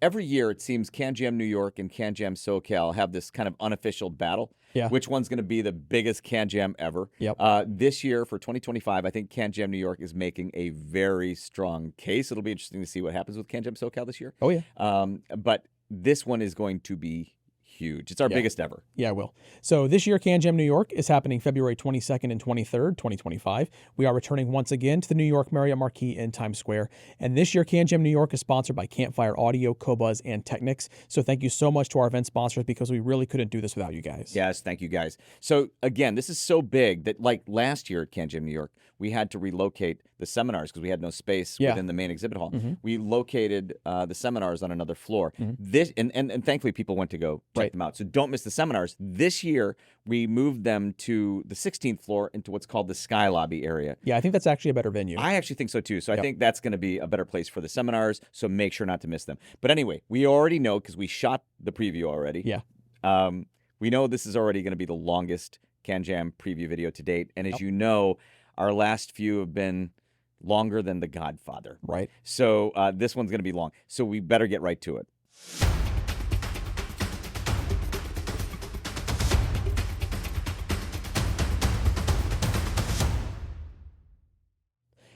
every year it seems CanJam New York and CanJam SoCal have this kind of unofficial battle. Yeah. Which one's going to be the biggest CanJam ever? Yep. This year for 2025, I think CanJam New York is making a very strong case. It'll be interesting to see what happens with CanJam SoCal this year. Oh, yeah. But this one is going to be huge. It's our biggest ever. Yeah, it will. So this year, CanJam New York is happening February 22nd and 23rd, 2025. We are returning once again to the New York Marriott Marquis in Times Square. And this year, CanJam New York is sponsored by Campfire Audio, Qobuz, and Technics. So thank you so much to our event sponsors because we really couldn't do this without you guys. Yes, thank you guys. So again, this is so big that like last year at CanJam New York, we had to relocate the seminars because we had no space within the main exhibit hall. We located the seminars on another floor. This and thankfully people went to go check them out. So don't miss the seminars. This year we moved them to the 16th floor into what's called the Sky Lobby area. Yeah, I think that's actually a better venue. I actually think so too. So I think that's going to be a better place for the seminars. So make sure not to miss them. But anyway, we already know because we shot the preview already. Yeah. We know this is already going to be the longest CanJam preview video to date. And as you know, our last few have been longer than The Godfather. Right. So this one's going to be long. So we better get right to it.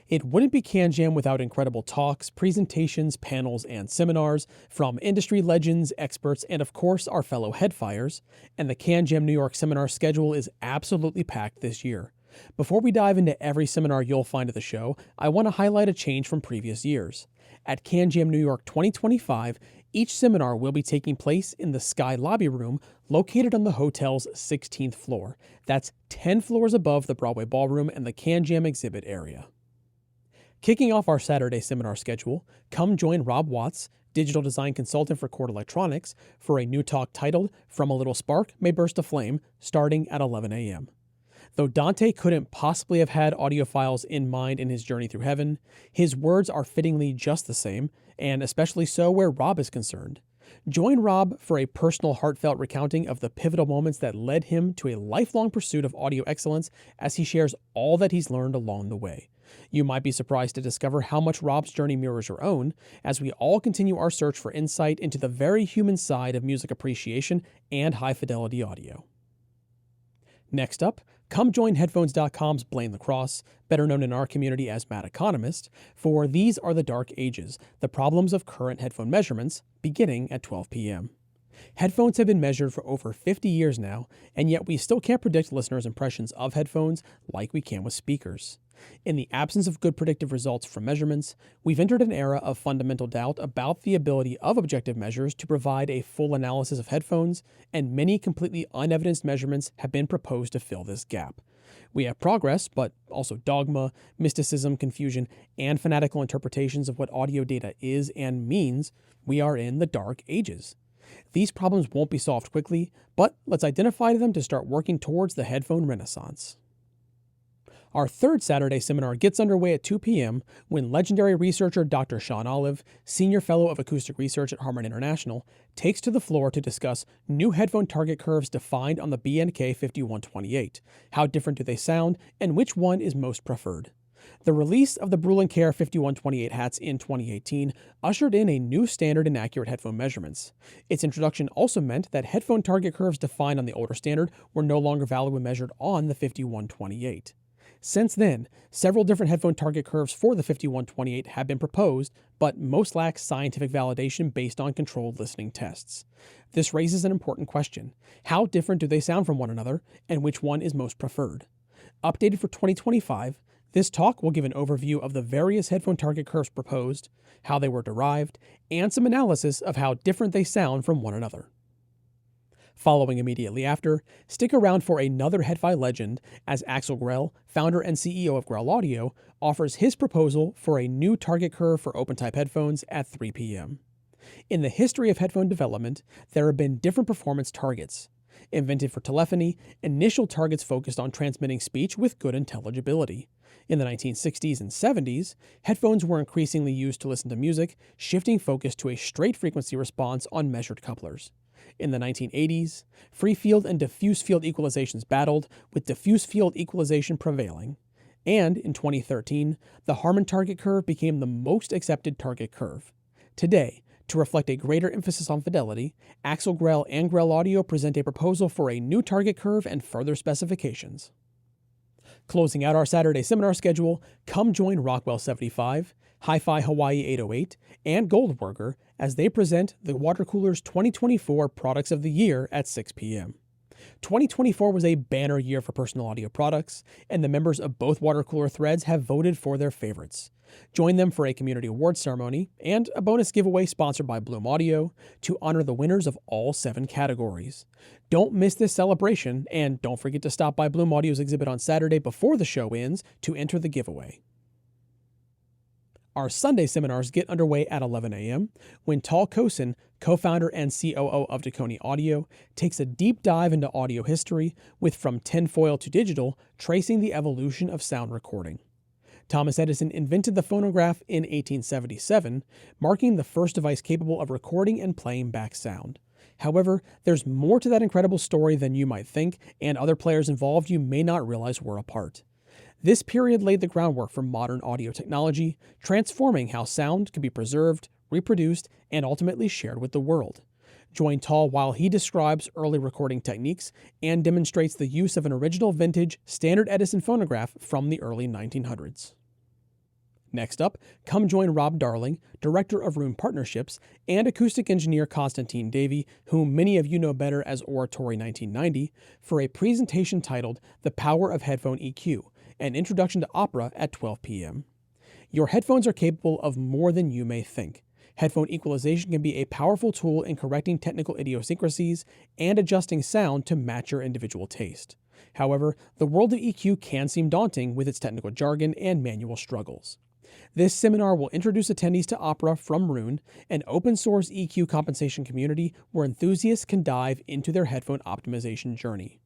It wouldn't be CanJam without incredible talks, presentations, panels, and seminars from industry legends, experts, and of course our fellow headfires. And the CanJam New York seminar schedule is absolutely packed this year. Before we dive into every seminar you'll find at the show, I want to highlight a change from previous years. At CanJam New York 2025, each seminar will be taking place in the Sky Lobby Room located on the hotel's 16th floor. That's 10 floors above the Broadway Ballroom and the CanJam exhibit area. Kicking off our Saturday seminar schedule, come join Rob Watts, digital design consultant for Chord ELectronics, for a new talk titled From a Little Spark May Burst a Flame, starting at 11 a.m. Though Dante couldn't possibly have had audiophiles in mind in his journey through heaven, his words are fittingly just the same, and especially so where Rob is concerned. Join Rob for a personal, heartfelt recounting of the pivotal moments that led him to a lifelong pursuit of audio excellence as he shares all that he's learned along the way. You might be surprised to discover how much Rob's journey mirrors your own, as we all continue our search for insight into the very human side of music appreciation and high-fidelity audio. Next up, come join Headphones.com's Blaine Lacrosse, better known in our community as Mad Economist, for These Are the Dark Ages, the problems of current headphone measurements, beginning at 12 p.m. Headphones have been measured for over 50 years now, and yet we still can't predict listeners' impressions of headphones like we can with speakers. In the absence of good predictive results from measurements, we've entered an era of fundamental doubt about the ability of objective measures to provide a full analysis of headphones, and many completely unevidenced measurements have been proposed to fill this gap. We have progress, but also dogma, mysticism, confusion, and fanatical interpretations of what audio data is and means. We are in the dark ages. These problems won't be solved quickly, but let's identify them to start working towards the headphone renaissance. Our third Saturday seminar gets underway at 2 p.m. when legendary researcher Dr. Sean Olive, Senior Fellow of Acoustic Research at Harman International, takes to the floor to discuss new headphone target curves defined on the BNK 5128. How different do they sound, and which one is most preferred? The release of the Brüel & Kjær 5128 hats in 2018 ushered in a new standard in accurate headphone measurements. Its introduction also meant that headphone target curves defined on the older standard were no longer valid when measured on the 5128. Since then, several different headphone target curves for the 5128 have been proposed, but most lack scientific validation based on controlled listening tests. This raises an important question. How different do they sound from one another, and which one is most preferred? Updated for 2025, this talk will give an overview of the various headphone target curves proposed, how they were derived, and some analysis of how different they sound from one another. Following immediately after, stick around for another HEDFI legend as Axel Grell, founder and CEO of Grell Audio, offers his proposal for a new target curve for open-type headphones at 3 p.m. In the history of headphone development, there have been different performance targets. Invented for telephony, initial targets focused on transmitting speech with good intelligibility. In the 1960s and 70s, headphones were increasingly used to listen to music, shifting focus to a straight frequency response on measured couplers. In the 1980s, free field and diffuse field equalizations battled, with diffuse field equalization prevailing. And in 2013, the Harman target curve became the most accepted target curve. Today, to reflect a greater emphasis on fidelity, Axel Grell and Grell Audio present a proposal for a new target curve and further specifications. Closing out our Saturday seminar schedule, come join Rockwell 75, Hi-Fi Hawaii 808, and Goldberger as they present the Water Cooler's 2024 Products of the Year at 6 p.m. 2024 was a banner year for personal audio products, and the members of both water cooler threads have voted for their favorites. Join them for a community awards ceremony and a bonus giveaway sponsored by Bloom Audio to honor the winners of all 7 categories. Don't miss this celebration, and don't forget to stop by Bloom Audio's exhibit on Saturday before the show ends to enter the giveaway. Our Sunday seminars get underway at 11 a.m. when Tal Kosin, co-founder and COO of Dekoni Audio, takes a deep dive into audio history with From Tinfoil to Digital, tracing the evolution of sound recording. Thomas Edison invented the phonograph in 1877, marking the first device capable of recording and playing back sound. However, there's more to that incredible story than you might think, and other players involved you may not realize were a part. This period laid the groundwork for modern audio technology, transforming how sound can be preserved, reproduced, and ultimately shared with the world. Join Tal while he describes early recording techniques and demonstrates the use of an original vintage standard Edison phonograph from the early 1900s. Next up, come join Rob Darling, Director of Room Partnerships, and acoustic engineer Constantine Davey, whom many of you know better as Oratory 1990, for a presentation titled The Power of Headphone EQ, an introduction to opera at 12 p.m. Your headphones are capable of more than you may think. Headphone equalization can be a powerful tool in correcting technical idiosyncrasies and adjusting sound to match your individual taste. However, the world of EQ can seem daunting with its technical jargon and manual struggles. This seminar will introduce attendees to Opera from Roon, an open-source EQ compensation community where enthusiasts can dive into their headphone optimization journey.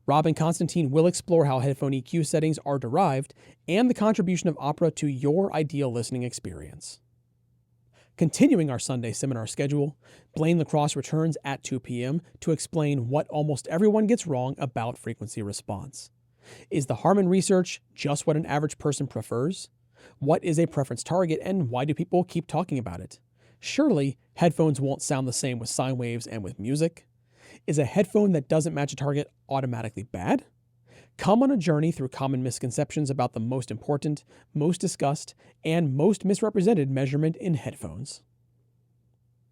Rob and Constantine will explore how headphone EQ settings are derived and the contribution of Opera to your ideal listening experience. Continuing our Sunday seminar schedule, Blaine Lacrosse returns at 2 p.m. to explain what almost everyone gets wrong about frequency response. Is the Harman research just what an average person prefers? What is a preference target, and why do people keep talking about it? Surely, headphones won't sound the same with sine waves and with music. Is a headphone that doesn't match a target automatically bad? Come on a journey through common misconceptions about the most important, most discussed, and most misrepresented measurement in headphones.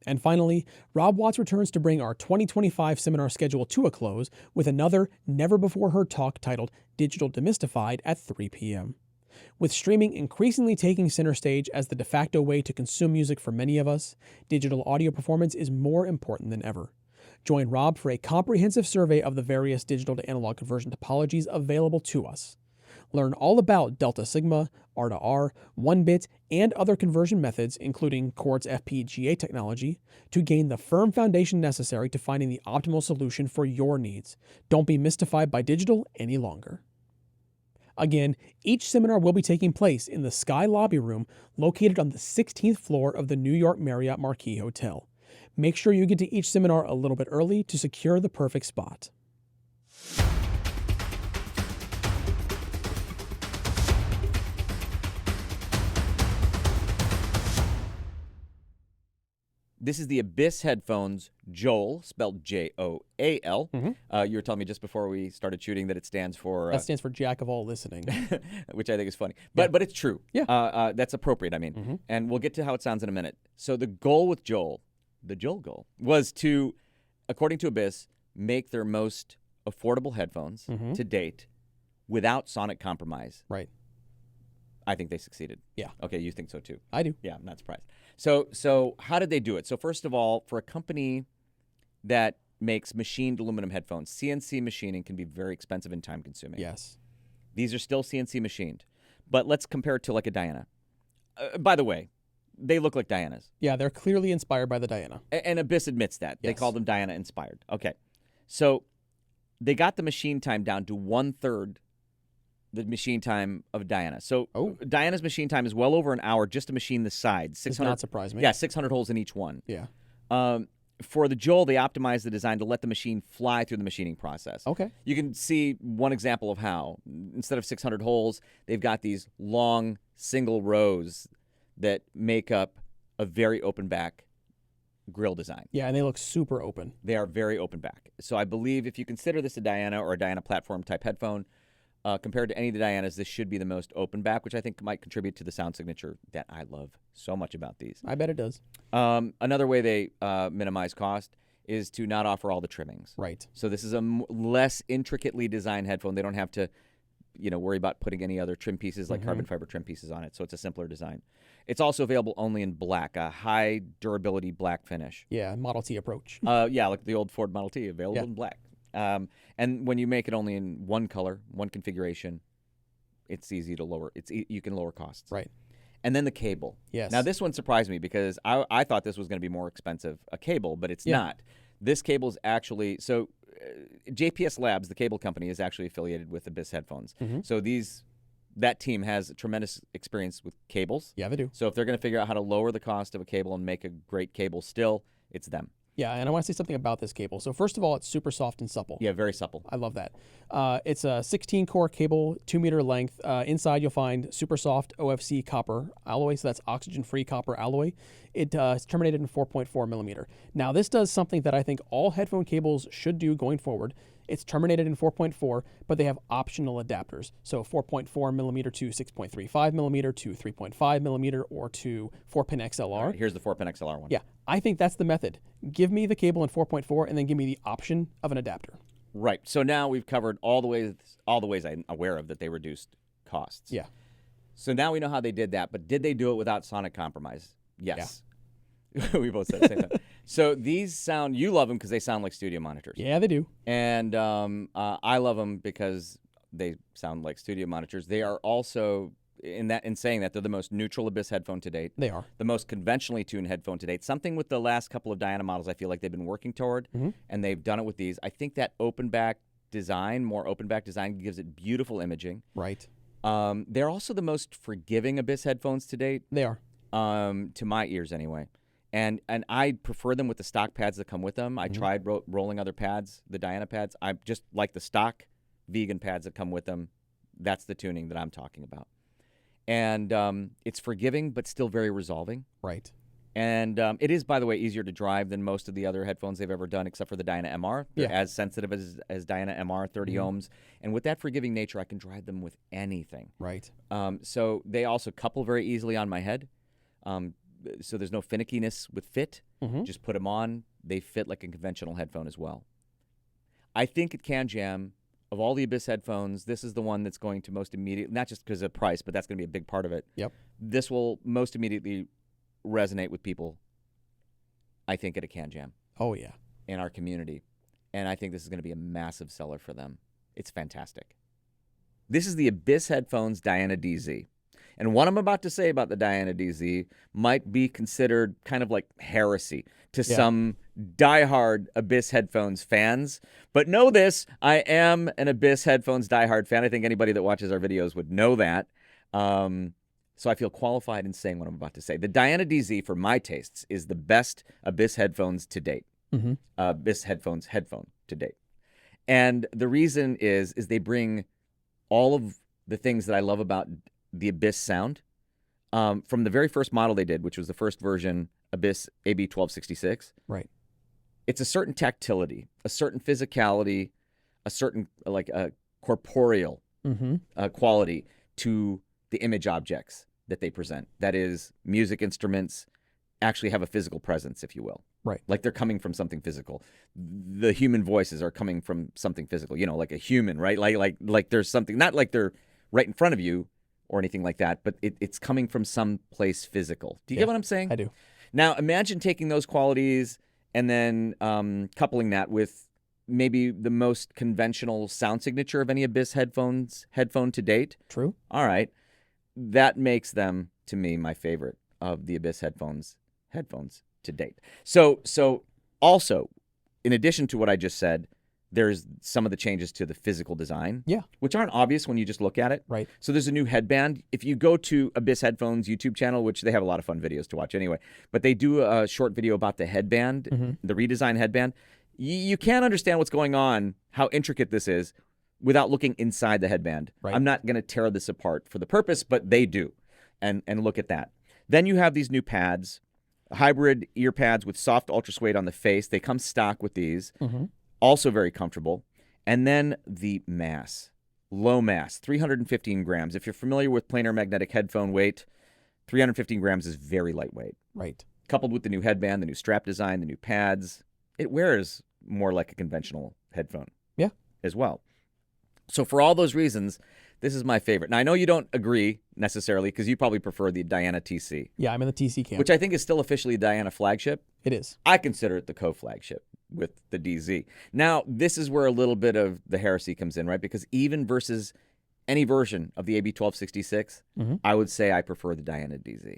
And finally, Rob Watts returns to bring our 2025 seminar schedule to a close with another never-before-heard talk titled Digital Demystified at 3 p.m. With streaming increasingly taking center stage as the de facto way to consume music for many of us, digital audio performance is more important than ever. Join Rob for a comprehensive survey of the various digital to analog conversion topologies available to us. Learn all about Delta Sigma, R2R, 1-bit, and other conversion methods, including Chord's FPGA technology, to gain the firm foundation necessary to finding the optimal solution for your needs. Don't be mystified by digital any longer. Again, each seminar will be taking place in the Sky Lobby Room located on the 16th floor of the New York Marriott Marquis Hotel. Make sure you get to each seminar a little bit early to secure the perfect spot. This is the Abyss headphones Joel, spelled Joal. You were telling me just before we started shooting that it stands for... that stands for Jack of All Listening. Which I think is funny. But it's true. Yeah. That's appropriate, I mean. And we'll get to how it sounds in a minute. So the goal with Joel, the Joel goal, was to, according to Abyss, make their most affordable headphones to date without sonic compromise. Right. I think they succeeded. Yeah. Okay, you think so too. I do. Yeah, I'm not surprised. So how did they do it? So first of all, for a company that makes machined aluminum headphones, CNC machining can be very expensive and time consuming. Yes. These are still CNC machined. But let's compare it to like a Diana. By the way, they look like Dianas. Yeah, they're clearly inspired by the Diana. And Abyss admits that. Yes. They call them Diana inspired. Okay. So they got the machine time down to 1/3 the machine time of Diana. So Diana's machine time is well over an hour just to machine the sides. 600, does not surprise me. Yeah, 600 holes in each one. Yeah. For the Joel, they optimized the design to let the machine fly through the machining process. Okay. You can see one example of how. Instead of 600 holes, they've got these long single rows that make up a very open back grill design. Yeah, and they look super open. They are very open back. So I believe if you consider this a Diana or a Diana platform type headphone, compared to any of the Dianas, this should be the most open back, which I think might contribute to the sound signature that I love so much about these. I bet it does. Another way they minimize cost is to not offer all the trimmings. Right. So this is a less intricately designed headphone. They don't have to, worry about putting any other trim pieces like carbon fiber trim pieces on it. So it's a simpler design. It's also available only in black, a high durability black finish. Yeah, Model T approach. Yeah, like the old Ford Model T, available in black. And when you make it only in one color, one configuration, it's easy to lower. You can lower costs. Right. And then the cable. Yes. Now this one surprised me because I thought this was going to be more expensive, a cable, but it's not. This cable is actually JPS Labs, the cable company, is actually affiliated with Abyss headphones. So that team has tremendous experience with cables. Yeah, they do. So if they're going to figure out how to lower the cost of a cable and make a great cable still, it's them. Yeah, and I want to say something about this cable. So first of all, it's super soft and supple. Yeah, very supple. I love that. It's a 16-core cable, 2-meter length. Inside, you'll find super soft OFC copper alloy, so that's oxygen-free copper alloy. It's terminated in 4.4 millimeter. Now, this does something that I think all headphone cables should do going forward. It's terminated in 4.4, but they have optional adapters. So 4.4 millimeter to 6.35 millimeter to 3.5 millimeter or to 4-pin XLR. Right, here's the 4-pin XLR one. Yeah, I think that's the method. Give me the cable in 4.4 and then give me the option of an adapter. Right. So now we've covered all the ways I'm aware of that they reduced costs. Yeah. So now we know how they did that, but did they do it without sonic compromise? Yes. Yeah. We both said the same thing. So these sound, you love them because they sound like studio monitors. Yeah, they do. And I love them because they sound like studio monitors. They are also, in saying that, they're the most neutral Abyss headphone to date. They are. The most conventionally tuned headphone to date. Something with the last couple of Diana models I feel like they've been working toward, and they've done it with these. I think that more open back design gives it beautiful imaging. Right. They're also the most forgiving Abyss headphones to date. They are. To my ears anyway. And I prefer them with the stock pads that come with them. I tried rolling other pads, the Diana pads. I just like the stock vegan pads that come with them. That's the tuning that I'm talking about. And it's forgiving, but still very resolving. Right. And it is, by the way, easier to drive than most of the other headphones they've ever done, except for the Diana MR. They're as sensitive as Diana MR, 30 ohms. And with that forgiving nature, I can drive them with anything. Right. So they also couple very easily on my head. So there's no finickiness with fit. Just put them on. They fit like a conventional headphone as well. I think at CanJam, of all the Abyss headphones, this is the one that's going to most immediately, not just because of price, but that's going to be a big part of it. Yep. This will most immediately resonate with people, I think, at a CanJam. Oh, yeah. In our community. And I think this is going to be a massive seller for them. It's fantastic. This is the Abyss headphones Diana DZ. And what I'm about to say about the Diana DZ might be considered kind of like heresy to some diehard Abyss headphones fans. But know this, I am an Abyss headphones diehard fan. I think anybody that watches our videos would know that. So I feel qualified in saying what I'm about to say. The Diana DZ, for my tastes, is the best Abyss headphones to date. Abyss headphones headphone to date. And the reason is they bring all of the things that I love about the Abyss sound from the very first model they did, which was the first version, Abyss AB1266. Right. It's a certain tactility, a certain physicality, a certain corporeal quality to the image objects that they present. That is, music instruments actually have a physical presence, if you will. Right. Like they're coming from something physical. The human voices are coming from something physical, like a human, right? Like there's something, not like they're right in front of you or anything like that, but it's coming from some place physical. Do you get what I'm saying? I do. Now, imagine taking those qualities and then coupling that with maybe the most conventional sound signature of any Abyss headphone to date. True. All right. That makes them, to me, my favorite of the Abyss headphones to date. So also, in addition to what I just said, there's some of the changes to the physical design, which aren't obvious when you just look at it. Right. So there's a new headband. If you go to Abyss Headphones YouTube channel, which they have a lot of fun videos to watch anyway, but they do a short video about the headband, the redesigned headband. You can't understand what's going on, how intricate this is, without looking inside the headband. Right. I'm not going to tear this apart for the purpose, but they do. And look at that. Then you have these new pads. hybrid ear pads with soft ultra suede on the face. They come stock with these. Also very comfortable. And then the mass, low mass, 315 grams. If you're familiar with planar magnetic headphone weight, 315 grams is very lightweight. Right. Coupled with the new headband, the new strap design, the new pads, it wears more like a conventional headphone. Yeah. As well. So for all those reasons, this is my favorite. Now, I know you don't agree necessarily because you probably prefer the Diana TC. Yeah, I'm in the TC camp. Which I think is still officially Diana flagship. It is. I consider it the co-flagship with the DZ. Now, this is where a little bit of the heresy comes in, right? Because even versus any version of the AB1266, I would say I prefer the Diana DZ.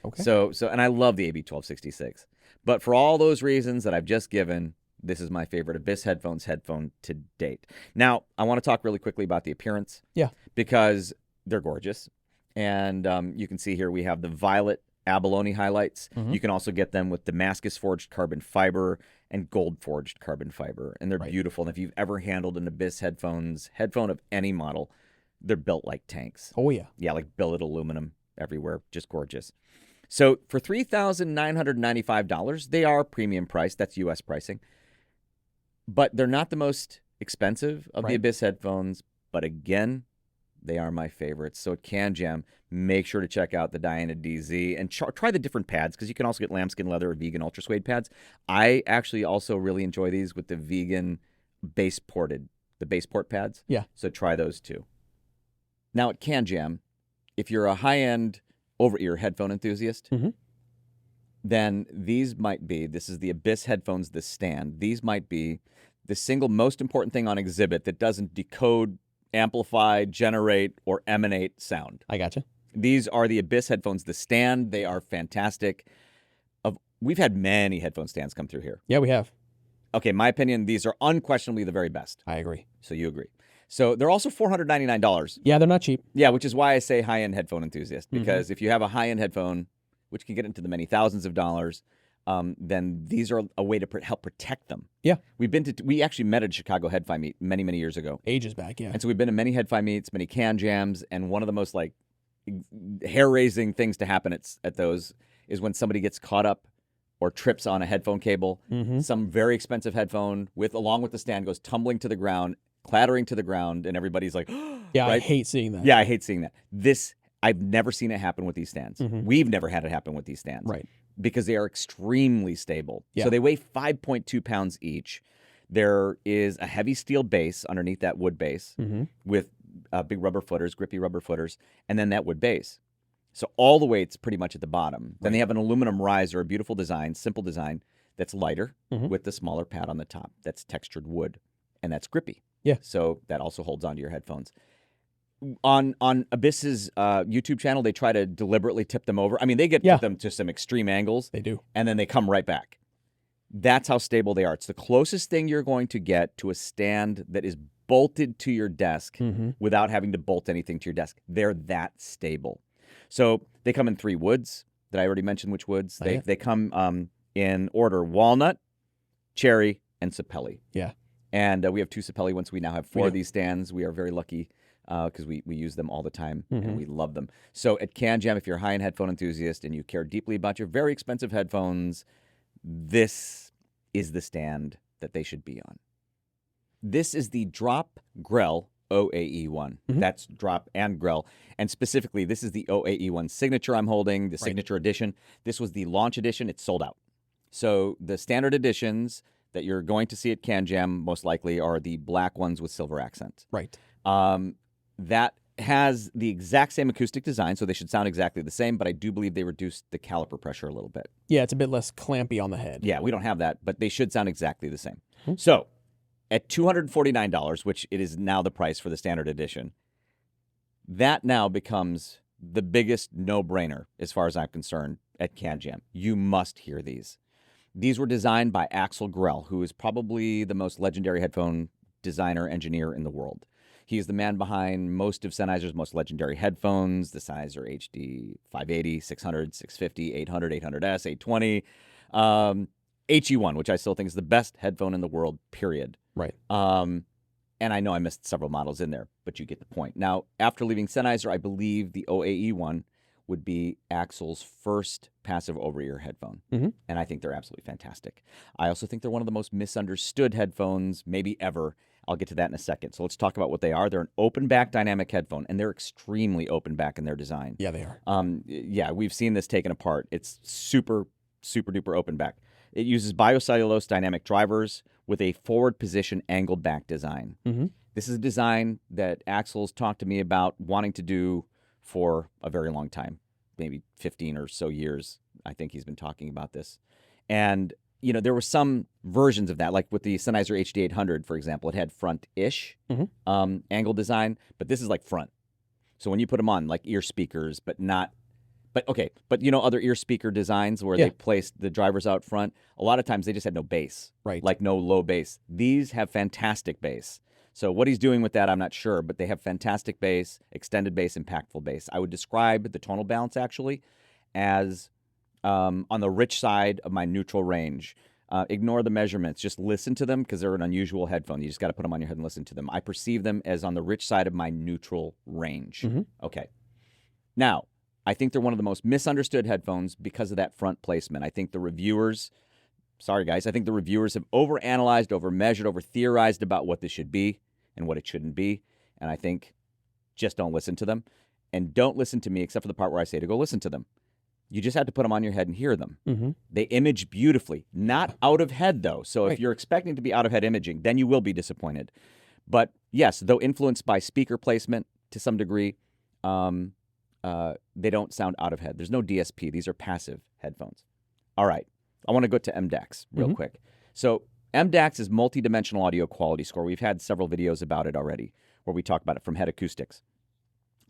Okay. So, and I love the AB1266. But for all those reasons that I've just given, this is my favorite Abyss Headphones headphone to date. Now, I want to talk really quickly about the appearance. Yeah. Because they're gorgeous. And you can see here we have the violet abalone highlights. You can also get them with Damascus forged carbon fiber and gold forged carbon fiber. And they're beautiful. And if you've ever handled an Abyss headphone of any model, they're built like tanks. Oh, yeah. Yeah, like billet aluminum everywhere. Just gorgeous. So for $3,995, they are premium price. That's U.S. pricing. But they're not the most expensive of the Abyss headphones. But again, they are my favorites. So at CanJam, make sure to check out the Diana DZ and try the different pads because you can also get lambskin leather or vegan ultra suede pads. I actually also really enjoy these with the vegan base port pads. Yeah. So try those too. Now at CanJam, if you're a high-end over-ear headphone enthusiast, then these might be, this is the Abyss headphones, the stand. These might be the single most important thing on exhibit that doesn't decode, amplify, generate, or emanate sound. I gotcha. These are the Abyss headphones, the stand. They are fantastic. We've had many headphone stands come through here. Yeah, we have. Okay, my opinion, these are unquestionably the very best. I agree. So you agree. So they're also $499. Yeah, they're not cheap. Yeah, which is why I say high-end headphone enthusiast. Because if you have a high-end headphone, which can get into the many thousands of dollars, then these are a way to help protect them. Yeah. We actually met at a Chicago HeadFi meet many, many years ago. Ages back, yeah. And so we've been to many HeadFi meets, many CanJams, and one of the most like hair-raising things to happen at those is when somebody gets caught up or trips on a headphone cable. Some very expensive headphone along with the stand goes tumbling to the ground, clattering to the ground, and everybody's like, yeah, right? I hate seeing that. Yeah, I hate seeing that. I've never seen it happen with these stands. We've never had it happen with these stands. Right. Because they are extremely stable. Yeah. So they weigh 5.2 pounds each. There is a heavy steel base underneath that wood base with big rubber footers, grippy rubber footers, and then that wood base. So all the weight's pretty much at the bottom. Then they have an aluminum riser, a beautiful design, simple design, that's lighter with the smaller pad on the top. That's textured wood, and that's grippy. Yeah. So that also holds onto your headphones. On Abyss's YouTube channel, they try to deliberately tip them over. I mean, they get them to some extreme angles. They do. And then they come right back. That's how stable they are. It's the closest thing you're going to get to a stand that is bolted to your desk without having to bolt anything to your desk. They're that stable. So they come in 3 woods. Did I already mention which woods? They come in order: walnut, cherry, and sapelli. Yeah. And we have 2 sapelli ones. We now have 4 of these stands. We are very lucky because we use them all the time and we love them. So at CanJam, if you're a high-end headphone enthusiast and you care deeply about your very expensive headphones, this is the stand that they should be on. This is the Drop Grell OAE1. That's Drop and Grell. And specifically, this is the OAE1 signature I'm holding, the signature edition. This was the launch edition. It's sold out. So the standard editions that you're going to see at CanJam most likely are the black ones with silver accents. Right. That has the exact same acoustic design, so they should sound exactly the same, but I do believe they reduced the caliper pressure a little bit. Yeah, it's a bit less clampy on the head. Yeah, we don't have that, but they should sound exactly the same. So at $249, which it is now the price for the standard edition, that now becomes the biggest no-brainer as far as I'm concerned at CanJam. You must hear these. These were designed by Axel Grell, who is probably the most legendary headphone designer, engineer in the world. He is the man behind most of Sennheiser's most legendary headphones, the Sennheiser HD 580, 600, 650, 800, 800S, 820, HE1, which I still think is the best headphone in the world, period. Right. And I know I missed several models in there, but you get the point. Now, after leaving Sennheiser, I believe the OAE1 would be Axel's first passive over-ear headphone, and I think they're absolutely fantastic. I also think they're one of the most misunderstood headphones maybe ever. I'll get to that in a second. So let's talk about what they are. They're an open-back dynamic headphone, and they're extremely open-back in their design. Yeah, they are. Yeah, we've seen this taken apart. It's super, super-duper open-back. It uses biocellulose dynamic drivers with a forward position angled back design. This is a design that Axel's talked to me about wanting to do for a very long time, maybe 15 or so years. I think he's been talking about this. And, you know, there were some versions of that, like with the Sennheiser HD800, for example. It had front-ish angle design, but this is like front. So when you put them on, like ear speakers, but not... But you know other ear speaker designs where they placed the drivers out front? A lot of times they just had no bass, like no low bass. These have fantastic bass. So what he's doing with that, I'm not sure, but they have fantastic bass, extended bass, impactful bass. I would describe the tonal balance actually as on the rich side of my neutral range. Ignore the measurements. Just listen to them because they're an unusual headphone. You just got to put them on your head and listen to them. I perceive them as on the rich side of my neutral range. Okay. Now, I think they're one of the most misunderstood headphones because of that front placement. I think the reviewers, sorry guys, I think the reviewers have overanalyzed, overmeasured, over-theorized about what this should be and what it shouldn't be. And I think just don't listen to them. And don't listen to me except for the part where I say to go listen to them. You just have to put them on your head and hear them. They image beautifully. Not out of head, though. So if you're expecting to be out of head imaging, then you will be disappointed. But yes, though influenced by speaker placement to some degree, they don't sound out of head. There's no DSP. These are passive headphones. All right. I want to go to MDAX real quick. So MDAX is multi-dimensional audio quality score. We've had several videos about it already where we talk about it from Head Acoustics.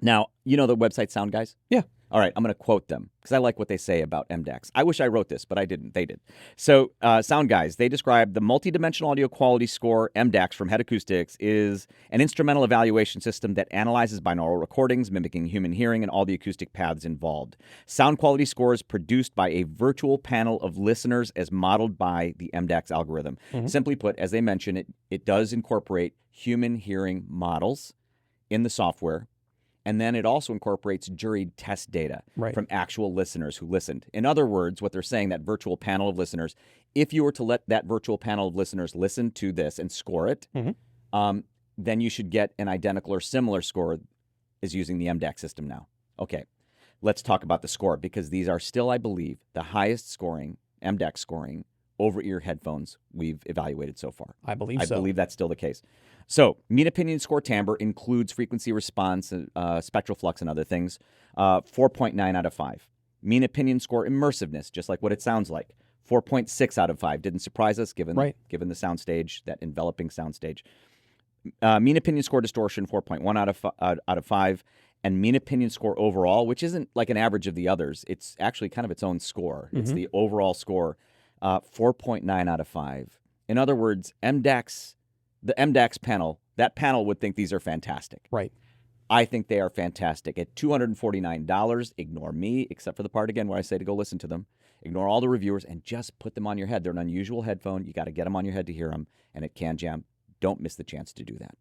Now, you know the website Sound Guys? Yeah. All right, I'm going to quote them because I like what they say about MDAX. I wish I wrote this, but I didn't. They did. So Sound Guys, they describe the multi-dimensional audio quality score, MDAX, from Head Acoustics is an instrumental evaluation system that analyzes binaural recordings, mimicking human hearing and all the acoustic paths involved. Sound quality score is produced by a virtual panel of listeners as modeled by the MDAX algorithm. Simply put, as they mention, it does incorporate human hearing models in the software. And then it also incorporates juried test data from actual listeners who listened. In other words, what they're saying, that virtual panel of listeners, if you were to let that virtual panel of listeners listen to this and score it, then you should get an identical or similar score as using the MDAX system now. Okay, let's talk about the score because these are still, I believe, the highest scoring, MDAX scoring, over-ear headphones we've evaluated so far. I believe so. I believe that's still the case. So, mean opinion score timbre includes frequency response, spectral flux, and other things. 4.9 out of 5. Mean opinion score immersiveness, just like what it sounds like. 4.6 out of 5. Didn't surprise us given the soundstage, that enveloping soundstage. Mean opinion score distortion, 4.1 out of 5. And mean opinion score overall, which isn't like an average of the others. It's actually kind of its own score. It's the overall score, 4.9 out of 5. In other words, the MDAX panel, that panel would think these are fantastic. Right. I think they are fantastic. At $249, ignore me, except for the part, again, where I say to go listen to them. Ignore all the reviewers and just put them on your head. They're an unusual headphone. You got to get them on your head to hear them. And at CanJam, don't miss the chance to do that.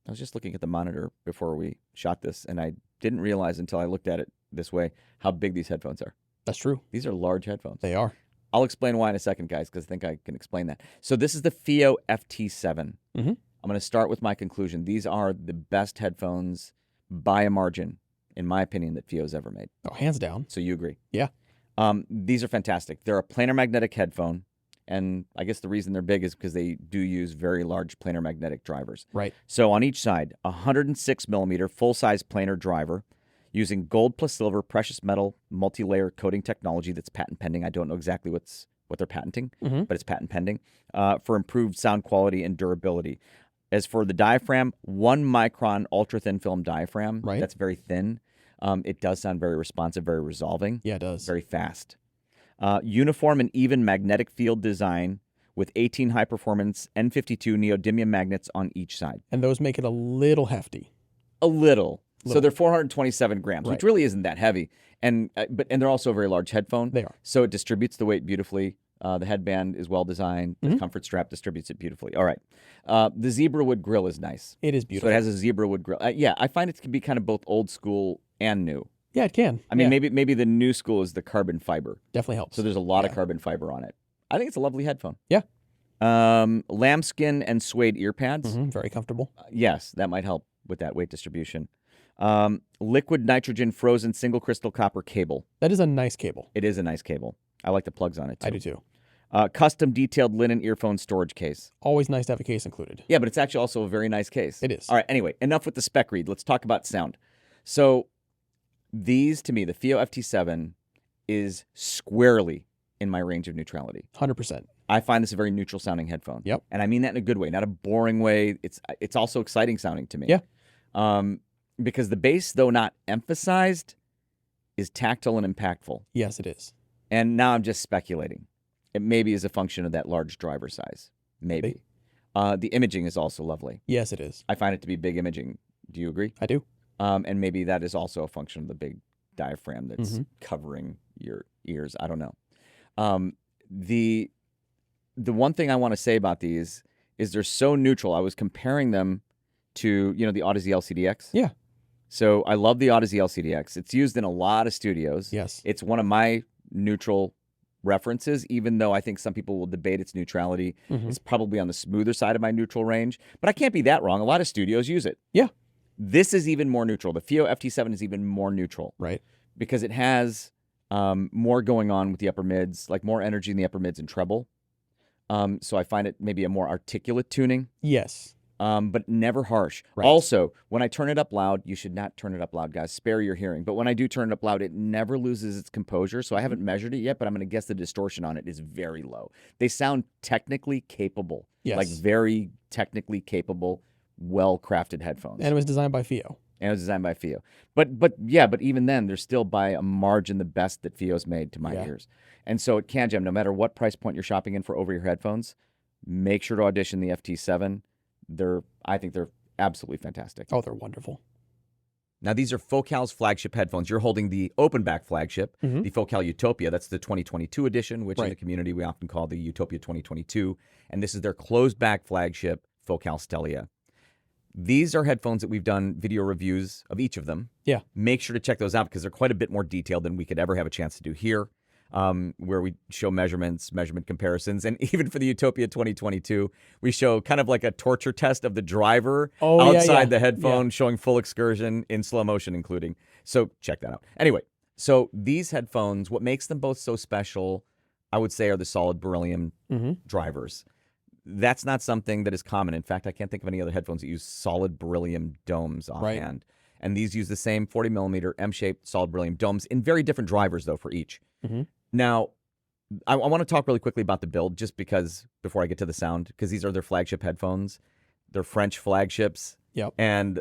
I was just looking at the monitor before we shot this, and I didn't realize until I looked at it this way how big these headphones are. That's true. These are large headphones. They are. I'll explain why in a second, guys, because I think I can explain that. So this is the FIIO FT7. I'm going to start with my conclusion. These are the best headphones by a margin, in my opinion, that FIIO's ever made. Oh, hands down. So you agree? Yeah. These are fantastic. They're a planar magnetic headphone, and I guess the reason they're big is because they do use very large planar magnetic drivers. Right. So on each side, 106 millimeter full-size planar driver, using gold plus silver precious metal multi-layer coating technology that's patent pending. I don't know exactly what they're patenting, but it's patent pending for improved sound quality and durability. As for the diaphragm, 1 micron ultra-thin film diaphragm. Right. That's very thin. It does sound very responsive, very resolving. Yeah, it does. Very fast. Uniform and even magnetic field design with 18 high-performance N52 neodymium magnets on each side. And those make it a little hefty. A little. So they're 427 grams, which Right. really isn't that heavy. And they're also a very large headphone. They are. So it distributes the weight beautifully. The headband is well designed. The comfort strap distributes it beautifully. All right. The zebra wood grill is nice. It is beautiful. So it has a zebra wood grill. Yeah, I find it can be kind of both old school and new. Yeah, it can. I mean, maybe the new school is the carbon fiber. Definitely helps. So there's a lot of carbon fiber on it. I think it's a lovely headphone. Yeah. Lambskin and suede ear pads. Very comfortable. Yes, that might help with that weight distribution. Liquid nitrogen frozen single crystal copper cable. That is a nice cable. It is a nice cable. I like the plugs on it, too. I do, too. Custom detailed linen earphone storage case. Always nice to have a case included. Yeah, but it's actually also a very nice case. It is. All right, anyway, enough with the spec read. Let's talk about sound. So these, to me, the FIIO FT7 is squarely in my range of neutrality. 100%. I find this a very neutral sounding headphone. Yep. And I mean that in a good way, not a boring way. It's also exciting sounding to me. Yeah. Because the bass, though not emphasized, is tactile and impactful. Yes, it is. And now I'm just speculating. It maybe is a function of that large driver size. Maybe. The imaging is also lovely. Yes, it is. I find it to be big imaging. Do you agree? I do. And maybe that is also a function of the big diaphragm that's covering your ears. I don't know. The one thing I want to say about these is they're so neutral. I was comparing them to, the Audeze LCDX. Yeah. So I love the Audeze LCDX. It's used in a lot of studios. Yes. It's one of my neutral references, even though I think some people will debate its neutrality. It's probably on the smoother side of my neutral range, but I can't be that wrong. A lot of studios use it. Yeah. This is even more neutral. The FIIO FT7 is even more neutral. Right. Because it has more going on with the upper mids, like more energy in the upper mids and treble. So I find it maybe a more articulate tuning. Yes. But never harsh. Right. Also, when I turn it up loud, you should not turn it up loud, guys. Spare your hearing. But when I do turn it up loud, it never loses its composure. So I haven't measured it yet, but I'm going to guess the distortion on it is very low. They sound technically capable. Yes. Like very technically capable, well-crafted headphones. And it was designed by FIIO. But even then, they're still by a margin the best that FIIO's made to my ears. And so at CanJam, no matter what price point you're shopping in for over-ear headphones, make sure to audition the FT7. I think they're absolutely fantastic. Oh, they're wonderful. Now, these are Focal's flagship headphones. You're holding the open back flagship, the Focal Utopia. That's the 2022 edition, which in the community we often call the Utopia 2022. And this is their closed back flagship, Focal Stelia. These are headphones that we've done video reviews of each of them. Yeah. Make sure to check those out because they're quite a bit more detailed than we could ever have a chance to do here. Where we show measurement comparisons. And even for the Utopia 2022, we show kind of like a torture test of the driver outside the headphone, showing full excursion in slow motion including. So check that out. Anyway, so these headphones, what makes them both so special, I would say, are the solid beryllium drivers. That's not something that is common. In fact, I can't think of any other headphones that use solid beryllium domes offhand. And these use the same 40 millimeter M-shaped solid beryllium domes in very different drivers, though, for each. Now, I want to talk really quickly about the build, just because before I get to the sound, because these are their flagship headphones. They're French flagships. Yep. And,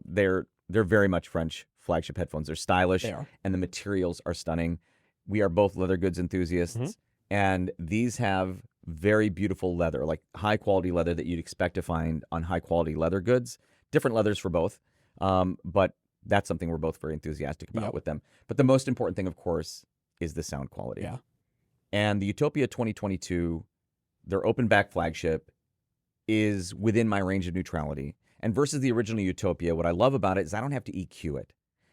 they're very much French flagship headphones. They're stylish. They are. And the materials are stunning. We are both leather goods enthusiasts. And these have very beautiful leather, like high-quality leather that you'd expect to find on high-quality leather goods. Different leathers for both. But that's something we're both very enthusiastic about with them. But the most important thing, of course, is the sound quality. Yeah. And the Utopia 2022, their open back flagship, is within my range of neutrality. And versus the original Utopia, what I love about it is I don't have to EQ it.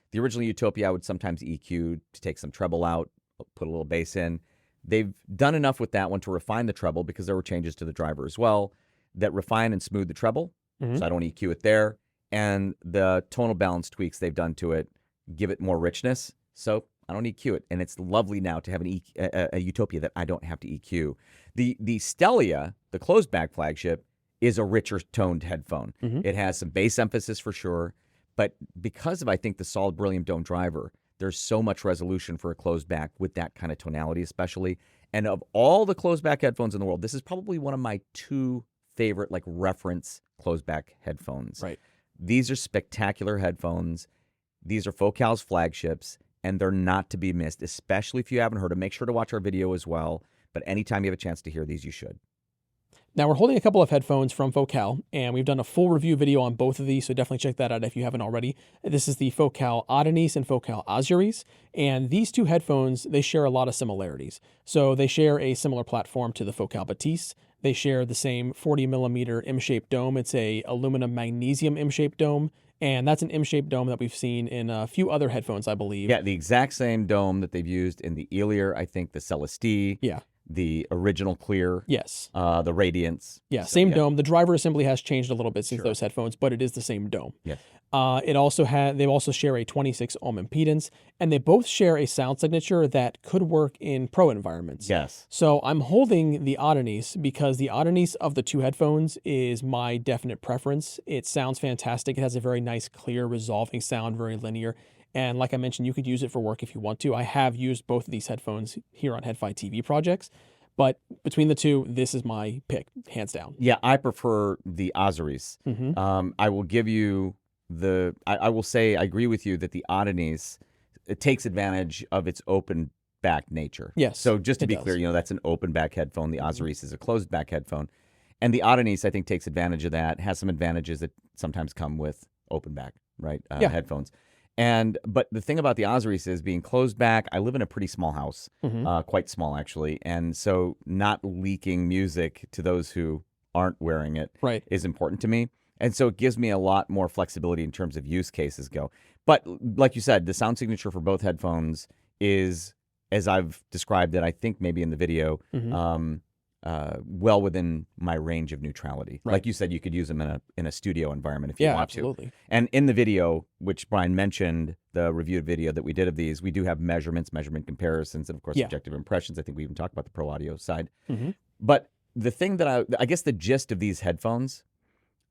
The original Utopia, I would sometimes EQ to take some treble out, put a little bass in. They've done enough with that one to refine the treble, because there were changes to the driver as well that refine and smooth the treble. So I don't EQ it there. And the tonal balance tweaks they've done to it give it more richness. So I don't EQ it. And it's lovely now to have a Utopia that I don't have to EQ. The Stelia, the closed back flagship, is a richer toned headphone. It has some bass emphasis for sure. But because of, I think, the solid beryllium dome driver, there's so much resolution for a closed back with that kind of tonality especially. And of all the closed back headphones in the world, this is probably one of my two favorite reference closed back headphones. Right. These are spectacular headphones. These are Focal's flagships, and they're not to be missed, especially if you haven't heard them. Make sure to watch our video as well. But anytime you have a chance to hear these, you should. Now, we're holding a couple of headphones from Focal, and we've done a full review video on both of these, so definitely check that out if you haven't already. This is the Focal Audenese and Focal Azuris, and these two headphones, they share a lot of similarities. So they share a similar platform to the Focal Batiste. They share the same 40 millimeter M-shaped dome. It's a aluminum magnesium M-shaped dome, And that's an M-shaped dome that we've seen in a few other headphones, I believe. Yeah, the exact same dome that they've used in the Elier, I think the Celestie. Yeah. The original Clear. Yes. The Radiance. Yeah, so, same dome. The driver assembly has changed a little bit since Sure. those headphones, but it is the same dome. Yes. They also share a 26 ohm impedance, and they both share a sound signature that could work in pro environments. Yes. So I'm holding the Audeze because the Audeze of the two headphones is my definite preference. It sounds fantastic. It has a very nice, clear, resolving sound, very linear. And like I mentioned, you could use it for work if you want to. I have used both of these headphones here on HeadFi TV projects, but between the two, this is my pick, hands down. Yeah, I prefer the Audeze. Mm-hmm. I will give you I will say I agree with you that the Audeze, it takes advantage of its open back nature. Yes. So just to be clear, that's an open back headphone. The Audeze is a closed back headphone. And the Audeze, I think, takes advantage of that, has some advantages that sometimes come with open back, right? Headphones. But the thing about the Audeze is being closed back. I live in a pretty small house, quite small actually. And so not leaking music to those who aren't wearing it is important to me. And so it gives me a lot more flexibility in terms of use cases go. But like you said, the sound signature for both headphones is, as I've described it, I think maybe in the video, well within my range of neutrality. Right. Like you said, you could use them in a studio environment if you want absolutely. to. And in the video, which Brian mentioned, the reviewed video that we did of these, we do have measurement comparisons, and of course, objective impressions. I think we even talked about the pro audio side. But the thing that I guess the gist of these headphones,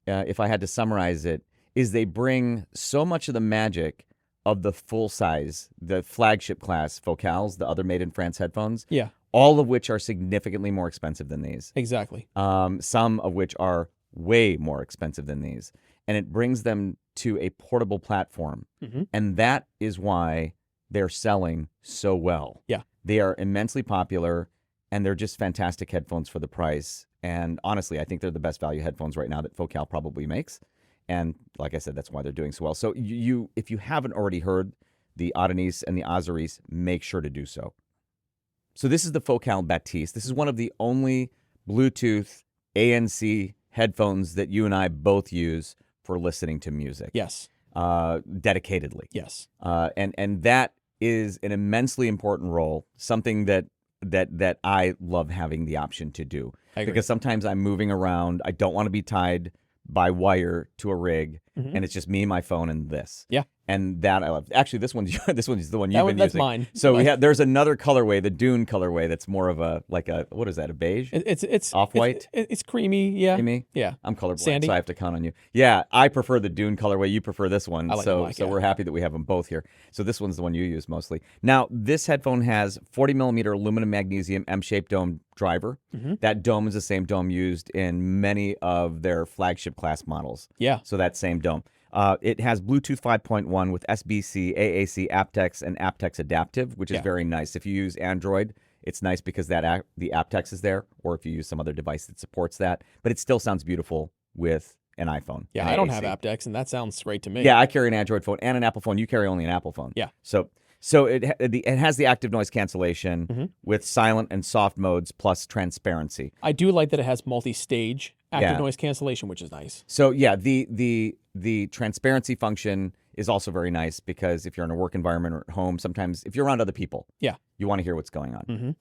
if I had to summarize it, is they bring so much of the magic of the full size, the flagship class Focals, the other made in France headphones. Yeah. All of which are significantly more expensive than these. Exactly. Some of which are way more expensive than these. And it brings them to a portable platform. And that is why they're selling so well. Yeah. They are immensely popular, and they're just fantastic headphones for the price. And honestly, I think they're the best value headphones right now that Focal probably makes. And like I said, that's why they're doing so well. So if you haven't already heard the Audeze and the Audeze, make sure to do so. So this is the Focal Batiste. This is one of the only Bluetooth ANC headphones that you and I both use for listening to music. Yes. Dedicatedly. Yes. And that is an immensely important role, something that I love having the option to do. I agree. Because sometimes I'm moving around. I don't want to be tied by wire to a rig, and it's just me, my phone, and this. Yeah. And that I love. Actually, this one's the one you've been that's using. mine. So there's another colorway, the DUNU colorway, that's more of a what is that? A beige? It's off-white. It's creamy. Yeah. Creamy. Yeah. I'm colorblind, Sandy. so I have to count on you. Yeah, I prefer the DUNU colorway. You prefer this one. I like so black, we're happy that we have them both here. So this one's the one you use mostly. Now this headphone has 40 millimeter aluminum magnesium M-shaped dome driver. That dome is the same dome used in many of their flagship class models. Yeah. So that same dome. It has Bluetooth 5.1 with SBC, AAC, aptX, and aptX adaptive, which is very nice. If you use Android, it's nice because the aptX is there, or if you use some other device that supports that. But it still sounds beautiful with an iPhone. Yeah, I don't have aptX, and that sounds great to me. Yeah, I carry an Android phone and an Apple phone. You carry only an Apple phone. Yeah. So it has the active noise cancellation with silent and soft modes plus transparency. I do like that it has multi-stage active noise cancellation, which is nice. So yeah, the transparency function is also very nice because if you're in a work environment or at home, sometimes if you're around other people, you want to hear what's going on.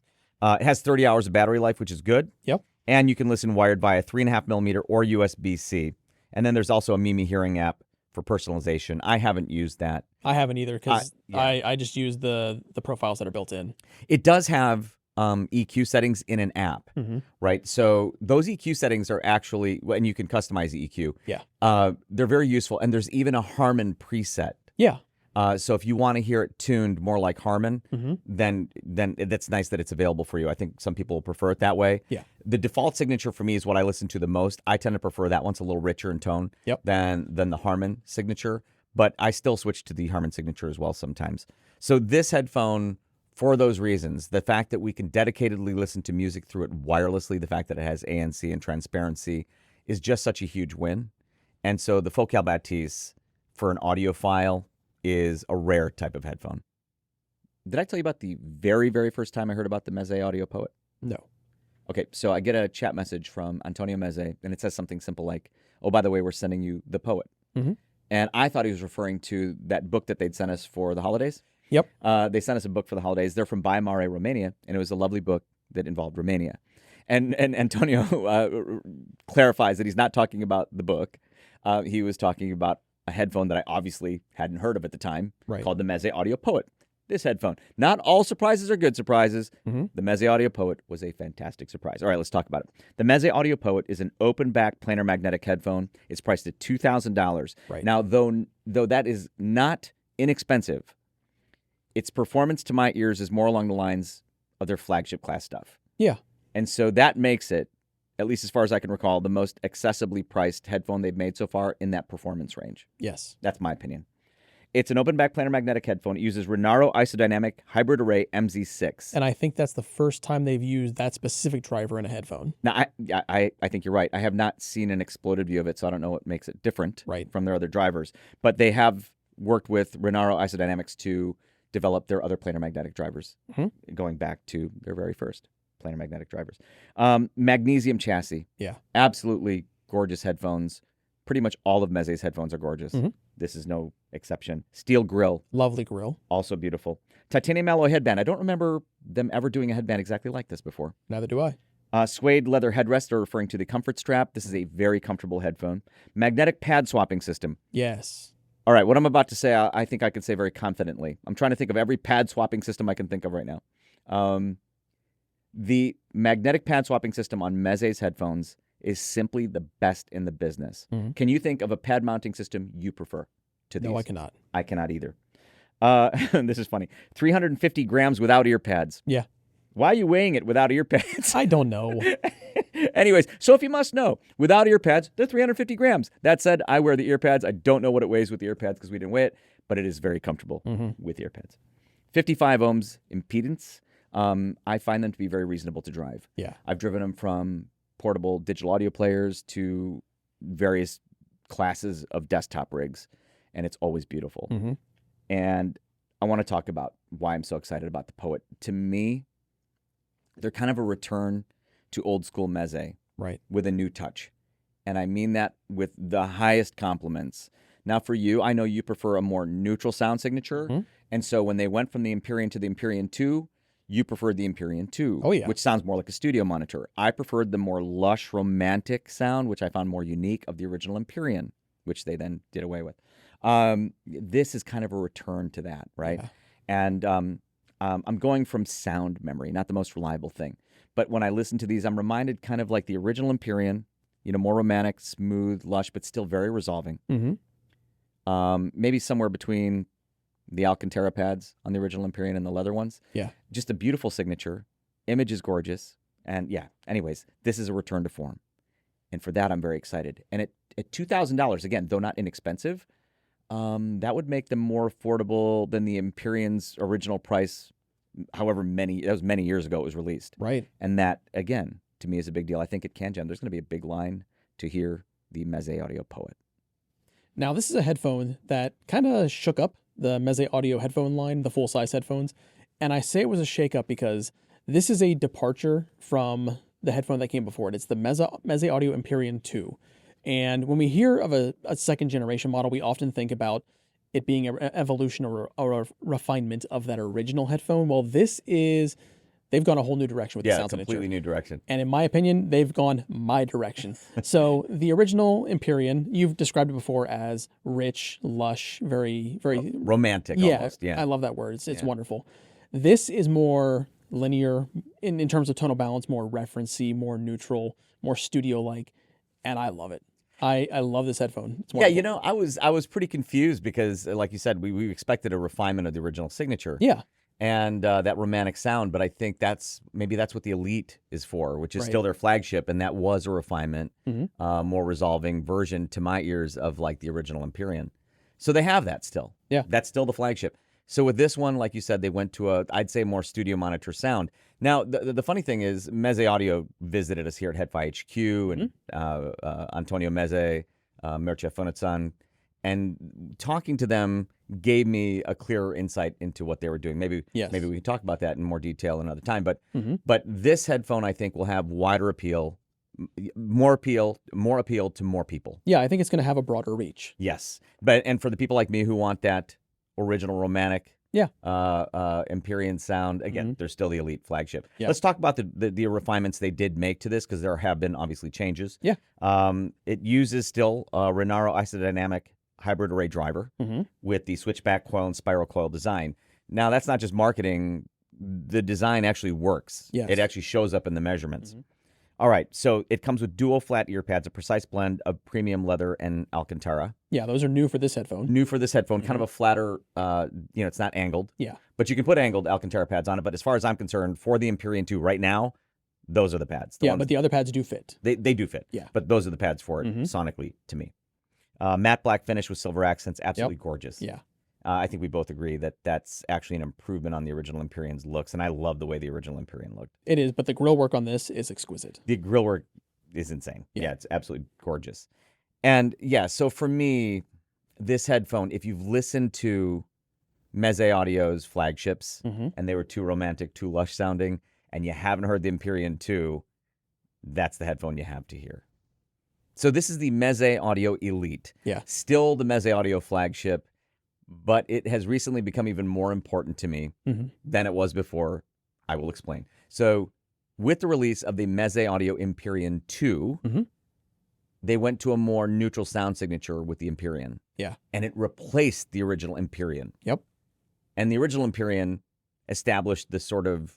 It has 30 hours of battery life, which is good. Yep. And you can listen wired via 3.5 millimeter or USB-C. And then there's also a Mimi hearing app for personalization. I haven't used that. I haven't either because I just use the profiles that are built in. It does have EQ settings in an app, right? So those EQ settings are actually, and you can customize the EQ. Yeah. They're very useful. And there's even a Harman preset. Yeah. So if you want to hear it tuned more like Harman, then that's nice that it's available for you. I think some people prefer it that way. Yeah. The default signature for me is what I listen to the most. I tend to prefer that one's a little richer in tone than the Harman signature, but I still switch to the Harman signature as well sometimes. So this headphone, for those reasons, the fact that we can dedicatedly listen to music through it wirelessly, the fact that it has ANC and transparency is just such a huge win. And so the Focal Batiste for an audiophile is a rare type of headphone. Did I tell you about the very, very first time I heard about the Meze Audio Poet? No. Okay, so I get a chat message from Antonio Meze, and it says something simple like, oh, by the way, we're sending you the Poet. And I thought he was referring to that book that they'd sent us for the holidays. Yep. They sent us a book for the holidays. They're from Baia Romania, and it was a lovely book that involved Romania. And Antonio clarifies that he's not talking about the book. He was talking about a headphone that I obviously hadn't heard of at the time, called the Meze Audio Poet. This headphone. Not all surprises are good surprises. The Meze Audio Poet was a fantastic surprise. All right, let's talk about it. The Meze Audio Poet is an open-back planar magnetic headphone. It's priced at $2,000. Right. Now, though that is not inexpensive, its performance to my ears is more along the lines of their flagship class stuff. Yeah. And so that makes it, at least as far as I can recall, the most accessibly priced headphone they've made so far in that performance range. Yes. That's my opinion. It's an open-back planar magnetic headphone. It uses Renaro Isodynamic Hybrid Array MZ6. And I think that's the first time they've used that specific driver in a headphone. Now, I think you're right. I have not seen an exploded view of it, so I don't know what makes it different from their other drivers. But they have worked with Renaro Isodynamics to develop their other planar magnetic drivers, going back to their very first planar magnetic drivers. Magnesium chassis. Yeah. Absolutely gorgeous headphones. Pretty much all of Meze's headphones are gorgeous. This is no exception. Steel grill. Lovely grill. Also beautiful. Titanium alloy headband. I don't remember them ever doing a headband exactly like this before. Neither do I. Suede leather headrest, are referring to the comfort strap. This is a very comfortable headphone. Magnetic pad swapping system. Yes. All right, what I'm about to say, I think I can say very confidently. I'm trying to think of every pad swapping system I can think of right now. The magnetic pad swapping system on Meze's headphones is simply the best in the business. Can you think of a pad mounting system you prefer to these? No, I cannot. I cannot either. This is funny. 350 grams without ear pads. Yeah. Why are you weighing it without ear pads? I don't know. Anyways, so if you must know, without ear pads, they're 350 grams. That said, I wear the ear pads. I don't know what it weighs with the ear pads because we didn't weigh it, but it is very comfortable with ear pads. 55 ohms impedance. I find them to be very reasonable to drive. Yeah. I've driven them from portable digital audio players to various classes of desktop rigs, and it's always beautiful. And I want to talk about why I'm so excited about the Poet. To me, they're kind of a return to old school Meze, with a new touch. And I mean that with the highest compliments. Now for you, I know you prefer a more neutral sound signature. And so when they went from the Empyrean to the Empyrean 2, you preferred the Empyrean 2, which sounds more like a studio monitor. I preferred the more lush, romantic sound, which I found more unique of the original Empyrean, which they then did away with. This is kind of a return to that, right? Yeah. And I'm going from sound memory, not the most reliable thing. But when I listen to these, I'm reminded kind of like the original Empyrean, more romantic, smooth, lush, but still very resolving. Maybe somewhere between the Alcantara pads on the original Empyrean and the leather ones. Yeah. Just a beautiful signature. Image is gorgeous. And yeah, anyways, this is a return to form. And for that, I'm very excited. And at $2,000, again, though not inexpensive, that would make them more affordable than the Empyrean's original price, that was many years ago it was released. Right. And that, again, to me is a big deal. I think at CanJam, there's going to be a big line to hear the Meze Audio Poet. Now, this is a headphone that kind of shook up the Meze Audio headphone line, the full-size headphones. And I say it was a shake-up because this is a departure from the headphone that came before it. It's the Meze Audio Empyrean 2. And when we hear of a second-generation model, we often think about it being an evolution or a refinement of that original headphone. Well, they've gone a whole new direction with the sound signature. Yeah, completely new direction. And in my opinion, they've gone my direction. So the original Empyrean, you've described it before as rich, lush, very, very... romantic almost, yeah. I love that word. It's wonderful. This is more linear in terms of tonal balance, more referencey, more neutral, more studio-like, and I love it. I love this headphone. It's wonderful. Yeah, I was pretty confused because, like you said, we expected a refinement of the original signature. Yeah. And that romantic sound, but I think maybe that's what the Elite is for, which is still their flagship, and that was a refinement, more resolving version to my ears of like the original Empyrean. So they have that still. Yeah. That's still the flagship. So with this one, like you said, they went to I'd say more studio monitor sound. Now, the funny thing is, Meze Audio visited us here at HEDFI HQ, and Antonio Meze, Mircea Fănățan, and talking to them gave me a clearer insight into what they were doing. Maybe we can talk about that in more detail another time. But this headphone, I think, will have wider appeal more appeal to more people. Yeah, I think it's going to have a broader reach. Yes, and for the people like me who want that original romantic, Empyrean sound, again, there's still the Elite flagship. Yeah. Let's talk about the refinements they did make to this, because there have been obviously changes. Yeah. It uses still a Renaro isodynamic hybrid array driver with the switchback coil and spiral coil design. Now, that's not just marketing. The design actually works. Yes. It actually shows up in the measurements. All right, so it comes with dual flat ear pads, a precise blend of premium leather and Alcantara. Yeah, those are new for this headphone. New for this headphone, kind of a flatter, it's not angled. Yeah. But you can put angled Alcantara pads on it. But as far as I'm concerned, for the Empyrean 2 right now, those are the pads. But the other pads do fit. They do fit. Yeah. But those are the pads for it, sonically, to me. Matte black finish with silver accents, absolutely gorgeous. Yeah. I think we both agree that that's actually an improvement on the original Empyrean's looks, and I love the way the original Empyrean looked. It is, but the grill work on this is exquisite. The grill work is insane. Yeah, it's absolutely gorgeous. And yeah, so for me, this headphone, if you've listened to Meze Audio's flagships, and they were too romantic, too lush sounding, and you haven't heard the Empyrean 2, that's the headphone you have to hear. So this is the Meze Audio Elite. Yeah. Still the Meze Audio flagship, but it has recently become even more important to me than it was before. I will explain. So with the release of the Meze Audio Empyrean 2, they went to a more neutral sound signature with the Empyrean. Yeah. And it replaced the original Empyrean. Yep. And the original Empyrean established this sort of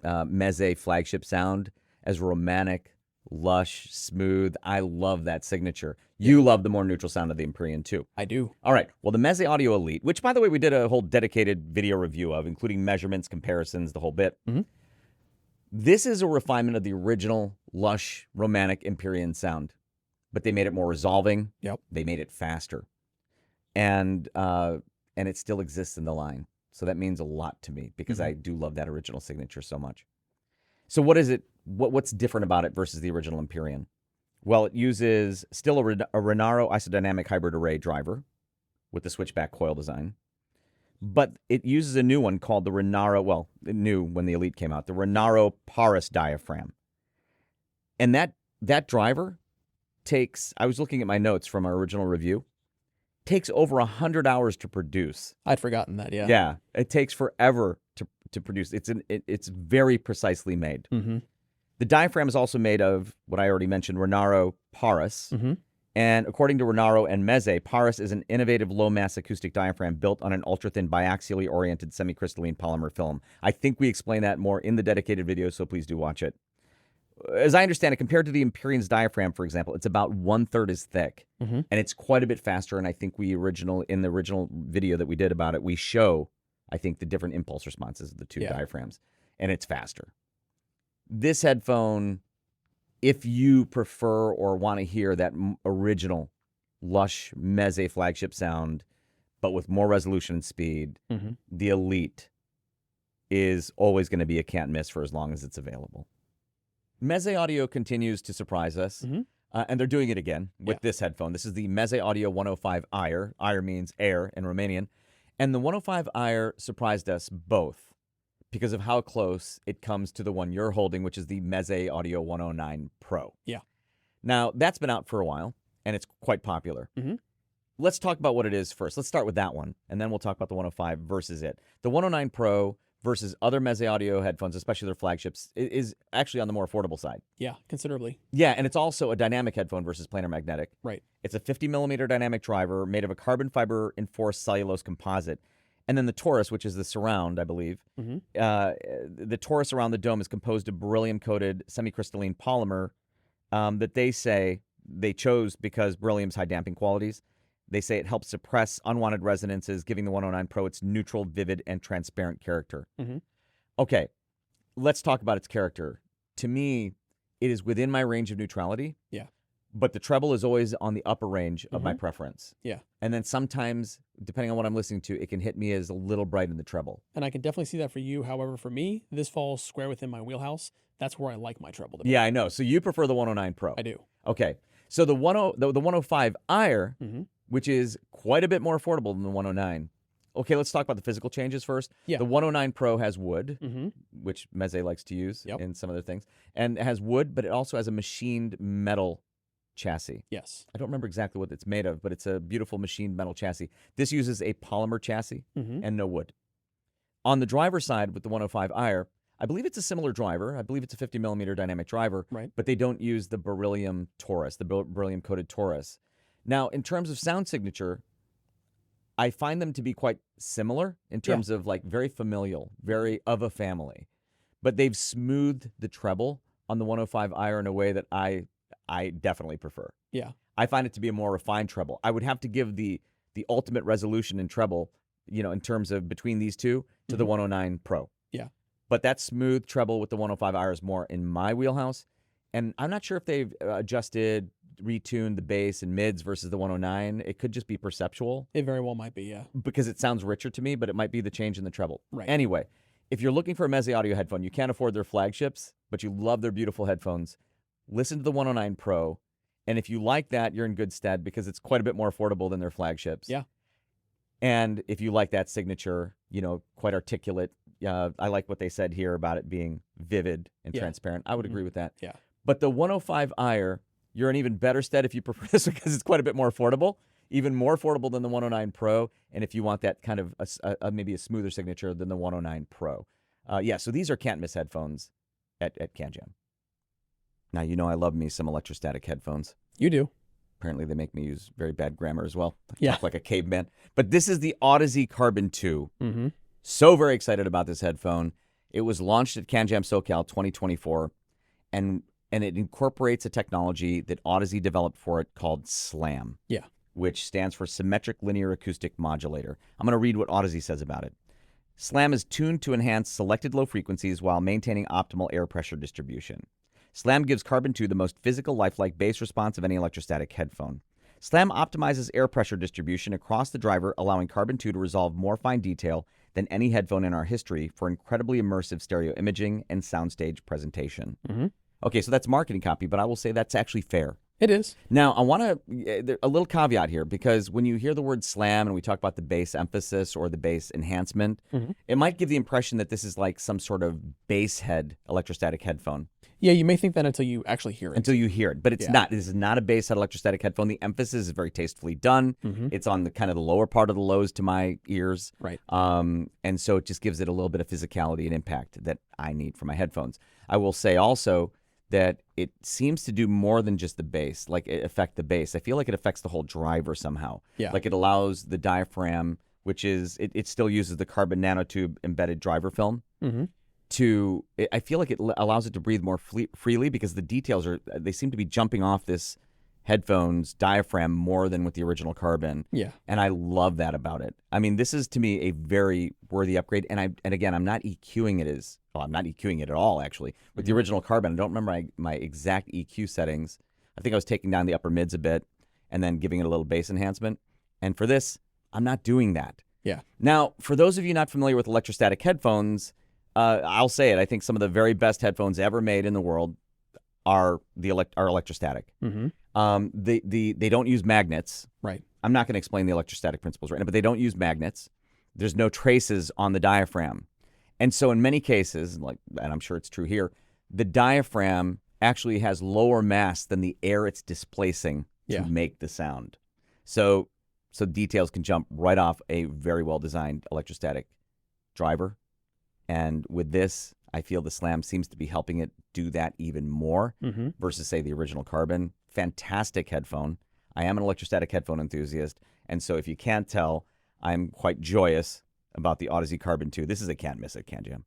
Meze flagship sound as romantic, lush, smooth. I love that signature. You love the more neutral sound of the Empyrean too. I do. All right. Well, the Meze Audio Elite, which, by the way, we did a whole dedicated video review of, including measurements, comparisons, the whole bit. This is a refinement of the original lush, romantic Empyrean sound, but they made it more resolving. Yep. They made it faster, and it still exists in the line. So that means a lot to me, because I do love that original signature so much. So what is it? What's different about it versus the original Empyrean? Well, it uses still a Renaro isodynamic hybrid array driver with the switchback coil design, but it uses a new one called the Renaro, well, new when the Elite came out, the Renaro Paris diaphragm. And that driver takes, I was looking at my notes from our original review, takes over 100 hours to produce. I'd forgotten that, yeah. Yeah, it takes forever to produce. It's very precisely made. The diaphragm is also made of what I already mentioned, Renaro Paris. And according to Renaro and Meze, Paris is an innovative low-mass acoustic diaphragm built on an ultra-thin biaxially oriented semi-crystalline polymer film. I think we explain that more in the dedicated video, so please do watch it. As I understand it, compared to the Empyrean's diaphragm, for example, it's about 1/3 as thick, and it's quite a bit faster. And I think in the original video that we did about it, we show, I think, the different impulse responses of the two diaphragms, and it's faster. This headphone, if you prefer or want to hear that original lush Meze flagship sound, but with more resolution and speed, the Elite is always going to be a can't miss for as long as it's available. Meze Audio continues to surprise us, and they're doing it again with this headphone. This is the Meze Audio 105 Air. Air means air in Romanian. And the 105 Air surprised us both because of how close it comes to the one you're holding, which is the Meze Audio 109 Pro. Yeah. Now, that's been out for a while, and it's quite popular. Let's talk about what it is first. Let's start with that one, and then we'll talk about the 105 versus it. The 109 Pro versus other Meze Audio headphones, especially their flagships, is actually on the more affordable side. Yeah, considerably. Yeah, and it's also a dynamic headphone versus planar magnetic. Right. It's a 50mm dynamic driver made of a carbon fiber enforced cellulose composite. And then the torus, which is the surround, I believe, the torus around the dome is composed of beryllium-coated semi-crystalline polymer that they say they chose because beryllium's high damping qualities. They say it helps suppress unwanted resonances, giving the 109 Pro its neutral, vivid, and transparent character. Okay, let's talk about its character. To me, it is within my range of neutrality. Yeah. But the treble is always on the upper range of my preference. Yeah. And then sometimes, depending on what I'm listening to, it can hit me as a little bright in the treble. And I can definitely see that for you. However, for me, this falls square within my wheelhouse. That's where I like my treble to be. Yeah, I know. So you prefer the 109 Pro. I do. Okay. So the 105 Air, which is quite a bit more affordable than the 109, Okay, let's talk about the physical changes first. Yeah. The 109 Pro has wood, Mm-hmm. which Meze likes to use Yep. in some other things. And it has wood, but it also has a machined metal chassis. Yes. I don't remember exactly what it's made of, but it's a beautiful machined metal chassis. This uses a polymer chassis Mm-hmm. and no wood. On the driver side with the 105IR, I believe it's a similar driver. I believe it's a 50 millimeter dynamic driver, Right. but they don't use the beryllium torus, the beryllium coated torus. Now, in terms of sound signature, I find them to be quite similar in terms of like very familial, very of a family. But they've smoothed the treble on the 105IR in a way that I definitely prefer. Yeah. I find it to be a more refined treble. I would have to give the ultimate resolution in treble, you know, in terms of between these two to the 109 Pro. Yeah. But that smooth treble with the 105IR is more in my wheelhouse. And I'm not sure if they've adjusted, retuned the bass and mids versus the 109. It could just be perceptual. It very well might be, yeah. Because it sounds richer to me, but it might be the change in the treble. Right. Anyway, if you're looking for a Meze audio headphone, you can't afford their flagships, but you love their beautiful headphones, listen to the 109 Pro. And if you like that, you're in good stead because it's quite a bit more affordable than their flagships. Yeah. And if you like that signature, you know, quite articulate, I like what they said here about it being vivid and transparent. I would agree with that. Yeah. But the 105IR, you're in even better stead if you prefer this because it's quite a bit more affordable, even more affordable than the 109 Pro. And if you want that kind of maybe a smoother signature than the 109 Pro. So these are can't miss headphones at CanJam. Now, you know I love me some electrostatic headphones. You do. Apparently, they make me use very bad grammar as well. I Yeah. talk like a caveman. But this is the Audeze Carbon 2. Mm-hmm. So very excited about this headphone. It was launched at CanJam SoCal 2024, and it incorporates a technology that Audeze developed for it called SLAM. Yeah. Which stands for Symmetric Linear Acoustic Modulator. I'm going to read what Audeze says about it. SLAM is tuned to enhance selected low frequencies while maintaining optimal air pressure distribution. SLAM gives Carbon 2 the most physical, lifelike bass response of any electrostatic headphone. SLAM optimizes air pressure distribution across the driver, allowing Carbon 2 to resolve more fine detail than any headphone in our history for incredibly immersive stereo imaging and soundstage presentation. Mm-hmm. Okay, so that's marketing copy, but I will say that's actually fair. It is. Now, I want to, a little caveat here, because when you hear the word SLAM and we talk about the bass emphasis or the bass enhancement, it might give the impression that this is like some sort of bass head electrostatic headphone. Yeah, you may think that until you actually hear it. Until you hear it, but it's not. This is not a bass head electrostatic headphone. The emphasis is very tastefully done. It's on the kind of the lower part of the lows to my ears. Right. And so it just gives it a little bit of physicality and impact that I need for my headphones. I will say also that it seems to do more than just the bass, like it affect the bass. I feel like it affects the whole driver somehow. Yeah. Like it allows the diaphragm, which is, it still uses the carbon nanotube embedded driver film, I feel like it allows it to breathe more freely because the details they seem to be jumping off this headphone's diaphragm more than with the original carbon. Yeah. And I love that about it. I mean, this is to me a very worthy upgrade. And again, I'm not EQing it I'm not EQing it at all, actually. With the original carbon, I don't remember my exact EQ settings. I think I was taking down the upper mids a bit and then giving it a little bass enhancement. And for this, I'm not doing that. Yeah. Now, for those of you not familiar with electrostatic headphones, I'll say it. I think some of the very best headphones ever made in the world are electrostatic. They don't use magnets. Right. I'm not going to explain the electrostatic principles right now, but they don't use magnets. There's no traces on the diaphragm. And so in many cases, and I'm sure it's true here, the diaphragm actually has lower mass than the air it's displacing to make the sound. So details can jump right off a very well-designed electrostatic driver. And with this, I feel the SLAM seems to be helping it do that even more versus, say, the original carbon. Fantastic headphone. I am an electrostatic headphone enthusiast. And so if you can't tell, I'm quite joyous about the Audeze Carbon 2. This is a can't miss at CanJam.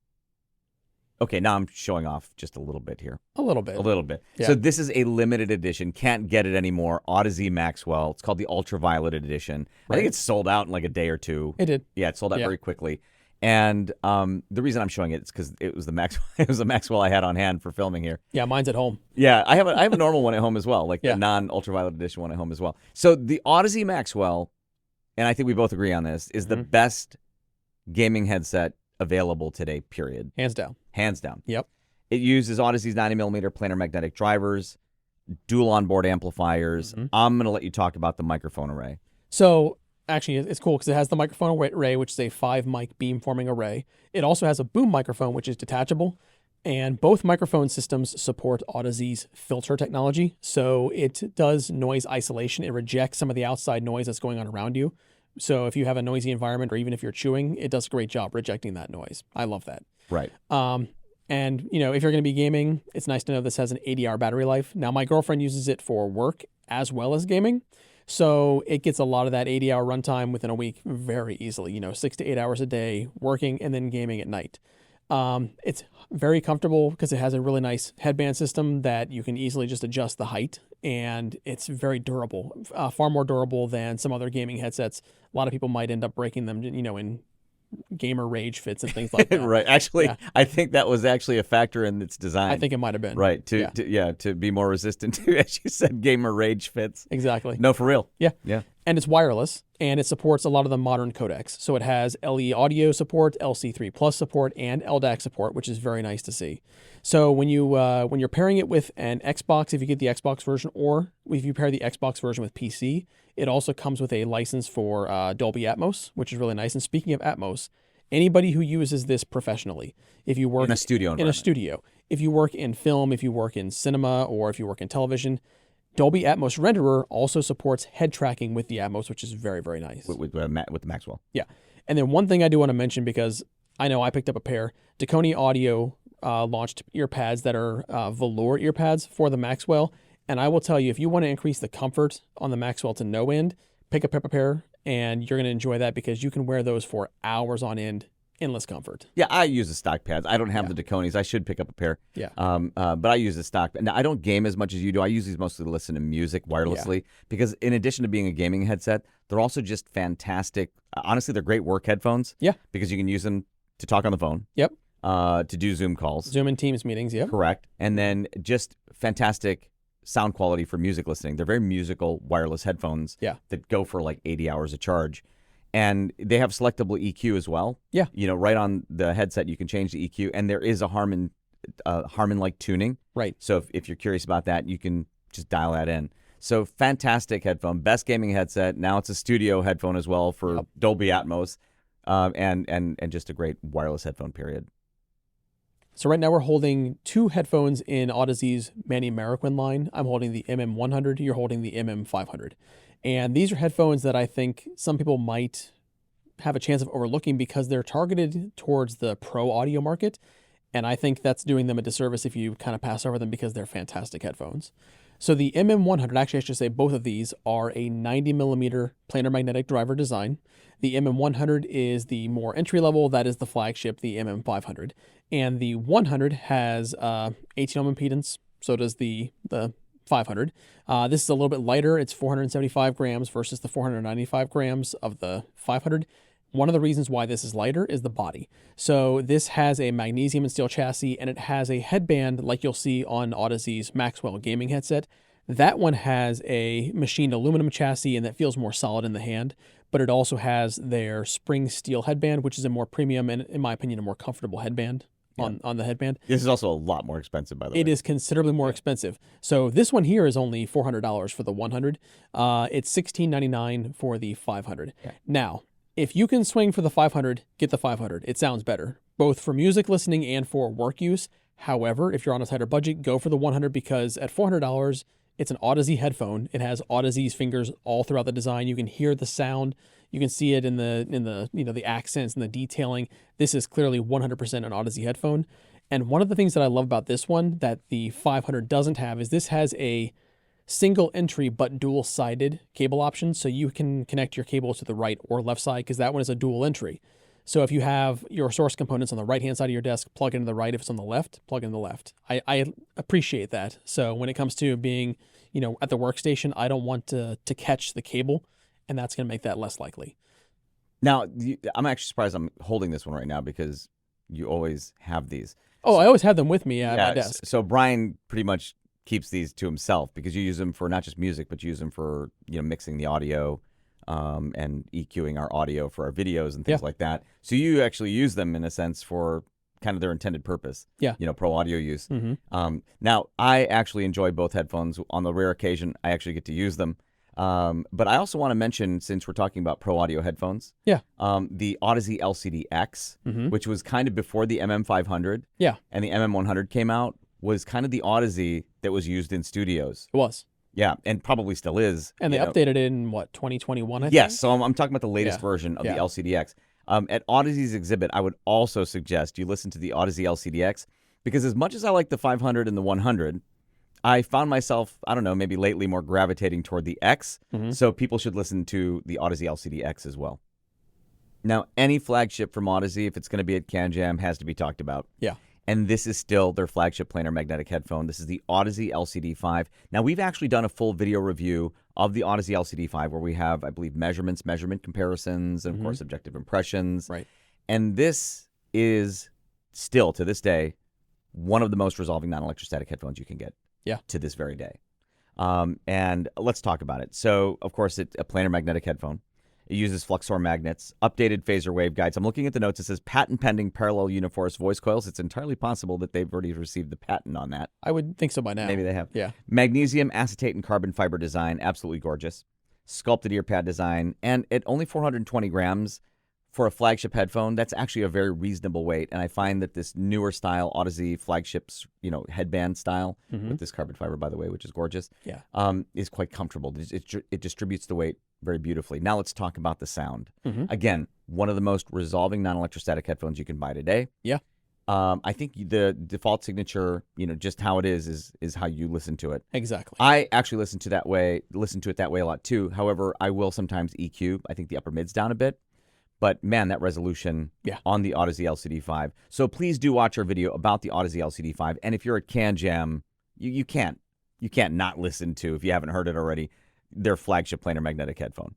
Okay, now I'm showing off just a little bit here. A little bit. A little bit. Yeah. So this is a limited edition. Can't get it anymore. Audeze Maxwell. It's called the Ultraviolet Edition. I think it's sold out in like a day or two. It did. Yeah, it sold out very quickly. And the reason I'm showing it is because it was the Maxwell I had on hand for filming here. Yeah, mine's at home. Yeah, I have a normal one at home as well, like the non-ultraviolet edition one at home as well. So the Audeze Maxwell, and I think we both agree on this, is the best gaming headset available today, period. Hands down. Hands down. Yep. It uses Audeze's 90mm planar magnetic drivers, dual onboard amplifiers. I'm going to let you talk about the microphone array. So Actually, it's cool because it has the microphone array, which is a 5-mic beamforming array. It also has a boom microphone, which is detachable. And both microphone systems support Audeze's filter technology. So it does noise isolation. It rejects some of the outside noise that's going on around you. So if you have a noisy environment or even if you're chewing, it does a great job rejecting that noise. I love that. Right. And, you know, if you're going to be gaming, it's nice to know this has an 80-hour battery life. Now, my girlfriend uses it for work as well as gaming. So it gets a lot of that 80-hour runtime within a week very easily, you know, 6 to 8 hours a day working and then gaming at night. It's very comfortable because it has a really nice headband system that you can easily just adjust the height, and it's very durable, far more durable than some other gaming headsets. A lot of people might end up breaking them, you know, in gamer rage fits and things like that. Right. Actually, yeah. I think that was actually a factor in its design. I think it might have been. Right. To be more resistant to, as you said, gamer rage fits. Exactly. No, for real. Yeah. Yeah. And it's wireless, and it supports a lot of the modern codecs. So it has LE audio support, LC3 Plus support, and LDAC support, which is very nice to see. So when you're pairing it with an Xbox, if you get the Xbox version, or if you pair the Xbox version with PC, it also comes with a license for Dolby Atmos, which is really nice. And speaking of Atmos, anybody who uses this professionally, if you work in a studio environment. If you work in film, if you work in cinema, or if you work in television, Dolby Atmos Renderer also supports head tracking with the Atmos, which is very, very nice. With the Maxwell. Yeah. And then one thing I do want to mention, because I know I picked up a pair, Dekoni Audio launched earpads that are velour earpads for the Maxwell. And I will tell you, if you want to increase the comfort on the Maxwell to no end, pick up a pair, and you're going to enjoy that because you can wear those for hours on end, endless comfort. Yeah, I use the stock pads. I don't have the Dekonis. I should pick up a pair. Yeah. But I use the stock. Now, I don't game as much as you do. I use these mostly to listen to music wirelessly because in addition to being a gaming headset, they're also just fantastic. Honestly, they're great work headphones. Yeah. Because you can use them to talk on the phone. Yep. To do Zoom calls. Zoom and Teams meetings, yep. Correct. And then just fantastic sound quality for music listening. They're very musical wireless headphones that go for like 80 hours of charge. And they have selectable EQ as well. Yeah. You know, right on the headset, you can change the EQ. And there is a Harman-like tuning. Right. So if you're curious about that, you can just dial that in. So fantastic headphone, best gaming headset. Now it's a studio headphone as well for Dolby Atmos, and just a great wireless headphone, period. So right now we're holding 2 headphones in Audeze's Manny Marroquin line. I'm holding the MM100. You're holding the MM500. And these are headphones that I think some people might have a chance of overlooking because they're targeted towards the pro audio market. And I think that's doing them a disservice if you kind of pass over them because they're fantastic headphones. So the MM100, actually I should say both of these are a 90mm planar magnetic driver design. The MM100 is the more entry level, that is the flagship, the MM500. And the 100 has 18 ohm impedance, so does the 500. This is a little bit lighter. It's 475 grams versus the 495 grams of the 500. One of the reasons why this is lighter is the body. So this has a magnesium and steel chassis, and it has a headband like you'll see on Audeze's Maxwell gaming headset. That one has a machined aluminum chassis, and that feels more solid in the hand. But it also has their spring steel headband, which is a more premium and, in my opinion, a more comfortable headband on the headband. This is also a lot more expensive, by the way. It is considerably more expensive. So this one here is only $400 for the 100. It's $16.99 for the 500. Yeah. Now, if you can swing for the 500, get the 500. It sounds better, both for music listening and for work use. However, if you're on a tighter budget, go for the 100 because at $400, it's an Audeze headphone. It has Audeze's fingers all throughout the design. You can hear the sound. You can see it in the the accents and the detailing. This is clearly 100% an Audeze headphone. And one of the things that I love about this one that the 500 doesn't have is this has a single entry but dual-sided cable option, so you can connect your cables to the right or left side because that one is a dual entry. So if you have your source components on the right-hand side of your desk, plug into the right. If it's on the left, plug into the left. I appreciate that. So when it comes to being, at the workstation, I don't want to catch the cable, and that's going to make that less likely. Now, I'm actually surprised I'm holding this one right now because you always have these. Oh, I always have them with me at my desk. So Brian pretty much keeps these to himself because you use them for not just music, but you use them for mixing the audio and EQing our audio for our videos and things like that. So you actually use them in a sense for kind of their intended purpose. Yeah. Pro audio use. Mm-hmm. Now I actually enjoy both headphones. On the rare occasion I actually get to use them. But I also want to mention, since we're talking about pro audio headphones, Yeah. The Audeze LCD-X, which was kind of before the MM500 Yeah. and the MM100 came out, was kind of the Audeze that was used in studios. It was. Yeah, and probably still is. And they updated it in, what, 2021, I think? Yes, so I'm talking about the latest version of the LCD-X. At Audeze's exhibit, I would also suggest you listen to the Audeze LCD-X, because as much as I like the 500 and the 100, I found myself, I don't know, maybe lately more gravitating toward the X, so people should listen to the Audeze LCD-X as well. Now, any flagship from Audeze, if it's going to be at CanJam, has to be talked about. Yeah. And this is still their flagship planar magnetic headphone. This is the Audeze LCD5. Now, we've actually done a full video review of the Audeze LCD5 where we have, I believe, measurement comparisons, and, of course, subjective impressions. Right. And this is still, to this day, one of the most resolving non-electrostatic headphones you can get. Yeah. To this very day. And let's talk about it. So, of course, it's a planar magnetic headphone. It uses Fluxor magnets, updated phaser waveguides. I'm looking at the notes. It says patent pending parallel uniforce voice coils. It's entirely possible that they've already received the patent on that. I would think so by now. Maybe they have. Yeah. Magnesium, acetate, and carbon fiber design. Absolutely gorgeous. Sculpted ear pad design. And at only 420 grams for a flagship headphone, that's actually a very reasonable weight. And I find that this newer style, Audeze flagships, headband style, with this carbon fiber, by the way, which is gorgeous, is quite comfortable. It distributes the weight very beautifully. Now let's talk about the sound. Again, one of the most resolving non-electrostatic headphones you can buy today. Yeah. I think the default signature, just how it is how you listen to it. Exactly. I actually listen to it that way a lot too. However, I will sometimes EQ. I think the upper mid's down a bit. But man, that resolution on the Audeze LCD5. So please do watch our video about the Audeze LCD5. And if you're at CanJam, you can't not listen to, if you haven't heard it already, their flagship planar magnetic headphone.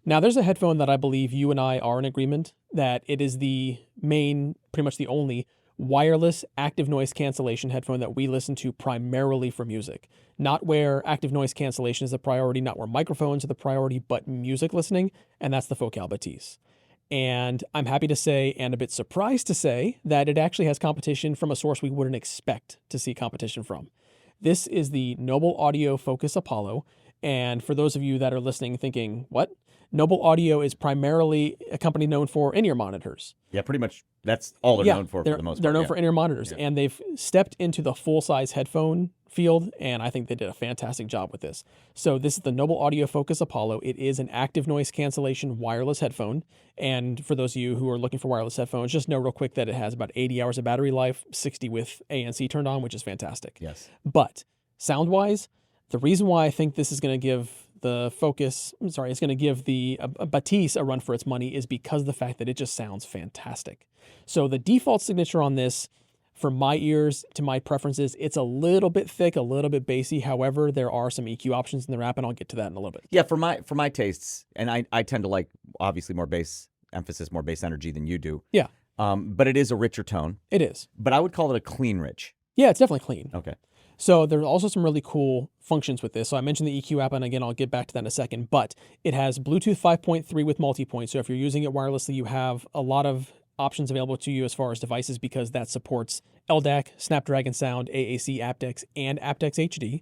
Now, there's a headphone that I believe you and I are in agreement that it is the main, pretty much the only wireless active noise cancellation headphone that we listen to primarily for music. Not where active noise cancellation is the priority, not where microphones are the priority, but music listening, and that's the Focal Batiste. And I'm happy to say, and a bit surprised to say, that it actually has competition from a source we wouldn't expect to see competition from. This is the Noble Audio Focus Apollo, and for those of you that are listening thinking, what? Noble Audio is primarily a company known for in-ear monitors. Yeah, pretty much that's all they're known for the most part. They're known for in-ear monitors, and they've stepped into the full-size headphone field, and I think they did a fantastic job with this. So this is the Noble Audio Focus Apollo. It is an active noise cancellation wireless headphone, and for those of you who are looking for wireless headphones, just know real quick that it has about 80 hours of battery life, 60 with ANC turned on, which is fantastic. Yes. But sound-wise, the reason why I think this is going to give the it's going to give the Batiste a run for its money is because of the fact that it just sounds fantastic. So the default signature on this, for my ears, to my preferences, it's a little bit thick, a little bit bassy. However, there are some EQ options in the wrap, and I'll get to that in a little bit. Yeah, for my tastes, and I tend to like, obviously, more bass emphasis, more bass energy than you do. Yeah. But it is a richer tone. It is. But I would call it a clean rich. Yeah, it's definitely clean. Okay. So there's also some really cool functions with this. So I mentioned the EQ app, and again, I'll get back to that in a second, but it has Bluetooth 5.3 with multi-point. So if you're using it wirelessly, you have a lot of options available to you as far as devices, because that supports LDAC, Snapdragon Sound, AAC aptX, and aptX HD.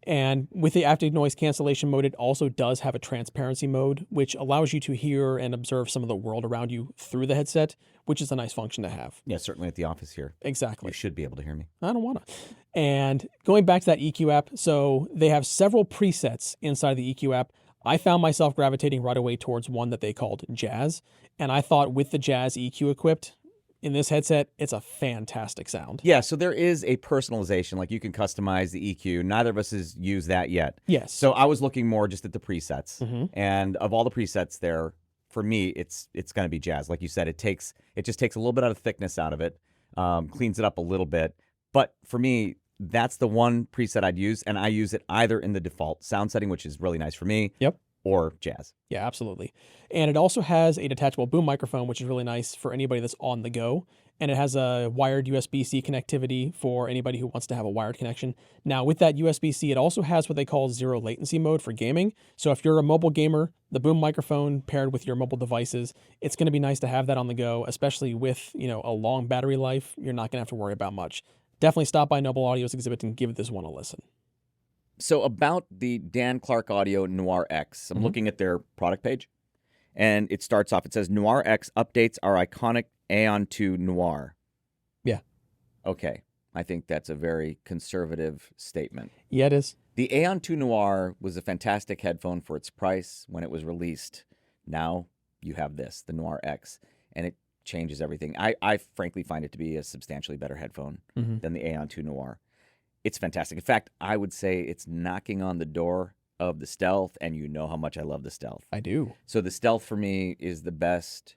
And with the active noise cancellation mode, it also does have a transparency mode, which allows you to hear and observe some of the world around you through the headset, which is a nice function to have. Yeah, certainly at the office here. Exactly. You should be able to hear me. I don't want to. And going back to that EQ app, so they have several presets inside the EQ app. I found myself gravitating right away towards one that they called Jazz. And I thought with the Jazz EQ equipped, in this headset, it's a fantastic sound. Yeah, so there is a personalization, like you can customize the EQ. Neither of us has used that yet. Yes. So I was looking more just at the presets. And of all the presets there, for me, it's going to be Jazz. Like you said, it just takes a little bit of thickness out of it, cleans it up a little bit. But for me, that's the one preset I'd use, and I use it either in the default sound setting, which is really nice for me. Yep. Or Jazz. Yeah, absolutely. And it also has a detachable boom microphone, which is really nice for anybody that's on the go. And it has a wired USB-C connectivity for anybody who wants to have a wired connection. Now, with that USB-C, it also has what they call zero latency mode for gaming. So if you're a mobile gamer, the boom microphone paired with your mobile devices, it's going to be nice to have that on the go, especially with, a long battery life. You're not going to have to worry about much. Definitely stop by Noble Audio's exhibit and give this one a listen. So about the Dan Clark Audio Noir X, I'm looking at their product page, and it starts off, it says, Noir X updates our iconic Aeon 2 Noir. Yeah. Okay. I think that's a very conservative statement. Yeah, it is. The Aeon 2 Noir was a fantastic headphone for its price when it was released. Now you have this, the Noir X, and it changes everything. I frankly find it to be a substantially better headphone than the Aeon 2 Noir. It's fantastic. In fact, I would say it's knocking on the door of the Stealth, and you know how much I love the Stealth. I do. So the Stealth for me is the best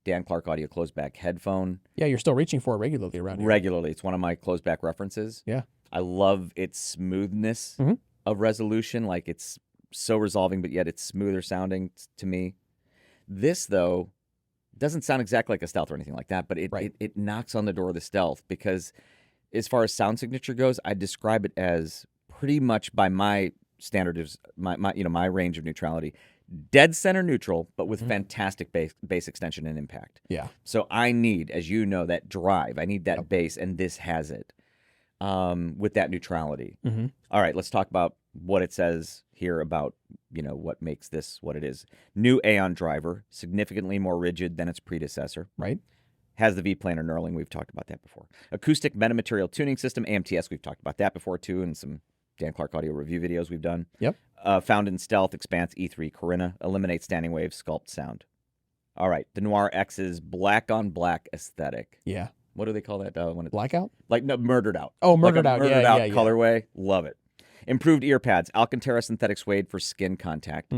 Dan Clark Audio closed-back headphone. Yeah, you're still reaching for it regularly around here. Regularly. It's one of my closed-back references. Yeah. I love its smoothness of resolution. Like, it's so resolving, but yet it's smoother sounding to me. This, though, doesn't sound exactly like a Stealth or anything like that, but it knocks on the door of the Stealth because as far as sound signature goes, I describe it as pretty much by my standards, my range of neutrality, dead center neutral, but with fantastic bass extension and impact. Yeah. So I need, as you know, that drive. I need that bass, and this has it with that neutrality. All right, let's talk about what it says here about, what makes this what it is. New Aeon driver, significantly more rigid than its predecessor. Right. Has the V-planar knurling. We've talked about that before. Acoustic metamaterial tuning system, AMTS. We've talked about that before, too, in some Dan Clark Audio review videos we've done. Yep. Found in Stealth, Expanse, E3, Corinna. Eliminates standing wave, sculpt sound. All right. The Noir X's black-on-black aesthetic. Yeah. What do they call that? When it's Blackout? Like, no, murdered out. Oh, murdered like out. Murdered Yeah, out colorway. Love it. Improved ear pads. Alcantara synthetic suede for skin contact.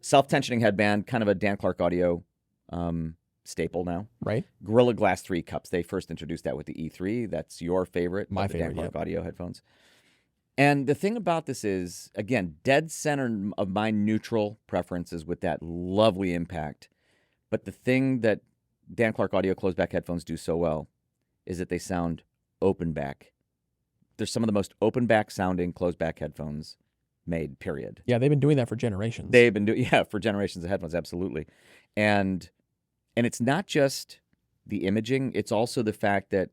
Self-tensioning headband. Kind of a Dan Clark Audio staple now. Right. Gorilla Glass 3 cups. They first introduced that with the E3. That's your favorite. My favorite, favorite, Dan Clark Audio headphones. And the thing about this is, again, dead center of my neutral preferences with that lovely impact. But the thing that Dan Clark Audio closed-back headphones do so well is that they sound open-back. They're some of the most open-back sounding closed-back headphones made, period. Yeah, they've been doing that for generations. They've been doing, for generations of headphones, absolutely. And it's not just the imaging, it's also the fact that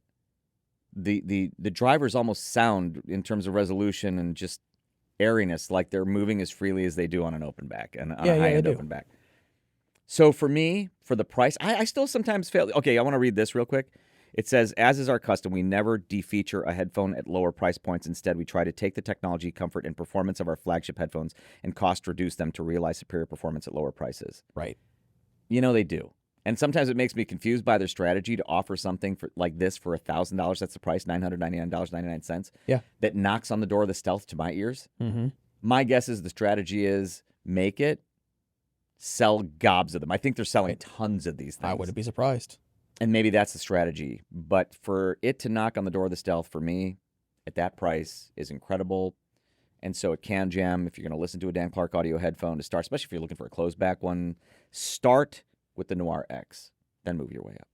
the drivers almost sound, in terms of resolution and just airiness, like they're moving as freely as they do on an open back and on a high-end open back. So for me, for the price, I still sometimes fail. Okay, I want to read this real quick. It says, as is our custom, we never defeature a headphone at lower price points. Instead, we try to take the technology, comfort, and performance of our flagship headphones and cost reduce them to realize superior performance at lower prices. Right. They do. And sometimes it makes me confused by their strategy to offer something like this for $1,000. That's the price, $999.99. Yeah. That knocks on the door of the Stealth to my ears. My guess is the strategy is make it, sell gobs of them. I think they're selling tons of these things. I wouldn't be surprised. And maybe that's the strategy. But for it to knock on the door of the Stealth, for me, at that price, is incredible. And so at CanJam, if you're going to listen to a Dan Clark Audio headphone to start, especially if you're looking for a closed back one, start with the Noir X, then move your way up.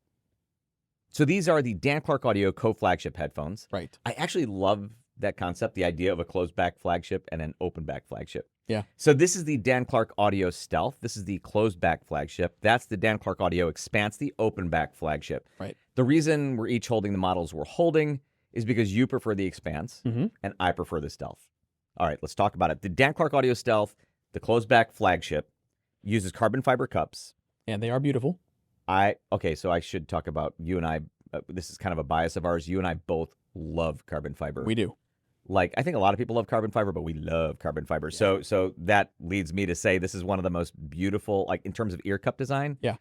So these are the Dan Clark Audio co-flagship headphones. Right. I actually love that concept, the idea of a closed back flagship and an open back flagship. Yeah. So this is the Dan Clark Audio Stealth. This is the closed back flagship. That's the Dan Clark Audio Expanse, the open back flagship. Right. The reason we're each holding the models we're holding is because you prefer the Expanse and I prefer the Stealth. All right, let's talk about it. The Dan Clark Audio Stealth, the closed back flagship, uses carbon fiber cups. And they are beautiful. So I should talk about you and I. This is kind of a bias of ours. You and I both love carbon fiber. We do. Like, I think a lot of people love carbon fiber, but we love carbon fiber. Yeah. So that leads me to say this is one of the most beautiful, like in terms of ear cup design. Yeah.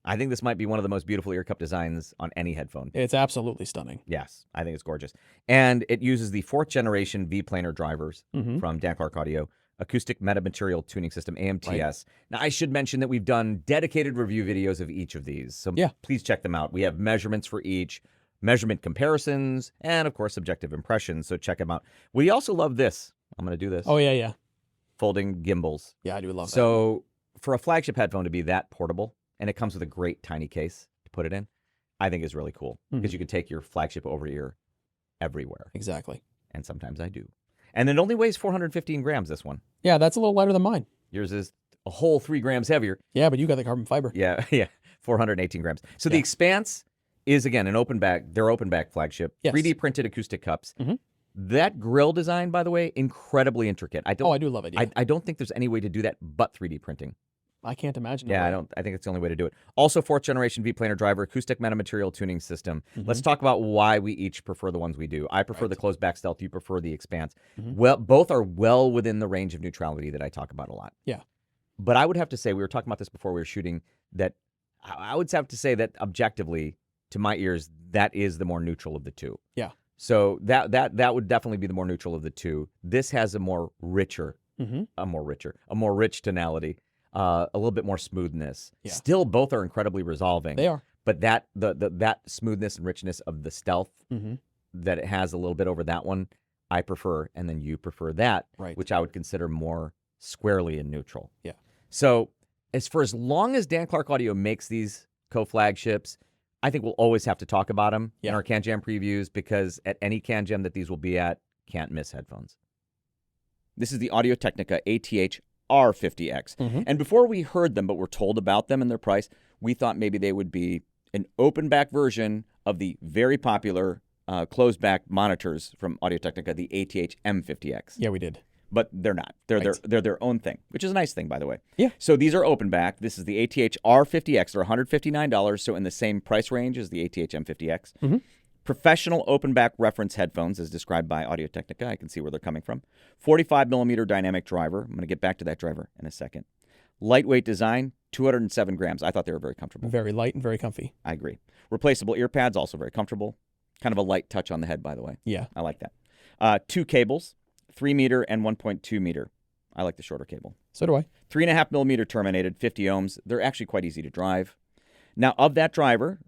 I think this might be one of the most beautiful ear cup designs on any headphone. It's absolutely stunning. Yes, I think it's gorgeous. And it uses the 4th generation V-planar drivers from Dan Clark Audio, acoustic metamaterial tuning system, AMTS. Right. Now, I should mention that we've done dedicated review videos of each of these. So please check them out. We have measurements for each, measurement comparisons, and, of course, subjective impressions. So check them out. We also love this. I'm going to do this. Oh, yeah. Folding gimbals. Yeah, I do love that. So for a flagship headphone to be that portable, and it comes with a great tiny case to put it in, I think is really cool because you can take your flagship over ear everywhere. Exactly. And sometimes I do. And it only weighs 415 grams, this one. Yeah, that's a little lighter than mine. Yours is a whole 3 grams heavier. Yeah, but you got the carbon fiber. Yeah, 418 grams. So the Expanse is, again, an open back, their open back flagship, 3D printed acoustic cups. That grill design, by the way, incredibly intricate. I do love it. Yeah. I don't think there's any way to do that but 3D printing. I can't imagine. Yeah, I think it's the only way to do it. Also, 4th generation V-planar driver, acoustic metamaterial tuning system. Let's talk about why we each prefer the ones we do. I prefer the closed back stealth. You prefer the expanse. Well, both are well within the range of neutrality that I talk about a lot. Yeah. But I would have to say, we were talking about this before we were shooting, that I would have to say that objectively, to my ears, that is the more neutral of the two. Yeah. So that would definitely be the more neutral of the two. This has a more rich tonality. A little bit more smoothness. Yeah. Still, both are incredibly resolving. They are. But that smoothness and richness of the stealth that it has a little bit over that one, I prefer, and then you prefer that, which I would consider more squarely in neutral. Yeah. So as long as Dan Clark Audio makes these co-flagships, I think we'll always have to talk about them in our CanJam previews, because at any CanJam that these will be at, can't miss headphones. This is the Audio-Technica ATH R50X. And before we heard them, but were told about them and their price, we thought maybe they would be an open back version of the very popular closed back monitors from Audio-Technica, the ATH M50X. Yeah, we did. But they're not. They're their own thing, which is a nice thing, by the way. Yeah. So these are open back. This is the ATH R50X. They're $159, so in the same price range as the ATH M50X. Professional open back reference headphones, as described by Audio-Technica. I can see where they're coming from. 45mm dynamic driver. I'm going to get back to that driver in a second. Lightweight design, 207 grams. I thought they were very comfortable. Very light and very comfy. I agree. Replaceable ear pads, also very comfortable. Kind of a light touch on the head, by the way. Yeah. I like that. 2 cables, 3 meter and 1.2 meter. I like the shorter cable. So do I. 3.5mm terminated, 50 ohms. They're actually quite easy to drive. Now, about that driver,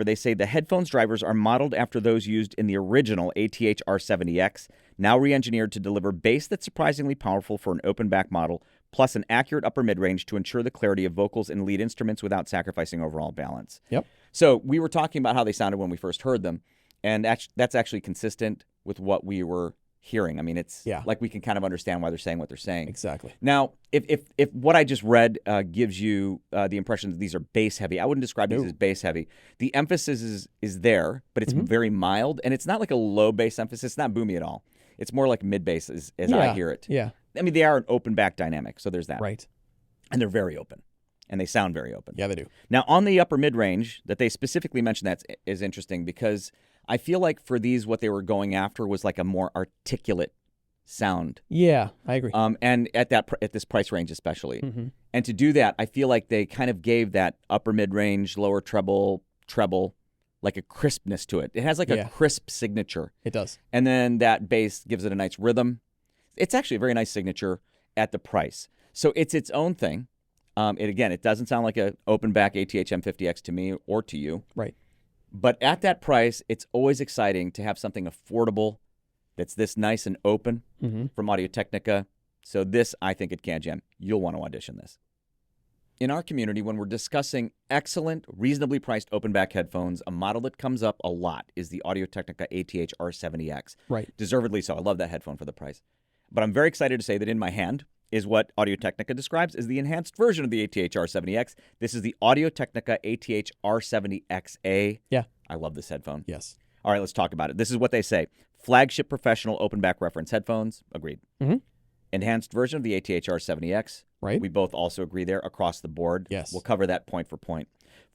they say the headphones drivers are modeled after those used in the original ATH R70X, now re-engineered to deliver bass that's surprisingly powerful for an open-back model, plus an accurate upper mid-range to ensure the clarity of vocals and lead instruments without sacrificing overall balance. Yep. So we were talking about how they sounded when we first heard them, and that's actually consistent with what we were hearing. I mean, it's like we can kind of understand why they're saying what they're saying. Exactly. Now, if what I just read gives you the impression that these are bass heavy, I wouldn't describe these as bass heavy. The emphasis is there, but it's very mild, and it's not like a low bass emphasis. It's not boomy at all. It's more like mid bass as I hear it. Yeah. I mean, they are an open back dynamic, so there's that. Right. And they're very open, and they sound very open. Yeah, they do. Now, on the upper mid range, that they specifically mention that is interesting, because I feel like for these, what they were going after was like a more articulate sound. Yeah, I agree. And at this price range especially. And to do that, I feel like they kind of gave that upper mid-range, lower treble, like a crispness to it. It has like a crisp signature. It does. And then that bass gives it a nice rhythm. It's actually a very nice signature at the price. So it's its own thing. It doesn't sound like an open back ATH M50X to me or to you. Right. But at that price, it's always exciting to have something affordable that's this nice and open from Audio-Technica. So this, I think, at CanJam, you'll want to audition this. In our community, when we're discussing excellent, reasonably priced open back headphones, a model that comes up a lot is the Audio-Technica ATH R70X. Right. Deservedly so. I love that headphone for the price. But I'm very excited to say that in my hand is what Audio-Technica describes as the enhanced version of the ATH R70X. This is the Audio-Technica ATH R70XA. Yeah. I love this headphone. Yes. All right, let's talk about it. This is what they say. Flagship professional open back reference headphones. Agreed. Enhanced version of the ATH R70X. Right. We both also agree there across the board. Yes. We'll cover that point for point.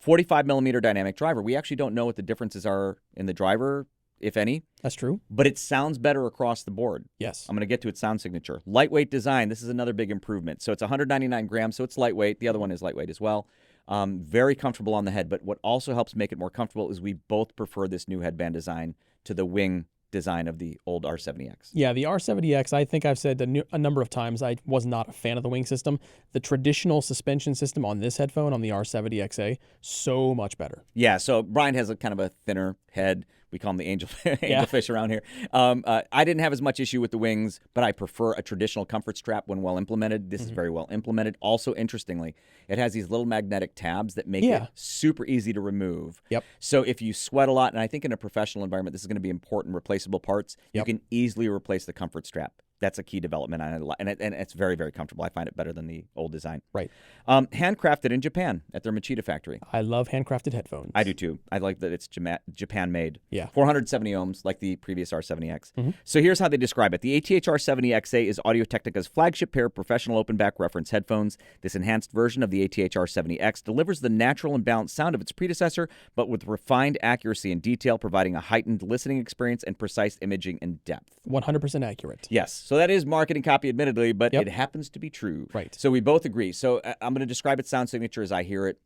45mm dynamic driver. We actually don't know what the differences are in the driver, if any. That's true. But it sounds better across the board. Yes. I'm going to get to its sound signature. Lightweight design. This is another big improvement. So it's 199 grams, so it's lightweight. The other one is lightweight as well. Very comfortable on the head. But what also helps make it more comfortable is we both prefer this new headband design to the wing design of the old R70X. Yeah, the R70X, I think I've said a number of times, I was not a fan of the wing system. The traditional suspension system on this headphone, on the R70XA, so much better. Yeah, so Brian has a kind of a thinner head. We call them the angelfish around here. I didn't have as much issue with the wings, but I prefer a traditional comfort strap when well implemented. This is very well implemented. Also, interestingly, it has these little magnetic tabs that make it super easy to remove. Yep. So if you sweat a lot, and I think in a professional environment, this is going to be important, replaceable parts, you can easily replace the comfort strap. That's a key development, and it's very, very comfortable. I find it better than the old design. Right. Handcrafted in Japan at their Machida factory. I love handcrafted headphones. I do too. I like that it's Japan-made. Yeah. 470 ohms, like the previous R70X. So here's how they describe it. The ATH R70XA is Audio-Technica's flagship pair of professional open-back reference headphones. This enhanced version of the ATH R70X delivers the natural and balanced sound of its predecessor, but with refined accuracy and detail, providing a heightened listening experience and precise imaging and depth. 100% accurate. Yes. So that is marketing copy, admittedly, but it happens to be true. Right. So we both agree. So I'm going to describe its sound signature as I hear it.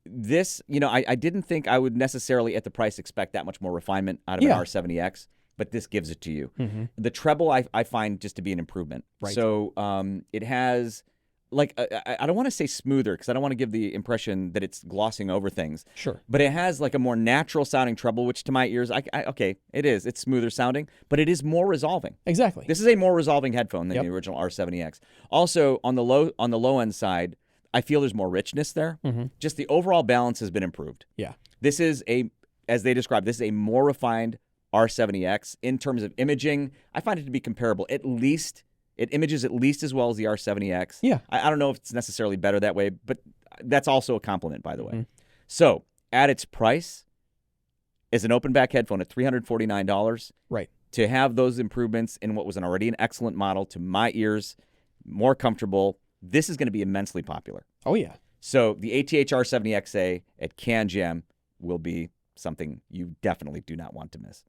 This, I didn't think I would necessarily at the price expect that much more refinement out of an R70X, but this gives it to you. The treble I find just to be an improvement. Right. So it has, like, I don't want to say smoother because I don't want to give the impression that it's glossing over things. Sure. But it has like a more natural sounding treble, which to my ears, okay, it is. It's smoother sounding, but it is more resolving. Exactly. This is a more resolving headphone than the original R70X. Also, on the low end side, I feel there's more richness there. Just the overall balance has been improved. Yeah. This is as they describe, this is a more refined R70X in terms of imaging. I find it to be comparable. At least it images at least as well as the R70X. Yeah. I don't know if it's necessarily better that way, but that's also a compliment, by the way. So at its price, is an open back headphone at $349. Right. To have those improvements in what was already an excellent model to my ears, more comfortable, this is going to be immensely popular. Oh, yeah. So the ATH R70XA at CanJam will be something you definitely do not want to miss.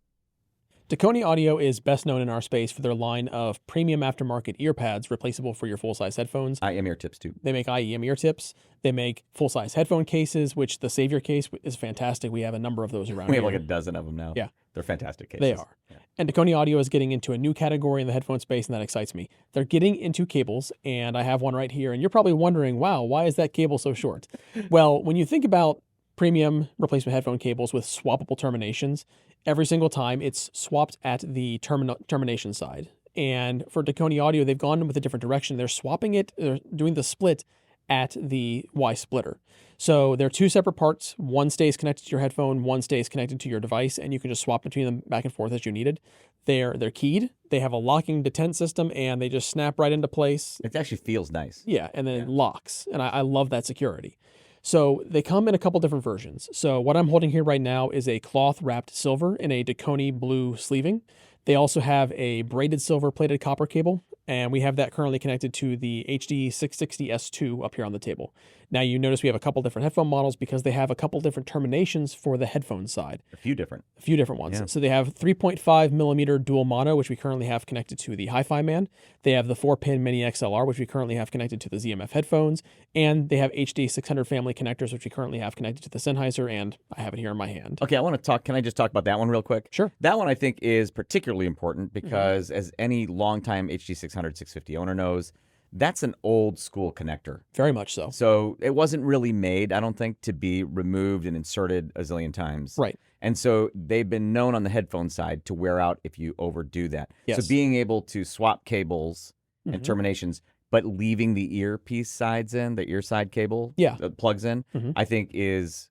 Dekoni Audio is best known in our space for their line of premium aftermarket ear pads replaceable for your full-size headphones. IEM ear tips, too. They make IEM ear tips. They make full-size headphone cases, which the Savior case is fantastic. We have a number of those around We here. have like a dozen of them now. Yeah. They're fantastic cases. They are. Yeah. And Dekoni Audio is getting into a new category in the headphone space, and that excites me. They're getting into cables, and I have one right here. And you're probably wondering, wow, why is that cable so short? Well, when you think about premium replacement headphone cables with swappable terminations, every single time it's swapped at the termination side. And for Dekoni Audio, they've gone with a different direction. They're swapping it, they're doing the split at the Y splitter. So they're two separate parts. One stays connected to your headphone, one stays connected to your device, and you can just swap between them back and forth as you needed. They're keyed. They have a locking detent system, and they just snap right into place. It actually feels nice. Yeah, and then it locks, and I love that security. So they come in a couple different versions. So what I'm holding here right now is a cloth-wrapped silver in a Dekoni blue sleeving. They also have a braided silver plated copper cable, and we have that currently connected to the HD 660S2 up here on the table. Now you notice we have a couple different headphone models because they have a couple different terminations for the headphone side. A few different ones. Yeah. So they have 3.5 millimeter dual mono, which we currently have connected to the HIFIMAN. They have the 4-pin mini XLR, which we currently have connected to the ZMFheadphones. And they have HD 600 family connectors, which we currently have connected to the Sennheiser, and I have it here in my hand. Okay, can I just talk about that one real quick? Sure. That one I think is particularly important because as any longtime HD 600, 650 owner knows, that's an old school connector. Very much so. So it wasn't really made, I don't think, to be removed and inserted a zillion times. Right. And so they've been known on the headphone side to wear out if you overdo that. Yes. So being able to swap cables and terminations, but leaving the earpiece sides in, the ear side cable that plugs in, I think is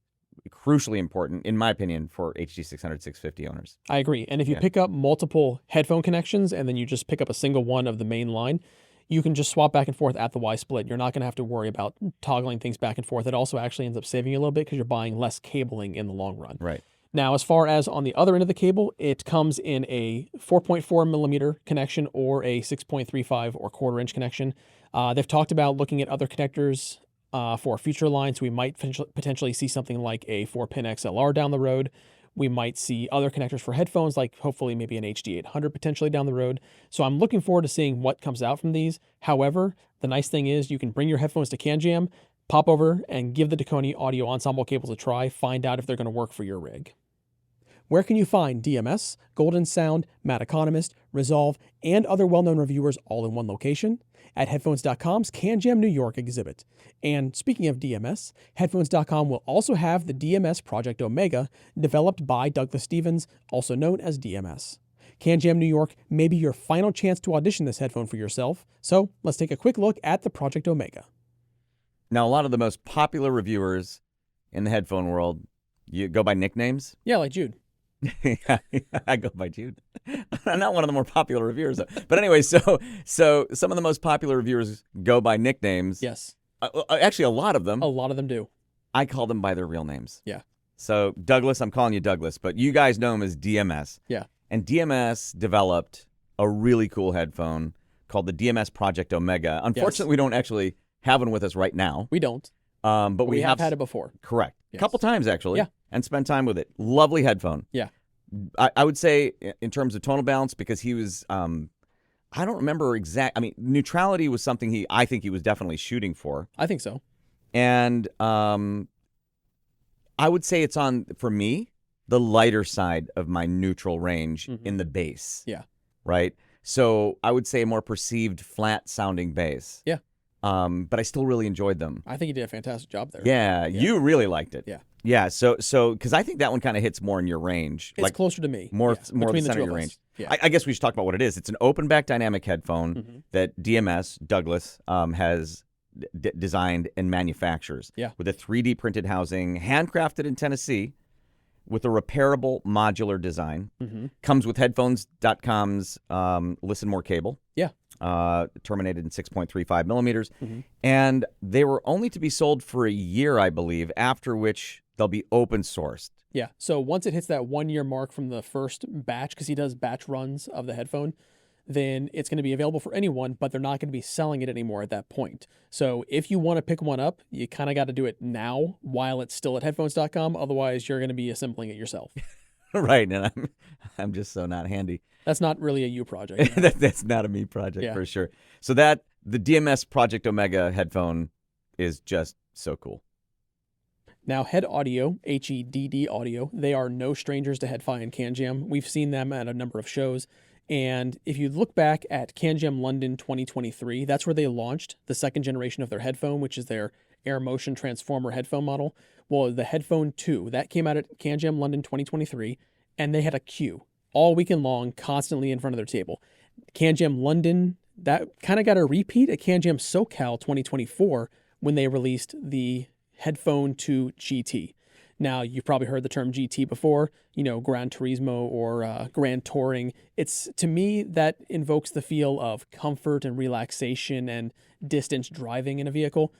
crucially important, in my opinion, for HD 600, 650 owners. I agree. And if you pick up multiple headphone connections and then you just pick up a single one of the main line, you can just swap back and forth at the Y split. You're not going to have to worry about toggling things back and forth. It also actually ends up saving you a little bit because you're buying less cabling in the long run. Right. Now, as far as on the other end of the cable, it comes in a 4.4 millimeter connection or a 6.35 or quarter-inch connection. They've talked about looking at other connectors for future lines. We might potentially see something like a 4-pin XLR down the road. We might see other connectors for headphones, like hopefully maybe an HD 800 potentially down the road. So I'm looking forward to seeing what comes out from these. However, the nice thing is you can bring your headphones to CanJam, pop over and give the Dekoni Audio Ensemble cables a try, find out if they're going to work for your rig. Where can you find DMS, Golden Sound, Matt Economist, Resolve, and other well-known reviewers all in one location? At Headphones.com's CanJam New York exhibit. And speaking of DMS, Headphones.com will also have the DMS Project Omega, developed by Douglas Stevens, also known as DMS. CanJam New York may be your final chance to audition this headphone for yourself, so let's take a quick look at the Project Omega. Now, a lot of the most popular reviewers in the headphone world, you go by nicknames. Yeah, like Jude. Yeah, I go by Jude. I'm not one of the more popular reviewers, though. But anyway, so some of the most popular reviewers go by nicknames. Yes. Actually, a lot of them. A lot of them do. I call them by their real names. Yeah. So Douglas, I'm calling you Douglas, but you guys know him as DMS. Yeah. And DMS developed a really cool headphone called the DMS Project Omega. Unfortunately, we don't actually have one with us right now. We don't. But we have had it before. Correct. Yes. A couple times, actually. Yeah. And spent time with it. Lovely headphone. Yeah. I would say in terms of tonal balance, because he was, I don't remember neutrality was something I think he was definitely shooting for. I think so. And I would say it's on, for me, the lighter side of my neutral range in the bass. Yeah. Right? So I would say a more perceived flat sounding bass. Yeah. But I still really enjoyed them. I think you did a fantastic job there. Yeah. You really liked it. Yeah. Yeah, so because I think that one kind of hits more in your range. It's closer to me. More Between the the center two of your of range. us. Yeah. I guess we should talk about what it is. It's an open back dynamic headphone that DMS, Douglas, has designed and manufactures. Yeah. With a 3D printed housing, handcrafted in Tennessee, with a repairable modular design. Comes with headphones.com's Listen More cable. Yeah. Terminated in 6.35 millimeters. And they were only to be sold for a year, I believe, after which they'll be open sourced. Yeah. So once it hits that 1 year mark from the first batch, because he does batch runs of the headphone, then it's going to be available for anyone, but they're not going to be selling it anymore at that point. So if you want to pick one up, you kind of got to do it now while it's still at headphones.com. Otherwise, you're going to be assembling it yourself. Right. And I'm just so not handy. That's not really a you project. That's not a me project for sure. So the DMS Project Omega headphone is just so cool. Now, HEDD Audio, HEDD Audio, they are no strangers to HEDFi and CanJam. We've seen them at a number of shows. And if you look back at CanJam London 2023, that's where they launched the second generation of their headphone, which is their Air Motion Transformer headphone model. Well, the Headphone 2, that came out at CanJam London 2023, and they had a queue all weekend long, constantly in front of their table. CanJam London, that kind of got a repeat at CanJam SoCal 2024 when they released the Headphone 2 GT. Now, you've probably heard the term GT before, Gran Turismo or Grand Touring. It's, to me, that invokes the feel of comfort and relaxation and distance driving in a vehicle.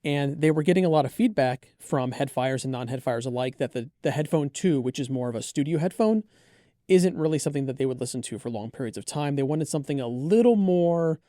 And they were getting a lot of feedback from headfires and non-headfires alike that the Headphone 2, which is more of a studio headphone, isn't really something that they would listen to for long periods of time. They wanted something a little more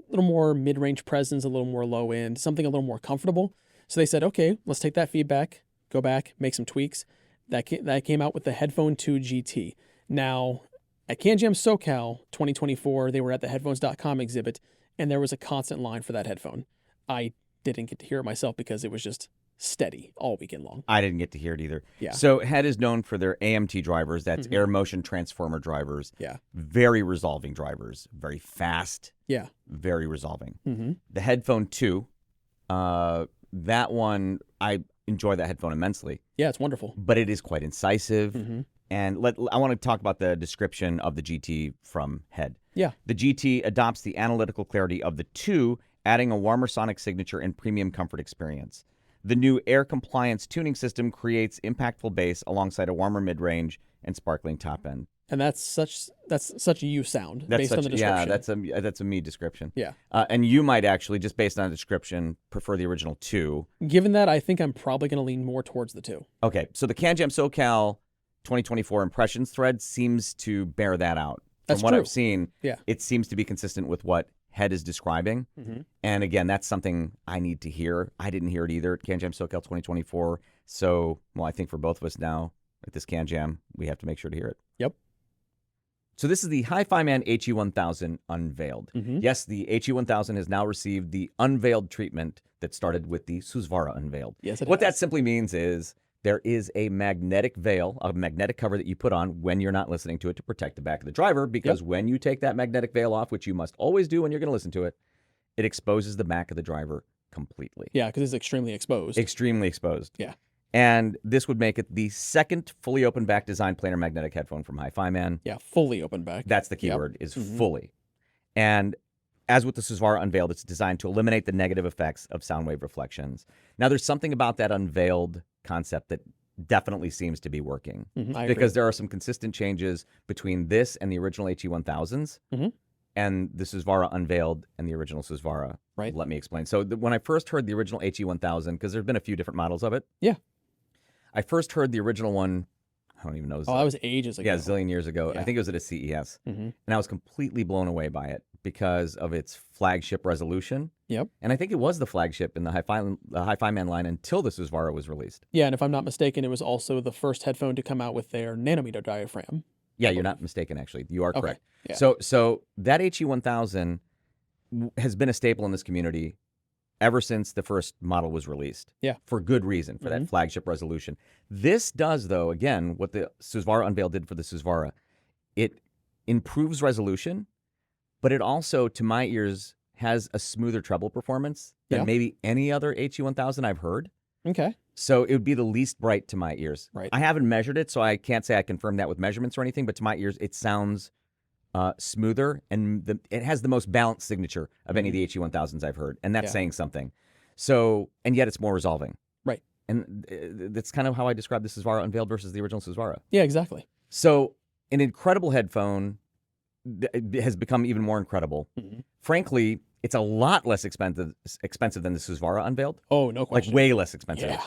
mid-range presence, a little more low end, something a little more comfortable. So they said, okay, let's take that feedback, go back, make some tweaks. That came out with the Headphone 2 GT. Now, at CanJam SoCal 2024, they were at the headphones.com exhibit, and there was a constant line for that headphone. I didn't get to hear it myself because it was just steady all weekend long. I didn't get to hear it either. Yeah. So HEDD is known for their AMT drivers. That's Air Motion Transformer drivers. Yeah. Very resolving drivers. Very fast. Yeah. Very resolving. The Headphone 2, that one, I enjoy that headphone immensely. Yeah, it's wonderful. But it is quite incisive. And I want to talk about the description of the GT from HEDD. Yeah. The GT adopts the analytical clarity of the 2, adding a warmer sonic signature and premium comfort experience. The new air compliance tuning system creates impactful bass alongside a warmer mid-range and sparkling top end. And that's such a you sound based on the description. Yeah, that's a me description. Yeah. And you might actually, just based on the description, prefer the original 2. Given that, I think I'm probably going to lean more towards the 2. Okay, so the CanJam SoCal 2024 impressions thread seems to bear that out. That's From what true. I've seen, it seems to be consistent with what HEDD is describing. And again, that's something I need to hear. I didn't hear it either at CanJam SoCal 2024. So, I think for both of us now at this CanJam, we have to make sure to hear it. Yep. So this is the HIFIMAN HE1000 unveiled. Yes, the HE1000 has now received the unveiled treatment that started with the Susvara unveiled. Yes, What that simply means is there is a magnetic veil, a magnetic cover that you put on when you're not listening to it to protect the back of the driver, because when you take that magnetic veil off, which you must always do when you're going to listen to it, it exposes the back of the driver completely. Yeah, because it's extremely exposed. Extremely exposed. Yeah. And this would make it the second fully open back design planar magnetic headphone from HIFIMAN. Yeah, fully open back. That's the key word, is fully. And as with the Susvara unveiled, it's designed to eliminate the negative effects of sound wave reflections. Now, there's something about that unveiled concept that definitely seems to be working. I agree. Because there are some consistent changes between this and the original HE1000s and the Susvara Unveiled and the original Susvara. Right. Let me explain. So when I first heard the original HE1000, because there's been a few different models of it. Yeah. I first heard the original one, I don't even know. That was ages ago. Yeah, a zillion years ago. Yeah. I think it was at a CES. And I was completely blown away by it because of its flagship resolution. Yep. And I think it was the flagship in the HIFIMAN line until the Susvara was released. Yeah, and if I'm not mistaken, it was also the first headphone to come out with their nanometer diaphragm. Yeah, you're not mistaken, actually. You are correct. Yeah. So that HE1000 has been a staple in this community ever since the first model was released. Yeah. For good reason, for that flagship resolution. This does, though, again, what the Susvara Unveiled did for the Susvara. It improves resolution, but it also, to my ears, has a smoother treble performance than maybe any other HE1000 I've heard. Okay. So it would be the least bright to my ears. Right. I haven't measured it, so I can't say I confirm that with measurements or anything, but to my ears, it sounds smoother, and it has the most balanced signature of any of the HE1000s I've heard, and that's saying something. So, and yet it's more resolving. Right. And that's kind of how I describe the Susvara Unveiled versus the original Susvara. Yeah, exactly. So an incredible headphone has become even more incredible. Frankly, it's a lot less expensive than the Susvara Unveiled. Oh, no question. Like way less expensive. Yeah.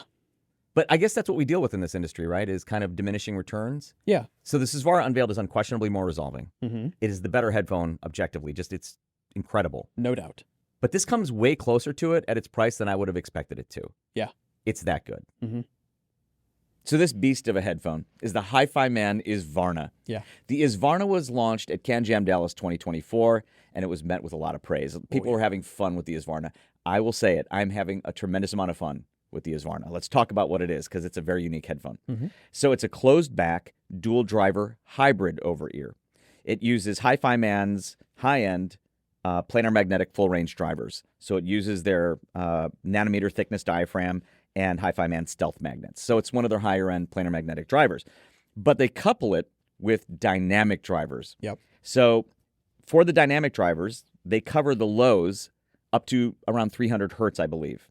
But I guess that's what we deal with in this industry, right? Is kind of diminishing returns. Yeah. So the Susvara Unveiled is unquestionably more resolving. It is the better headphone objectively. Just it's incredible. No doubt. But this comes way closer to it at its price than I would have expected it to. Yeah. It's that good. So this beast of a headphone is the HIFIMAN Vana. Yeah. The Vana was launched at CanJam Dallas 2024, and it was met with a lot of praise. People were having fun with the Vana. I will say it. I'm having a tremendous amount of fun with the Vana. Let's talk about what it is, because it's a very unique headphone. So it's a closed back, dual driver, hybrid over ear. It uses HIFIMAN's high-end planar magnetic full range drivers. So it uses their nanometer thickness diaphragm and HIFIMAN stealth magnets. So it's one of their higher end planar magnetic drivers. But they couple it with dynamic drivers. Yep. So for the dynamic drivers, they cover the lows up to around 300 hertz, I believe.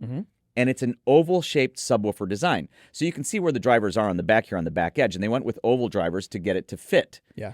And it's an oval-shaped subwoofer design. So you can see where the drivers are on the back here on the back edge, and they went with oval drivers to get it to fit. Yeah.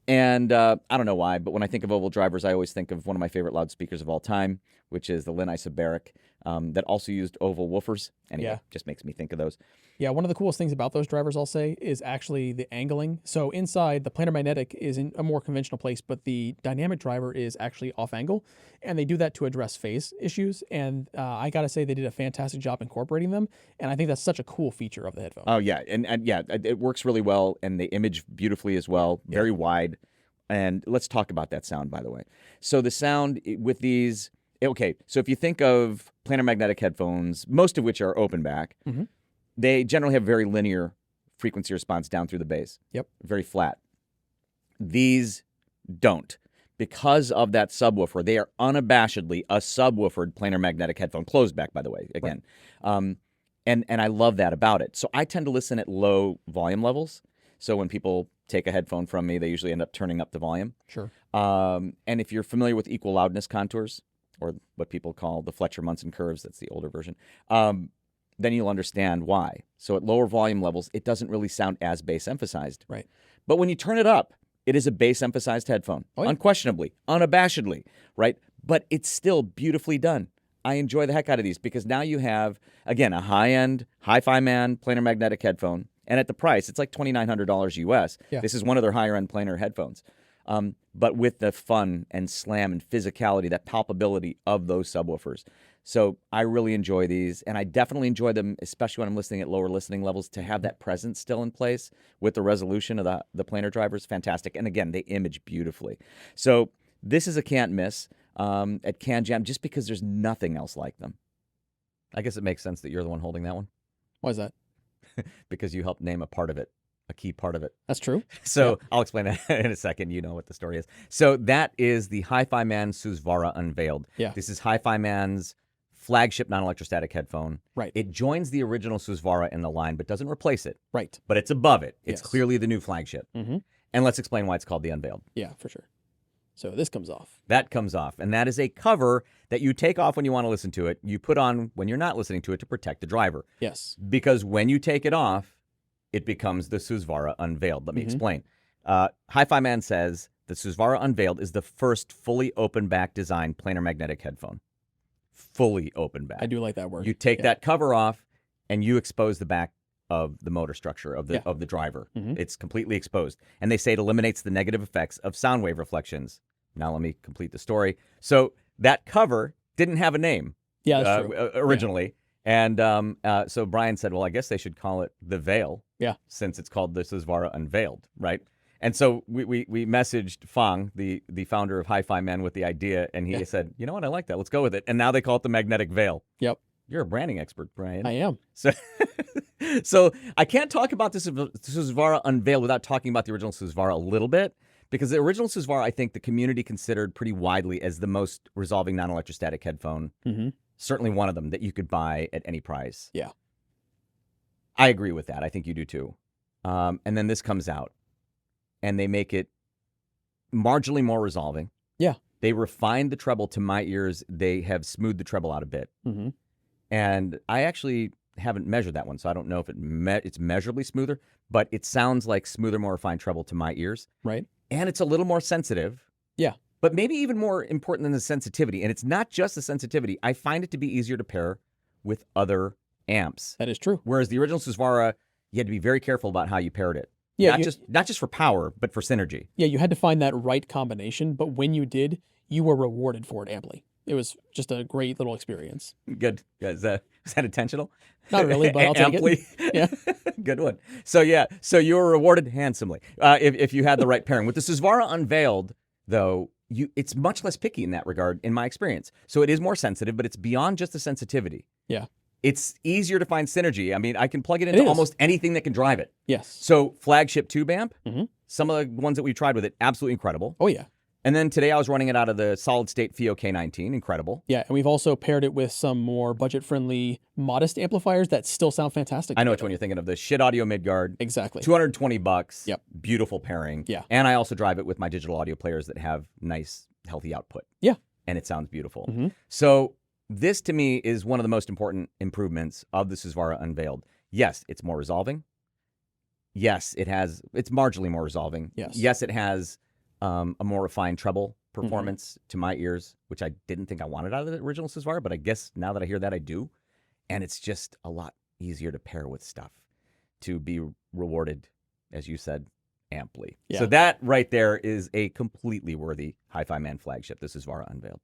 And I don't know why, but when I think of oval drivers, I always think of one of my favorite loudspeakers of all time, which is the Lin Isobaric, that also used oval woofers. Anyway, just makes me think of those. Yeah, one of the coolest things about those drivers, I'll say, is actually the angling. So inside, the planar magnetic is in a more conventional place, but the dynamic driver is actually off angle, and they do that to address phase issues. And I gotta say, they did a fantastic job incorporating them, and I think that's such a cool feature of the headphone. Oh yeah, and yeah, it works really well, and they image beautifully as well, very wide. And let's talk about that sound, by the way. So the sound with these, okay, so if you think of planar magnetic headphones, most of which are open back, they generally have very linear frequency response down through the bass. Yep. Very flat. These don't. Because of that subwoofer, they are unabashedly a subwoofered planar magnetic headphone, closed back, by the way, again. Right. And I love that about it. So I tend to listen at low volume levels. So when people take a headphone from me, they usually end up turning up the volume. Sure. And if you're familiar with equal loudness contours, or what people call the Fletcher-Munson curves, that's the older version, then you'll understand why. So at lower volume levels, it doesn't really sound as bass emphasized. Right. But when you turn it up, it is a bass emphasized headphone, unquestionably, unabashedly, right? But it's still beautifully done. I enjoy the heck out of these because now you have, again, a high-end HIFIMAN planar magnetic headphone. And at the price, it's like $2,900 US. Yeah. This is one of their higher-end planar headphones. But with the fun and slam and physicality, that palpability of those subwoofers. So I really enjoy these, and I definitely enjoy them, especially when I'm listening at lower listening levels, to have that presence still in place with the resolution of the planar drivers. Fantastic. And again, they image beautifully. So this is a can't miss at CanJam just because there's nothing else like them. I guess it makes sense that you're the one holding that one. Why is that? Because you helped name a part of it, a key part of it. That's true. So I'll explain that in a second. You know what the story is. So that is the HIFIMAN Susvara Unveiled. Yeah. This is HIFIMAN's flagship non-electrostatic headphone. Right. It joins the original Susvara in the line, but doesn't replace it. Right. But it's above it. It's Yes. clearly the new flagship. And let's explain why it's called the Unveiled. Yeah, for sure. So this comes off. That comes off. And that is a cover that you take off when you want to listen to it. You put on when you're not listening to it to protect the driver. Yes. Because when you take it off, it becomes the Susvara Unveiled. Let me explain. HIFIMAN says the Susvara Unveiled is the first fully open back design planar magnetic headphone. Fully open back. I do like that word. You take that cover off and you expose the back of the motor structure of the driver. It's completely exposed. And they say it eliminates the negative effects of sound wave reflections. Now let me complete the story. So that cover didn't have a name originally. And so Brian said, well, I guess they should call it the Veil. Yeah. Since it's called the Susvara Unveiled, right? And so we messaged Fang, the founder of HIFIMAN, with the idea, and he said, you know what, I like that. Let's go with it. And now they call it the Magnetic Veil. Yep. You're a branding expert, Brian. I am. So I can't talk about this Susvara Unveiled without talking about the original Susvara a little bit, because the original Susvara, I think the community considered pretty widely as the most resolving non-electrostatic headphone. Certainly one of them that you could buy at any price. Yeah. I agree with that. I think you do too. And then this comes out, and they make it marginally more resolving. Yeah. They refined the treble to my ears. They have smoothed the treble out a bit. And I actually haven't measured that one, so I don't know if it's measurably smoother, but it sounds like smoother, more refined treble to my ears. Right. And it's a little more sensitive. Yeah. But maybe even more important than the sensitivity, and it's not just the sensitivity, I find it to be easier to pair with other amps. That is true. Whereas the original Susvara, you had to be very careful about how you paired it. Yeah, not just for power, but for synergy. Yeah, you had to find that right combination, but when you did, you were rewarded for it amply. It was just a great little experience. Good. Is that intentional? Not really, but I'll take Amply. it. Yeah. Good one. So you were rewarded handsomely if you had the right pairing. With the Susvara Unveiled, though, it's much less picky in that regard, in my experience. So it is more sensitive, but it's beyond just the sensitivity. Yeah. It's easier to find synergy. I mean, I can plug it into almost anything that can drive it. Yes. So flagship tube amp, some of the ones that we tried with it, absolutely incredible. Oh, yeah. And then today I was running it out of the solid state FIIO K19, incredible. Yeah, and we've also paired it with some more budget-friendly, modest amplifiers that still sound fantastic. I know which one you're thinking of, the Schiit Audio Midgard. Exactly. $220. Yep. Beautiful pairing. Yeah. And I also drive it with my digital audio players that have nice, healthy output. Yeah. And it sounds beautiful. So this, to me, is one of the most important improvements of the Susvara Unveiled. Yes, it's more resolving. Yes, it's marginally more resolving. Yes. Yes, it has a more refined treble performance to my ears, which I didn't think I wanted out of the original Susvara, but I guess now that I hear that, I do. And it's just a lot easier to pair with stuff, to be rewarded, as you said, amply. Yeah. So that right there is a completely worthy HIFIMAN flagship, the Susvara Unveiled.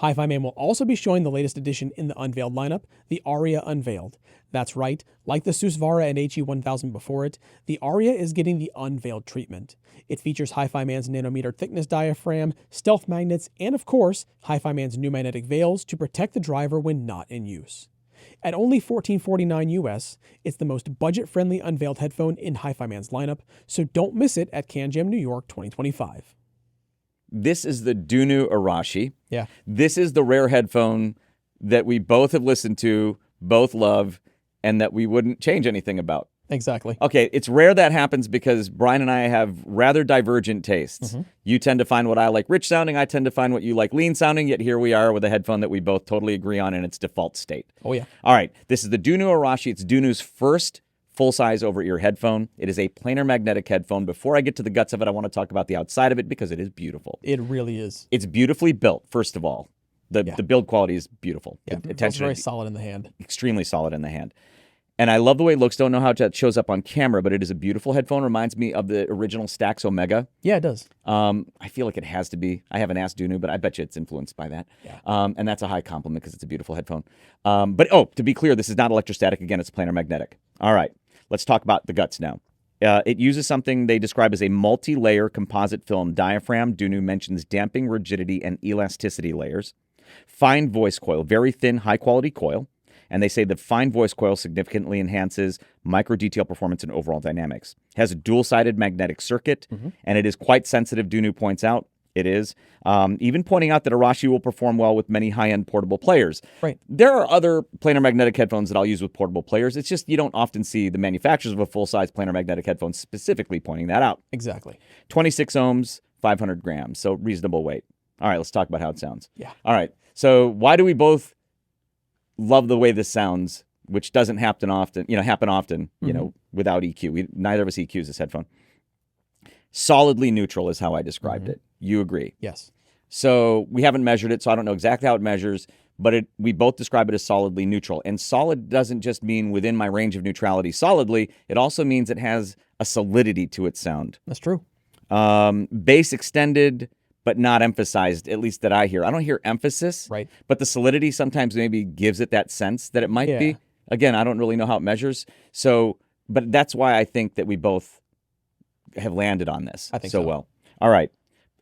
HIFIMAN will also be showing the latest addition in the Unveiled lineup, the Aria Unveiled. That's right, like the Susvara and HE1000 before it, the Aria is getting the Unveiled treatment. It features HIFIMAN's nanometer thickness diaphragm, stealth magnets, and of course, HIFIMAN's new magnetic veils to protect the driver when not in use. At only $1449 US, it's the most budget-friendly Unveiled headphone in HIFIMAN's lineup, so don't miss it at CanJam New York 2025. This is the DUNU Arashi. Yeah. This is the rare headphone that we both have listened to, both love, and that we wouldn't change anything about. Exactly. Okay, it's rare that happens because Brian and I have rather divergent tastes. You tend to find what I like rich sounding, I tend to find what you like lean sounding, yet here we are with a headphone that we both totally agree on in its default state. Oh, yeah. All right, this is the DUNU Arashi. It's DUNU's first full-size over-ear headphone. It is a planar magnetic headphone. Before I get to the guts of it, I want to talk about the outside of it because it is beautiful. It really is. It's beautifully built, first of all. The build quality is beautiful. Yeah, it's very solid in the hand. Extremely solid in the hand. And I love the way it looks. Don't know how it shows up on camera, but it is a beautiful headphone. Reminds me of the original Stax Omega. Yeah, it does. I feel like it has to be. I haven't asked DUNU, but I bet you it's influenced by that. Yeah. And that's a high compliment because it's a beautiful headphone. But to be clear, this is not electrostatic. Again, it's planar magnetic. All right, let's talk about the guts now. It uses something they describe as a multi-layer composite film diaphragm. DUNU mentions damping, rigidity, and elasticity layers. Fine voice coil, very thin, high-quality coil. And they say the fine voice coil significantly enhances micro detail performance and overall dynamics. It has a dual-sided magnetic circuit, and it is quite sensitive, DUNU points out. It is. Even pointing out that Arashi will perform well with many high-end portable players. Right. There are other planar magnetic headphones that I'll use with portable players. It's just you don't often see the manufacturers of a full-size planar magnetic headphone specifically pointing that out. Exactly. 26 ohms, 500 grams, so reasonable weight. All right, let's talk about how it sounds. Yeah. All right, so why do we both love the way this sounds which doesn't happen often, without EQ. Neither of us EQs this headphone. Solidly neutral is how I described it. You agree? Yes. So we haven't measured it, so I don't know exactly how it measures, but we both describe it as solidly neutral. And solid doesn't just mean within my range of neutrality solidly. It also means it has a solidity to its sound. That's true. Bass extended, but not emphasized, at least that I hear. I don't hear emphasis, right? But the solidity sometimes maybe gives it that sense that it might be. Again, I don't really know how it measures. So, but that's why I think that we both have landed on this so well. All right.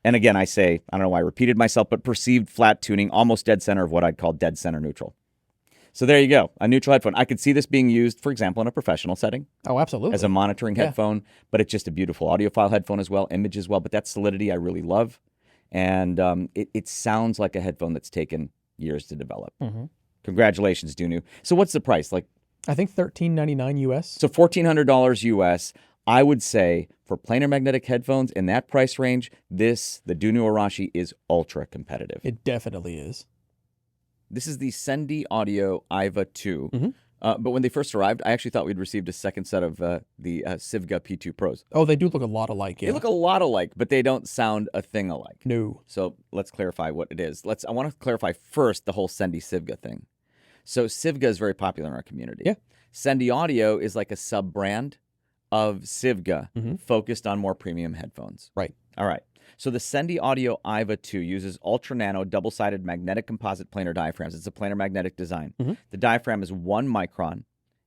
And again, I say, I don't know why I repeated myself, but perceived flat tuning, almost dead center of what I'd call dead center neutral. So there you go, a neutral headphone. I could see this being used, for example, in a professional setting. Oh, absolutely. As a monitoring headphone, but it's just a beautiful audiophile headphone as well, image as well. But that solidity I really love. And it sounds like a headphone that's taken years to develop. Congratulations, DUNU. So what's the price? Like, I think $1,399 US. So $1,400 US. I would say for planar magnetic headphones in that price range, the DUNU Arashi is ultra competitive. It definitely is. This is the Sendy Audio IVA 2. But when they first arrived, I actually thought we'd received a second set of the Sivga P2 Pros. Oh, they do look a lot alike, yeah. They look a lot alike, but they don't sound a thing alike. No. So let's clarify what it is. I want to clarify first the whole Sendy Sivga thing. So Sivga is very popular in our community. Yeah. Sendy Audio is like a sub-brand of Sivga focused on more premium headphones. Right. All right. So the Sendy Audio IVA 2 uses ultra nano double-sided magnetic composite planar diaphragms. It's a planar magnetic design. The diaphragm is 1 micron,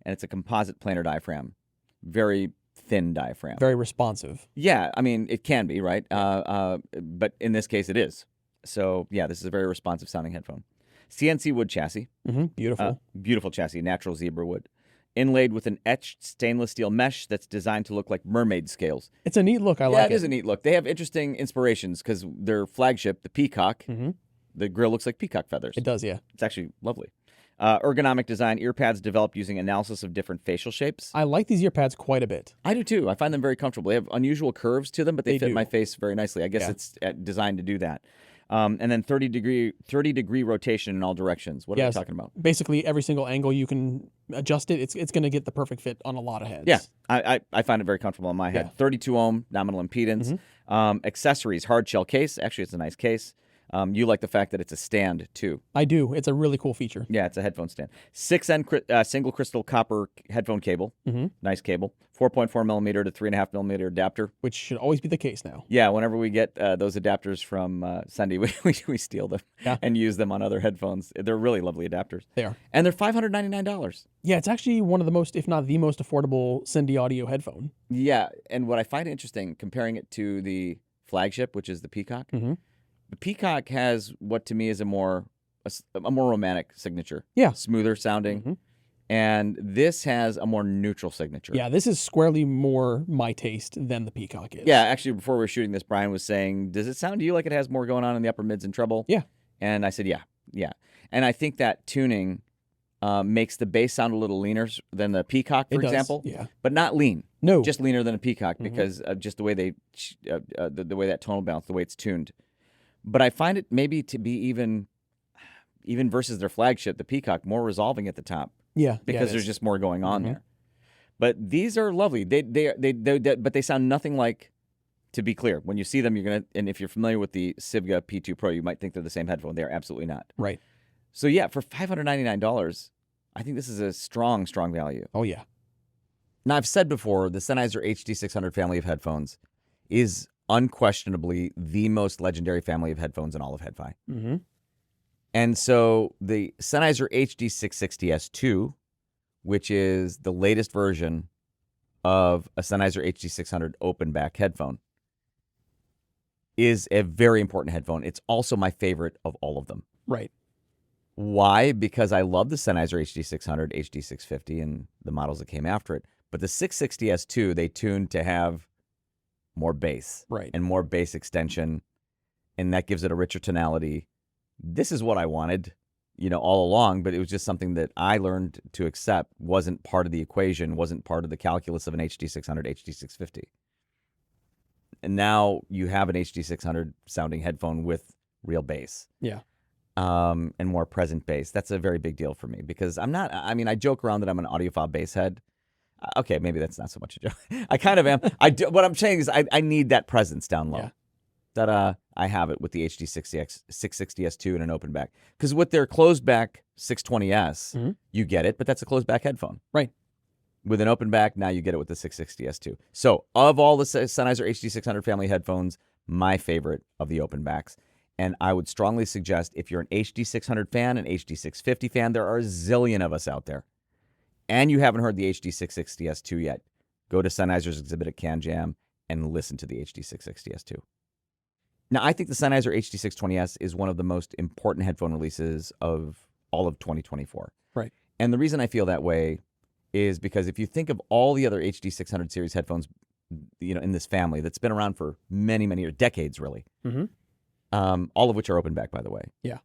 and it's a composite planar diaphragm. Very thin diaphragm. Very responsive. Yeah, I mean, it can be, right? But in this case, it is. So, yeah, this is a very responsive sounding headphone. CNC wood chassis. Beautiful. Beautiful chassis, natural zebra wood. Inlaid with an etched stainless steel mesh that's designed to look like mermaid scales. It's a neat look. I like it. Yeah, it is a neat look. They have interesting inspirations because their flagship, the Peacock, the grill looks like peacock feathers. It does, yeah. It's actually lovely. Ergonomic design, ear pads developed using analysis of different facial shapes. I like these ear pads quite a bit. I do too. I find them very comfortable. They have unusual curves to them, but they fit my face very nicely. I guess it's designed to do that. And then 30-degree rotation in all directions. What are we talking about? Basically, every single angle you can adjust it. It's going to get the perfect fit on a lot of heads. Yeah, I find it very comfortable on my head. 32 ohm nominal impedance. Accessories, hard shell case. Actually, it's a nice case. You like the fact that it's a stand, too. I do. It's a really cool feature. Yeah, it's a headphone stand. 6N single crystal copper headphone cable. Nice cable. 4.4 millimeter to 3.5 millimeter adapter. Which should always be the case now. Yeah, whenever we get those adapters from Sendy, we steal them and use them on other headphones. They're really lovely adapters. They are. And they're $599. Yeah, it's actually one of the most, if not the most affordable Sendy audio headphone. Yeah, and what I find interesting, comparing it to the flagship, which is the Peacock, the Peacock has what to me is a more romantic signature. Yeah. Smoother sounding. And this has a more neutral signature. Yeah, this is squarely more my taste than the Peacock is. Yeah, actually, before we were shooting this, Brian was saying, does it sound to you like it has more going on in the upper mids and treble? Yeah. And I said, yeah. And I think that tuning makes the bass sound a little leaner than the Peacock, for example. Yeah. But not lean. No. Just leaner than a Peacock because of just the way the way that tonal balance, the way it's tuned. But I find it maybe to be even versus their flagship, the Peacock, more resolving at the top. Yeah, because there's just more going on there. But these are lovely. But they sound nothing like. To be clear, when you see them, and if you're familiar with the Sivga P2 Pro, you might think they're the same headphone. They are absolutely not. Right. So yeah, for $599, I think this is a strong value. Oh yeah. Now I've said before, the Sennheiser HD600 family of headphones is unquestionably the most legendary family of headphones in all of HEDFI. And so the Sennheiser HD660S2, which is the latest version of a Sennheiser HD600 open back headphone, is a very important headphone. It's also my favorite of all of them. Right. Why? Because I love the Sennheiser HD600, HD650, and the models that came after it. But the 660S2, they tuned to have more bass. Right. And more bass extension, and that gives it a richer tonality. This is what I wanted, all along, but it was just something that I learned to accept wasn't part of the equation, wasn't part of the calculus of an HD600, HD650. And now you have an HD600 sounding headphone with real bass. Yeah. and more present bass. That's a very big deal for me because I'm not. I mean, I joke around that I'm an audiophile bass head. Okay, maybe that's not so much a joke. I kind of am. What I'm saying is I need that presence down low. Yeah. That I have it with the HD660S2 and an open back. Because with their closed back 620S, you get it, but that's a closed back headphone. Right. With an open back, now you get it with the 660S2. So of all the Sennheiser HD600 family headphones, my favorite of the open backs. And I would strongly suggest if you're an HD600 fan, an HD650 fan, there are a zillion of us out there, and you haven't heard the HD660S2 yet, go to Sennheiser's exhibit at CanJam and listen to the HD660S2. Now, I think the Sennheiser HD620S is one of the most important headphone releases of all of 2024. Right. And the reason I feel that way is because if you think of all the other HD600 series headphones, in this family that's been around for many, many years, decades, really, all of which are open back, by the way. Yeah.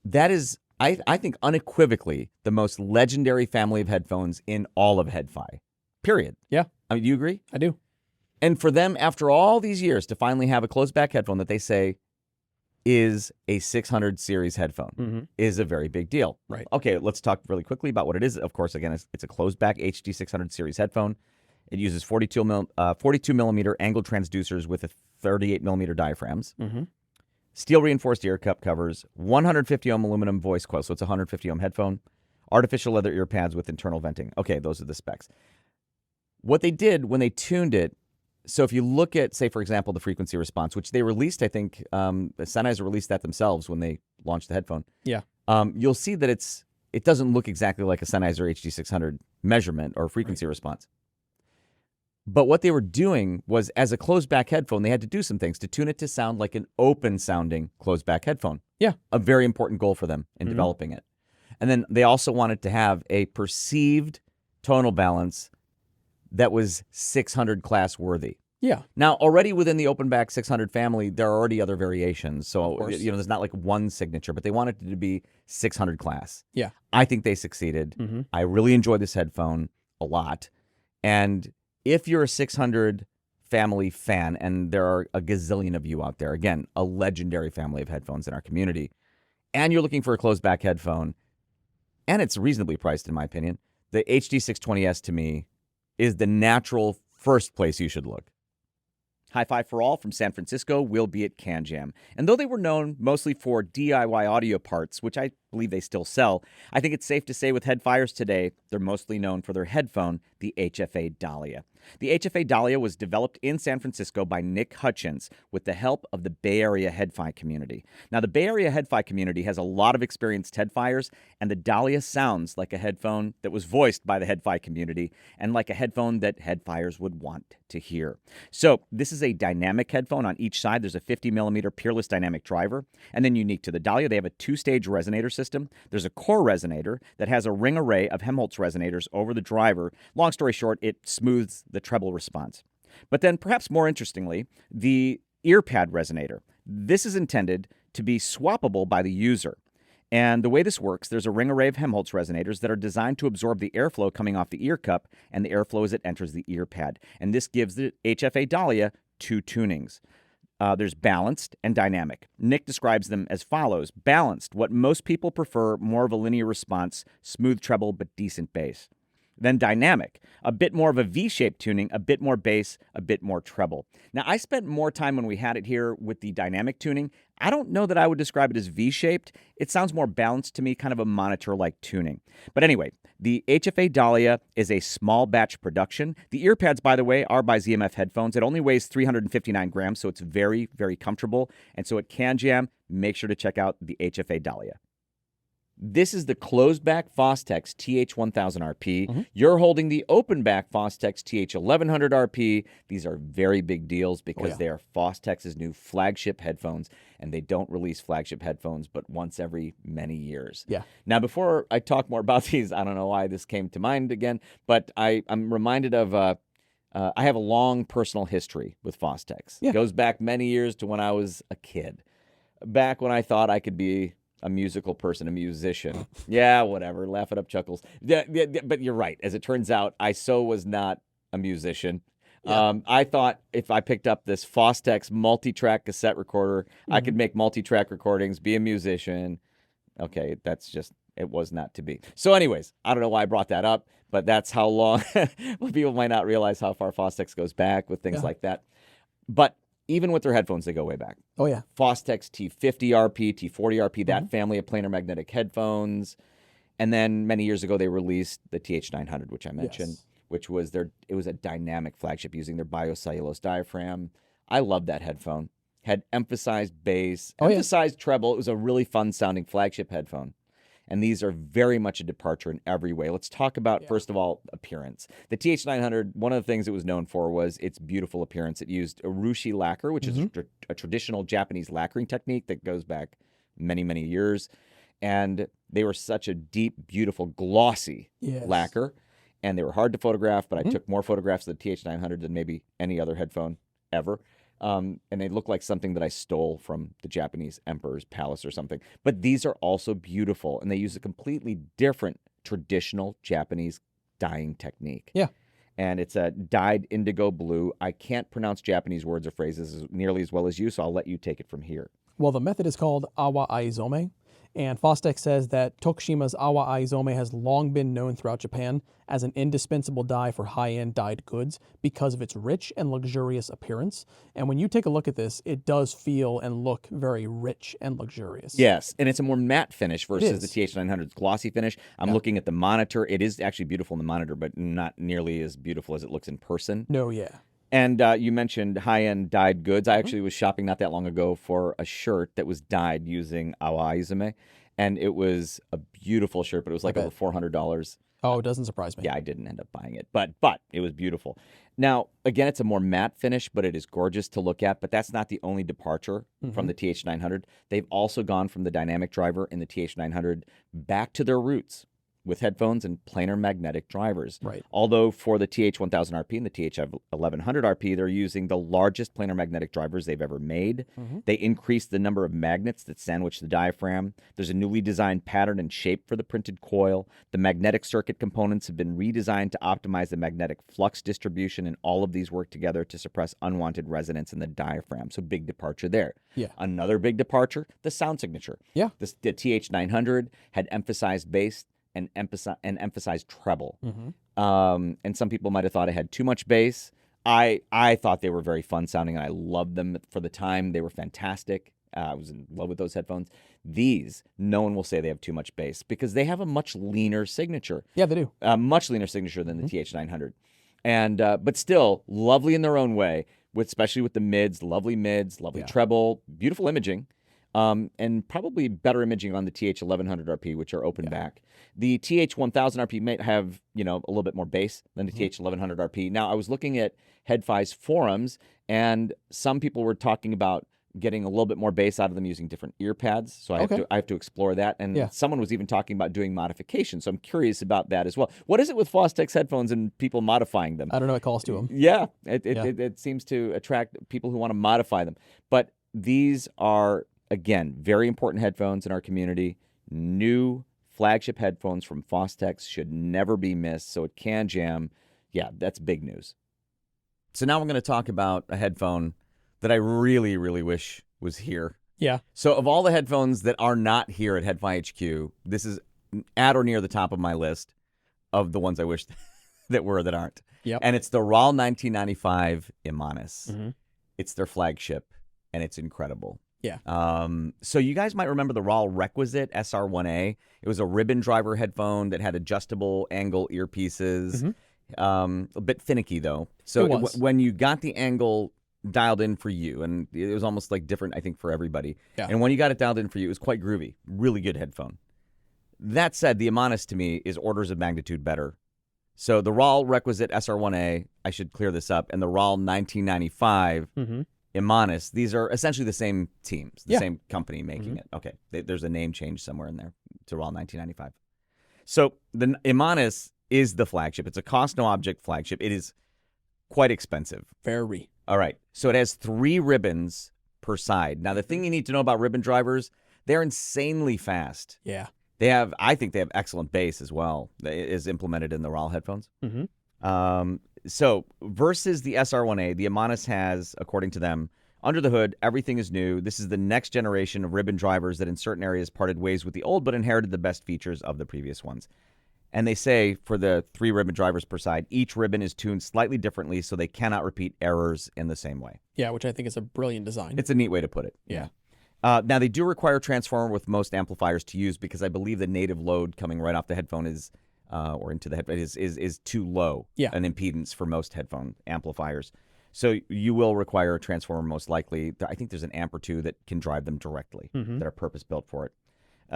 That is, I think, unequivocally the most legendary family of headphones in all of HEDFI, period. Yeah. I mean, do you agree? I do. And for them, after all these years, to finally have a closed back headphone that they say is a 600 series headphone is a very big deal. Right. Okay, let's talk really quickly about what it is. Of course, again, it's a closed back HD 600 series headphone. It uses 42 millimeter angled transducers with a 38 millimeter diaphragms. Steel reinforced ear cup covers, 150 ohm aluminum voice coil, so it's a 150 ohm headphone, artificial leather ear pads with internal venting. Okay, those are the specs. What they did when they tuned it, so if you look at, say, for example, the frequency response, which they released, I think, Sennheiser released that themselves when they launched the headphone. Yeah. You'll see that it doesn't look exactly like a Sennheiser HD600 measurement or frequency response. But what they were doing was, as a closed-back headphone, they had to do some things to tune it to sound like an open-sounding closed-back headphone. Yeah. A very important goal for them in developing it. And then they also wanted to have a perceived tonal balance that was 600 class worthy. Yeah. Now, already within the open back 600 family, there are already other variations. So, there's not like one signature, but they wanted it to be 600 class. Yeah. I think they succeeded. I really enjoy this headphone a lot. And if you're a 600 family fan, and there are a gazillion of you out there, again, a legendary family of headphones in our community, and you're looking for a closed back headphone, and it's reasonably priced in my opinion, the HD620S to me is the natural first place you should look. Hi-Fi for All from San Francisco will be at CanJam. And though they were known mostly for DIY audio parts, which I believe they still sell, I think it's safe to say with Headfires today, they're mostly known for their headphone, the HFA Dahlia. The HFA Dahlia was developed in San Francisco by Nick Hutchins with the help of the Bay Area Headfi community. Now, the Bay Area Headfi community has a lot of experienced Headfires, and the Dahlia sounds like a headphone that was voiced by the Headfi community and like a headphone that Headfires would want to hear. So, this is a dynamic headphone. On each side, there's a 50 millimeter peerless dynamic driver, and then unique to the Dahlia, they have a two-stage resonator system. There's a core resonator that has a ring array of Helmholtz resonators over the driver. Long story short, it smooths the treble response. But then, perhaps more interestingly, the ear pad resonator. This is intended to be swappable by the user. And the way this works, there's a ring array of Helmholtz resonators that are designed to absorb the airflow coming off the ear cup and the airflow as it enters the ear pad. And this gives the HFA Dahlia two tunings. There's balanced and dynamic. Nick describes them as follows. Balanced, what most people prefer, more of a linear response, smooth treble, but decent bass. Then dynamic, a bit more of a V-shaped tuning, a bit more bass, a bit more treble. Now, I spent more time when we had it here with the dynamic tuning. I don't know that I would describe it as V-shaped. It sounds more balanced to me, kind of a monitor-like tuning. But anyway, the HFA Dahlia is a small batch production. The ear pads, by the way, are by ZMFheadphones. It only weighs 359 grams, so it's very, very comfortable. And so at CanJam, make sure to check out the HFA Dahlia. This is the closed-back Fostex TH1000RP. You're holding the open-back Fostex TH1100RP. These are very big deals because they are Fostex's new flagship headphones, and they don't release flagship headphones but once every many years. Yeah. Now, before I talk more about these, I don't know why this came to mind again, but I'm reminded of I have a long personal history with Fostex. Yeah. It goes back many years to when I was a kid, back when I thought I could be a musical person, a musician. Yeah, whatever. Laugh it up, chuckles. Yeah, but you're right. As it turns out, I was not a musician. Yeah. I thought if I picked up this Fostex multi-track cassette recorder, I could make multi-track recordings, be a musician. Okay, it was not to be. So anyways, I don't know why I brought that up, but that's how long people might not realize how far Fostex goes back with things like that. But even with their headphones, they go way back. Oh, yeah. Fostex T50RP, T40RP, that family of planar magnetic headphones. And then many years ago, they released the TH900, which I mentioned, which was it was a dynamic flagship using their biocellulose diaphragm. I love that headphone. Had emphasized bass, emphasized treble. It was a really fun sounding flagship headphone. And these are very much a departure in every way. Let's talk about, first of all, appearance. The TH900, one of the things it was known for was its beautiful appearance. It used urushi lacquer, which is a traditional Japanese lacquering technique that goes back many, many years. And they were such a deep, beautiful, glossy lacquer. And they were hard to photograph, but I took more photographs of the TH900 than maybe any other headphone ever. And they look like something that I stole from the Japanese emperor's palace or something. But these are also beautiful, and they use a completely different traditional Japanese dyeing technique. Yeah. And it's a dyed indigo blue. I can't pronounce Japanese words or phrases nearly as well as you, so I'll let you take it from here. Well, the method is called awa aizome, and Fostex says that Tokushima's awa aizome has long been known throughout Japan as an indispensable dye for high-end dyed goods because of its rich and luxurious appearance. And when you take a look at this, it does feel and look very rich and luxurious. Yes, and it's a more matte finish versus the TH900's glossy finish. I'm looking at the monitor. It is actually beautiful in the monitor, but not nearly as beautiful as it looks in person. No, yeah. And you mentioned high-end dyed goods. I actually was shopping not that long ago for a shirt that was dyed using awa aizome, and it was a beautiful shirt, but it was like over $400. Oh, it doesn't surprise me. Yeah, I didn't end up buying it, but it was beautiful. Now, again, it's a more matte finish, but it is gorgeous to look at, but that's not the only departure from the TH900. They've also gone from the dynamic driver in the TH900 back to their roots with headphones and planar magnetic drivers. Right. Although for the TH1000RP and the TH1100RP, they're using the largest planar magnetic drivers they've ever made. They increased the number of magnets that sandwich the diaphragm. There's a newly designed pattern and shape for the printed coil. The magnetic circuit components have been redesigned to optimize the magnetic flux distribution, and all of these work together to suppress unwanted resonance in the diaphragm. So big departure there. Yeah. Another big departure, the sound signature. Yeah. The TH900 had emphasized bass and emphasized treble. And some people might have thought it had too much bass. I thought they were very fun sounding, and I loved them for the time. They were fantastic. I was in love with those headphones. These, no one will say they have too much bass because they have a much leaner signature. Yeah, they do. A much leaner signature than the TH900. And but still, lovely in their own way, especially with the mids, lovely treble, beautiful imaging. And probably better imaging on the TH1100RP, which are open back. The TH1000RP might have, a little bit more bass than the TH1100RP. Now, I was looking at HeadFi's forums, and some people were talking about getting a little bit more bass out of them using different ear pads. So I have to explore that. And someone was even talking about doing modifications. So I'm curious about that as well. What is it with Fostex headphones and people modifying them? I don't know. It calls to them. Yeah, it seems to attract people who want to modify them. But these are, again, very important headphones in our community. New flagship headphones from Fostex should never be missed. So at CanJam, that's big news. So now we're going to talk about a headphone that I really, really wish was here. Yeah. So of all the headphones that are not here at HeadFi HQ, this is at or near the top of my list of the ones I wish that were that aren't. Yep. And it's the RAAL 1995 Imanis. It's their flagship, and it's incredible. Yeah. So you guys might remember the RAAL Requisite SR1A. It was a ribbon driver headphone that had adjustable angle earpieces. A bit finicky, though. So when you got the angle dialed in for you, and it was almost like different, I think, for everybody. Yeah. And when you got it dialed in for you, it was quite groovy. Really good headphone. That said, the Imanis to me is orders of magnitude better. So the RAAL Requisite SR1A, I should clear this up, and the RAAL 1995 Imanis, these are essentially the same teams, the same company making it. Okay, there's a name change somewhere in there to RAAL 1995. So the Imanis is the flagship. It's a cost-no-object flagship. It is quite expensive. Very. All right, so it has 3 ribbons per side. Now, the thing you need to know about ribbon drivers, they're insanely fast. Yeah. I think they have excellent bass as well, is implemented in the RAAL headphones. So versus the SR1A, the Imanis has, according to them, under the hood, everything is new. This is the next generation of ribbon drivers that in certain areas parted ways with the old but inherited the best features of the previous ones. And they say for the 3 ribbon drivers per side, each ribbon is tuned slightly differently so they cannot repeat errors in the same way. Yeah, which I think is a brilliant design. It's a neat way to put it. Yeah. Now, they do require a transformer with most amplifiers to use because I believe the native load coming right off the headphone is, or into the headphone is too low an impedance for most headphone amplifiers. So you will require a transformer most likely. I think there's an amp or two that can drive them directly that are purpose-built for it.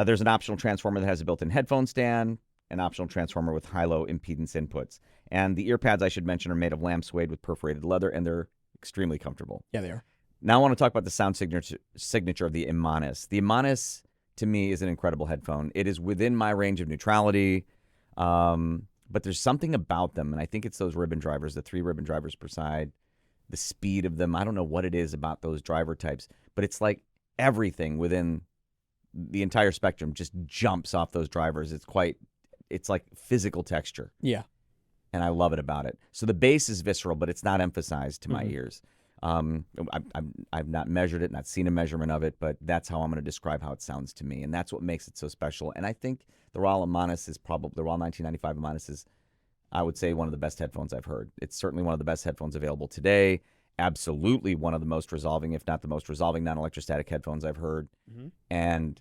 There's an optional transformer that has a built-in headphone stand, an optional transformer with high-low impedance inputs. And the ear pads, I should mention, are made of lamb suede with perforated leather, and they're extremely comfortable. Yeah, they are. Now I want to talk about the sound signature of the Imanis. The Imanis, to me, is an incredible headphone. It is within my range of neutrality, but there's something about them, and I think it's those ribbon drivers, the 3 ribbon drivers per side, the speed of them. I don't know what it is about those driver types, but it's like everything within the entire spectrum just jumps off those drivers. It's like physical texture. Yeah. And I love it about it. So the bass is visceral, but it's not emphasized to my ears. I've not measured it, not seen a measurement of it, but that's how I'm going to describe how it sounds to me. And that's what makes it so special. And I think the RAAL Imanis is probably, the RAAL 1995 Imanis is, I would say, one of the best headphones I've heard. It's certainly one of the best headphones available today. Absolutely one of the most resolving, if not the most resolving non-electrostatic headphones I've heard. And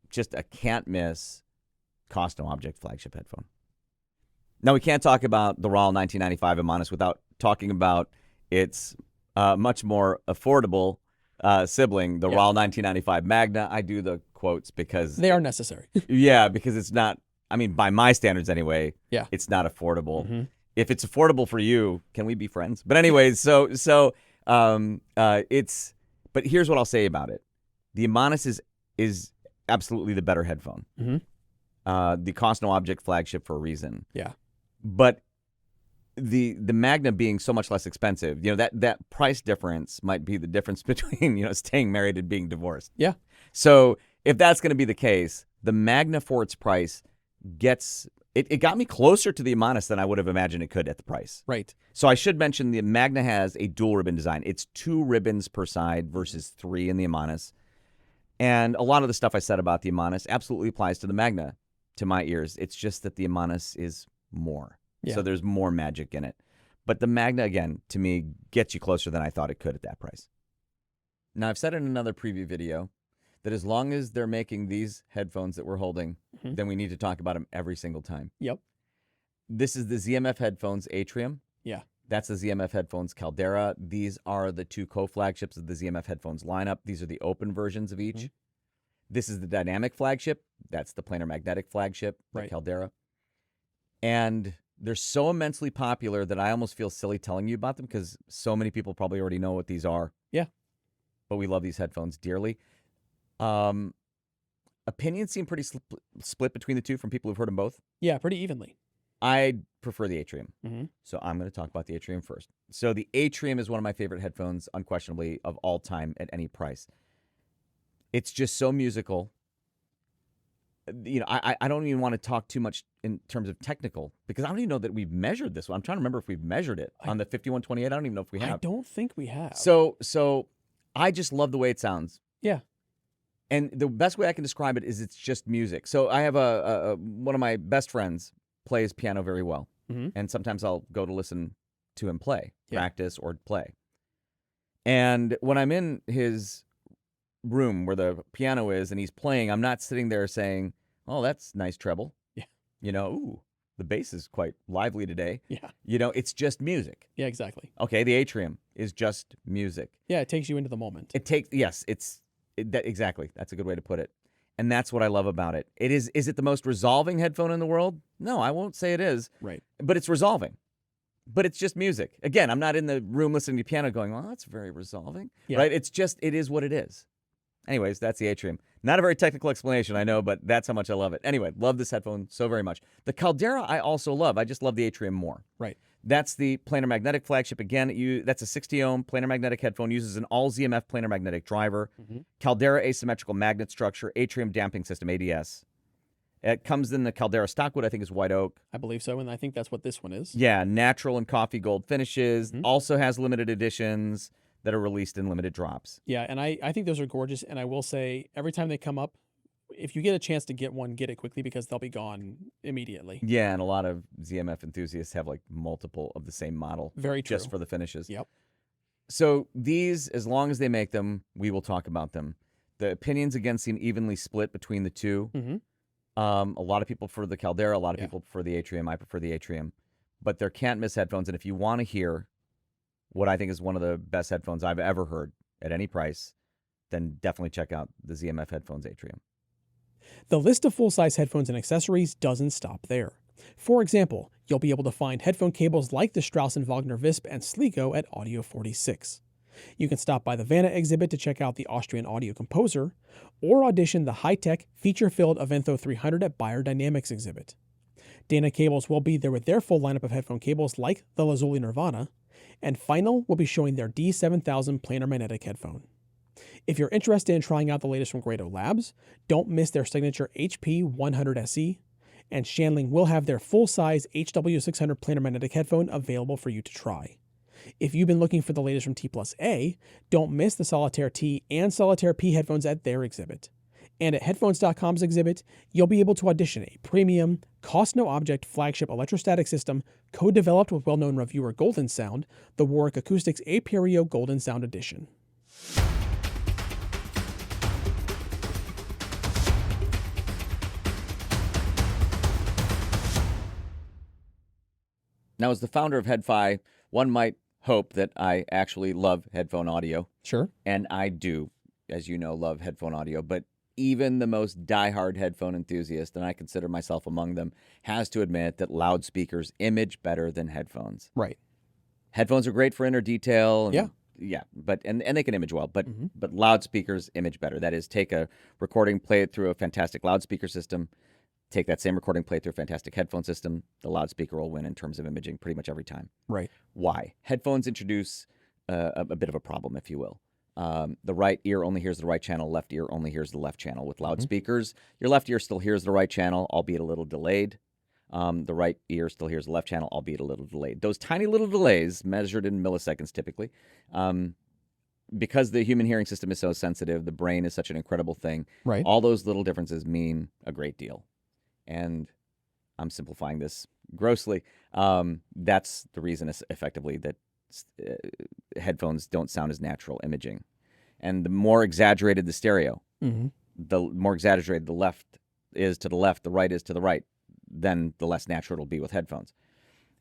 just a can't miss cost no object flagship headphone. Now, we can't talk about the RAAL 1995 Imanis without talking about its much more affordable sibling, the RAAL 1995 Magna. I do the quotes because they are necessary. Yeah, because it's not, I mean, by my standards anyway, it's not affordable. If it's affordable for you, can we be friends? But anyways, but here's what I'll say about it. The Imanis is absolutely the better headphone. The cost no object flagship for a reason. Yeah. But the Magna being so much less expensive, that price difference might be the difference between, staying married and being divorced. Yeah. So if that's going to be the case, the Magna for its price it got me closer to the Imanis than I would have imagined it could at the price. Right. So I should mention the Magna has a dual ribbon design. It's 2 ribbons per side versus 3 in the Imanis. And a lot of the stuff I said about the Imanis absolutely applies to the Magna to my ears. It's just that the Imanis is more. So there's more magic in it. But the Magna, again, to me, gets you closer than I thought it could at that price. Now, I've said in another preview video that as long as they're making these headphones that we're holding, then we need to talk about them every single time. Yep. This is the ZMFheadphones Atrium. Yeah. That's the ZMFheadphones Caldera. These are the 2 co-flagships of the ZMFheadphones lineup. These are the open versions of each. This is the dynamic flagship. That's the planar magnetic flagship, the Caldera. And they're so immensely popular that I almost feel silly telling you about them because so many people probably already know what these are. Yeah. But we love these headphones dearly. Opinions seem pretty split between the two from people who've heard them both. Yeah, pretty evenly. I prefer the Atrium. So I'm going to talk about the Atrium first. So the Atrium is one of my favorite headphones, unquestionably, of all time at any price. It's just so musical. I don't even want to talk too much in terms of technical because I don't even know that we've measured this one. I'm trying to remember if we've measured it on the 5128. I don't even know if we have. I don't think we have. So I just love the way it sounds. Yeah. And the best way I can describe it is it's just music. So I have one of my best friends plays piano very well. And sometimes I'll go to listen to him play, practice or play. And when I'm in his room where the piano is and he's playing, I'm not sitting there saying, oh, that's nice treble. Yeah. Ooh, the bass is quite lively today. Yeah. It's just music. Yeah, exactly. Okay, the Atrium is just music. Yeah, it takes you into the moment. Exactly. That's a good way to put it. And that's what I love about it. Is it the most resolving headphone in the world? No, I won't say it is. Right. But it's resolving. But it's just music. Again, I'm not in the room listening to piano going, well, that's very resolving. Yeah. Right? It is what it is. Anyways, that's the Atrium. Not a very technical explanation, I know, but that's how much I love it. Anyway, love this headphone so very much. The Caldera I also love. I just love the Atrium more. Right. That's the planar magnetic flagship. Again, that's a 60-ohm planar magnetic headphone. Uses an all-ZMF planar magnetic driver. Caldera asymmetrical magnet structure. Atrium damping system, ADS. It comes in the Caldera stockwood, I think is white oak. I believe so, and I think that's what this one is. Yeah, natural and coffee gold finishes. Also has limited editions that are released in limited drops. Yeah, and I think those are gorgeous, and I will say every time they come up, if you get a chance to get one, get it quickly because they'll be gone immediately. Yeah, and a lot of ZMF enthusiasts have like multiple of the same model. Very true. Just for the finishes. Yep. So these, as long as they make them, we will talk about them. The opinions again seem evenly split between the two. A lot of people prefer the Caldera, a lot of people prefer the Atrium. I prefer the Atrium. But they're can't miss headphones, and if you want to hear what I think is one of the best headphones I've ever heard at any price, then definitely check out the ZMF Headphones Atrium. The list of full-size headphones and accessories doesn't stop there. For example, you'll be able to find headphone cables like the Strauss & Wagner Visp and Sligo at Audio 46. You can stop by the Vana exhibit to check out the Austrian audio composer, or audition the high-tech, feature-filled Aventho 300 at Beyerdynamics exhibit. Danacables will be there with their full lineup of headphone cables like the Lazuli Nirvana, and Final will be showing their D7000 planar magnetic headphone. If you're interested in trying out the latest from Grado Labs, don't miss their signature HP 100 SE, and Shanling will have their full-size HW600 planar magnetic headphone available for you to try. If you've been looking for the latest from T+A, don't miss the Solitaire T and Solitaire P headphones at their exhibit. And at Headphones.com's exhibit, you'll be able to audition a premium, cost-no-object flagship electrostatic system co-developed with well-known reviewer Golden Sound, the Warwick Acoustics FIIO Golden Sound Edition. Now, as the founder of HeadFi, one might hope that I actually love headphone audio. Sure. And I do, as you know, love headphone audio. But even the most diehard headphone enthusiast, and I consider myself among them, has to admit that loudspeakers image better than headphones. Right. Headphones are great for inner detail. And, yeah. Yeah, but and they can image well, but loudspeakers image better. That is, take a recording, play it through a fantastic loudspeaker system. Take that same recording, play it through a fantastic headphone system. The loudspeaker will win in terms of imaging pretty much every time. Right. Why? Headphones introduce a bit of a problem, if you will. The right ear only hears the right channel, left ear only hears the left channel. With loudspeakers, your left ear still hears the right channel, albeit a little delayed. The right ear still hears the left channel, albeit a little delayed. Those tiny little delays, measured in milliseconds typically, because the human hearing system is so sensitive, the brain is such an incredible thing. Right. All those little differences mean a great deal. And I'm simplifying this grossly. That's the reason, effectively, that headphones don't sound as natural imaging. And the more exaggerated the stereo, the more exaggerated the left is to the left, the right is to the right, then the less natural it'll be with headphones.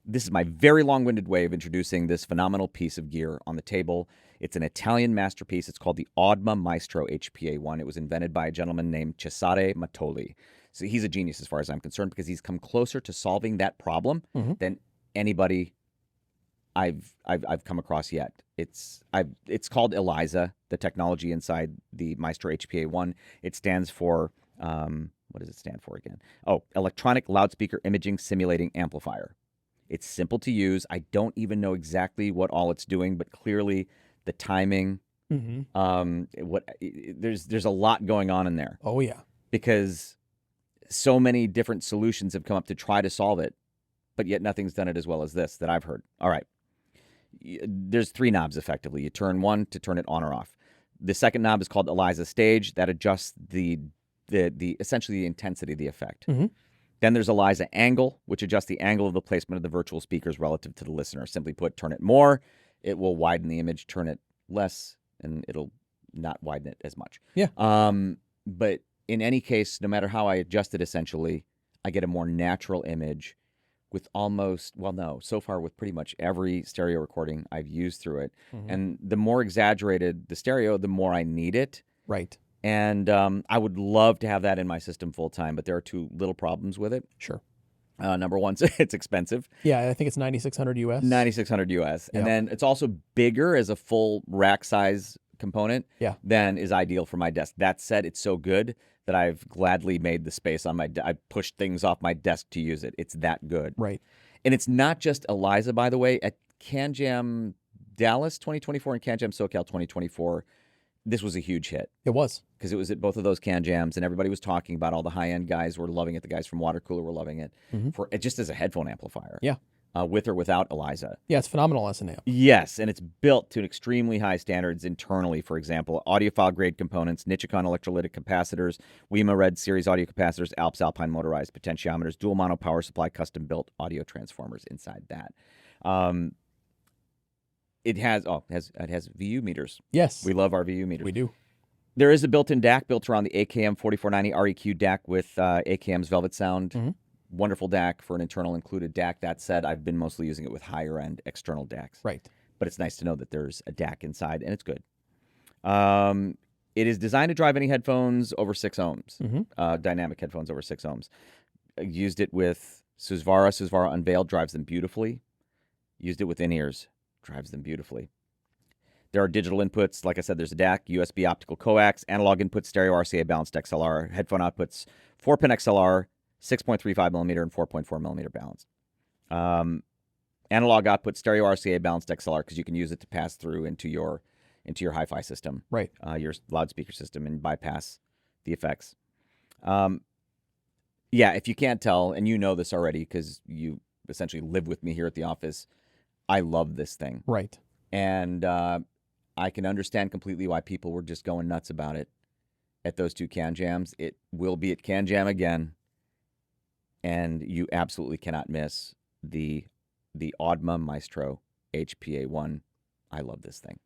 This is my very long-winded way of introducing this phenomenal piece of gear on the table. It's an Italian masterpiece. It's called the AUDMA Maestro HPA-1. It was invented by a gentleman named Cesare Mattoli. So he's a genius as far as I'm concerned, because he's come closer to solving that problem than anybody I've come across yet. It's called ELISA, the technology inside the Maestro HPA-1. It stands for what does it stand for again? Oh, Electronic Loudspeaker Imaging Simulating Amplifier. It's simple to use. I don't even know exactly what all it's doing, but clearly the timing. There's a lot going on in there. Oh yeah, because so many different solutions have come up to try to solve it, but yet nothing's done it as well as this that I've heard. All right. There's three knobs, effectively. You turn one to turn it on or off. The second knob is called ELISA Stage. That adjusts the essentially the intensity of the effect. Then there's ELISA Angle, which adjusts the angle of the placement of the virtual speakers relative to the listener. Simply put, turn it more, it will widen the image. Turn it less, and it'll not widen it as much. Yeah. But in any case, no matter how I adjust it, essentially, I get a more natural image with so far with pretty much every stereo recording I've used through it. And the more exaggerated the stereo, the more I need it. Right. And I would love to have that in my system full time, but there are two little problems with it. Sure. Number one, it's expensive. Yeah, I think it's $9,600 US. $9,600 US. And then it's also bigger as a full rack size component than is ideal for my desk. That said, it's so good that I've gladly made the space on I pushed things off my desk to use it. It's that good. Right. And it's not just ELISA, by the way. At CanJam Dallas 2024 and CanJam SoCal 2024, this was a huge hit. It was. Because it was at both of those CanJams, and everybody was talking about. All the high-end guys were loving it. The guys from Water Cooler were loving it for it just as a headphone amplifier. Yeah. With or without Audeze. Yeah, it's phenomenal as an amp. Yes, and it's built to an extremely high standards internally. For example, audiophile grade components, Nichicon electrolytic capacitors, WEMA Red Series audio capacitors, Alps Alpine motorized potentiometers, dual mono power supply, custom built audio transformers inside that. It has VU meters. Yes. We love our VU meters. We do. There is a built-in DAC built around the AKM 4490 REQ DAC with AKM's Velvet Sound. Wonderful DAC for an internal included DAC. That said, I've been mostly using it with higher-end external DACs. Right. But it's nice to know that there's a DAC inside, and it's good. It is designed to drive any headphones over 6 ohms, dynamic headphones over 6 ohms. I used it with Susvara. Susvara Unveiled drives them beautifully. Used it with in-ears. Drives them beautifully. There are digital inputs. Like I said, there's a DAC, USB optical coax, analog input, stereo RCA balanced XLR, headphone outputs, 4-pin XLR, 6.35 millimeter and 4.4 millimeter balanced. Analog output, stereo RCA balanced XLR, because you can use it to pass through into your hi-fi system, right? Your loudspeaker system, and bypass the effects. Yeah, if you can't tell, and you know this already because you essentially live with me here at the office, I love this thing. Right. And I can understand completely why people were just going nuts about it at those 2 CanJams. It will be at CanJam again, and you absolutely cannot miss the AUDMA Maestro HPA1. I love this thing.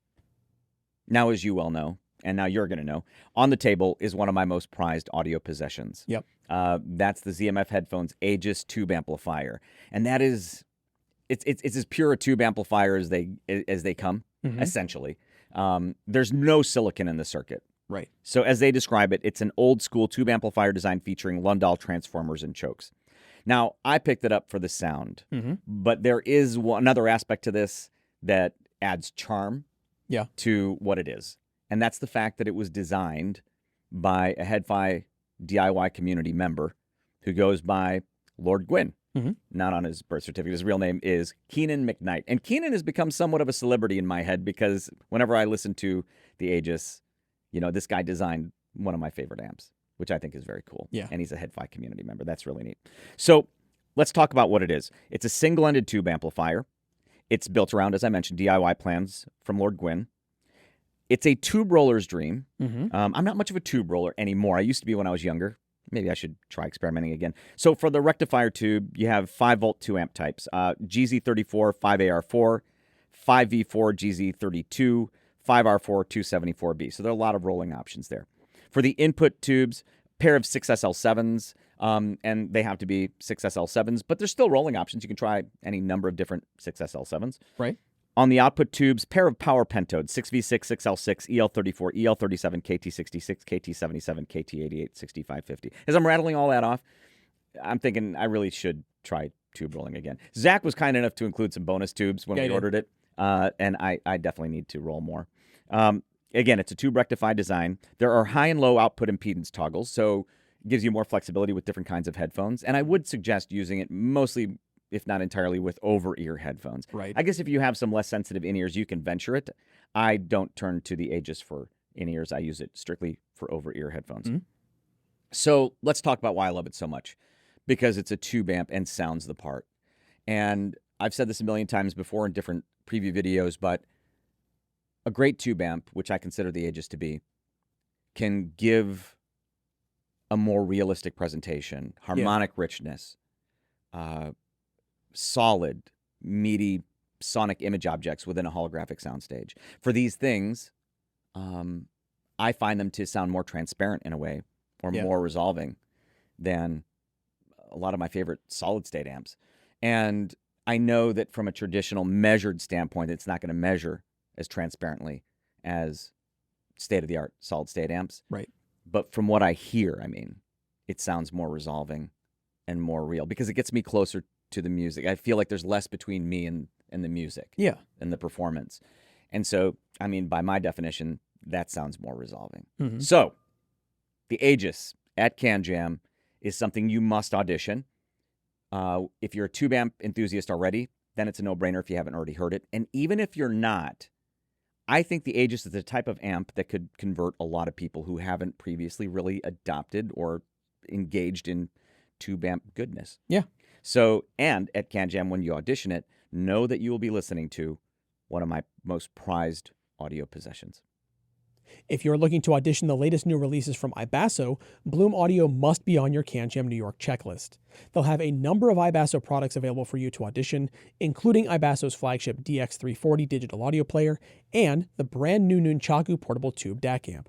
Now, as you well know, and now you're going to know, on the table is one of my most prized audio possessions. Yep. That's the ZMFheadphones Aegis tube amplifier, and that is, it's as pure a tube amplifier as they come, essentially. There's no silicon in the circuit. Right. So as they describe it, it's an old school tube amplifier design featuring Lundahl transformers and chokes. Now, I picked it up for the sound, but there is another aspect to this that adds charm to what it is. And that's the fact that it was designed by a HEDFI DIY community member who goes by Lord Gwyn. Not on his birth certificate. His real name is Keenan McKnight. And Keenan has become somewhat of a celebrity in my head because whenever I listen to the Aegis, you know, this guy designed one of my favorite amps, which I think is very cool. Yeah. And he's a HEDFI community member. That's really neat. So let's talk about what it is. It's a single-ended tube amplifier. It's built around, as I mentioned, DIY plans from Lord Gwyn. It's a tube roller's dream. I'm not much of a tube roller anymore. I used to be when I was younger. Maybe I should try experimenting again. So for the rectifier tube, you have 5-volt 2-amp types. GZ34 5AR4, 5V4 GZ32, 5R4 274B. So there are a lot of rolling options there. For the input tubes, pair of 6SL7s, and they have to be 6SL7s, but there's still rolling options. You can try any number of different 6SL7s. Right. On the output tubes, pair of power pentodes, 6V6, 6L6, EL34, EL37, KT66, KT77, KT88, 6550. As I'm rattling all that off, I'm thinking I really should try tube rolling again. Zach was kind enough to include some bonus tubes when we ordered it, and I definitely need to roll more. Again, it's a tube rectified design. There are high and low output impedance toggles, so it gives you more flexibility with different kinds of headphones, and I would suggest using it mostly, if not entirely, with over-ear headphones. Right. I guess if you have some less sensitive in-ears, you can venture it. I don't turn to the Aegis for in-ears. I use it strictly for over-ear headphones. So let's talk about why I love it so much. Because it's a tube amp and sounds the part. And I've said this a million times before in different preview videos, but a great tube amp, which I consider the Aegis to be, can give a more realistic presentation, harmonic richness, solid, meaty sonic image objects within a holographic soundstage. For these things, I find them to sound more transparent in a way, or more resolving than a lot of my favorite solid-state amps. And I know that from a traditional measured standpoint, it's not going to measure as transparently as state-of-the-art solid-state amps. Right. But from what I hear, I mean, it sounds more resolving and more real because it gets me closer to the music. I feel like there's less between me and the music. Yeah. And the performance. And so, I mean, by my definition, that sounds more resolving. So, the Aegis at CanJam is something you must audition. If you're a tube amp enthusiast already, then it's a no-brainer if you haven't already heard it. And even if you're not, I think the Aegis is the type of amp that could convert a lot of people who haven't previously really adopted or engaged in tube amp goodness. Yeah. So, and at CanJam, when you audition it, know that you will be listening to one of my most prized audio possessions. If you're looking to audition the latest new releases from iBasso, Bloom Audio must be on your CanJam New York checklist. They'll have a number of iBasso products available for you to audition, including iBasso's flagship DX340 digital audio player and the brand new Unqiue portable tube DAC amp.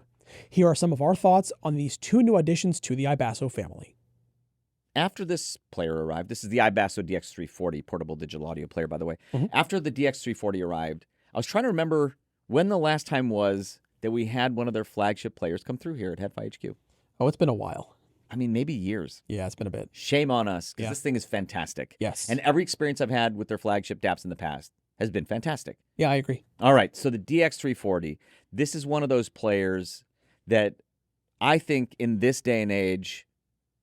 Here are some of our thoughts on these two new additions to the iBasso family. After this player arrived, this is the iBasso DX340 portable digital audio player, by the way. After the DX340 arrived, I was trying to remember when the last time was that we had one of their flagship players come through here at HEDFI HQ. Oh, it's been a while. I mean, maybe years. Yeah, it's been a bit. Shame on us, because this thing is fantastic. Yes. And every experience I've had with their flagship DAPs in the past has been fantastic. Yeah, I agree. All right, so the DX340, this is one of those players that I think in this day and age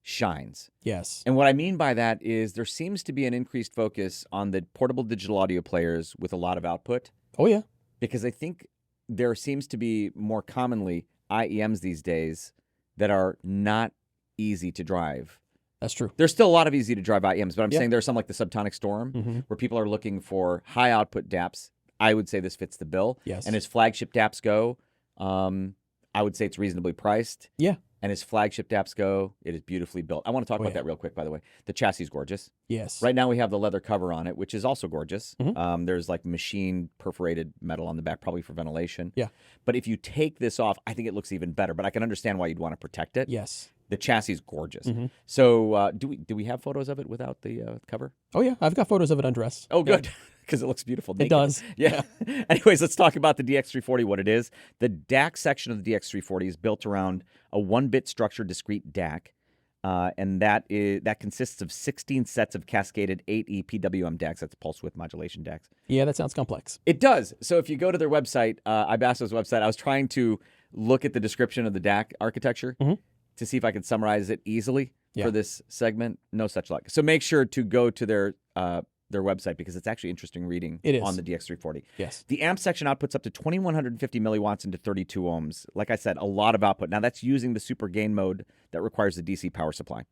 shines. Yes. And what I mean by that is there seems to be an increased focus on the portable digital audio players with a lot of output. Oh, yeah. Because I think there seems to be more commonly IEMs these days that are not easy to drive. That's true. There's still a lot of easy to drive IEMs, but I'm saying there's some like the Subtonic Storm where people are looking for high output DAPs. I would say this fits the bill. Yes. And as flagship DAPs go, I would say it's reasonably priced. Yeah. And as flagship DAPs go, it is beautifully built. I want to talk about that real quick, by the way. The chassis is gorgeous. Yes. Right now we have the leather cover on it, which is also gorgeous. There's like machine perforated metal on the back, probably for ventilation. Yeah. But if you take this off, I think it looks even better. But I can understand why you'd want to protect it. Yes. The chassis is gorgeous. So do we have photos of it without the cover? Oh, yeah. I've got photos of it undressed. Oh, good. Because it looks beautiful. It does. Yeah. Anyways, let's talk about the DX340, what it is. The DAC section of the DX340 is built around a 1-bit structured discrete DAC. And that consists of 16 sets of cascaded 8E PWM DACs. That's pulse width modulation DACs. Yeah, that sounds complex. It does. So if you go to their website, iBasso's website, I was trying to look at the description of the DAC architecture to see if I could summarize it easily for this segment. No such luck. So make sure to go to their website because it's actually interesting reading on the DX340. Yes. The amp section outputs up to 2150 milliwatts into 32 ohms. Like I said, a lot of output. Now that's using the super gain mode that requires the DC power supply.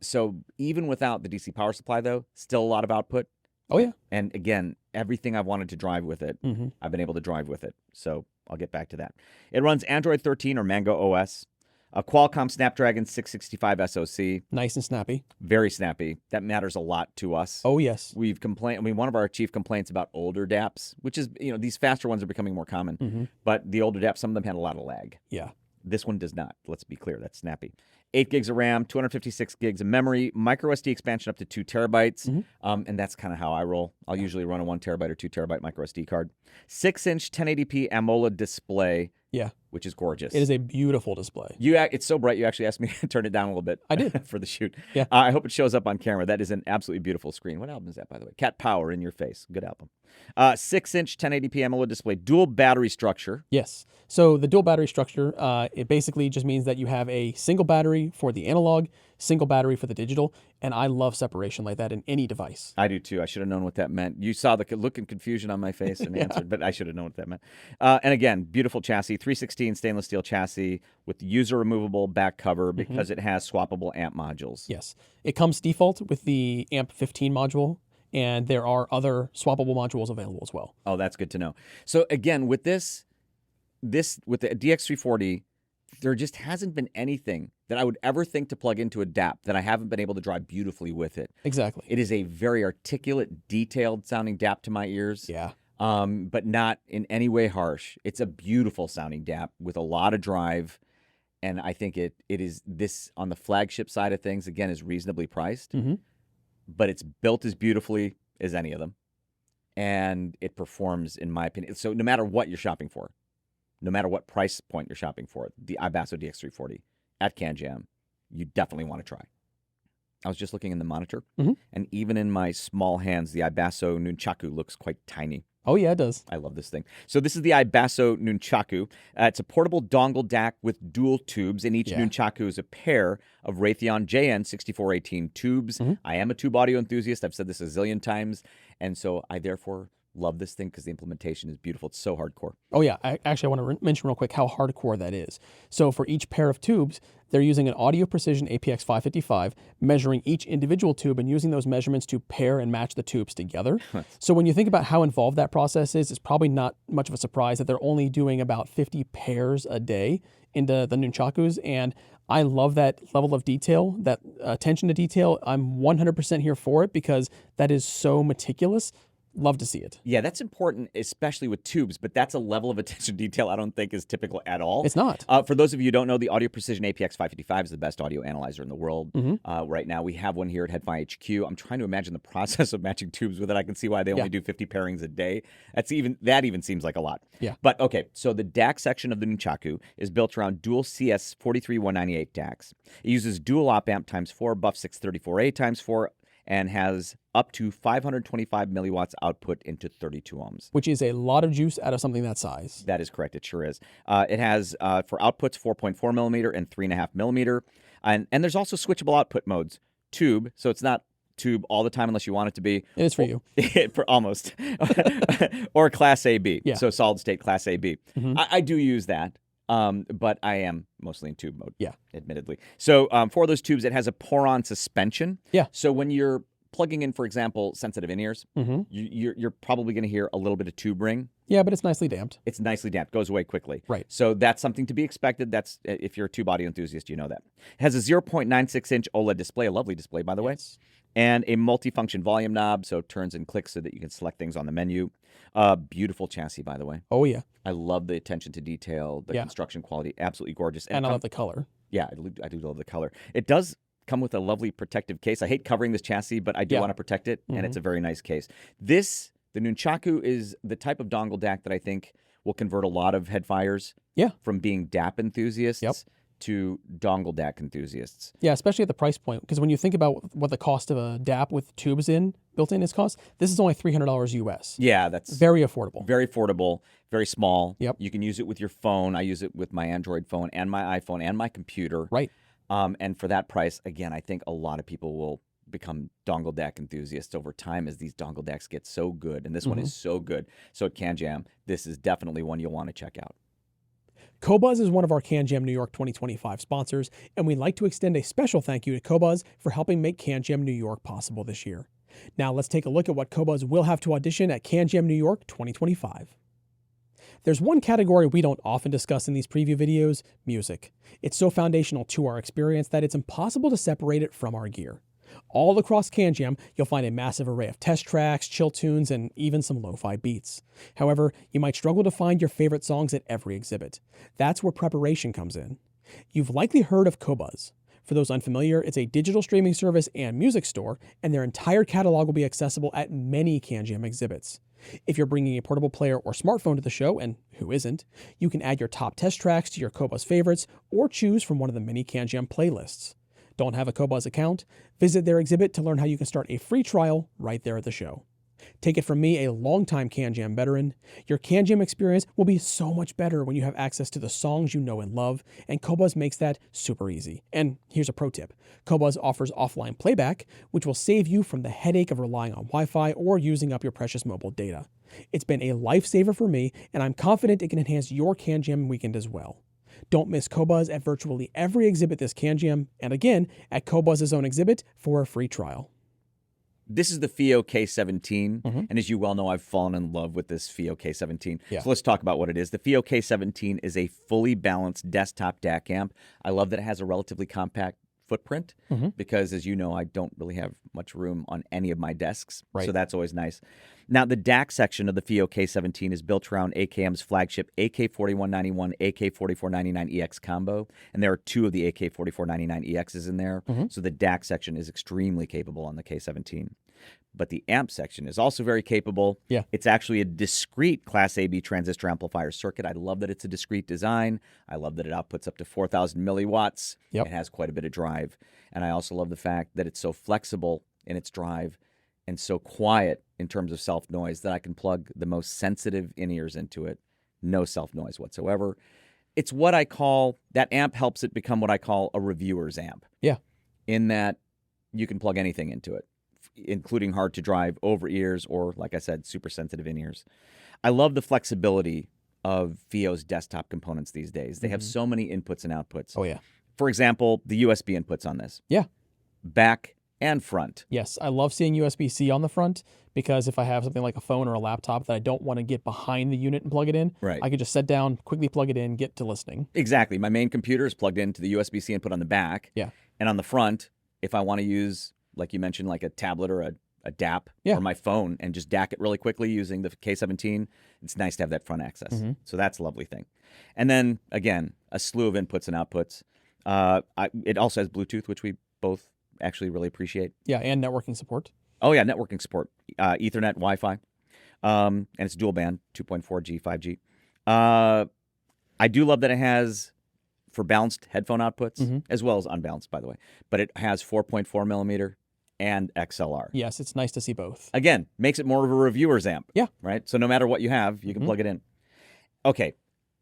So even without the DC power supply, though, still a lot of output. Oh, yeah. And again, everything I've wanted to drive with it, I've been able to drive with it. So I'll get back to that. It runs Android 13 or Mango OS. A Qualcomm Snapdragon 665 SoC. Nice and snappy. Very snappy. That matters a lot to us. Oh, yes. We've complained. I mean, one of our chief complaints about older DAPs, which is, these faster ones are becoming more common. But the older DAPs, some of them had a lot of lag. Yeah. This one does not. Let's be clear. That's snappy. 8 gigs of RAM, 256 gigs of memory, micro SD expansion up to 2 terabytes. And that's kind of how I roll. I'll usually run a 1 terabyte or 2 terabyte micro SD card. 6-inch 1080p AMOLED display. Yeah. Which is gorgeous. It is a beautiful display. It's so bright, you actually asked me to turn it down a little bit. I did. For the shoot. Yeah. I hope it shows up on camera. That is an absolutely beautiful screen. What album is that, by the way? Cat Power in Your Face. Good album. 6-inch 1080p AMOLED display. Dual battery structure. Yes. So the dual battery structure, it basically just means that you have a single battery for the analog, single battery for the digital, and I love separation like that in any device. I do too. I should have known what that meant. You saw the look and confusion on my face and answered, but I should have known what that meant. And again, beautiful chassis, 316 stainless steel chassis with user removable back cover because it has swappable amp modules. Yes. It comes default with the amp 15 module, and there are other swappable modules available as well. Oh, that's good to know. So again, with this with the DX340, there just hasn't been anything that I would ever think to plug into a DAP that I haven't been able to drive beautifully with it. Exactly. It is a very articulate, detailed sounding DAP to my ears. Yeah. But not in any way harsh. It's a beautiful sounding DAP with a lot of drive. And I think it is this on the flagship side of things, again, is reasonably priced. But it's built as beautifully as any of them. And it performs, in my opinion. So no matter what you're shopping for, no matter what price point you're shopping for, the iBasso DX340 at CanJam, you definitely want to try. I was just looking in the monitor, and even in my small hands, the iBasso Unqiue looks quite tiny. Oh, yeah, it does. I love this thing. So this is the iBasso Unqiue. It's a portable dongle DAC with dual tubes, and each Unqiue is a pair of Raytheon JN6418 tubes. I am a tube audio enthusiast. I've said this a zillion times, and so I therefore love this thing because the implementation is beautiful. It's so hardcore. Oh yeah, I want to mention real quick how hardcore that is. So for each pair of tubes, they're using an Audio Precision APX 555, measuring each individual tube and using those measurements to pair and match the tubes together. So when you think about how involved that process is, it's probably not much of a surprise that they're only doing about 50 pairs a day into the nunchakus. And I love that level of detail, that attention to detail. I'm 100% here for it because that is so meticulous. Love to see it. Yeah, that's important, especially with tubes, but that's a level of attention to detail I don't think is typical at all. It's not. For those of you who don't know, the Audio Precision APX 555 is the best audio analyzer in the world. Right now, we have one here at HeadFi HQ. I'm trying to imagine the process of matching tubes with it. I can see why they only do 50 pairings a day. That even seems like a lot. Yeah. But okay, so the DAC section of the nunchaku is built around dual CS 43198 DACs. It uses dual op amp ×4, buff 634A ×4, and has up to 525 milliwatts output into 32 ohms. Which is a lot of juice out of something that size. That is correct. It sure is. It has, for outputs, 4.4 millimeter and 3.5 millimeter. And there's also switchable output modes. Tube, so it's not tube all the time unless you want it to be. It is for you. For almost. Or Class AB. Yeah. So solid state Class AB. I do use that. But I am mostly in tube mode, admittedly. So for those tubes, it has a pour-on suspension. Yeah. So when you're plugging in, for example, sensitive in-ears, you're probably going to hear a little bit of tube ring. Yeah, but it's nicely damped. It's nicely damped. Goes away quickly. Right. So that's something to be expected. That's if you're a tube audio enthusiast, you know that. It has a 0.96-inch OLED display, a lovely display, by the way. And a multifunction volume knob, so it turns and clicks so that you can select things on the menu. Beautiful chassis, by the way. Oh, yeah. I love the attention to detail, the construction quality, absolutely gorgeous. And I love the color. Yeah, I do love the color. It does come with a lovely protective case. I hate covering this chassis, but I do want to protect it, and it's a very nice case. The nunchaku is the type of dongle DAC that I think will convert a lot of headfires from being DAP enthusiasts to dongle DAC enthusiasts. Yeah, especially at the price point. Because when you think about what the cost of a DAP with tubes built in is cost, this is only $300 US. Yeah, that's very affordable. Very affordable, very small. Yep. You can use it with your phone. I use it with my Android phone and my iPhone and my computer. Right. And for that price, again, I think a lot of people will become dongle DAC enthusiasts over time as these dongle DACs get so good. And this one is so good. So at CanJam, this is definitely one you'll want to check out. Qobuz is one of our CanJam New York 2025 sponsors, and we'd like to extend a special thank you to Qobuz for helping make CanJam New York possible this year. Now let's take a look at what Qobuz will have to audition at CanJam New York 2025. There's one category we don't often discuss in these preview videos: music. It's so foundational to our experience that it's impossible to separate it from our gear. All across CanJam, you'll find a massive array of test tracks, chill tunes, and even some lo-fi beats. However, you might struggle to find your favorite songs at every exhibit. That's where preparation comes in. You've likely heard of Qobuz. For those unfamiliar, it's a digital streaming service and music store, and their entire catalog will be accessible at many CanJam exhibits. If you're bringing a portable player or smartphone to the show, and who isn't, you can add your top test tracks to your Qobuz favorites or choose from one of the many CanJam playlists. Don't have a Qobuz account? Visit their exhibit to learn how you can start a free trial right there at the show. Take it from me, a longtime CanJam veteran, your CanJam experience will be so much better when you have access to the songs you know and love, and Qobuz makes that super easy. And here's a pro tip. Qobuz offers offline playback, which will save you from the headache of relying on Wi-Fi or using up your precious mobile data. It's been a lifesaver for me, and I'm confident it can enhance your CanJam weekend as well. Don't miss Qobuz at virtually every exhibit this CanJam, and again, at Qobuz's own exhibit for a free trial. This is the FIIO K17, and as you well know, I've fallen in love with this FIIO K17. So let's talk about what it is. The FIIO K17 is a fully balanced desktop DAC amp. I love that it has a relatively compact footprint because, as you know, I don't really have much room on any of my desks, so that's always nice. Now, the DAC section of the FIIO K17 is built around AKM's flagship AK4191, AK4499EX combo, and there are two of the AK4499EXs in there, so the DAC section is extremely capable on the K17. But the amp section is also very capable. It's actually a discrete Class AB transistor amplifier circuit. I love that it's a discrete design. I love that it outputs up to 4,000 milliwatts. It has quite a bit of drive. And I also love the fact that it's so flexible in its drive and so quiet in terms of self-noise that I can plug the most sensitive in-ears into it. No self-noise whatsoever. It's what I call, that amp helps it become what I call a reviewer's amp. In that you can plug anything into it. including hard to drive over ears or, like I said, super sensitive in ears. I love the flexibility of FIIO's desktop components these days. They have so many inputs and outputs. Oh, yeah. For example, the USB inputs on this. Yeah. Back and front. Yes, I love seeing USB-C on the front because if I have something like a phone or a laptop that I don't want to get behind the unit and plug it in, right. I can just sit down, quickly plug it in, get to listening. Exactly. My main computer is plugged into the USB-C input on the back. Yeah. And on the front, if I want to use, like you mentioned, like a tablet or a DAP or my phone and just DAC it really quickly using the K17, it's nice to have that front access. So that's a lovely thing. And then, again, a slew of inputs and outputs. It also has Bluetooth, which we both actually really appreciate. Yeah, and networking support. Oh, yeah, networking support. Ethernet, Wi-Fi. And it's dual band, 2.4G, 5G. I do love that it has, for balanced headphone outputs, as well as unbalanced, by the way, but it has 4.4 millimeter and XLR. Yes, it's nice to see both. Again, makes it more of a reviewer's amp. Yeah. Right? So no matter what you have, you can plug it in. Okay.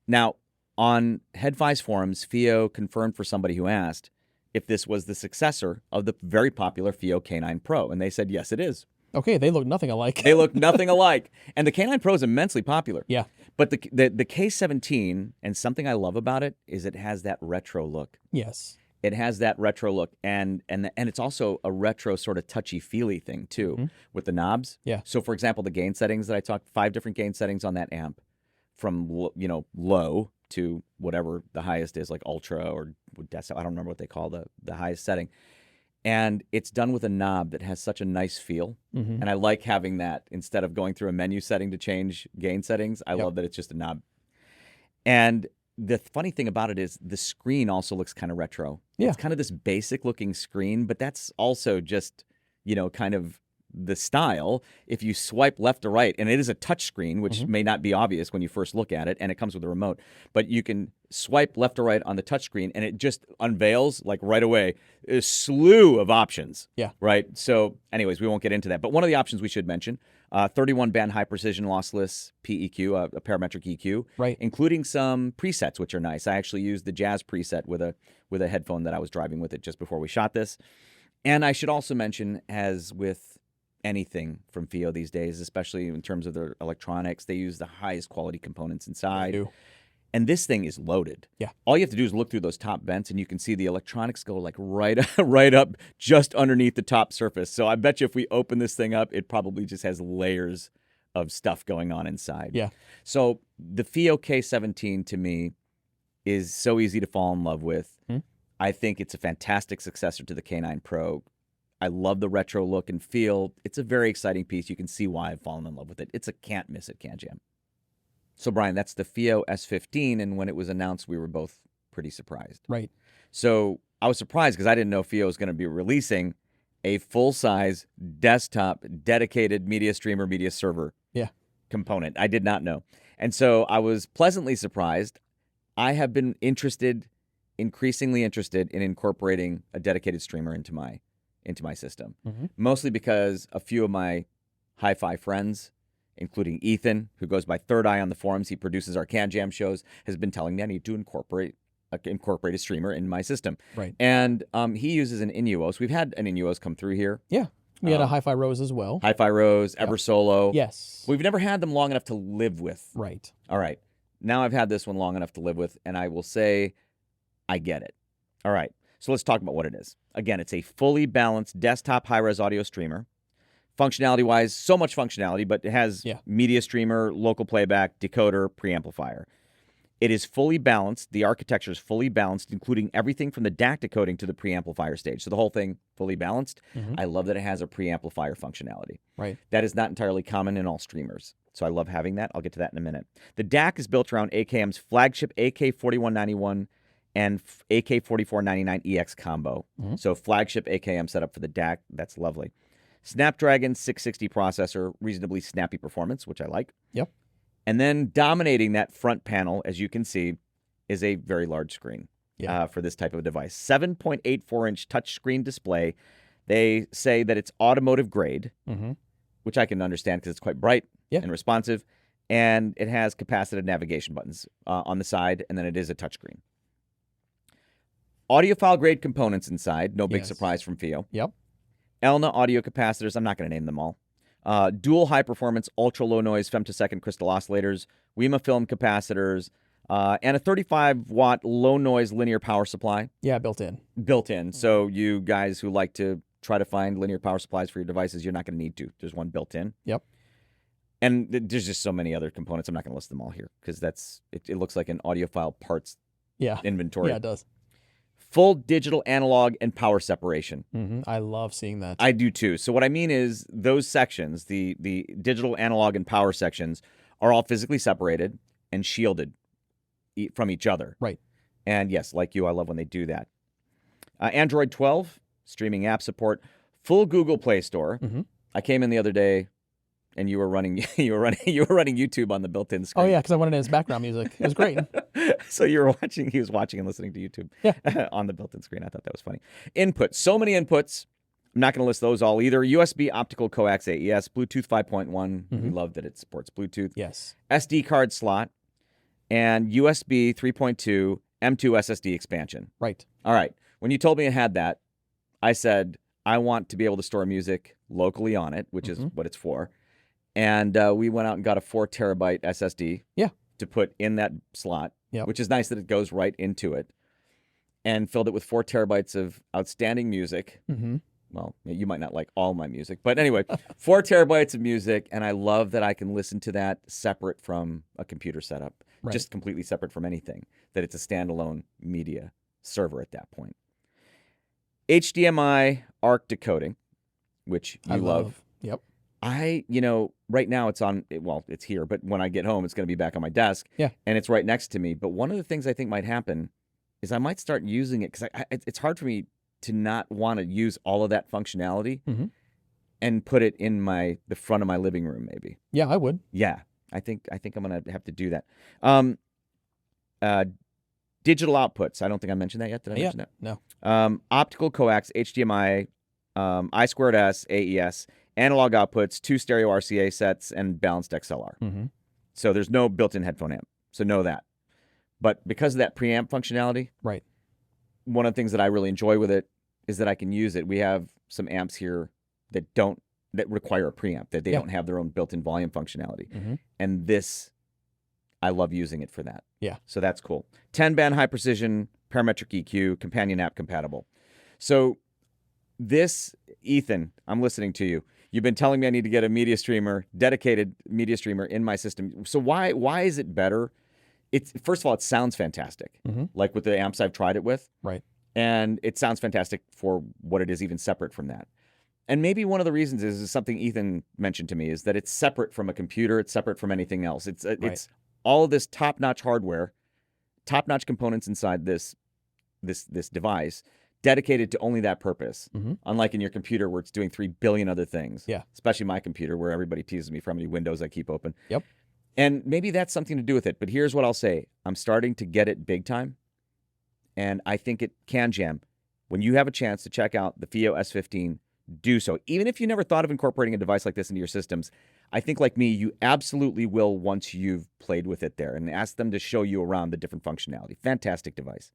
Now, on HEDFI's forums, FIIO confirmed for somebody who asked if this was the successor of the very popular FIIO K9 Pro, and they said, yes, it is. Okay, they look nothing alike. They look nothing alike. And the K9 Pro is immensely popular. Yeah. But the K17, and something I love about it, is it has that retro look. Yes. It has that retro look, and it's also a retro sort of touchy-feely thing, too, with the knobs. Yeah. So, for example, the gain settings that I talked, 5 different gain settings on that amp, from, low to whatever the highest is, like ultra or decibel. I don't remember what they call the highest setting. And it's done with a knob that has such a nice feel. And I like having that instead of going through a menu setting to change gain settings. I love that it's just a knob. And the funny thing about it is the screen also looks kind of retro. Yeah. It's kind of this basic looking screen, but that's also just, kind of the style. If you swipe left to right, and it is a touch screen, which may not be obvious when you first look at it, and it comes with a remote, but you can swipe left to right on the touch screen, and it just unveils, like right away, a slew of options. Yeah. Right? So anyways, we won't get into that. But one of the options we should mention, 31-band high-precision lossless PEQ, a parametric EQ, right, including some presets, which are nice. I actually used the Jazz preset with a headphone that I was driving with it just before we shot this. And I should also mention, as with anything from FIIO these days, especially in terms of their electronics, they use the highest quality components inside. They do. And this thing is loaded. Yeah. All you have to do is look through those top vents, and you can see the electronics go like right up just underneath the top surface. So I bet you if we open this thing up, it probably just has layers of stuff going on inside. Yeah. So the FIIO K17 to me is so easy to fall in love with. I think it's a fantastic successor to the K9 Pro. I love the retro look and feel. It's a very exciting piece. You can see why I've fallen in love with it. It's a can't miss at CanJam. So, Brian, that's the FIIO S15, and when it was announced, we were both pretty surprised. Right. So I was surprised because I didn't know FIIO was going to be releasing a full-size desktop dedicated media streamer, media server component. I did not know. And so I was pleasantly surprised. I have been increasingly interested in incorporating a dedicated streamer into my system, mostly because a few of my hi-fi friends, including Ethan, who goes by Third Eye on the forums, he produces our CanJam shows, has been telling me I need to incorporate a streamer in my system. Right. And he uses an Inuos. We've had an Inuos come through here. Yeah. We had a Hi-Fi Rose as well. Hi-Fi Rose, Eversolo. Yes. We've never had them long enough to live with. Right. All right. Now I've had this one long enough to live with, and I will say I get it. All right. So let's talk about what it is. Again, it's a fully balanced desktop high-res audio streamer. Functionality-wise, so much functionality, but it has media streamer, local playback, decoder, preamplifier. It is fully balanced. The architecture is fully balanced, including everything from the DAC decoding to the preamplifier stage. So the whole thing fully balanced. I love that it has a preamplifier functionality. Right. That is not entirely common in all streamers. So I love having that. I'll get to that in a minute. The DAC is built around AKM's flagship AK4191 and AK4499EX combo. So flagship AKM setup for the DAC. That's lovely. Snapdragon 660 processor, reasonably snappy performance, which I like. Yep. And then dominating that front panel, as you can see, is a very large screen for this type of device. 7.84-inch touchscreen display. They say that it's automotive grade, which I can understand because it's quite bright and responsive. And it has capacitive navigation buttons on the side, and then it is a touchscreen. Audiophile grade components inside. No big surprise from FIIO. Yep. Elna audio capacitors. I'm not going to name them all. Dual high-performance, ultra-low-noise femtosecond crystal oscillators, WEMA film capacitors, and a 35-watt low-noise linear power supply. Yeah, built in. Built in. So you guys who like to try to find linear power supplies for your devices, you're not going to need to. There's one built in. Yep. And there's just so many other components. I'm not going to list them all here because it looks like an audiophile parts inventory. Yeah, it does. Full digital, analog, and power separation. I love seeing that. I do too. So what I mean is those sections, the digital, analog, and power sections, are all physically separated and shielded from each other. Right. And yes, like you, I love when they do that. Android 12, streaming app support, full Google Play Store. I came in the other day, and you were running YouTube on the built-in screen. Oh yeah, because I wanted it as background music. It was great. So he was watching and listening to YouTube on the built-in screen. I thought that was funny. Input, so many inputs. I'm not going to list those all either. USB optical coax AES, Bluetooth 5.1. We love that it supports Bluetooth. Yes. SD card slot, and USB 3.2 M2 SSD expansion. Right. All right. When you told me it had that, I said, I want to be able to store music locally on it, which is what it's for. And we went out and got a 4 terabyte SSD to put in that slot, which is nice that it goes right into it, and filled it with 4 terabytes of outstanding music. Well, you might not like all my music, but anyway, 4 terabytes of music, and I love that I can listen to that separate from a computer setup, just completely separate from anything, that it's a standalone media server at that point. HDMI ARC decoding, which you love. Yep. Right now it's here, but when I get home, it's going to be back on my desk. Yeah. And it's right next to me. But one of the things I think might happen is I might start using it because it's hard for me to not want to use all of that functionality and put it in the front of my living room, maybe. Yeah, I would. Yeah. I think I'm going to have to do that. Digital outputs. I don't think I mentioned that yet. Did I mention that? No. Optical coax, HDMI, I2S, AES, analog outputs, 2 stereo RCA sets, and balanced XLR. So there's no built-in headphone amp. So know that. But because of that preamp functionality, one of the things that I really enjoy with it is that I can use it. We have some amps here that require a preamp, that they don't have their own built-in volume functionality. And this, I love using it for that. Yeah. So that's cool. 10-band high precision, parametric EQ, companion app compatible. So this, Ethan, I'm listening to you. You've been telling me I need to get a dedicated media streamer in my system. So why is it better? First of all, it sounds fantastic. Like with the amps I've tried it with. Right. And it sounds fantastic for what it is, even separate from that. And maybe one of the reasons is something Ethan mentioned to me, is that it's separate from a computer. It's separate from anything else. It's all of this top-notch hardware, top-notch components inside this device, dedicated to only that purpose. Unlike in your computer where it's doing 3 billion other things. Yeah. Especially my computer where everybody teases me for how many windows I keep open. Yep. And maybe that's something to do with it. But here's what I'll say. I'm starting to get it big time. And I think it CanJam. When you have a chance to check out the FIIO S15, do so. Even if you never thought of incorporating a device like this into your systems, I think like me, you absolutely will once you've played with it there, and ask them to show you around the different functionality. Fantastic device.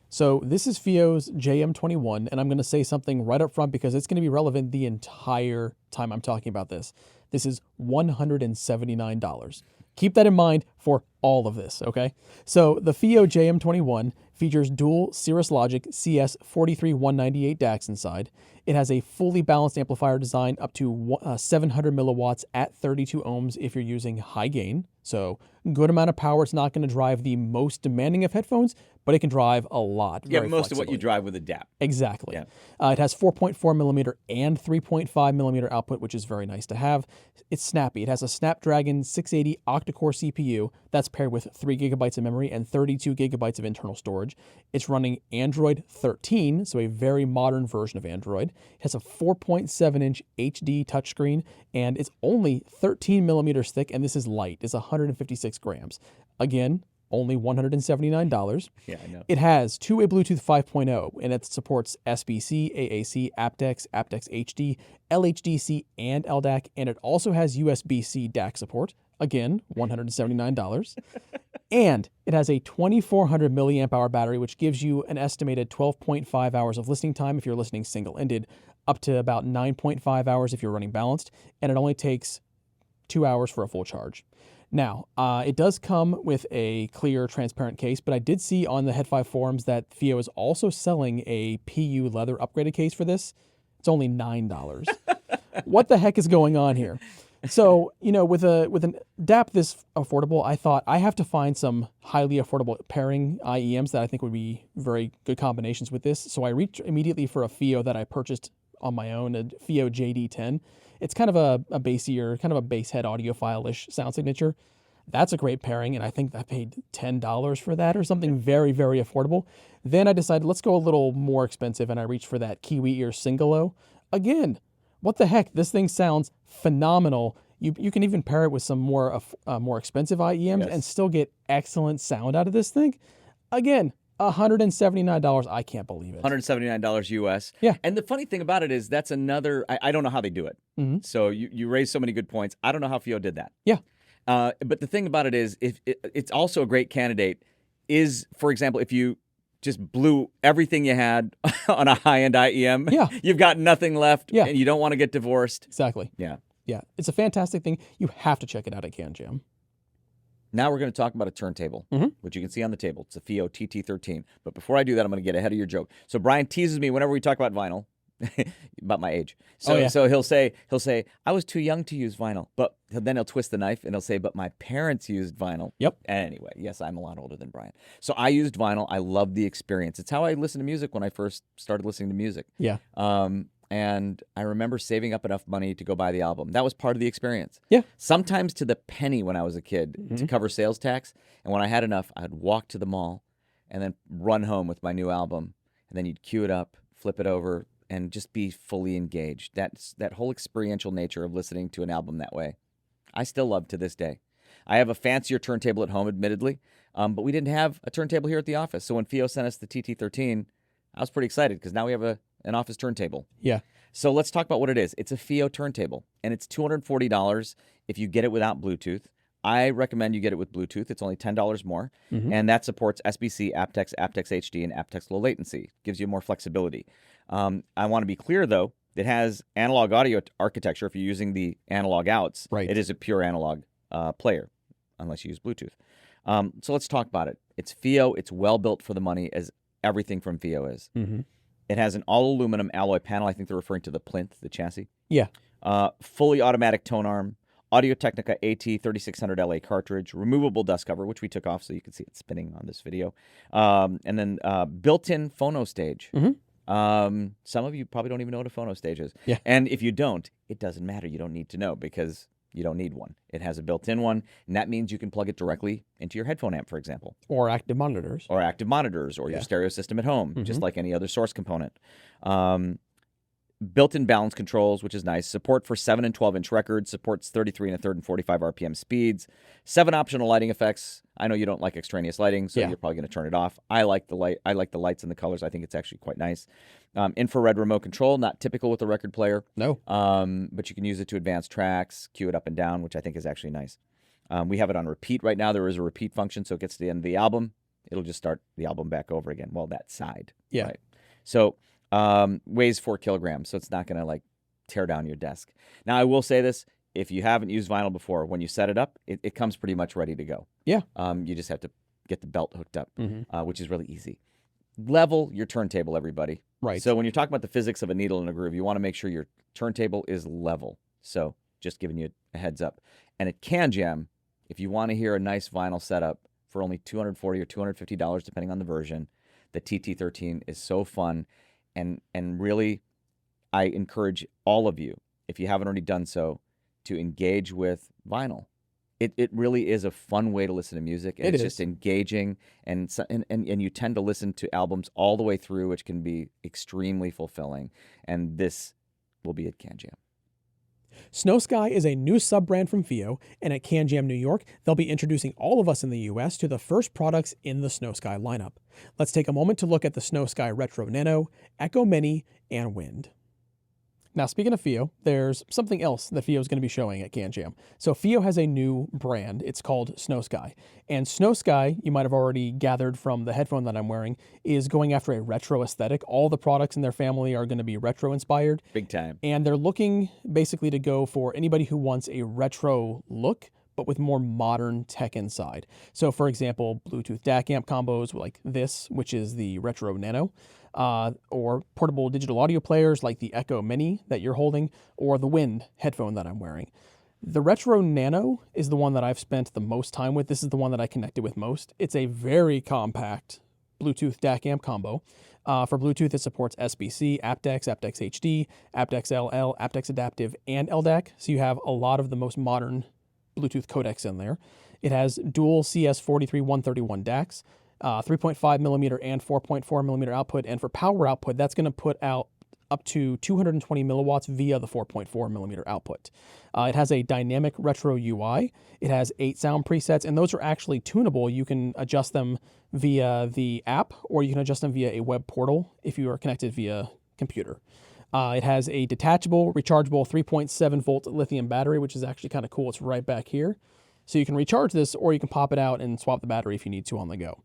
So this is FIIO's JM21, and I'm going to say something right up front because it's going to be relevant the entire time I'm talking about this. This is $179. Keep that in mind for all of this, okay? So the FIIO JM21 features dual Cirrus Logic CS43198 DACs inside. It has a fully balanced amplifier design up to 700 milliwatts at 32 ohms if you're using high gain. So good amount of power. It's not going to drive the most demanding of headphones, but it can drive a lot. Yeah, most of what you drive with a DAP. Exactly. Yeah. It has 4.4 millimeter and 3.5 millimeter output, which is very nice to have. It's snappy. It has a Snapdragon 680 octa-core CPU that's paired with 3 gigabytes of memory and 32 gigabytes of internal storage. It's running Android 13, so a very modern version of Android. It has a 4.7-inch HD touchscreen, and it's only 13 millimeters thick, and this is light. It's 156 grams. Again, only $179. Yeah, I know. It has two-way Bluetooth 5.0, and it supports SBC, AAC, aptX, aptX HD, LHDC, and LDAC, and it also has USB-C DAC support. Again, $179. And it has a 2400 milliamp hour battery, which gives you an estimated 12.5 hours of listening time if you're listening single-ended, up to about 9.5 hours if you're running balanced, and it only takes 2 hours for a full charge. Now, it does come with a clear, transparent case, but I did see on the HEDD5 forums that FIIO is also selling a PU leather upgraded case for this. It's only $9. What the heck is going on here? So, with an DAP this affordable, I thought I have to find some highly affordable pairing IEMs that I think would be very good combinations with this. So I reached immediately for a FIIO that I purchased on my own, a FIIO JD10. It's kind of a bassier, kind of a bass head audiophile-ish sound signature. That's a great pairing, and I think I paid $10 for that or something very, very affordable. Then I decided, let's go a little more expensive, and I reached for that Kiwi Ear Singolo. Again, what the heck? This thing sounds phenomenal. You can even pair it with some more expensive IEMs and still get excellent sound out of this thing. Again, $179. I can't believe it. $179 US. Yeah. And the funny thing about it is that's another, I don't know how they do it. Mm-hmm. So you raised so many good points. I don't know how FIIO did that. Yeah. But the thing about it is, it's also a great candidate is, for example, if you just blew everything you had on a high-end IEM, you've got nothing left, and you don't want to get divorced. Exactly. Yeah. Yeah. It's a fantastic thing. You have to check it out at CanJam. Now we're going to talk about a turntable, which you can see on the table. It's a FIIO TT13. But before I do that, I'm going to get ahead of your joke. So Brian teases me whenever we talk about vinyl, about my age. So so he'll say, I was too young to use vinyl. But then he'll twist the knife and he'll say, but my parents used vinyl. Yep. Anyway, yes, I'm a lot older than Brian. So I used vinyl. I love the experience. It's how I listened to music when I first started listening to music. Yeah. And I remember saving up enough money to go buy the album. That was part of the experience. Yeah. Sometimes to the penny when I was a kid to cover sales tax. And when I had enough, I'd walk to the mall and then run home with my new album. And then you'd cue it up, flip it over, and just be fully engaged. That whole experiential nature of listening to an album that way, I still love to this day. I have a fancier turntable at home, admittedly, but we didn't have a turntable here at the office. So when FIIO sent us the TT13, I was pretty excited because now we have an office turntable. Yeah. So let's talk about what it is. It's a FIIO turntable, and it's $240 if you get it without Bluetooth. I recommend you get it with Bluetooth. It's only $10 more, and that supports SBC, aptX, aptX HD, and aptX low latency. Gives you more flexibility. I want to be clear, though. It has analog audio architecture. If you're using the analog outs, it is a pure analog player, unless you use Bluetooth. So let's talk about it. It's FIIO. It's well built for the money, as everything from FIIO is. It has an all-aluminum alloy panel. I think they're referring to the plinth, the chassis. Yeah. Fully automatic tone arm. Audio-Technica AT3600LA cartridge. Removable dust cover, which we took off so you can see it spinning on this video. And then built-in phono stage. Some of you probably don't even know what a phono stage is. Yeah. And if you don't, it doesn't matter. You don't need to know because you don't need one. It has a built-in one, and that means you can plug it directly into your headphone amp, for example. Or active monitors. Or your stereo system at home, just like any other source component. Built-in balance controls, which is nice. Support for 7 and 12-inch records. Supports 33 1/3 and 45 RPM speeds. 7 optional lighting effects. I know you don't like extraneous lighting, so you're probably going to turn it off. I like the light. I like the lights and the colors. I think it's actually quite nice. Infrared remote control, not typical with a record player. No. But you can use it to advance tracks, cue it up and down, which I think is actually nice. We have it on repeat right now. There is a repeat function, so it gets to the end of the album. It'll just start the album back over again. Well, that side. Yeah. Right. So weighs 4 kilograms, so it's not going to like tear down your desk. Now, I will say this. If you haven't used vinyl before, when you set it up, it comes pretty much ready to go. Yeah. You just have to get the belt hooked up, which is really easy. Level your turntable, everybody. Right. So when you're talking about the physics of a needle and a groove, you want to make sure your turntable is level. So just giving you a heads up. And at CanJam, if you want to hear a nice vinyl setup for only $240 or $250, depending on the version, the TT13 is so fun. And really, I encourage all of you, if you haven't already done so, to engage with vinyl. It really is a fun way to listen to music. And it's just engaging, and you tend to listen to albums all the way through, which can be extremely fulfilling. And this will be at CanJam. Snowsky is a new sub-brand from FIIO, and at CanJam New York, they'll be introducing all of us in the US to the first products in the Snowsky lineup. Let's take a moment to look at the Snowsky Retro Nano, Echo Mini, and Wind. Now, speaking of FIIO, there's something else that FIIO is going to be showing at CanJam. So FIIO has a new brand. It's called Snowsky. And Snowsky, you might have already gathered from the headphone that I'm wearing, is going after a retro aesthetic. All the products in their family are going to be retro inspired. Big time. And they're looking basically to go for anybody who wants a retro look, but with more modern tech inside. So for example, Bluetooth DAC amp combos like this, which is the Retro Nano, or portable digital audio players like the Echo Mini that you're holding, or the Wind headphone that I'm wearing. The Retro Nano is the one that I've spent the most time with. This is the one that I connected with most. It's a very compact Bluetooth DAC amp combo. For Bluetooth, it supports SBC, aptX, aptX HD, aptX LL, aptX Adaptive, and LDAC. So you have a lot of the most modern Bluetooth codecs in there. It has dual CS43131 DACs, 3.5 millimeter and 4.4 millimeter output. And for power output, that's going to put out up to 220 milliwatts via the 4.4 millimeter output. It has a dynamic retro UI. It has 8 sound presets, and those are actually tunable. You can adjust them via the app, or you can adjust them via a web portal if you are connected via computer. It has a detachable, rechargeable 3.7 volt lithium battery, which is actually kind of cool. It's right back here. So you can recharge this, or you can pop it out and swap the battery if you need to on the go.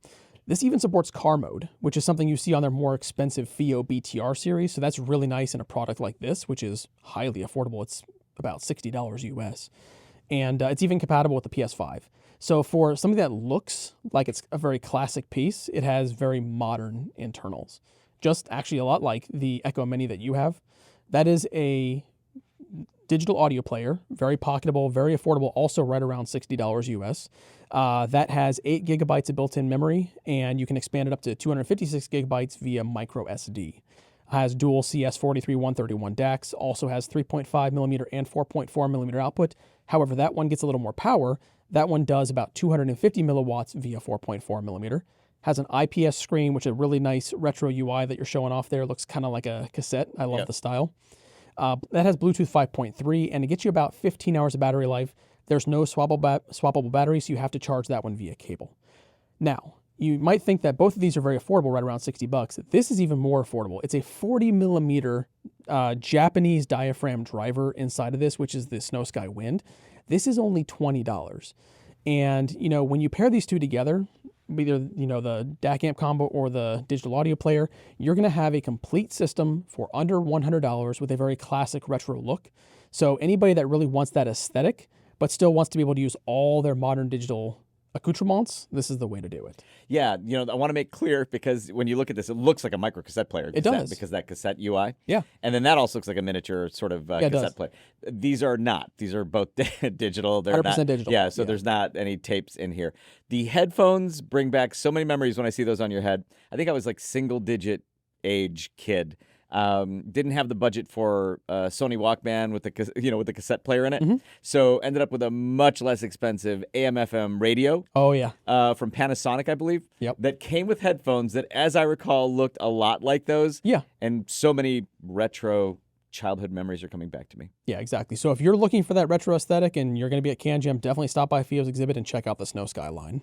This even supports car mode, which is something you see on their more expensive FIIO BTR series. So that's really nice in a product like this, which is highly affordable. It's about $60 US. And it's even compatible with the PS5. So for something that looks like it's a very classic piece, it has very modern internals. Just actually a lot like the Echo Mini that you have. That is a digital audio player, very pocketable, very affordable, also right around $60 US. That has 8 gigabytes of built-in memory, and you can expand it up to 256 gigabytes via micro SD. Has dual CS43131 DACs, also has 3.5 millimeter and 4.4 millimeter output. However, that one gets a little more power. That one does about 250 milliwatts via 4.4 millimeter. Has an IPS screen, which is a really nice retro UI that you're showing off there. It looks kind of like a cassette. I love the style. That has Bluetooth 5.3, and it gets you about 15 hours of battery life. There's no swappable battery, so you have to charge that one via cable. Now, you might think that both of these are very affordable, right around $60. This is even more affordable. It's a 40 millimeter Japanese diaphragm driver inside of this, which is the Snowsky Wind. This is only $20. And, you know, when you pair these two together, either, you know, the DAC amp combo or the digital audio player, you're going to have a complete system for under $100 with a very classic retro look. So anybody that really wants that aesthetic, but still wants to be able to use all their modern digital accoutrements, this is the way to do it. Yeah, you know, I want to make clear, because when you look at this, it looks like a micro cassette player. It does. Because that cassette UI. Yeah. And then that also looks like a miniature sort of cassette player. These are not. These are both digital. They're 100% not, digital. Yeah, so there's not any tapes in here. The headphones bring back so many memories when I see those on your head. I think I was like single-digit age kid. Didn't have the budget for a Sony Walkman with the cassette player in it, so ended up with a much less expensive AM/FM radio. Oh yeah, from Panasonic, I believe. Yep. That came with headphones that, as I recall, looked a lot like those. Yeah. And so many retro childhood memories are coming back to me. Yeah, exactly. So if you're looking for that retro aesthetic and you're going to be at CanJam, definitely stop by FIIO's exhibit and check out the Snowsky line.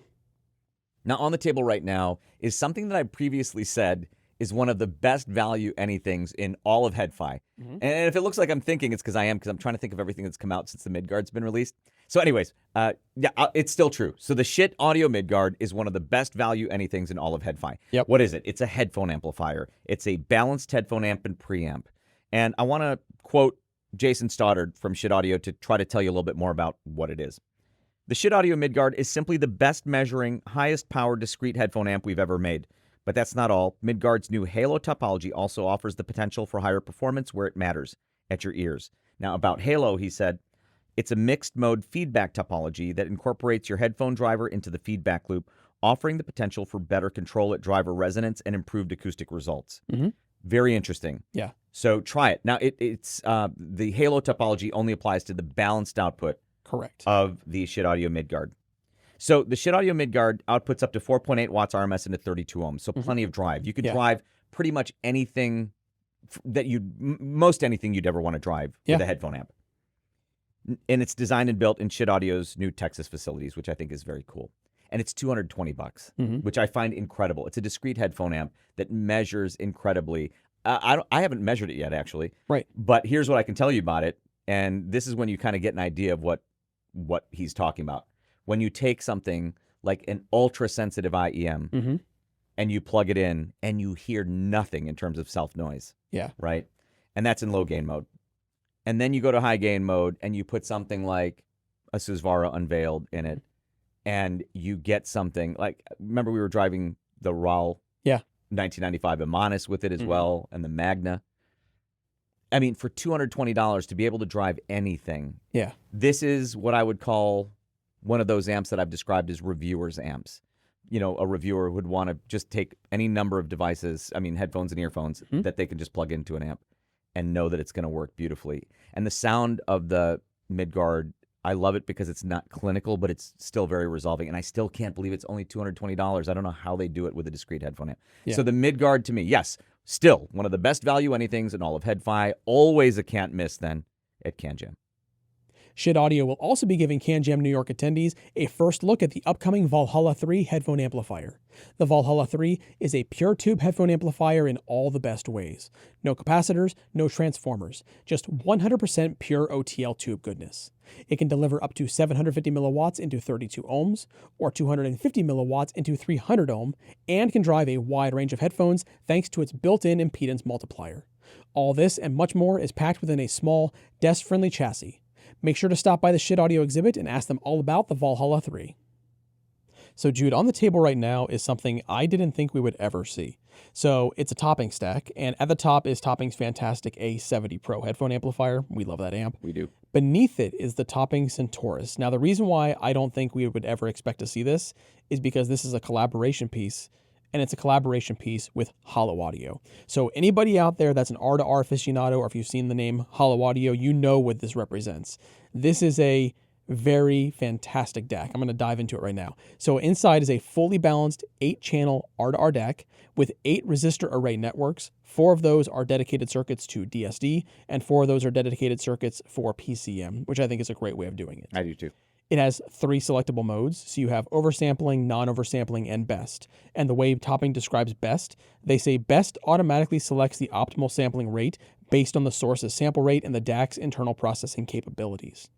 Now on the table right now is something that I previously said is one of the best value anythings in all of HEDFI. And if it looks like I'm thinking, it's because I'm trying to think of everything that's come out since the Midgard's been released. So anyways, it's still true. So the Schiit Audio Midgard is one of the best value anythings in all of HEDFI. Yep. What is it? It's a headphone amplifier. It's a balanced headphone amp and preamp. And I want to quote Jason Stoddard from Schiit Audio to try to tell you a little bit more about what it is. The Schiit Audio Midgard is simply the best measuring, highest power discrete headphone amp we've ever made. But that's not all. Midgard's new Halo topology also offers the potential for higher performance where it matters, at your ears. Now, about Halo, he said, it's a mixed mode feedback topology that incorporates your headphone driver into the feedback loop, offering the potential for better control at driver resonance and improved acoustic results. Very interesting. Yeah. So try it. Now, it's the Halo topology only applies to the balanced output of the Schiit Audio Midgard. So the Schiit Audio Midgard outputs up to 4.8 watts RMS into 32 ohms, so plenty of drive. You could drive pretty much anything that most anything you'd ever want to drive with a headphone amp. And it's designed and built in Schiit Audio's new Texas facilities, which I think is very cool. And it's $220, which I find incredible. It's a discrete headphone amp that measures incredibly. I haven't measured it yet, actually. Right. But here's what I can tell you about it, and this is when you kind of get an idea of what he's talking about. When you take something like an ultra-sensitive IEM and you plug it in and you hear nothing in terms of self-noise. Yeah. Right? And that's in low gain mode. And then you go to high gain mode and you put something like a Susvara Unveiled in it, and you get something like, remember we were driving the RAAL 1995 Imanis with it as well, and the Magna. I mean, for $220 to be able to drive anything, this is what I would call one of those amps that I've described as reviewers amps. You know, a reviewer would want to just take any number of devices, I mean, headphones and earphones, that they can just plug into an amp and know that it's going to work beautifully. And the sound of the Midgard, I love it because it's not clinical, but it's still very resolving. And I still can't believe it's only $220. I don't know how they do it with a discrete headphone amp. So the Midgard, to me, yes, still one of the best value anythings in all of HeadFi. Always a can't miss then at CanJam. Schiit Audio will also be giving CanJam New York attendees a first look at the upcoming Valhalla 3 headphone amplifier. The Valhalla 3 is a pure tube headphone amplifier in all the best ways. No capacitors, no transformers, just 100% pure OTL tube goodness. It can deliver up to 750 milliwatts into 32 ohms, or 250 milliwatts into 300 ohm, and can drive a wide range of headphones thanks to its built-in impedance multiplier. All this and much more is packed within a small, desk-friendly chassis. Make sure to stop by the Schiit Audio exhibit and ask them all about the Valhalla 3. So Jude, on the table right now is something I didn't think we would ever see. So it's a topping stack, and at the top is Topping's fantastic A70 Pro headphone amplifier. We love that amp. We do. Beneath it is the Topping Centaurus. Now, the reason why I don't think we would ever expect to see this is because this is a collaboration piece, and it's a collaboration piece with Hollow Audio. So anybody out there that's an R2R aficionado, or if you've seen the name Hollow Audio, you know what this represents. This is a very fantastic DAC. I'm going to dive into it right now. So inside is a fully balanced 8-channel R2R DAC with 8 resistor array networks. 4 of those are dedicated circuits to DSD, and 4 of those are dedicated circuits for PCM, which I think is a great way of doing it. I do too. It has 3 selectable modes, so you have oversampling, non-oversampling, and best. And the way Topping describes best, they say best automatically selects the optimal sampling rate based on the source's sample rate and the DAC's internal processing capabilities.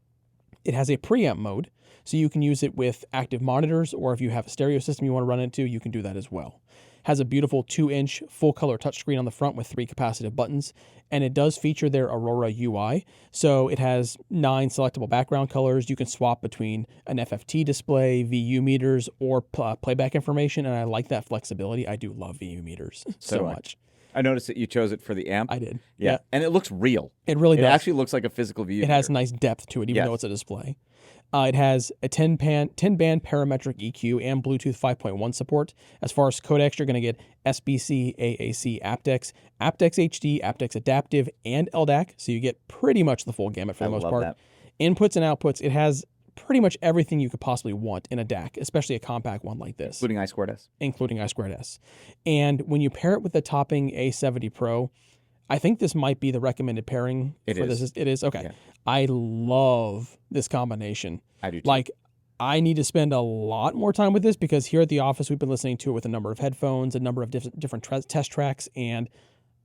It has a preamp mode, so you can use it with active monitors, or if you have a stereo system you want to run into, you can do that as well. Has a beautiful 2-inch full-color touchscreen on the front with 3 capacitive buttons, and it does feature their Aurora UI. So it has 9 selectable background colors. You can swap between an FFT display, VU meters, or playback information, and I like that flexibility. I do love VU meters so much. I noticed that you chose it for the amp. I did. Yeah. And it looks real. It really does. It actually looks like a physical VU It has nice depth to it, even though it's a display. It has a 10-band parametric EQ and Bluetooth 5.1 support. As far as codecs, you're going to get SBC, AAC, aptX, aptX HD, aptX Adaptive, and LDAC. So you get pretty much the full gamut for the most part. That. Inputs and outputs, it has pretty much everything you could possibly want in a DAC, especially a compact one like this. Including I2S. Including I2S. And when you pair it with the Topping A70 Pro, I think this might be the recommended pairing for this. It is? Okay. Yeah. I love this combination. I do too. Like, I need to spend a lot more time with this because here at the office, we've been listening to it with a number of headphones, a number of different test tracks, and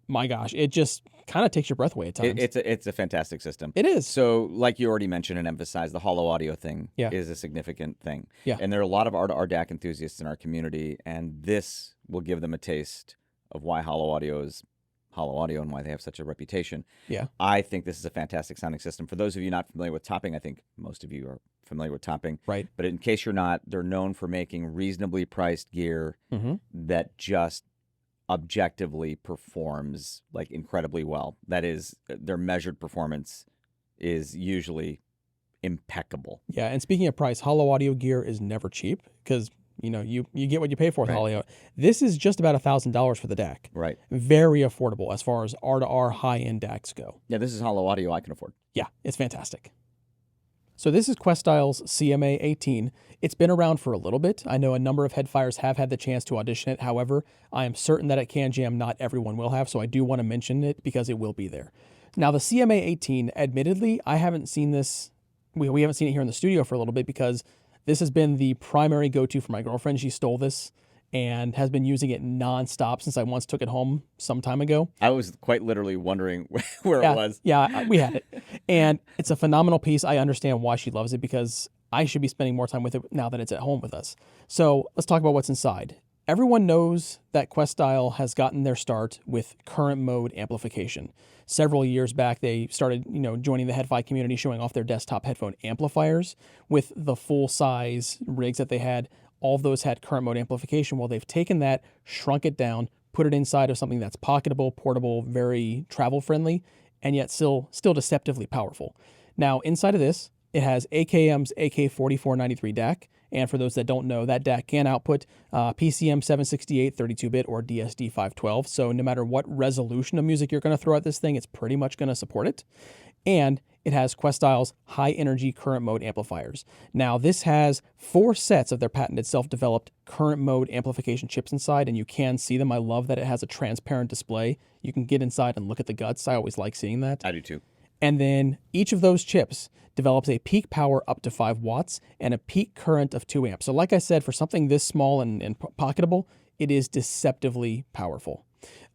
my gosh, it just kind of takes your breath away at times. It's a fantastic system. It is. So, like you already mentioned and emphasized, the Hollow Audio thing is a significant thing. Yeah. And there are a lot of R2R DAC enthusiasts in our community, and this will give them a taste of why Hollow Audio is Hollow Audio and why they have such a reputation. Yeah. I think this is a fantastic sounding system. For those of you not familiar with Topping, I think most of you are familiar with Topping. Right. But in case you're not, they're known for making reasonably priced gear that just objectively performs like incredibly well. That is, their measured performance is usually impeccable. Yeah, and speaking of price, Hollow Audio gear is never cheap because you get what you pay for with Hollow. This is just about $1,000 for the DAC. Right. Very affordable as far as R2R high-end DACs go. Yeah, this is Hollow Audio I can afford. Yeah, it's fantastic. So this is Questyle's CMA 18. It's been around for a little bit. I know a number of headfires have had the chance to audition it. However, I am certain that at CanJam not everyone will have, so I do want to mention it because it will be there. Now the CMA 18, admittedly, I haven't seen this. We haven't seen it here in the studio for a little bit because this has been the primary go-to for my girlfriend. She stole this and has been using it nonstop since I once took it home some time ago. I was quite literally wondering where it was. Yeah, we had it. And it's a phenomenal piece. I understand why she loves it because I should be spending more time with it now that it's at home with us. So let's talk about what's inside. Everyone knows that Questyle has gotten their start with current mode amplification. Several years back, they started, joining the HeadFi community, showing off their desktop headphone amplifiers with the full-size rigs that they had. All of those had current mode amplification. Well, they've taken that, shrunk it down, put it inside of something that's pocketable, portable, very travel-friendly, and yet still deceptively powerful. Now, inside of this, it has AKM's AK4493 DAC, and for those that don't know, that DAC can output PCM 768 32-bit or DSD 512, so no matter what resolution of music you're going to throw at this thing, it's pretty much going to support it. And it has Questyle's high-energy current mode amplifiers. Now, this has 4 sets of their patented self-developed current mode amplification chips inside, and you can see them. I love that it has a transparent display. You can get inside and look at the guts. I always like seeing that. I do too. And then each of those chips develops a peak power up to 5 watts and a peak current of 2 amps. So like I said, for something this small and pocketable, it is deceptively powerful.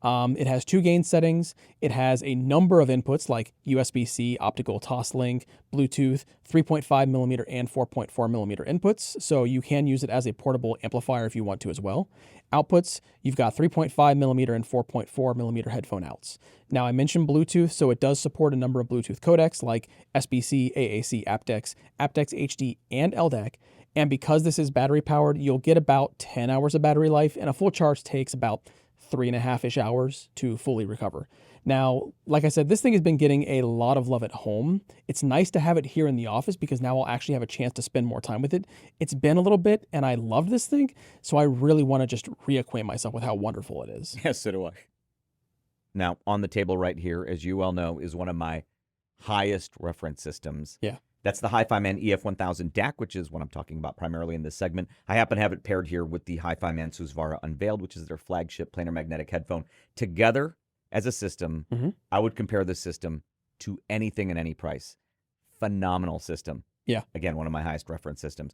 It has 2 gain settings. It has a number of inputs like USB-C, optical toslink, Bluetooth, 3.5 millimeter and 4.4 millimeter inputs. So you can use it as a portable amplifier if you want to as well. Outputs, you've got 3.5 millimeter and 4.4 millimeter headphone outs. Now I mentioned Bluetooth, so it does support a number of Bluetooth codecs like SBC, AAC, aptX, aptX HD, and LDAC. And because this is battery powered, you'll get about 10 hours of battery life, and a full charge takes about 3.5-ish hours to fully recover. Now, like I said, this thing has been getting a lot of love at home. It's nice to have it here in the office because now I'll actually have a chance to spend more time with it. It's been a little bit, and I love this thing, so I really want to just reacquaint myself with how wonderful it is. Yes, so do I. Now, on the table right here, as you well know, is one of my highest reference systems. Yeah. That's the HIFIMAN EF1000 DAC, which is what I'm talking about primarily in this segment. I happen to have it paired here with the HIFIMAN Susvara Unveiled, which is their flagship planar magnetic headphone. Together, as a system, I would compare this system to anything at any price. Phenomenal system. Yeah. Again, one of my highest reference systems.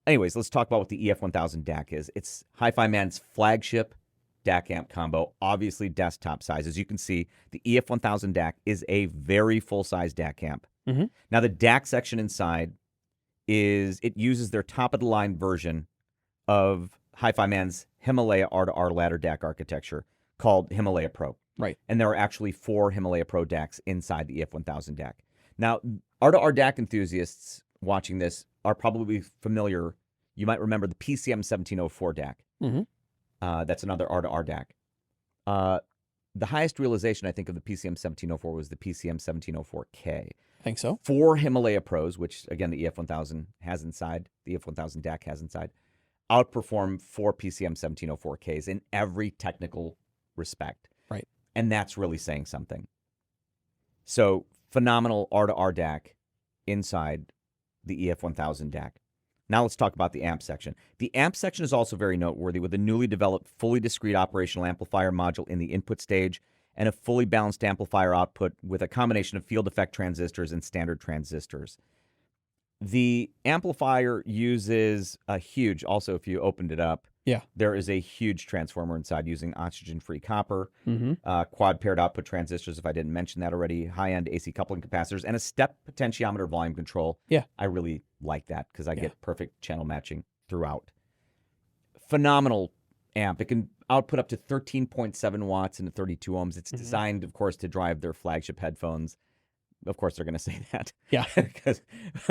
Anyways, let's talk about what the EF1000 DAC is. It's HIFIMAN's flagship DAC amp combo, obviously desktop size. As you can see, the EF1000 DAC is a very full-size DAC amp. Now, the DAC section inside it uses their top-of-the-line version of HIFIMAN's Himalaya R2R ladder DAC architecture called Himalaya Pro. Right. And there are actually 4 Himalaya Pro DACs inside the EF1000 DAC. Now, R2R DAC enthusiasts watching this are probably familiar. You might remember the PCM 1704 DAC. That's another R2R DAC. The highest realization, I think, of the PCM 1704 was the PCM 1704K. I think so. 4 Himalaya Pros, which, again, the EF1000 has inside, the EF1000 DAC has inside, outperform 4 PCM 1704Ks in every technical respect. Right. And that's really saying something. So, phenomenal R2R DAC inside the EF1000 DAC. Now let's talk about the amp section. The amp section is also very noteworthy with a newly developed, fully discrete operational amplifier module in the input stage and a fully balanced amplifier output with a combination of field effect transistors and standard transistors. The amplifier uses a huge, also if you opened it up, there is a huge transformer inside using oxygen-free copper, quad-paired output transistors, if I didn't mention that already, high-end AC coupling capacitors, and a step potentiometer volume control. Yeah. I really like that because I get perfect channel matching throughout. Phenomenal amp. It can output up to 13.7 watts into 32 ohms. It's designed, of course, to drive their flagship headphones. Of course, they're going to say that. Yeah.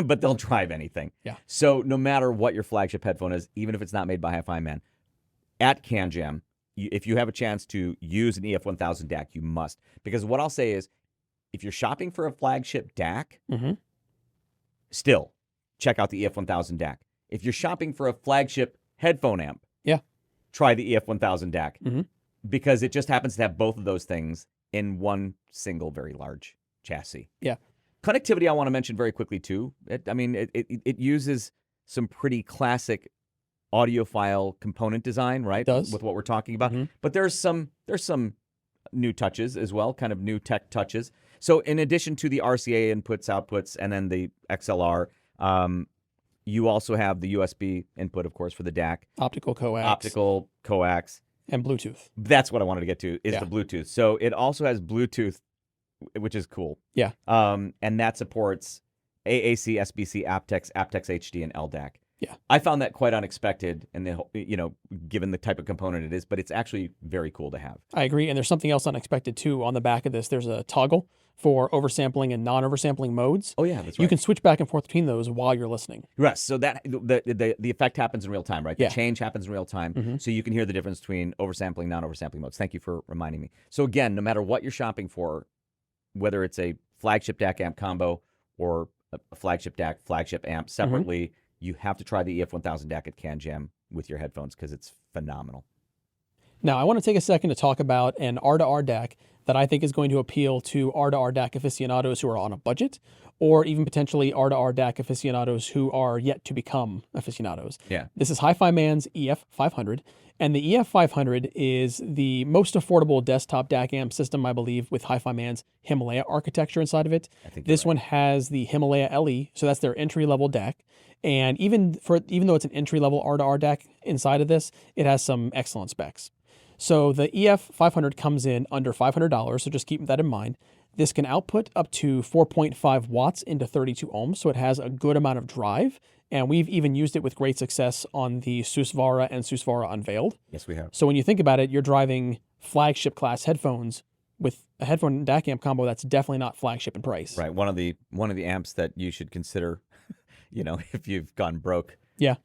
But they'll drive anything. Yeah. So no matter what your flagship headphone is, even if it's not made by HIFIMAN, at CanJam, if you have a chance to use an EF1000 DAC, you must. Because what I'll say is, if you're shopping for a flagship DAC, still check out the EF1000 DAC. If you're shopping for a flagship headphone amp, try the EF1000 DAC. Because it just happens to have both of those things in one single very large chassis. Yeah. Connectivity I want to mention very quickly too. It uses some pretty classic audiophile component design, right? It does. With what we're talking about. But there's some new touches as well, kind of new tech touches. So in addition to the RCA inputs, outputs, and then the XLR, You also have the USB input, of course, for the DAC. Optical coax. Optical coax. And Bluetooth. That's what I wanted to get to, is the Bluetooth. So it also has Bluetooth, which is cool. Yeah. And that supports AAC, SBC, aptX, aptX HD, and LDAC. Yeah. I found that quite unexpected, and given the type of component it is, but it's actually very cool to have. I agree, and there's something else unexpected too on the back of this. There's a toggle for oversampling and non-oversampling modes. Oh yeah, that's right. You can switch back and forth between those while you're listening. Yes, so that the effect happens in real time, right? The change happens in real time, so you can hear the difference between oversampling, non-oversampling modes. Thank you for reminding me. So again, no matter what you're shopping for, whether it's a flagship DAC amp combo or a flagship DAC, flagship amp separately, you have to try the EF1000 DAC at CanJam with your headphones because it's phenomenal. Now, I want to take a second to talk about an R2R DAC that I think is going to appeal to R2R DAC aficionados who are on a budget, or even potentially R2R DAC aficionados who are yet to become aficionados. Yeah. This is HIFIMAN's EF500, and the EF500 is the most affordable desktop DAC amp system, I believe, with HIFIMAN's Himalaya architecture inside of it. This one has the Himalaya LE, so that's their entry-level DAC. And even though it's an entry-level R2R DAC inside of this, it has some excellent specs. So the EF500 comes in under $500, so just keep that in mind. This can output up to 4.5 watts into 32 ohms, so it has a good amount of drive. And we've even used it with great success on the Susvara and Susvara Unveiled. Yes, we have. So when you think about it, you're driving flagship class headphones with a headphone DAC amp combo that's definitely not flagship in price. Right. One of the amps that you should consider, if you've gone broke. Yeah.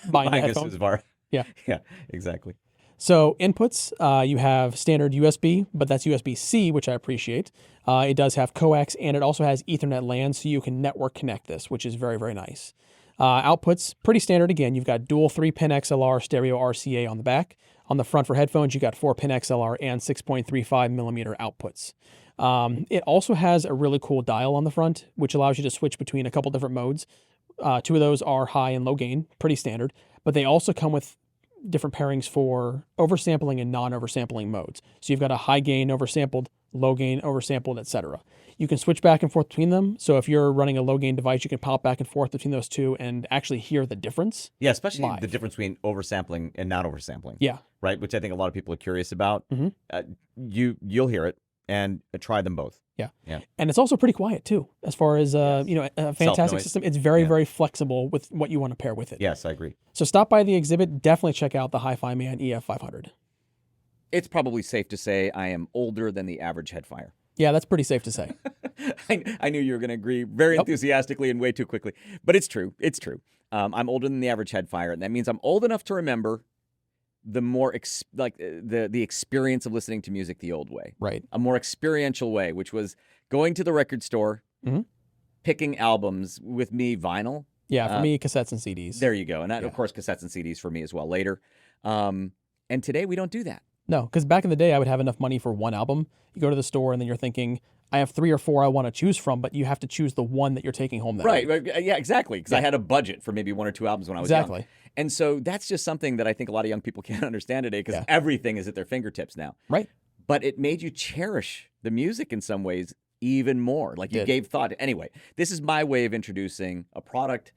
Buying a Susvara. Yeah. Yeah, exactly. So inputs, you have standard USB, but that's USB-C, which I appreciate. It does have coax, and it also has Ethernet LAN, so you can network connect this, which is very, very nice. Outputs, pretty standard again. You've got dual 3-pin XLR stereo RCA on the back. On the front for headphones, you got 4-pin XLR and 6.35 millimeter outputs. It also has a really cool dial on the front, which allows you to switch between a couple different modes. 2 of those are high and low gain, pretty standard, but they also come with different pairings for oversampling and non-oversampling modes. So you've got a high gain oversampled, low gain oversampled, etc. You can switch back and forth between them. So if you're running a low gain device, you can pop back and forth between those two and actually hear the difference. Yeah, especially live. The difference between oversampling and not oversampling. Yeah. Right, which I think a lot of people are curious about. You'll hear it and try them both. Yeah. And it's also pretty quiet too, as far as a fantastic Self-noise. system. It's very, very flexible with what you want to pair with it. Yes, I agree. So stop by the exhibit. Definitely check out the HIFIMAN EF500. It's probably safe to say I am older than the average headfire. Yeah, that's pretty safe to say. I knew you were going to agree very enthusiastically and way too quickly, but it's true. It's true. I'm older than the average headfire, and that means I'm old enough to remember the more the experience of listening to music the old way. Right. A more experiential way, which was going to the record store, picking albums, with me, vinyl. Yeah, for me, cassettes and CDs. There you go. And that, of course, cassettes and CDs for me as well later. And today we don't do that. No, because back in the day, I would have enough money for one album. You go to the store and then you're thinking, I have 3 or 4 I want to choose from, but you have to choose the one that you're taking home that Right. week. Yeah, exactly. Because I had a budget for maybe 1 or 2 albums when I was young. And so that's just something that I think a lot of young people can't understand today, because everything is at their fingertips now. Right. But it made you cherish the music in some ways even more. Like you gave thought. Anyway, this is my way of introducing a product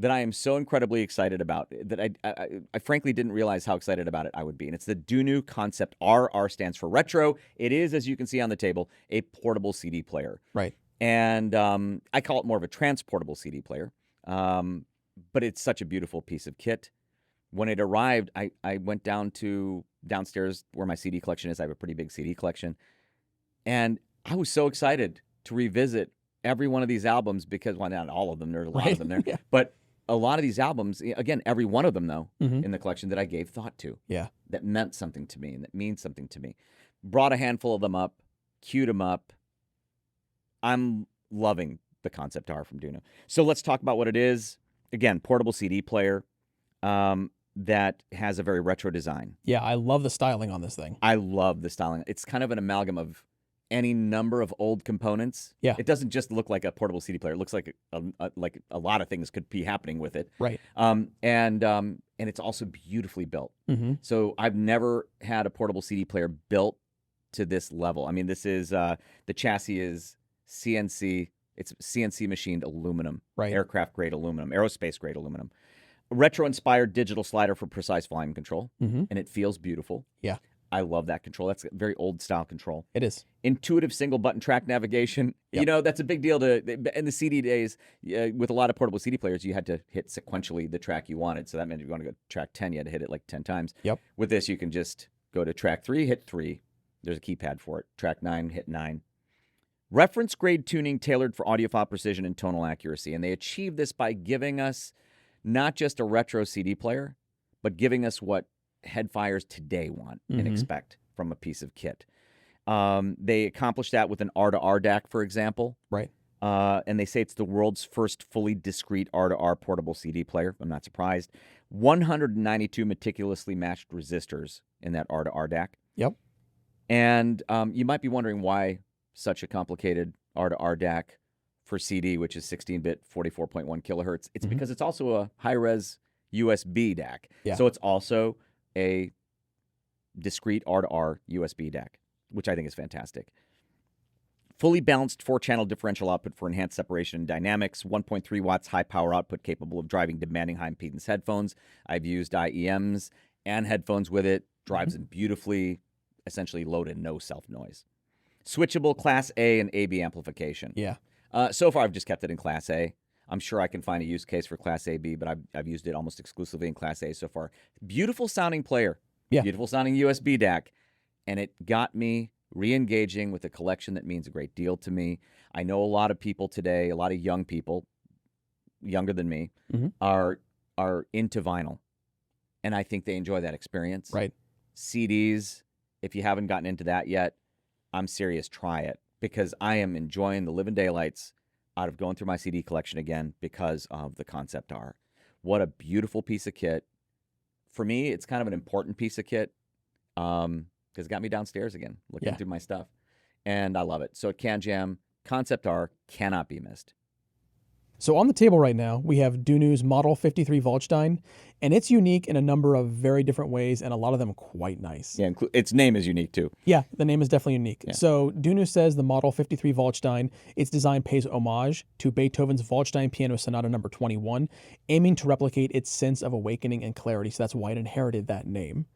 that I am so incredibly excited about, that I frankly didn't realize how excited about it I would be. And it's the DUNU Concept R. R stands for retro. It is, as you can see on the table, a portable CD player. Right. And I call it more of a transportable CD player. But it's such a beautiful piece of kit. When it arrived, I went downstairs where my CD collection is. I have a pretty big CD collection. And I was so excited to revisit every one of these albums because, well, not all of them. There's a lot of them there. But a lot of these albums, again, every one of them, though, in the collection that I gave thought to. Yeah. That meant something to me and that means something to me. Brought a handful of them up, queued them up. I'm loving the Concept R from DUNU. So let's talk about what it is. Again, portable CD player that has a very retro design. Yeah, I love the styling on this thing. I love the styling. It's kind of an amalgam of any number of old components. Yeah. It doesn't just look like a portable CD player. It looks like a lot of things could be happening with it. Right. And it's also beautifully built. So I've never had a portable CD player built to this level. I mean, this is the chassis is CNC It's CNC machined aluminum, Right. aircraft grade aluminum, aerospace grade aluminum. Retro inspired digital slider for precise volume control, and it feels beautiful. Yeah. I love that control. That's a very old style control. It is. Intuitive single button track navigation. Yep. You know, that's a big deal in the CD days. With a lot of portable CD players, you had to hit sequentially the track you wanted. So that meant if you want to go to track 10, you had to hit it like 10 times. Yep. With this, you can just go to track 3, hit 3. There's a keypad for it. Track 9, hit 9. Reference grade tuning tailored for audiophile precision and tonal accuracy. And they achieve this by giving us not just a retro CD player, but giving us what headfires today want and expect from a piece of kit. They accomplish that with an R-to-R DAC, for example. Right. And they say it's the world's first fully discrete R-to-R portable CD player. I'm not surprised. 192 meticulously matched resistors in that R-to-R DAC. Yep. And you might be wondering why such a complicated R-to-R DAC for CD, which is 16-bit, 44.1 kilohertz. It's because it's also a high-res USB DAC. Yeah. So it's also a discrete R-to-R USB DAC, which I think is fantastic. Fully balanced 4-channel differential output for enhanced separation and dynamics, 1.3 watts high power output capable of driving demanding high impedance headphones. I've used IEMs and headphones with it. Drives them beautifully, essentially low to no self-noise. Switchable Class A and AB amplification. Yeah. So far, I've just kept it in Class A. I'm sure I can find a use case for Class AB, but I've used it almost exclusively in Class A so far. Beautiful sounding player. Yeah. Beautiful sounding USB DAC. And it got me re-engaging with a collection that means a great deal to me. I know a lot of people today, a lot of young people, younger than me, are into vinyl. And I think they enjoy that experience. Right. CDs, if you haven't gotten into that yet, I'm serious, try it. Because I am enjoying the living daylights out of going through my CD collection again because of the Concept R. What a beautiful piece of kit. For me, it's kind of an important piece of kit because it got me downstairs again, looking through my stuff. And I love it. So at CanJam, Concept R cannot be missed. So on the table right now, we have DUNU's Model 53 Waldstein, and it's unique in a number of very different ways, and a lot of them quite nice. Yeah, its name is unique too. Yeah, the name is definitely unique. Yeah. So DUNU says the Model 53 Waldstein, its design pays homage to Beethoven's Waldstein Piano Sonata No. 21, aiming to replicate its sense of awakening and clarity, so that's why it inherited that name.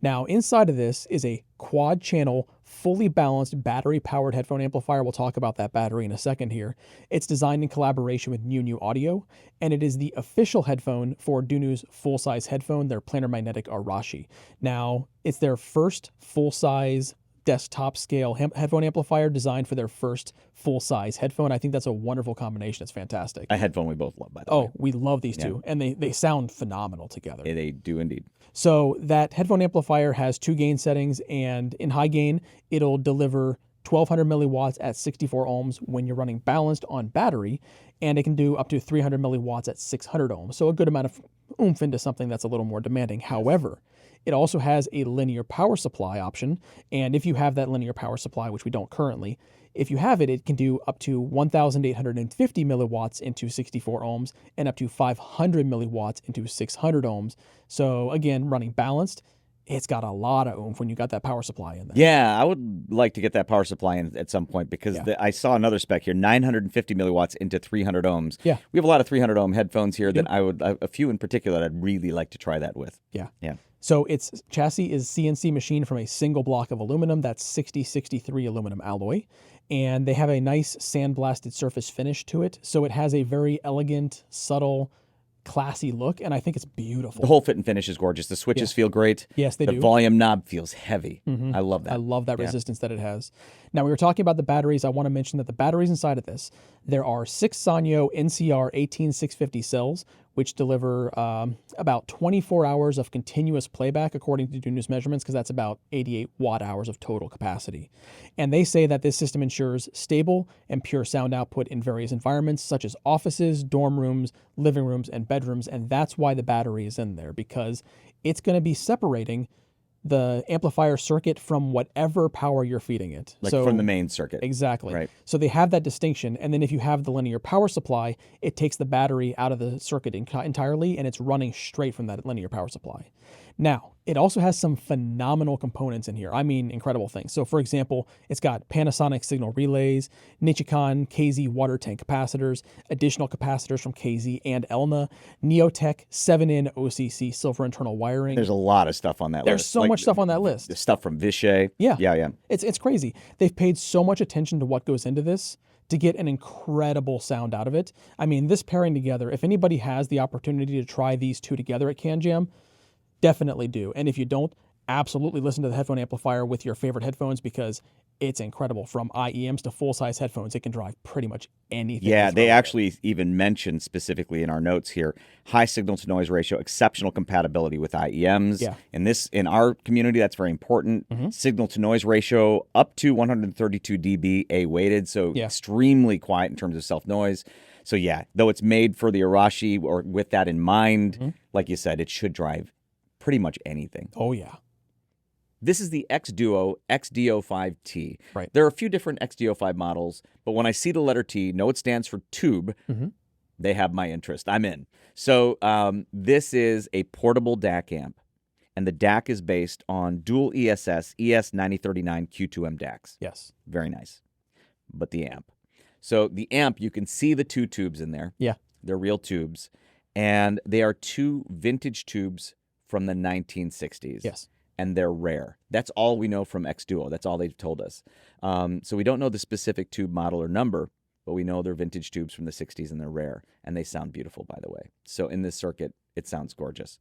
Now, inside of this is a quad-channel, fully balanced, battery-powered headphone amplifier. We'll talk about that battery in a second here. It's designed in collaboration with NewNew Audio, and it is the official headphone for DUNU's full-size headphone, their planar magnetic Arashi. Now, it's their first full-size desktop scale headphone amplifier designed for their first full-size headphone. I think that's a wonderful combination. It's fantastic. A headphone we both love, by the way. Oh, we love these two, and they sound phenomenal together. They do indeed. So that headphone amplifier has 2 gain settings, and in high gain, it'll deliver 1200 milliwatts at 64 ohms when you're running balanced on battery, and it can do up to 300 milliwatts at 600 ohms. So a good amount of oomph into something that's a little more demanding. However, it also has a linear power supply option, and if you have that linear power supply, which we don't currently, if you have it, it can do up to 1,850 milliwatts into 64 ohms and up to 500 milliwatts into 600 ohms. So again, running balanced, it's got a lot of oomph when you got that power supply in there. Yeah, I would like to get that power supply in at some point because I saw another spec here, 950 milliwatts into 300 ohms. Yeah. We have a lot of 300 ohm headphones here that a few in particular that I'd really like to try that with. Yeah. Yeah. So its chassis is CNC machined from a single block of aluminum. That's 6063 aluminum alloy. And they have a nice sandblasted surface finish to it. So it has a very elegant, subtle, classy look, and I think it's beautiful. The whole fit and finish is gorgeous. The switches feel great. Yes, they do. The volume knob feels heavy. I love that. I love that resistance that it has. Now, we were talking about the batteries. I want to mention that the batteries inside of this, there are 6 Sanyo NCR 18650 cells, which deliver about 24 hours of continuous playback, according to DUNU's measurements, because that's about 88 watt-hours of total capacity. And they say that this system ensures stable and pure sound output in various environments, such as offices, dorm rooms, living rooms, and bedrooms, and that's why the battery is in there, because it's going to be separating the amplifier circuit from whatever power you're feeding it. Like from the main circuit. Exactly. Right. So they have that distinction. And then if you have the linear power supply, it takes the battery out of the circuit entirely, and it's running straight from that linear power supply. Now, it also has some phenomenal components in here. I mean, incredible things. So, for example, it's got Panasonic signal relays, Nichicon KZ water tank capacitors, additional capacitors from KZ and ELNA, Neotech 7-in OCC silver internal wiring. There's a lot of stuff on that list. There's so much stuff on that list. The stuff from Vishay. Yeah. It's crazy. They've paid so much attention to what goes into this to get an incredible sound out of it. I mean, this pairing together, if anybody has the opportunity to try these two together at CanJam, definitely do. And if you don't, absolutely listen to the headphone amplifier with your favorite headphones because it's incredible. From IEMs to full-size headphones, it can drive pretty much anything. Yeah, they actually even mentioned specifically in our notes here, high signal-to-noise ratio, exceptional compatibility with IEMs. Yeah. In our community, that's very important. Signal-to-noise ratio up to 132 dB A-weighted, so extremely quiet in terms of self-noise. So yeah, though it's made for the Arashi or with that in mind, like you said, it should drive pretty much anything. Oh, yeah. This is the X-Duo XDO5T. Right. There are a few different XDO5 models, but when I see the letter T, know it stands for tube, they have my interest. I'm in. So this is a portable DAC amp, and the DAC is based on dual ESS ES9039 Q2M DACs. Yes. Very nice. But the amp. So the amp, you can see the two tubes in there. Yeah. They're real tubes, and they are two vintage tubes from the 1960s. Yes. And they're rare. That's all we know from X-Duo. That's all they've told us. So we don't know the specific tube model or number, but we know they're vintage tubes from the 60s and they're rare. And they sound beautiful, by the way. So in this circuit, it sounds gorgeous.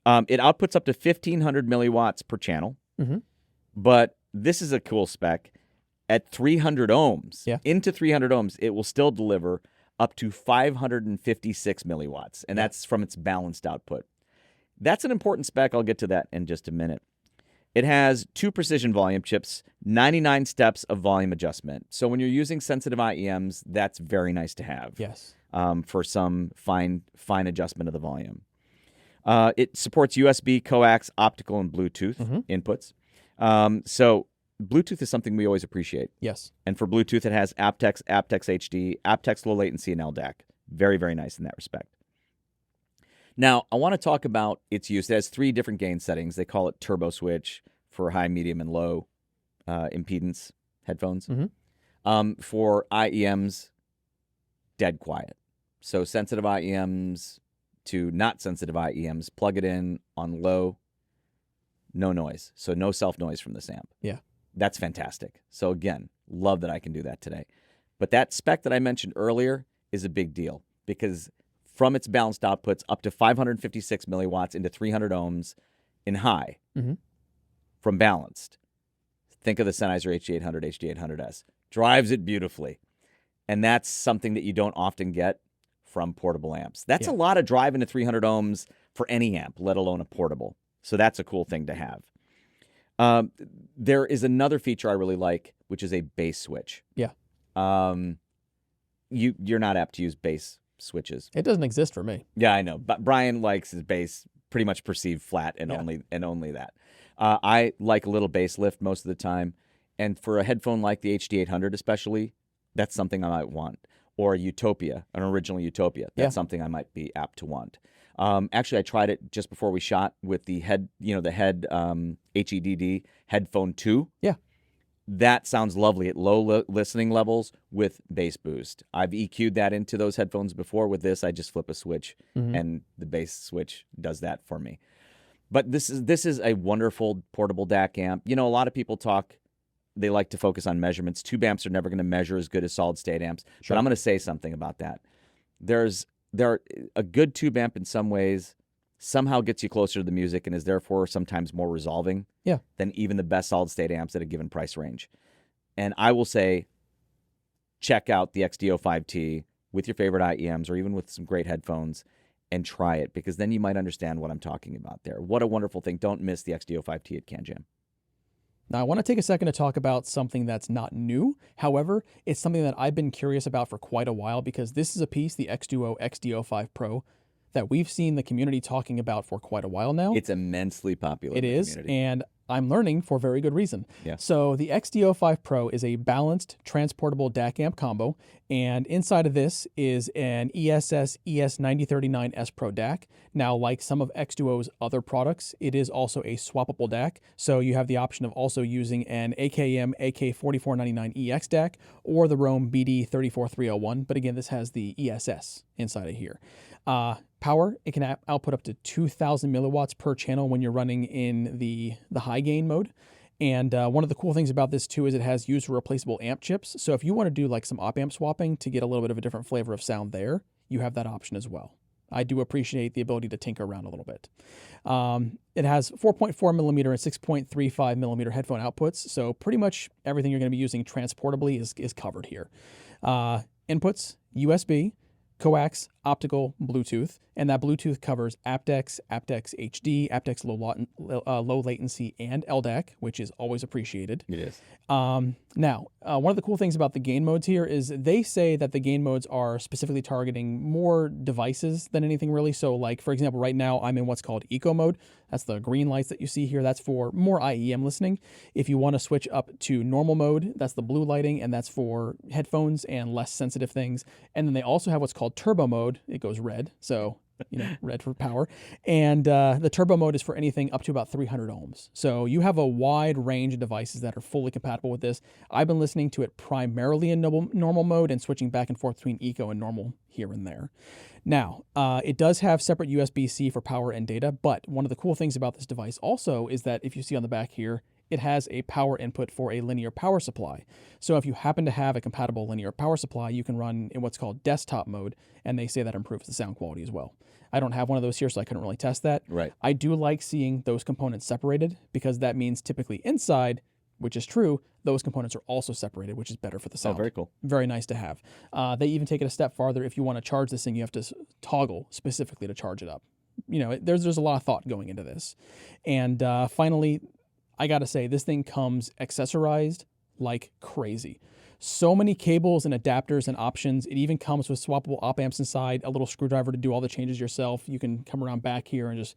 It outputs up to 1,500 milliwatts per channel. But this is a cool spec. At 300 ohms, into 300 ohms, it will still deliver up to 556 milliwatts. And that's from its balanced output. That's an important spec. I'll get to that in just a minute. It has 2 precision volume chips, 99 steps of volume adjustment. So when you're using sensitive IEMs, that's very nice to have. Yes. For some fine adjustment of the volume. It supports USB, coax, optical, and Bluetooth inputs. So Bluetooth is something we always appreciate. Yes. And for Bluetooth, it has aptX, aptX HD, aptX low latency, and LDAC. Very, very nice in that respect. Now, I want to talk about its use. It has 3 different gain settings. They call it turbo switch for high, medium, and low impedance headphones. For IEMs, dead quiet. So sensitive IEMs to not sensitive IEMs, plug it in on low, no noise. So no self-noise from this amp. Yeah. That's fantastic. So again, love that I can do that today. But that spec that I mentioned earlier is a big deal because from its balanced outputs up to 556 milliwatts into 300 ohms in high from balanced. Think of the Sennheiser HD800, HD800S. Drives it beautifully. And that's something that you don't often get from portable amps. That's a lot of drive into 300 ohms for any amp, let alone a portable. So that's a cool thing to have. There is another feature I really like, which is a bass switch. Yeah. You're not apt to use bass switches. It doesn't exist for me. Yeah, I know. But Brian likes his bass pretty much perceived flat and only that. I like a little bass lift most of the time. And for a headphone like the HD800 especially, that's something I might want. Or a Utopia, an original Utopia. That's something I might be apt to want. Actually, I tried it just before we shot with the HEDD HEDD Headphone 2. Yeah. That sounds lovely at low listening levels with bass boost. I've EQ'd that into those headphones before. With this, I just flip a switch, and the bass switch does that for me. But this is a wonderful portable DAC amp. You know, a lot of people they like to focus on measurements. Tube amps are never going to measure as good as solid-state amps. Sure. But I'm going to say something about that. A good tube amp in some ways somehow gets you closer to the music and is therefore sometimes more resolving than even the best solid-state amps at a given price range. And I will say, check out the XDO5T with your favorite IEMs or even with some great headphones and try it, because then you might understand what I'm talking about there. What a wonderful thing. Don't miss the XDO5T at CanJam. Now, I want to take a second to talk about something that's not new. However, it's something that I've been curious about for quite a while, because this is a piece, the X-Duo XDO5 Pro, that we've seen the community talking about for quite a while now. It's immensely popular. It is, community. and I'm learning for very good reason. Yeah. So the XD05 Pro is a balanced transportable DAC amp combo, and inside of this is an ESS ES9039 S Pro DAC. Now, like some of Xduo's other products, it is also a swappable DAC, so you have the option of also using an AKM AK4499 EX DAC or the Roam BD34301, but again, this has the ESS inside of here. Power, it can output up to 2,000 milliwatts per channel when you're running in the high gain mode. And one of the cool things about this too is it has user replaceable amp chips. So if you want to do like some op amp swapping to get a little bit of a different flavor of sound there, you have that option as well. I do appreciate the ability to tinker around a little bit. It has 4.4 millimeter and 6.35 millimeter headphone outputs. So pretty much everything you're going to be using transportably is covered here. Inputs, USB, coax, optical, Bluetooth, and that Bluetooth covers aptX, aptX HD, aptX low latency, and LDAC, which is always appreciated. It is. Now, one of the cool things about the gain modes here is they say that the gain modes are specifically targeting more devices than anything really. So like, for example, right now I'm in what's called eco mode. That's the green lights that you see here. That's for more IEM listening. If you want to switch up to normal mode, that's the blue lighting, and that's for headphones and less sensitive things. And then they also have what's called turbo mode. It goes red, so red for power. And the turbo mode is for anything up to about 300 ohms. So you have a wide range of devices that are fully compatible with this. I've been listening to it primarily in normal mode and switching back and forth between eco and normal here and there. Now, it does have separate USB-C for power and data, but one of the cool things about this device also is that if you see on the back here, it has a power input for a linear power supply. So if you happen to have a compatible linear power supply, you can run in what's called desktop mode, and they say that improves the sound quality as well. I don't have one of those here, so I couldn't really test that. Right. I do like seeing those components separated because that means typically inside, which is true, those components are also separated, which is better for the sound. Oh, very cool. Very nice to have. They even take it a step farther. If you want to charge this thing, you have to toggle specifically to charge it up. There's a lot of thought going into this. And finally, I got to say, this thing comes accessorized like crazy. So many cables and adapters and options. It even comes with swappable op amps inside, a little screwdriver to do all the changes yourself. You can come around back here and just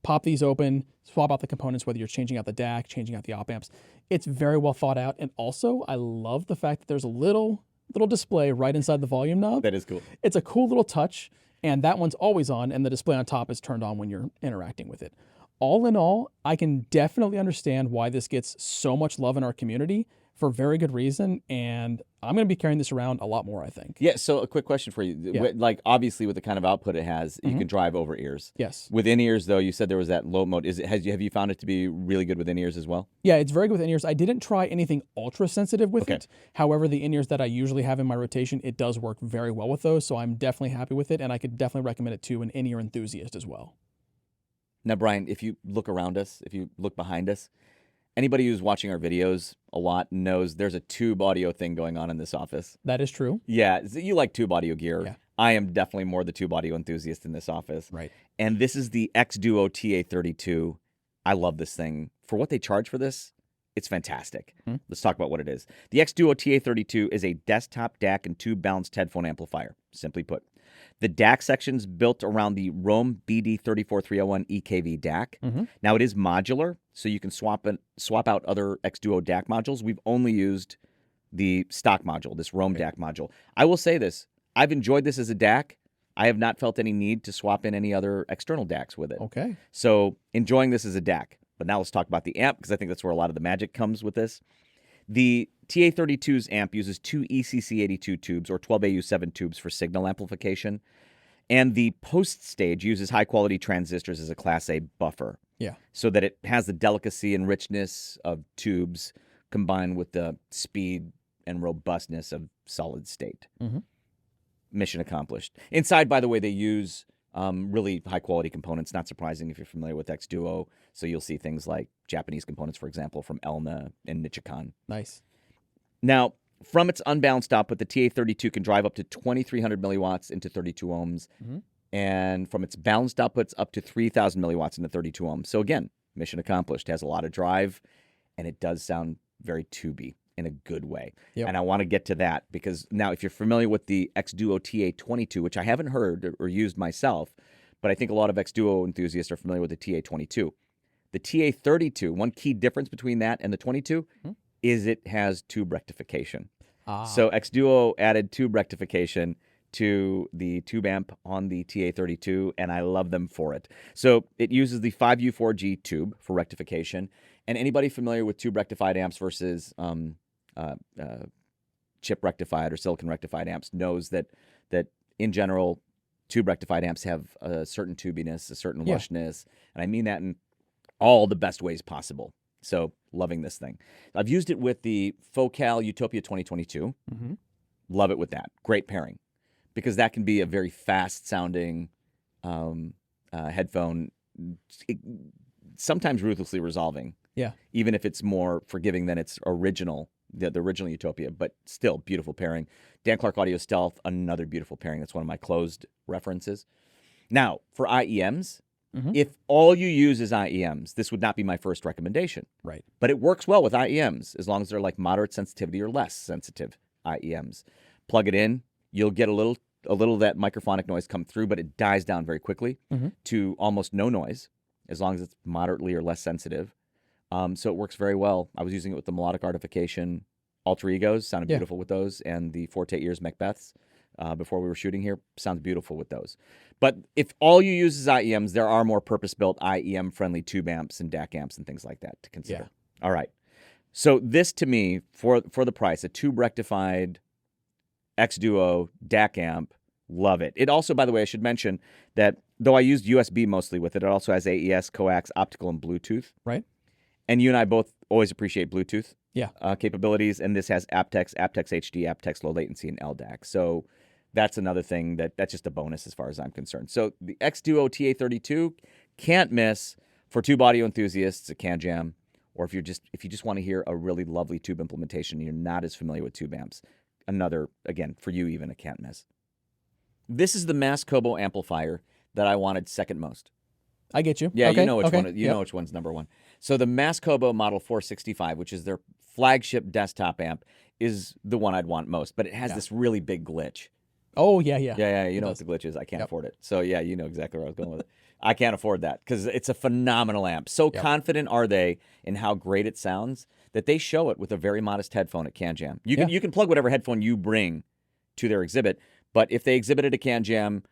pop these open, swap out the components, whether you're changing out the DAC, changing out the op amps. It's very well thought out. And also, I love the fact that there's a little display right inside the volume knob. That is cool. It's a cool little touch, and that one's always on, and the display on top is turned on when you're interacting with it. All in all, I can definitely understand why this gets so much love in our community for very good reason, and I'm going to be carrying this around a lot more, I think. Yeah, so a quick question for you. Yeah. Like, obviously, with the kind of output it has, you can drive over ears. Yes. With in-ears, though, you said there was that low mode. Have you found it to be really good with in-ears as well? Yeah, it's very good with in-ears. I didn't try anything ultra-sensitive with it. However, the in-ears that I usually have in my rotation, it does work very well with those, so I'm definitely happy with it, and I could definitely recommend it to an in-ear enthusiast as well. Now, Brian, if you look around us, if you look behind us, anybody who's watching our videos a lot knows there's a tube audio thing going on in this office. That is true. Yeah, you like tube audio gear. Yeah. I am definitely more the tube audio enthusiast in this office. Right. And this is the Xduo TA32. I love this thing. For what they charge for this, it's fantastic. Let's talk about what it is. The Xduo TA32 is a desktop DAC and tube balanced headphone amplifier, simply put. The DAC section's built around the Roam BD34301 EKV DAC. Now, it is modular, so you can swap out other Xduo DAC modules. We've only used the stock module, this Roam DAC module. I will say this. I've enjoyed this as a DAC. I have not felt any need to swap in any other external DACs with it. Okay. So, enjoying this as a DAC. But now let's talk about the amp, because I think that's where a lot of the magic comes with this. The TA32's amp uses two ECC82 tubes, or 12AU7 tubes, for signal amplification. And the post stage uses high-quality transistors as a Class A buffer. Yeah. So that it has the delicacy and richness of tubes combined with the speed and robustness of solid state. Mission accomplished. Inside, by the way, they use really high-quality components. Not surprising if you're familiar with Xduo. So you'll see things like Japanese components, for example, from Elna and Nichikan. Nice. Now, from its unbalanced output, the TA32 can drive up to 2,300 milliwatts into 32 ohms. And from its balanced outputs, up to 3,000 milliwatts into 32 ohms. So again, mission accomplished. It has a lot of drive, and it does sound very tubey in a good way. Yep. And I want to get to that, because now if you're familiar with the Xduo TA22, which I haven't heard or used myself, but I think a lot of Xduo enthusiasts are familiar with the TA22. The TA32, one key difference between that and the 22 is it has tube rectification. So X-Duo added tube rectification to the tube amp on the TA32, and I love them for it. So it uses the 5U4G tube for rectification. And anybody familiar with tube rectified amps versus chip rectified or silicon rectified amps knows that in general, tube rectified amps have a certain tubiness, a certain lushness, and I mean that in all the best ways possible. So loving this thing. I've used it with the Focal Utopia 2022. Love it with that. Great pairing, because that can be a very fast sounding headphone, sometimes ruthlessly resolving. Yeah. Even if it's more forgiving than its original, the original Utopia, but still beautiful pairing. Dan Clark Audio Stealth, another beautiful pairing. That's one of my closed references. Now, for IEMs, if all you use is IEMs, this would not be my first recommendation. Right. But it works well with IEMs as long as they're like moderate sensitivity or less sensitive IEMs. Plug it in, you'll get a little of that microphonic noise come through, but it dies down very quickly to almost no noise as long as it's moderately or less sensitive. So it works very well. I was using it with the melodic artification Alter Egos, sounded beautiful with those, and the Forte Ears Macbeths before we were shooting here, sounds beautiful with those. But if all you use is IEMs, there are more purpose-built IEM-friendly tube amps and DAC amps and things like that to consider. All right. So this, to me, for the price, a tube-rectified X-Duo DAC amp, love it. It also, by the way, I should mention that though I used USB mostly with it, it also has AES, coax, optical, and Bluetooth. Right. And you and I both always appreciate Bluetooth capabilities, and this has aptX, aptX HD, aptX low latency, and LDAC. So that's another thing that's just a bonus as far as I'm concerned. So the X-Duo TA32 can't miss for tube audio enthusiasts at CanJam, or if you just want to hear a really lovely tube implementation and you're not as familiar with tube amps. Another, again, for you even, a can't miss. This is the MASS-kobo amplifier that I wanted second most. I get you. Yeah, okay. you know which one. You know which one's number one. So the MASS-kobo Model 465, which is their flagship desktop amp, is the one I'd want most. But it has this really big glitch. Oh yeah. Yeah. You know what the glitch is. I can't afford it. So yeah, you know exactly where I was going with it. I can't afford that because it's a phenomenal amp. So confident are they in how great it sounds that they show it with a very modest headphone at CanJam. You can plug whatever headphone you bring to their exhibit, but if they exhibit it at CanJam,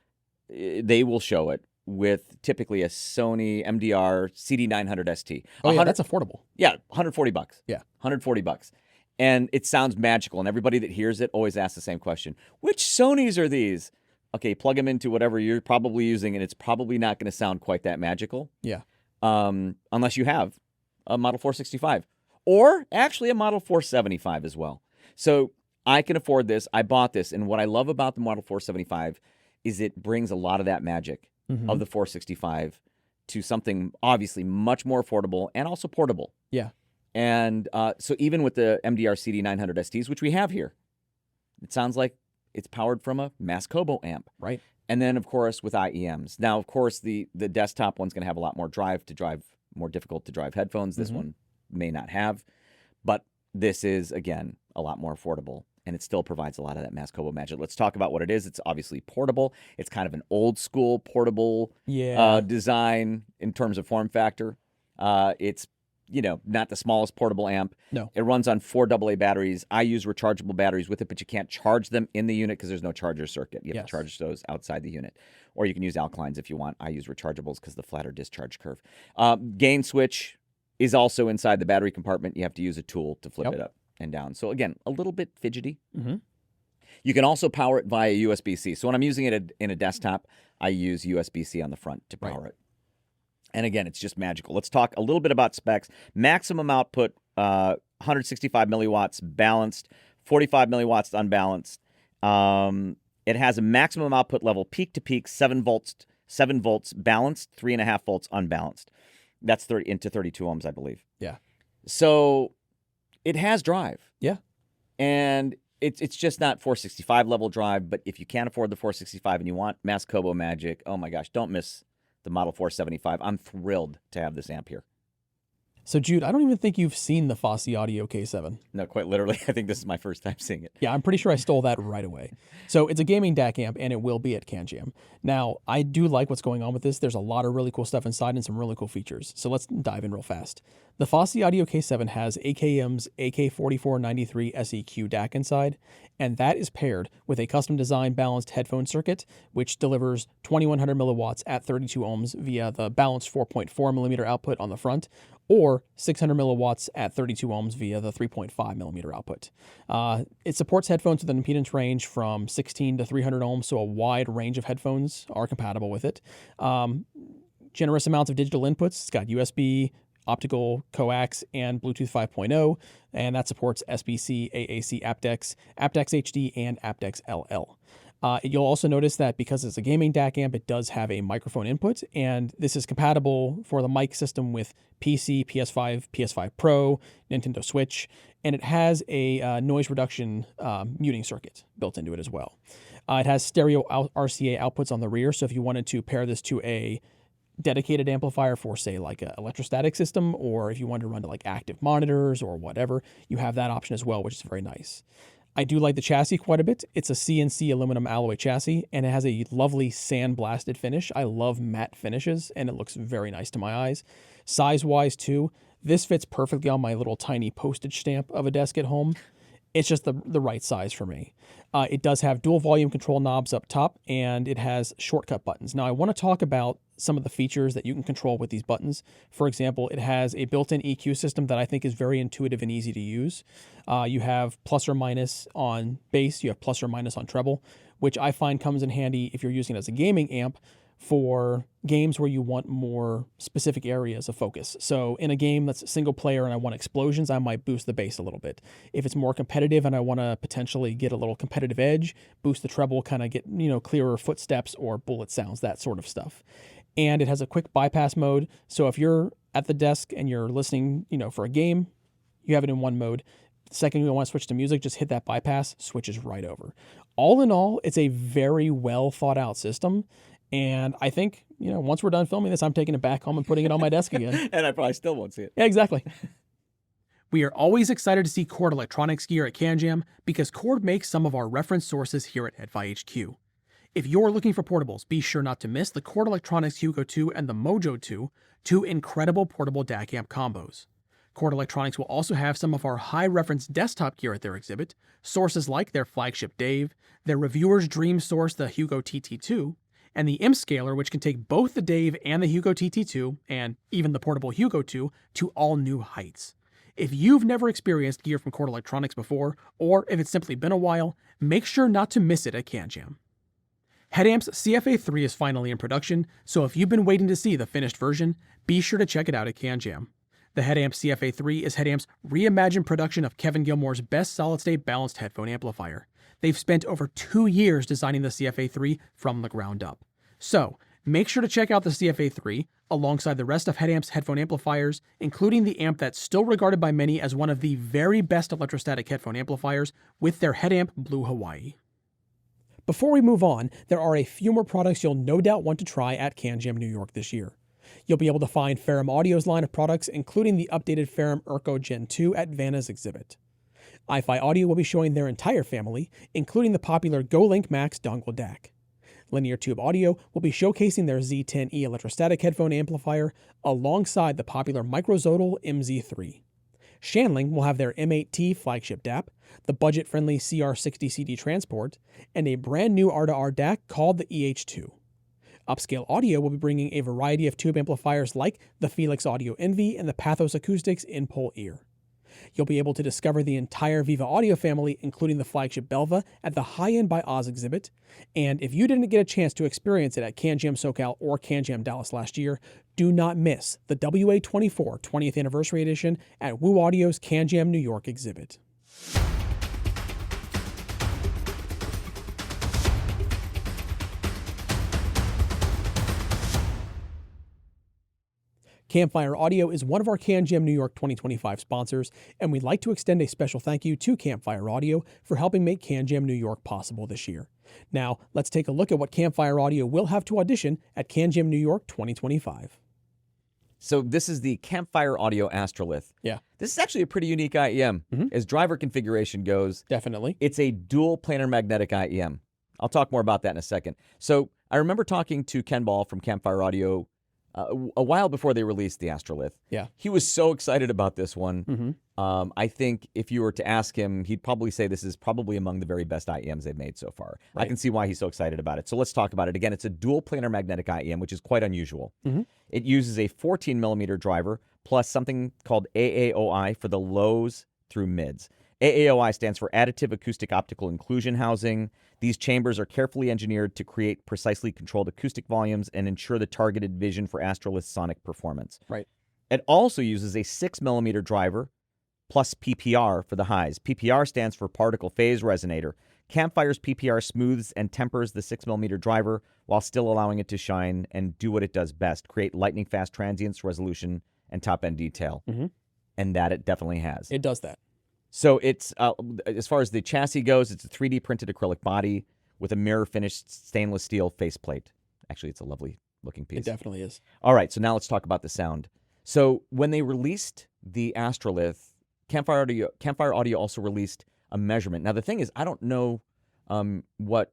they will show it with typically a Sony MDR CD900 ST. Oh yeah, that's affordable. Yeah, $140. Yeah, $140. And it sounds magical, and everybody that hears it always asks the same question: which Sonys are these? Okay, plug them into whatever you're probably using, and it's probably not going to sound quite that magical. Yeah. Unless you have a Model 465, or actually a Model 475 as well. So I can afford this. I bought this, and what I love about the Model 475 is it brings a lot of that magic of the 465 to something obviously much more affordable and also portable. Yeah. And so even with the MDR CD900 STs, which we have here, it sounds like it's powered from a MASS-kobo amp. Right. And then, of course, with IEMs. Now, of course, the desktop one's going to have a lot more more difficult to drive headphones. This one may not have. But this is, again, a lot more affordable. And it still provides a lot of that MASS-kobo magic. Let's talk about what it is. It's obviously portable. It's kind of an old school portable design in terms of form factor. It's not the smallest portable amp. No. It runs on 4 AA batteries. I use rechargeable batteries with it, but you can't charge them in the unit because there's no charger circuit. You have to charge those outside the unit. Or you can use alkalines if you want. I use rechargeables because the flatter discharge curve. Gain switch is also inside the battery compartment. You have to use a tool to flip it up and down. So again, a little bit fidgety. You can also power it via USB-C. So when I'm using it in a desktop, I use USB-C on the front to power it. And again, it's just magical. Let's talk a little bit about specs. Maximum output, 165 milliwatts balanced, 45 milliwatts unbalanced. It has a maximum output level, peak to peak, 7 volts balanced, 3.5 volts unbalanced. That's 30 into 32 ohms, I believe. Yeah. So it has drive. Yeah. And it's just not 465 level drive, but if you can't afford the 465 and you want MASS-kobo magic, oh my gosh, don't miss the Model 475. I'm thrilled to have this amp here. So, Jude, I don't even think you've seen the Fosi Audio K7. No, quite literally. I think this is my first time seeing it. Yeah, I'm pretty sure I stole that right away. So it's a gaming DAC amp, and it will be at CanJam. Now, I do like what's going on with this. There's a lot of really cool stuff inside and some really cool features. So let's dive in real fast. The Fosi Audio K7 has AKM's AK4493 SEQ DAC inside, and that is paired with a custom-designed balanced headphone circuit, which delivers 2100 milliwatts at 32 ohms via the balanced 4.4 millimeter output on the front, or 600 milliwatts at 32 ohms via the 3.5 millimeter output. It supports headphones with an impedance range from 16 to 300 ohms, so a wide range of headphones are compatible with it. Generous amounts of digital inputs. It's got USB, optical, coax, and Bluetooth 5.0, and that supports SBC, AAC aptX, aptX HD, and aptX LL. You'll also notice that because it's a gaming DAC amp, it does have a microphone input, and this is compatible for the mic system with PC, PS5, PS5 Pro, Nintendo Switch, and it has a noise reduction muting circuit built into it as well. It has stereo RCA outputs on the rear, so if you wanted to pair this to a dedicated amplifier for, say, like an electrostatic system, or if you wanted to run to like active monitors or whatever, you have that option as well, which is very nice. I do like the chassis quite a bit. It's a CNC aluminum alloy chassis, and it has a lovely sandblasted finish. I love matte finishes, and it looks very nice to my eyes. Size-wise, too, this fits perfectly on my little tiny postage stamp of a desk at home. It's just the right size for me. It does have dual volume control knobs up top, and it has shortcut buttons. Now, I want to talk about some of the features that you can control with these buttons. For example, it has a built-in EQ system that I think is very intuitive and easy to use. You have plus or minus on bass, you have plus or minus on treble, which I find comes in handy if you're using it as a gaming amp for games where you want more specific areas of focus. So in a game that's single player and I want explosions, I might boost the bass a little bit. If it's more competitive and I want to potentially get a little competitive edge, boost the treble, kind of get, clearer footsteps or bullet sounds, that sort of stuff. And it has a quick bypass mode. So if you're at the desk and you're listening, for a game, you have it in one mode. The second you want to switch to music, just hit that bypass, switches right over. All in all, it's a very well thought out system. And I think, once we're done filming this, I'm taking it back home and putting it on my desk again. And I probably still won't see it. Yeah, exactly. We are always excited to see Chord ELectronics gear at CanJam because Chord makes some of our reference sources here at HIFI HQ. If you're looking for portables, be sure not to miss the Chord ELectronics Hugo 2 and the Mojo 2, two incredible portable DAC amp combos. Chord ELectronics will also have some of our high-reference desktop gear at their exhibit, sources like their flagship Dave, their reviewer's dream source, the Hugo TT2, and the imp scaler, which can take both the Dave and the Hugo TT2, and even the portable Hugo 2, to all new heights. If you've never experienced gear from Chord ELectronics before, or if it's simply been a while, make sure not to miss it at CanJam. Headamp's CFA3 is finally in production, so if you've been waiting to see the finished version, be sure to check it out at CanJam. The Headamp CFA3 is Headamp's reimagined production of Kevin Gilmore's best solid-state balanced headphone amplifier. They've spent over 2 years designing the CFA3 from the ground up. So, make sure to check out the CFA3 alongside the rest of Headamp's headphone amplifiers, including the amp that's still regarded by many as one of the very best electrostatic headphone amplifiers with their Headamp Blue Hawaii. Before we move on, there are a few more products you'll no doubt want to try at CanJam New York this year. You'll be able to find Ferrum Audio's line of products, including the updated Ferrum Urco Gen 2 at Vana's exhibit. iFi Audio will be showing their entire family, including the popular GoLink Max dongle DAC. Linear Tube Audio will be showcasing their Z10E electrostatic headphone amplifier alongside the popular Microzodal MZ3. Shanling will have their M8T flagship DAP, the budget-friendly CR60 CD transport, and a brand new R2R DAC called the EH2. Upscale Audio will be bringing a variety of tube amplifiers like the Felix Audio Envy and the Pathos Acoustics In-Pole Ear. You'll be able to discover the entire Viva Audio family, including the flagship Belva, at the High End by Oz exhibit. And if you didn't get a chance to experience it at CanJam SoCal or CanJam Dallas last year, do not miss the WA24 20th Anniversary Edition at Woo Audio's CanJam New York exhibit. Campfire Audio is one of our CanJam New York 2025 sponsors, and we'd like to extend a special thank you to Campfire Audio for helping make CanJam New York possible this year. Now, let's take a look at what Campfire Audio will have to audition at CanJam New York 2025. So this is the Campfire Audio Astrolith. Yeah. This is actually a pretty unique IEM. As driver configuration goes. Definitely. It's a dual planar magnetic IEM. I'll talk more about that in a second. So I remember talking to Ken Ball from Campfire Audio a while before they released the Astrolith. Yeah. He was so excited about this one. I think if you were to ask him, he'd probably say this is probably among the very best IEMs they've made so far. Right. I can see why he's so excited about it. So let's talk about it. Again, it's a dual planar magnetic IEM, which is quite unusual. It uses a 14 millimeter driver plus something called AAOI for the lows through mids. AAOI stands for Additive Acoustic Optical Inclusion Housing. These chambers are carefully engineered to create precisely controlled acoustic volumes and ensure the targeted vision for Astrolith sonic performance. Right. It also uses a 6 millimeter driver plus PPR for the highs. PPR stands for Particle Phase Resonator. Campfire's PPR smooths and tempers the 6 millimeter driver while still allowing it to shine and do what it does best, create lightning fast transients, resolution, and top-end detail. And that it definitely has. It does that. So it's, as far as the chassis goes, it's a 3D printed acrylic body with a mirror finished stainless steel faceplate. Actually, it's a lovely looking piece. It definitely is. All right, so now let's talk about the sound. So when they released the Astrolith, Campfire Audio also released a measurement. Now the thing is, I don't know what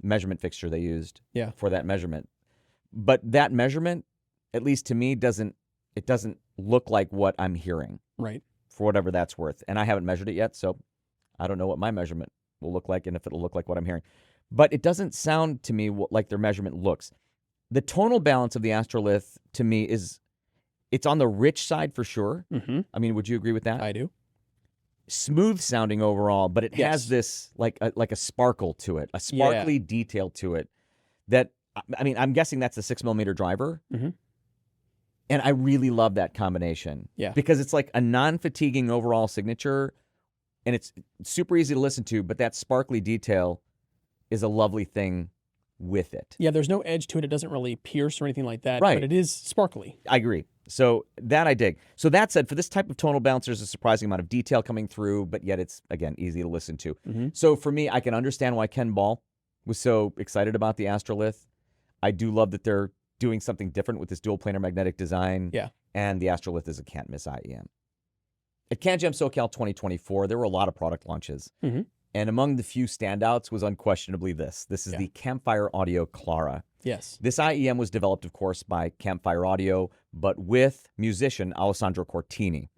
measurement fixture they used for that measurement, but that measurement, at least to me, doesn't look like what I'm hearing. Right. For whatever that's worth. And I haven't measured it yet, so I don't know what my measurement will look like and if it'll look like what I'm hearing. But it doesn't sound to me like their measurement looks. The tonal balance of the Astrolith, to me, it's on the rich side for sure. I mean, would you agree with that? I do. Smooth sounding overall, but it has this like a sparkle to it, a sparkly detail to it that, I mean, I'm guessing that's a 6 millimeter driver. And I really love that combination. Yeah. Because it's like a non-fatiguing overall signature, and it's super easy to listen to, but that sparkly detail is a lovely thing with it. Yeah, there's no edge to it. It doesn't really pierce or anything like that. Right. But it is sparkly. I agree. So that I dig. So that said, for this type of tonal bounce, there's a surprising amount of detail coming through, but yet it's, again, easy to listen to. So for me, I can understand why Ken Ball was so excited about the Astrolith. I do love that they're doing something different with this dual planar magnetic design. Yeah. And the Astrolith is a can't miss IEM. At CanJam SoCal 2024, there were a lot of product launches. And among the few standouts was unquestionably this. This is the Campfire Audio Clara. Yes. This IEM was developed, of course, by Campfire Audio, but with musician Alessandro Cortini.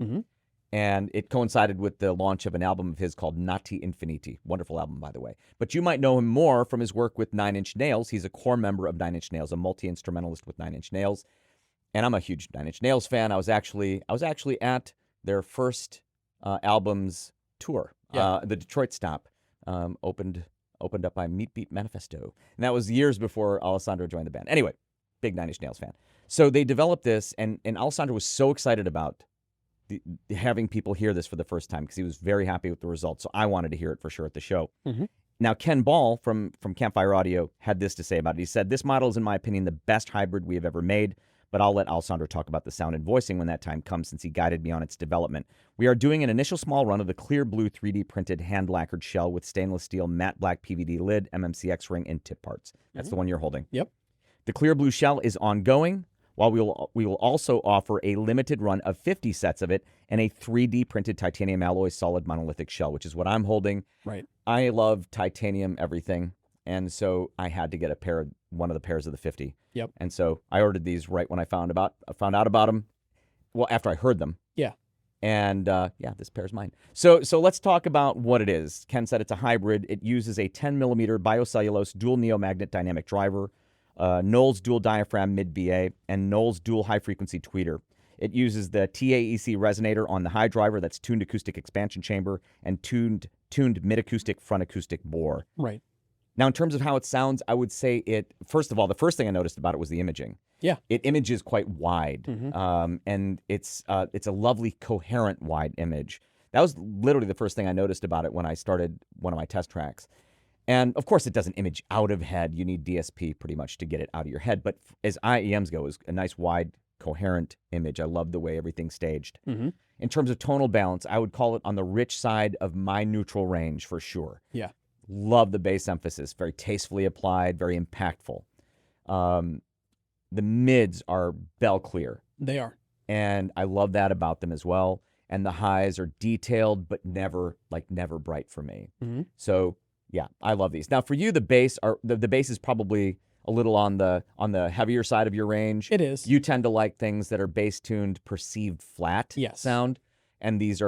And it coincided with the launch of an album of his called Nati Infiniti. Wonderful album, by the way. But you might know him more from his work with Nine Inch Nails. He's a core member of Nine Inch Nails, a multi-instrumentalist with Nine Inch Nails. And I'm a huge Nine Inch Nails fan. I was actually at their first album's tour. The Detroit stop opened up by Meat Beat Manifesto. And that was years before Alessandro joined the band. Anyway, big Nine Inch Nails fan. So they developed this, and Alessandro was so excited about having people hear this for the first time because he was very happy with the results. So I wanted to hear it for sure at the show. Now, Ken Ball from Campfire Audio had this to say about it. He said, "This model is, in my opinion, the best hybrid we have ever made, but I'll let Alessandro talk about the sound and voicing when that time comes since he guided me on its development. We are doing an initial small run of the clear blue 3D printed hand lacquered shell with stainless steel matte black PVD lid, MMCX ring, and tip parts." That's the one you're holding. Yep. The clear blue shell is ongoing, while we will also offer a limited run of 50 sets of it and a 3D printed titanium alloy solid monolithic shell, which is what I'm holding. Right. I love titanium everything, and so I had to get one of the pairs of the 50. Yep. And so I ordered these right when I found out about them. Well, after I heard them. Yeah. And this pair's mine. So let's talk about what it is. Ken said it's a hybrid. It uses a 10 millimeter biocellulose dual neomagnet dynamic driver, Knowles dual diaphragm mid-BA, and Knowles dual high-frequency tweeter. It uses the TAEC resonator on the high driver that's tuned acoustic expansion chamber and tuned mid-acoustic front acoustic bore. Right. Now, in terms of how it sounds, I would say first of all, the first thing I noticed about it was the imaging. Yeah. It images quite wide, and it's a lovely, coherent, wide image. That was literally the first thing I noticed about it when I started one of my test tracks. And, of course, it doesn't image out of head. You need DSP pretty much to get it out of your head. But as IEMs go, it's a nice, wide, coherent image. I love the way everything's staged. In terms of tonal balance, I would call it on the rich side of my neutral range for sure. Yeah. Love the bass emphasis. Very tastefully applied, very impactful. the mids are bell clear. They are. And I love that about them as well. And the highs are detailed, but never bright for me. So yeah, I love these. Now for you, the bass is probably a little on the heavier side of your range. It is. You tend to like things that are bass tuned, perceived flat sound. And these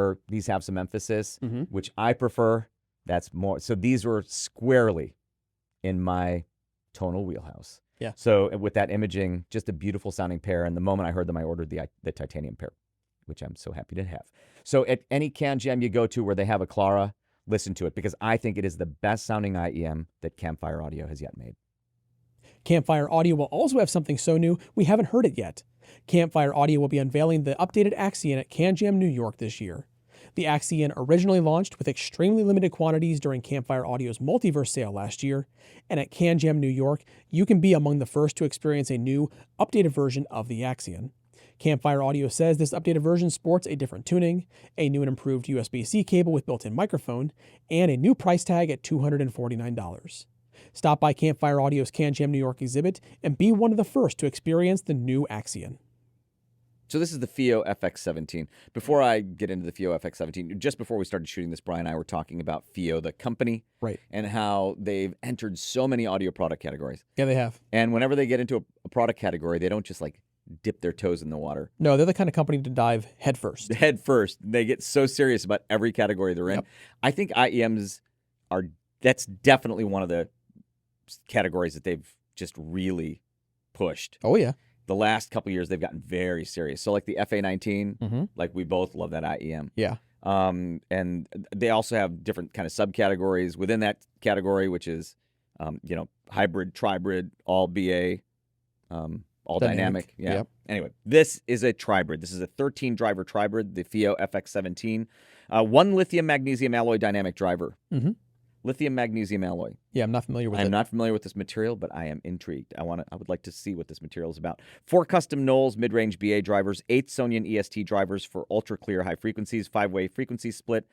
have some emphasis, which I prefer. That's more. So these were squarely in my tonal wheelhouse. Yeah. So with that imaging, just a beautiful sounding pair. And the moment I heard them, I ordered the titanium pair, which I'm so happy to have. So at any CanJam you go to where they have a Clara, listen to it because I think it is the best sounding IEM that Campfire Audio has yet made. Campfire Audio will also have something so new we haven't heard it yet. Campfire Audio will be unveiling the updated Axion at CanJam New York this year. The Axion originally launched with extremely limited quantities during Campfire Audio's Multiverse sale last year, and at CanJam New York, you can be among the first to experience a new, updated version of the Axion. Campfire Audio says this updated version sports a different tuning, a new and improved USB-C cable with built-in microphone, and a new price tag at $249. Stop by Campfire Audio's CanJam New York exhibit and be one of the first to experience the new Axion. So this is the FIIO FX17. Before I get into the FIIO FX17, just before we started shooting this, Brian and I were talking about FIIO, the company, right, and how they've entered so many audio product categories. Yeah, they have. And whenever they get into a product category, they don't just like dip their toes in the water. No, they're the kind of company to dive head first. Head first. They get so serious about every category they're in. Yep. I think IEMs that's definitely one of the categories that they've just really pushed. Oh, yeah. The last couple of years, they've gotten very serious. So like the FA19, like we both love that IEM. Yeah. And they also have different kind of subcategories within that category, which is, hybrid, tribrid, all BA, all dynamic. Yeah. Yep. Anyway, this is a tribrid. This is a 13-driver tribrid, the FIIO FX17. One lithium magnesium alloy dynamic driver. Lithium magnesium alloy. Yeah, I'm not familiar with it. I'm not familiar with this material, but I am intrigued. I would like to see what this material is about. 4 custom Knowles mid-range BA drivers, 8 Sonian EST drivers for ultra-clear high frequencies, 5-way frequency split,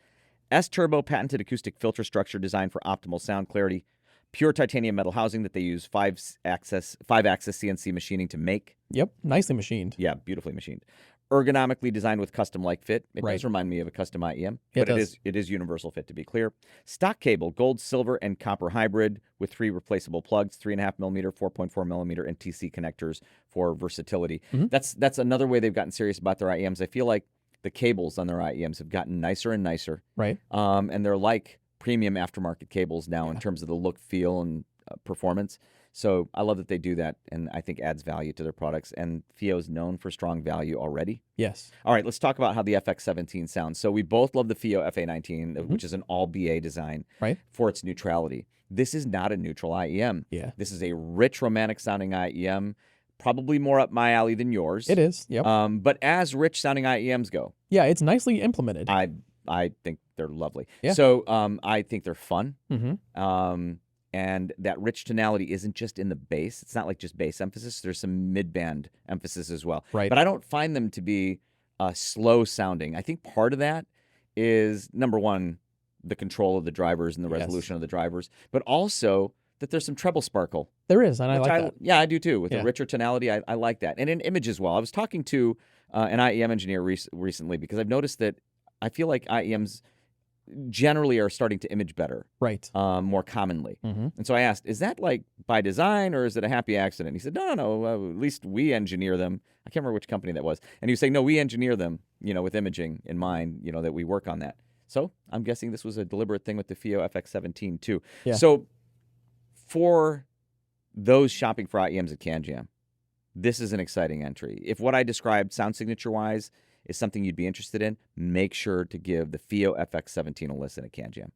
S-Turbo patented acoustic filter structure designed for optimal sound clarity, pure titanium metal housing that they use 5-axis CNC machining to make. Yep, nicely machined. Yeah, beautifully machined. Ergonomically designed with custom like fit. It Right. does remind me of a custom IEM, Yeah, but it it is universal fit, to be clear. Stock cable, gold, silver, and copper hybrid with 3 replaceable plugs, 3.5 millimeter, 4.4 millimeter, and TC connectors for versatility. That's another way they've gotten serious about their IEMs. I feel like the cables on their IEMs have gotten nicer and nicer. Right. And they're like premium aftermarket cables now in terms of the look, feel, and performance. So I love that they do that, and I think adds value to their products. And FIIO is known for strong value already. Yes. All right, let's talk about how the FX17 sounds. So we both love the FIIO FA19, which is an all BA design for its neutrality. This is not a neutral IEM. Yeah. This is a rich, romantic sounding IEM, probably more up my alley than yours. It is. Yep. But as rich sounding IEMs go, yeah, it's nicely implemented. I think they're lovely. Yeah. So I think they're fun. And that rich tonality isn't just in the bass. It's not like just bass emphasis. There's some mid-band emphasis as well. Right. But I don't find them to be slow sounding. I think part of that is, number one, the control of the drivers and the resolution of the drivers, but also that there's some treble sparkle. There is, and I like that. Yeah, I do too. With Yeah. a richer tonality, I like that. And in image as well. I was talking to an IEM engineer recently because I've noticed that I feel like IEMs generally are starting to image better, Right. more commonly. And so I asked, is that like by design or is it a happy accident? He said, no, at least we engineer them. I can't remember which company that was. And he was saying, no, we engineer them, with imaging in mind, that we work on that. So I'm guessing this was a deliberate thing with the FIIO FX17 too. Yeah. So for those shopping for IEMs at CanJam, this is an exciting entry. If what I described sound signature-wise is something you'd be interested in, make sure to give the FIIO FX17 a listen at CanJam.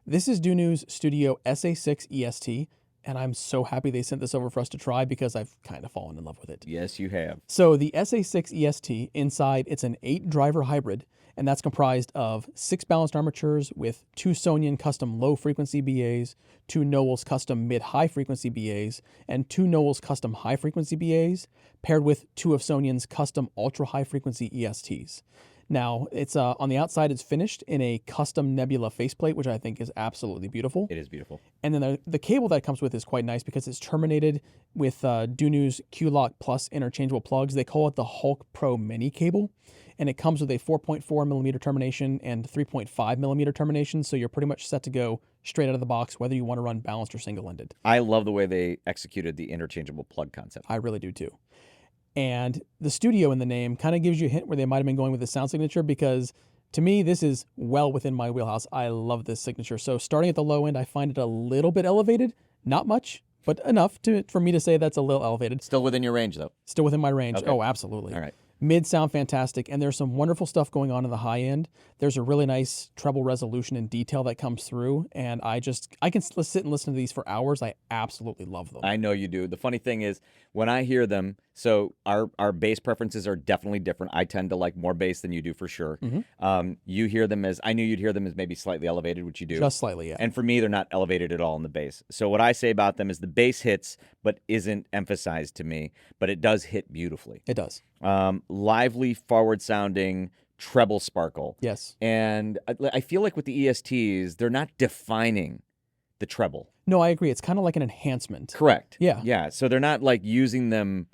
This is DUNU's Studio SA6 EST, and I'm so happy they sent this over for us to try because I've kind of fallen in love with it. Yes, you have. So the SA6 EST, inside it's an 8-driver hybrid, and that's comprised of 6 balanced armatures with 2 Sonian custom low-frequency BAs, 2 Knowles custom mid-high frequency BAs, and 2 Knowles custom high-frequency BAs, paired with 2 of Sonian's custom ultra-high frequency ESTs. Now, it's on the outside, it's finished in a custom Nebula faceplate, which I think is absolutely beautiful. It is beautiful. And then the cable that comes with is quite nice because it's terminated with DUNU's Q-Lock Plus interchangeable plugs. They call it the Hulk Pro Mini cable, and it comes with a 4.4 millimeter termination and 3.5 millimeter termination, so you're pretty much set to go straight out of the box, whether you want to run balanced or single-ended. I love the way they executed the interchangeable plug concept. I really do too. And the studio in the name kind of gives you a hint where they might have been going with the sound signature, because to me, this is well within my wheelhouse. I love this signature. So starting at the low end, I find it a little bit elevated. Not much, but enough for me to say that's a little elevated. Still within your range, though. Still within my range. Okay. Oh, absolutely. All right. Mid sound fantastic, and there's some wonderful stuff going on in the high end. There's a really nice treble resolution and detail that comes through, and I can sit and listen to these for hours. I absolutely love them. I know you do. The funny thing is, when I hear them, so our bass preferences are definitely different. I tend to like more bass than you do, for sure. You hear them as, I knew you'd hear them as maybe slightly elevated, which you do. Just slightly, yeah. And for me, they're not elevated at all in the bass. So what I say about them is the bass hits, but isn't emphasized to me, but it does hit beautifully. It does. Lively, forward-sounding treble sparkle. Yes. And I feel like with the ESTs, they're not defining the treble. No, I agree. It's kind of like an enhancement. Correct. Yeah. Yeah. So they're not like using them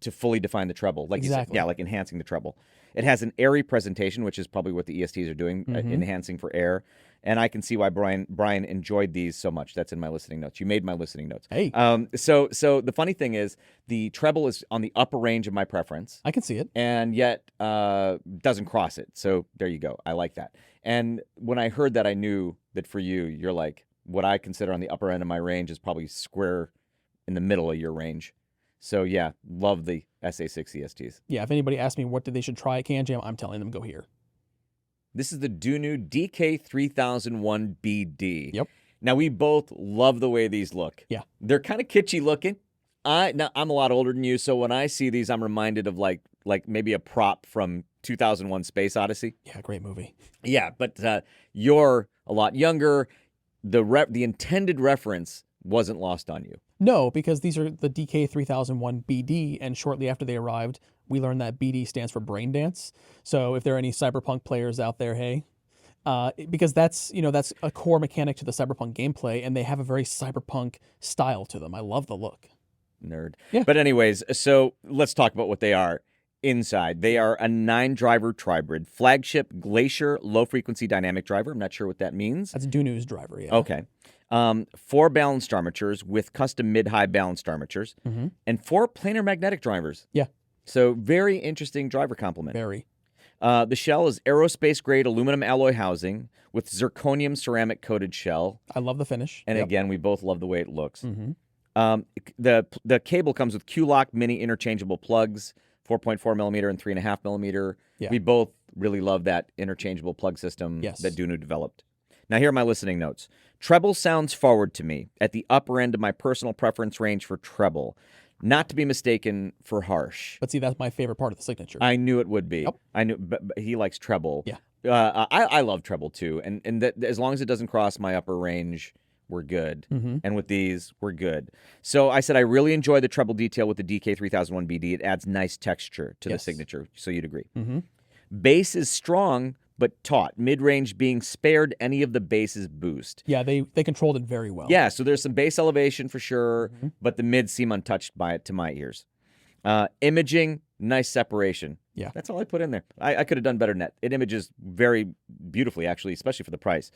to fully define the treble. Like Exactly. You said, yeah, like enhancing the treble. It has an airy presentation, which is probably what the ESTs are doing, enhancing for air. And I can see why Brian enjoyed these so much. That's in my listening notes. You made my listening notes. Hey. So the funny thing is, the treble is on the upper range of my preference. I can see it. And yet doesn't cross it. So there you go. I like that. And when I heard that, I knew that for you, you're like, what I consider on the upper end of my range is probably square in the middle of your range. So yeah, love the SA6 ESTs. Yeah, if anybody asks me what they should try at CanJam, I'm telling them go here. This is the DUNU DK3001BD. Yep. Now, we both love the way these look. Yeah. They're kind of kitschy looking. Now, I'm a lot older than you, so when I see these, I'm reminded of like maybe a prop from 2001 Space Odyssey. Yeah, great movie. Yeah, but you're a lot younger. The intended reference wasn't lost on you. No, because these are the DK3001BD, and shortly after they arrived, we learned that BD stands for brain dance. So if there are any cyberpunk players out there, hey, because that's a core mechanic to the cyberpunk gameplay, and they have a very cyberpunk style to them. I love the look. Nerd. Yeah. But anyways, so let's talk about what they are. Inside, they are a 9-driver tribrid flagship Glacier low-frequency dynamic driver. I'm not sure what that means. That's DUNU's driver, yeah. Okay. 4 balanced armatures with custom mid-high balanced armatures, and 4 planar magnetic drivers. Yeah. So very interesting driver complement. Very. The shell is aerospace-grade aluminum alloy housing with zirconium ceramic-coated shell. I love the finish. And again, we both love the way it looks. The cable comes with Q-Lock mini interchangeable plugs, 4.4 millimeter and 3.5 millimeter. Yeah. We both really love that interchangeable plug system that DUNU developed. Now, here are my listening notes. Treble sounds forward to me at the upper end of my personal preference range for treble, not to be mistaken for harsh. But see, that's my favorite part of the signature. I knew it would be. Yep. I knew, but he likes treble. Yeah. I love treble too, and that, as long as it doesn't cross my upper range, we're good. And with these, we're good. So I said I really enjoy the treble detail with the DK3001BD. It adds nice texture to the signature, so you'd agree. Bass is strong, but taut. Mid-range being spared any of the bass's boost. Yeah, they controlled it very well. Yeah, so there's some bass elevation for sure, but the mids seem untouched by it to my ears. Imaging, nice separation. Yeah. That's all I put in there. I could have done better than that. It images very beautifully, actually, especially for the price.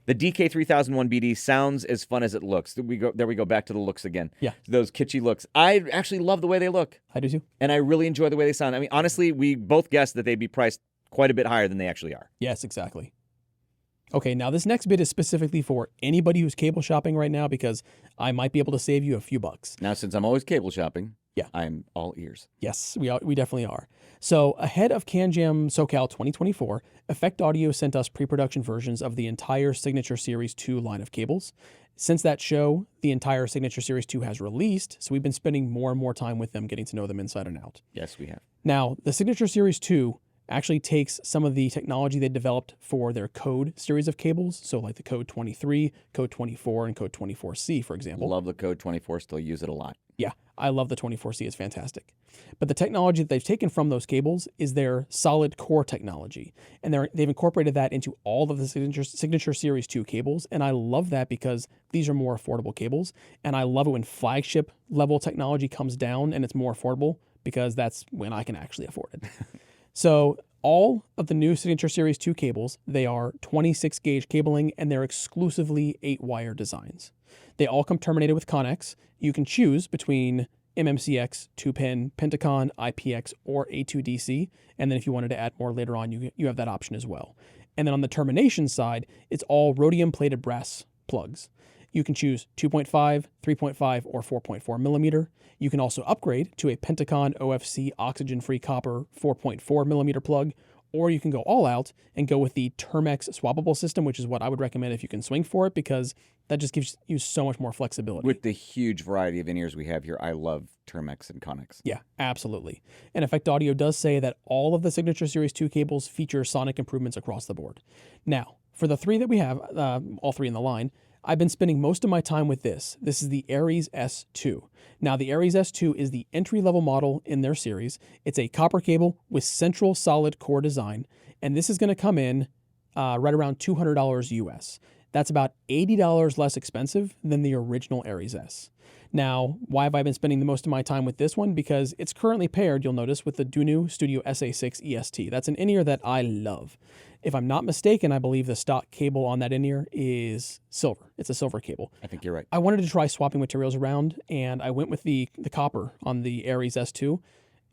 The DK3001BD sounds as fun as it looks. There we go back to the looks again. Yeah. Those kitschy looks. I actually love the way they look. I do too. And I really enjoy the way they sound. I mean, honestly, we both guessed that they'd be priced quite a bit higher than they actually are. Yes, exactly. Okay, now this next bit is specifically for anybody who's cable shopping right now, because I might be able to save you a few bucks. Now, since I'm always cable shopping, yeah, I'm all ears. Yes, we definitely are. So ahead of CanJam SoCal 2024, Effect Audio sent us pre-production versions of the entire Signature Series 2 line of cables. Since that show, the entire Signature Series 2 has released, so we've been spending more and more time with them, getting to know them inside and out. Yes, we have. Now, the Signature Series 2 actually takes some of the technology they developed for their Code series of cables, so like the Code 23, Code 24, and Code 24C, for example. Love the Code 24, still use it a lot. Yeah, I love the 24C, it's fantastic. But the technology that they've taken from those cables is their solid core technology. And they've incorporated that into all of the Signature Series 2 cables. And I love that because these are more affordable cables. And I love it when flagship level technology comes down and it's more affordable, because that's when I can actually afford it. So all of the new Signature Series 2 cables, they are 26 gauge cabling, and they're exclusively 8-wire designs. They all come terminated with Connex. You can choose between MMCX, 2-pin, Pentacon, IPX, or A2DC. And then if you wanted to add more later on, you have that option as well. And then on the termination side, it's all rhodium-plated brass plugs. You can choose 2.5, 3.5, or 4.4 millimeter. You can also upgrade to a Pentacon OFC oxygen-free copper 4.4 millimeter plug, or you can go all out and go with the Termex swappable system, which is what I would recommend if you can swing for it, because that just gives you so much more flexibility. With the huge variety of in-ears we have here, I love Termex and Connex. Yeah, absolutely. And Effect Audio does say that all of the Signature Series 2 cables feature sonic improvements across the board. Now, for the three that we have, all three in the line, I've been spending most of my time with this. This is the Aries S2. Now, the Aries S2 is the entry-level model in their series. It's a copper cable with central solid core design, and this is going to come in right around $200 US. That's about $80 less expensive than the original Aries S. Now, why have I been spending the most of my time with this one? Because it's currently paired, you'll notice, with the DUNU Studio SA6 EST. That's an in-ear that I love. If I'm not mistaken, I believe the stock cable on that in-ear is silver. It's a silver cable. I think you're right. I wanted to try swapping materials around, and I went with the copper on the Aries S2.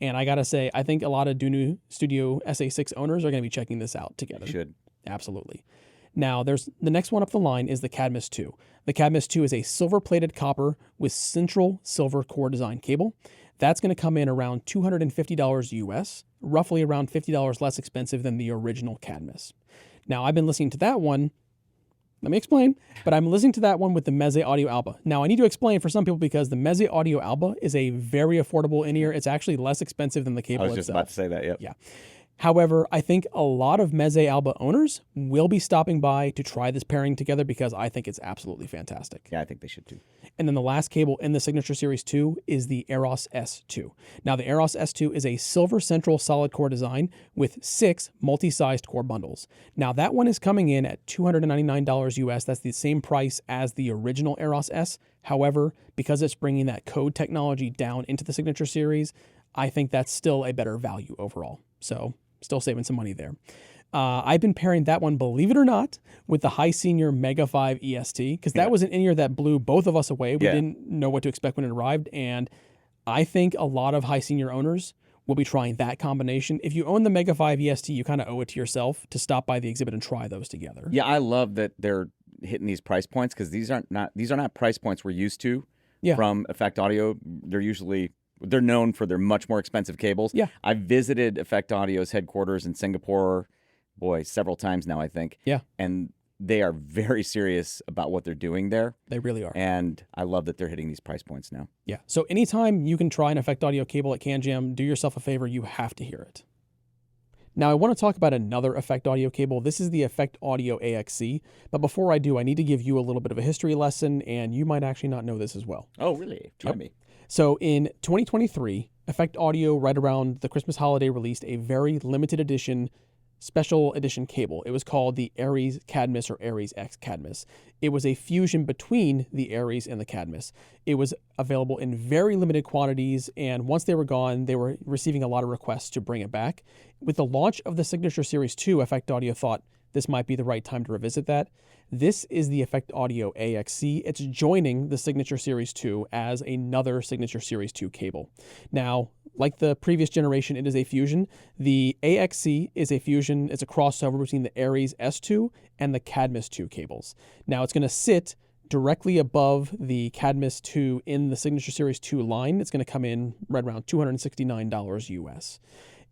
And I got to say, I think a lot of DUNU Studio SA6 owners are going to be checking this out together. You should. Absolutely. Now, there's the next one up the line is the Cadmus 2. The Cadmus 2 is a silver-plated copper with central silver core design cable. That's going to come in around $250 US, roughly around $50 less expensive than the original Cadmus. Now, I've been listening to that one. Let me explain. But I'm listening to that one with the Meze Audio Alba. Now, I need to explain for some people because the Meze Audio Alba is a very affordable in-ear. It's actually less expensive than the cable itself. I was just about to say that, yep. Yeah. However, I think a lot of Meze Alba owners will be stopping by to try this pairing together because I think it's absolutely fantastic. Yeah, I think they should too. And then the last cable in the Signature Series 2 is the Eros S2. Now, the Eros S2 is a silver central solid core design with 6 multi-sized core bundles. Now, that one is coming in at $299 US. That's the same price as the original Eros S. However, because it's bringing that code technology down into the Signature Series, I think that's still a better value overall. So, still saving some money there. I've been pairing that one, believe it or not, with the High Senior Mega 5 EST, because that was an in-ear that blew both of us away. We didn't know what to expect when it arrived, and I think a lot of High Senior owners will be trying that combination. If you own the Mega 5 EST, you kind of owe it to yourself to stop by the exhibit and try those together. Yeah, I love that they're hitting these price points, because these are not price points we're used to from Effect Audio. They're known for their much more expensive cables. Yeah. I've visited Effect Audio's headquarters in Singapore, several times now, I think. Yeah. And they are very serious about what they're doing there. They really are. And I love that they're hitting these price points now. Yeah. So anytime you can try an Effect Audio cable at CanJam, do yourself a favor, you have to hear it. Now, I want to talk about another Effect Audio cable. This is the Effect Audio AXC. But before I do, I need to give you a little bit of a history lesson, and you might actually not know this as well. Oh, really? Try me. So in 2023, Effect Audio, right around the Christmas holiday, released a very limited edition, special edition cable. It was called the Aries Cadmus or Aries X Cadmus. It was a fusion between the Aries and the Cadmus. It was available in very limited quantities, and once they were gone, they were receiving a lot of requests to bring it back. With the launch of the Signature Series 2, Effect Audio thought this might be the right time to revisit that. This is the Effect Audio AXC. It's joining the Signature Series 2 as another Signature Series 2 cable. Now, like the previous generation, it is a fusion. The AXC is a fusion. It's a crossover between the Aries S2 and the Cadmus 2 cables. Now, it's going to sit directly above the Cadmus 2 in the Signature Series 2 line. It's going to come in right around $269 US.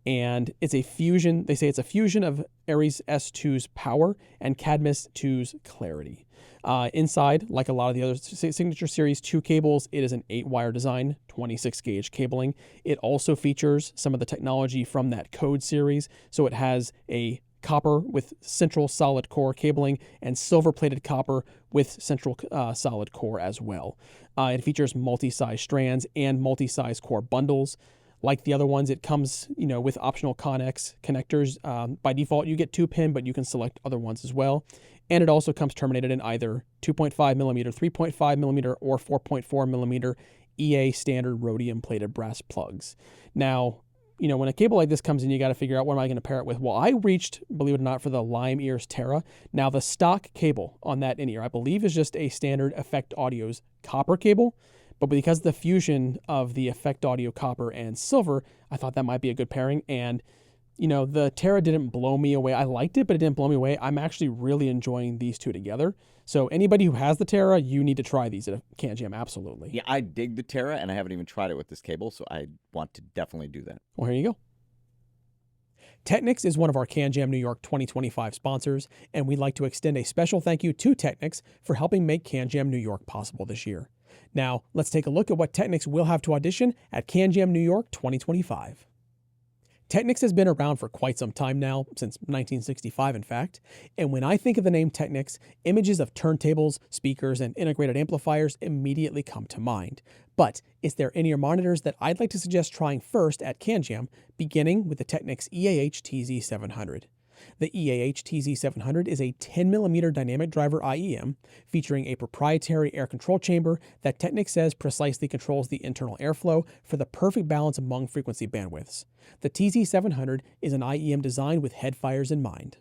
And it's a fusion. They say it's a fusion of Aries S2's power and Cadmus 2's clarity. Inside, like a lot of the other Signature Series 2 cables, it is an 8-wire design, 26-gauge cabling. It also features some of the technology from that Code series. So it has a copper with central solid core cabling, and silver-plated copper with central solid core as well. It features multi-size strands and multi-size core bundles. Like the other ones, it comes, with optional Connex connectors. By default, you get 2-pin, but you can select other ones as well. And it also comes terminated in either 2.5 millimeter, 3.5 millimeter, or 4.4 millimeter EA standard rhodium-plated brass plugs. Now, when a cable like this comes in, you got to figure out what am I going to pair it with. Well, I reached, believe it or not, for the Lime Ears Terra. Now, the stock cable on that in-ear, I believe, is just a standard Effect Audio's copper cable. But because of the fusion of the Effect Audio copper and silver, I thought that might be a good pairing. And, the Terra didn't blow me away. I liked it, but it didn't blow me away. I'm actually really enjoying these two together. So anybody who has the Terra, you need to try these at a CanJam, absolutely. Yeah, I dig the Terra, and I haven't even tried it with this cable, so I want to definitely do that. Well, here you go. Technics is one of our CanJam New York 2025 sponsors, and we'd like to extend a special thank you to Technics for helping make CanJam New York possible this year. Now, let's take a look at what Technics will have to audition at CanJam New York 2025. Technics has been around for quite some time now, since 1965 in fact, and when I think of the name Technics, images of turntables, speakers, and integrated amplifiers immediately come to mind. But is there in-ear monitors that I'd like to suggest trying first at CanJam, beginning with the Technics EAH TZ700. The EAH TZ700 is a 10mm dynamic driver IEM featuring a proprietary air control chamber that Technics says precisely controls the internal airflow for the perfect balance among frequency bandwidths. The TZ700 is an IEM designed with headfires in mind.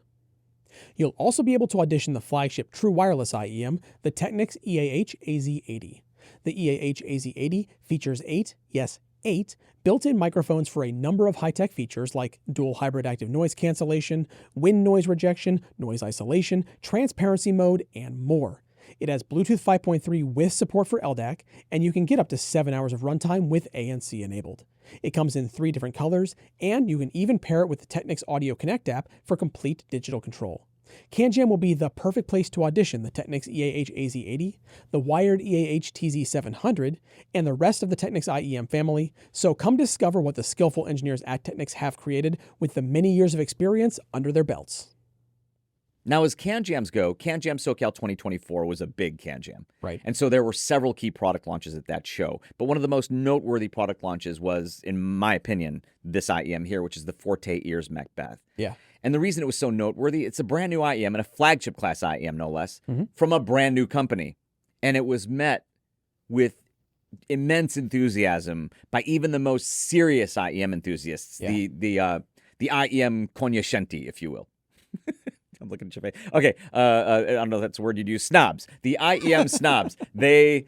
You'll also be able to audition the flagship true wireless IEM, the Technics EAH AZ80. The EAH AZ80 features 8 built-in microphones for a number of high-tech features like dual hybrid active noise cancellation, wind noise rejection, noise isolation, transparency mode, and more. It has Bluetooth 5.3 with support for LDAC, and you can get up to 7 hours of runtime with ANC enabled. It comes in 3 different colors, and you can even pair it with the Technics Audio Connect app for complete digital control. CanJam will be the perfect place to audition the Technics EAH AZ80, the wired EAH TZ700, and the rest of the Technics IEM family, so come discover what the skillful engineers at Technics have created with the many years of experience under their belts. Now, as CanJams go, CanJam SoCal 2024 was a big CanJam. Right. And so there were several key product launches at that show. But one of the most noteworthy product launches was, in my opinion, this IEM here, which is the Forte Ears Macbeth. Yeah. And the reason it was so noteworthy, it's a brand new IEM and a flagship class IEM, no less, from a brand new company. And it was met with immense enthusiasm by even the most serious IEM enthusiasts, the IEM cognoscenti, if you will. I'm looking at your face. Okay, I don't know if that's a word you'd use. Snobs. The IEM snobs. They